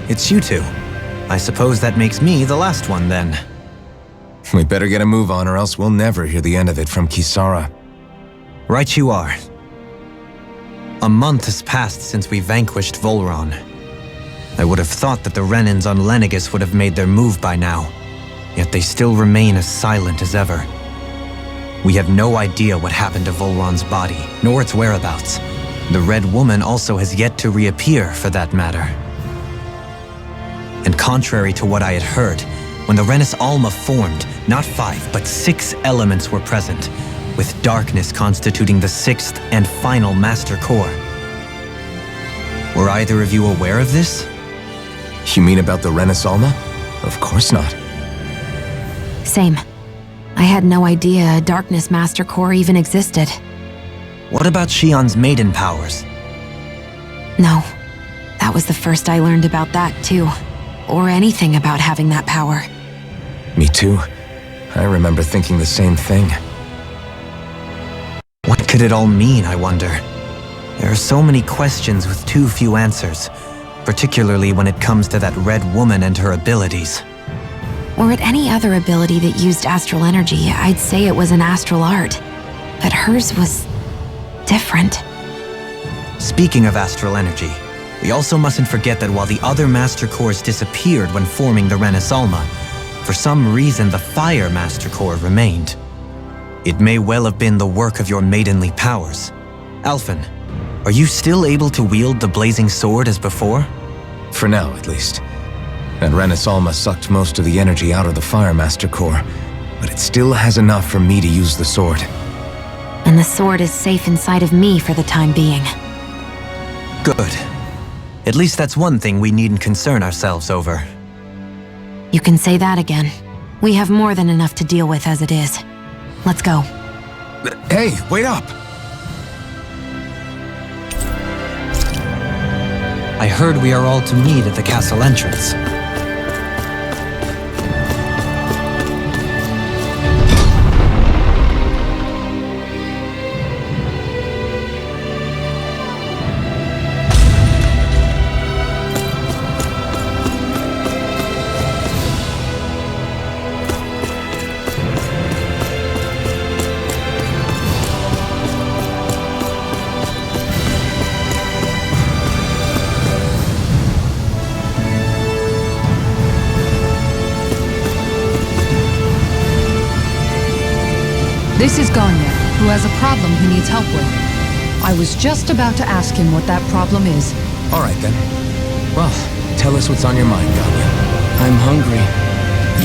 Speaker 7: it's you two. I suppose that makes me the last one then.
Speaker 2: We better get a move on or else we'll never hear the end of it from Kisara.
Speaker 7: Right you are. A month has passed since we vanquished Volron. I would have thought that the Renans on Lenegis would have made their move by now, yet they still remain as silent as ever. We have no idea what happened to Volron's body, nor its whereabouts. The Red Woman also has yet to reappear, for that matter. And contrary to what I had heard, when the Renis Alma formed, not 5, but 6 elements were present, with darkness constituting the 6th and final Master Core. Were either of you aware of this?
Speaker 2: You mean about the Renis Alma? Of course not.
Speaker 5: Same. I had no idea a Darkness Master Core even existed.
Speaker 7: What about Shion's maiden powers?
Speaker 5: No. That was the first I learned about that, too. Or anything about having that power.
Speaker 2: Me too. I remember thinking the same thing.
Speaker 7: What could it all mean, I wonder? There are so many questions with too few answers, particularly when it comes to that Red Woman and her abilities.
Speaker 5: Were it any other ability that used astral energy, I'd say it was an astral art. But hers was different.
Speaker 7: Speaking of astral energy, we also mustn't forget that while the other Master Cores disappeared when forming the Renis Alma, for some reason the Fire Master Core remained. It may well have been the work of your maidenly powers. Alphen, are you still able to wield the blazing sword as before?
Speaker 2: For now, at least. That Renis Alma sucked most of the energy out of the Fire Master Core, but it still has enough for me to use the sword.
Speaker 5: And the sword is safe inside of me for the time being.
Speaker 7: Good. At least that's one thing we needn't concern ourselves over.
Speaker 5: You can say that again. We have more than enough to deal with as it is. Let's go.
Speaker 2: Hey, wait up!
Speaker 7: I heard we are all to meet at the castle entrance.
Speaker 3: This is Ganya, who has a problem he needs help with. I was just about to ask him what that problem is.
Speaker 2: All right, then. Well, tell us what's on your mind, Ganya.
Speaker 14: I'm hungry.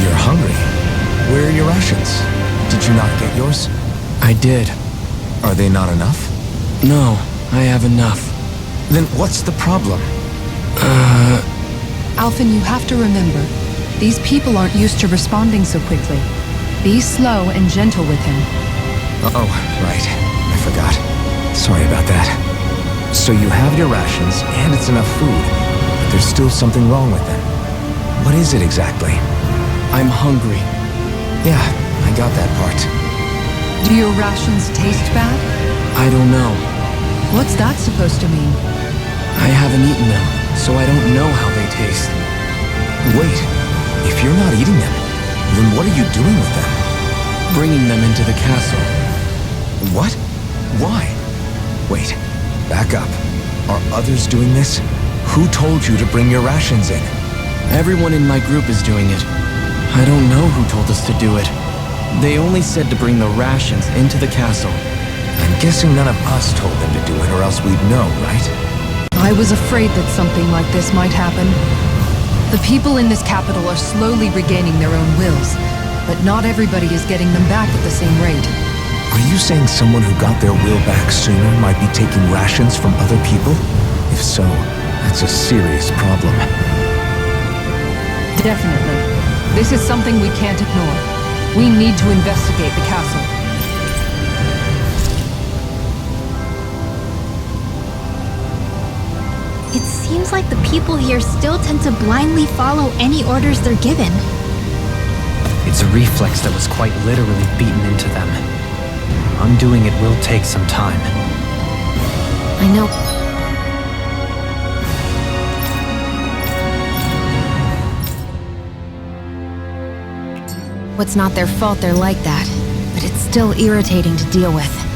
Speaker 2: You're hungry? Where are your rations? Did you not get yours?
Speaker 14: I did.
Speaker 2: Are they not enough?
Speaker 14: No, I have enough.
Speaker 2: Then what's the problem?
Speaker 3: Alphen, you have to remember, these people aren't used to responding so quickly. Be slow and gentle with him.
Speaker 2: Oh, right. I forgot. Sorry about that. So you have your rations, and it's enough food, but there's still something wrong with them. What is it exactly?
Speaker 14: I'm hungry.
Speaker 2: Yeah, I got that part.
Speaker 3: Do your rations taste bad?
Speaker 14: I don't know.
Speaker 3: What's that supposed to mean?
Speaker 14: I haven't eaten them, so I don't know how they taste.
Speaker 2: Wait, if you're not eating them, then what are you doing with them?
Speaker 14: Bringing them into the castle.
Speaker 2: What? Why? Wait, back up. Are others doing this? Who told you to bring your rations in?
Speaker 14: Everyone in my group is doing it. I don't know who told us to do it. They only said to bring the rations into the castle.
Speaker 2: I'm guessing none of us told them to do it, or else we'd know, right?
Speaker 3: I was afraid that something like this might happen. The people in this capital are slowly regaining their own wills, but not everybody is getting them back at the same rate.
Speaker 2: Are you saying someone who got their will back sooner might be taking rations from other people? If so, that's a serious problem.
Speaker 3: Definitely. This is something we can't ignore. We need to investigate the castle.
Speaker 1: It seems like the people here still tend to blindly follow any orders they're given.
Speaker 7: It's a reflex that was quite literally beaten into them. Undoing it will take some time.
Speaker 5: I know. it's not their fault they're like that, but it's still irritating to deal with.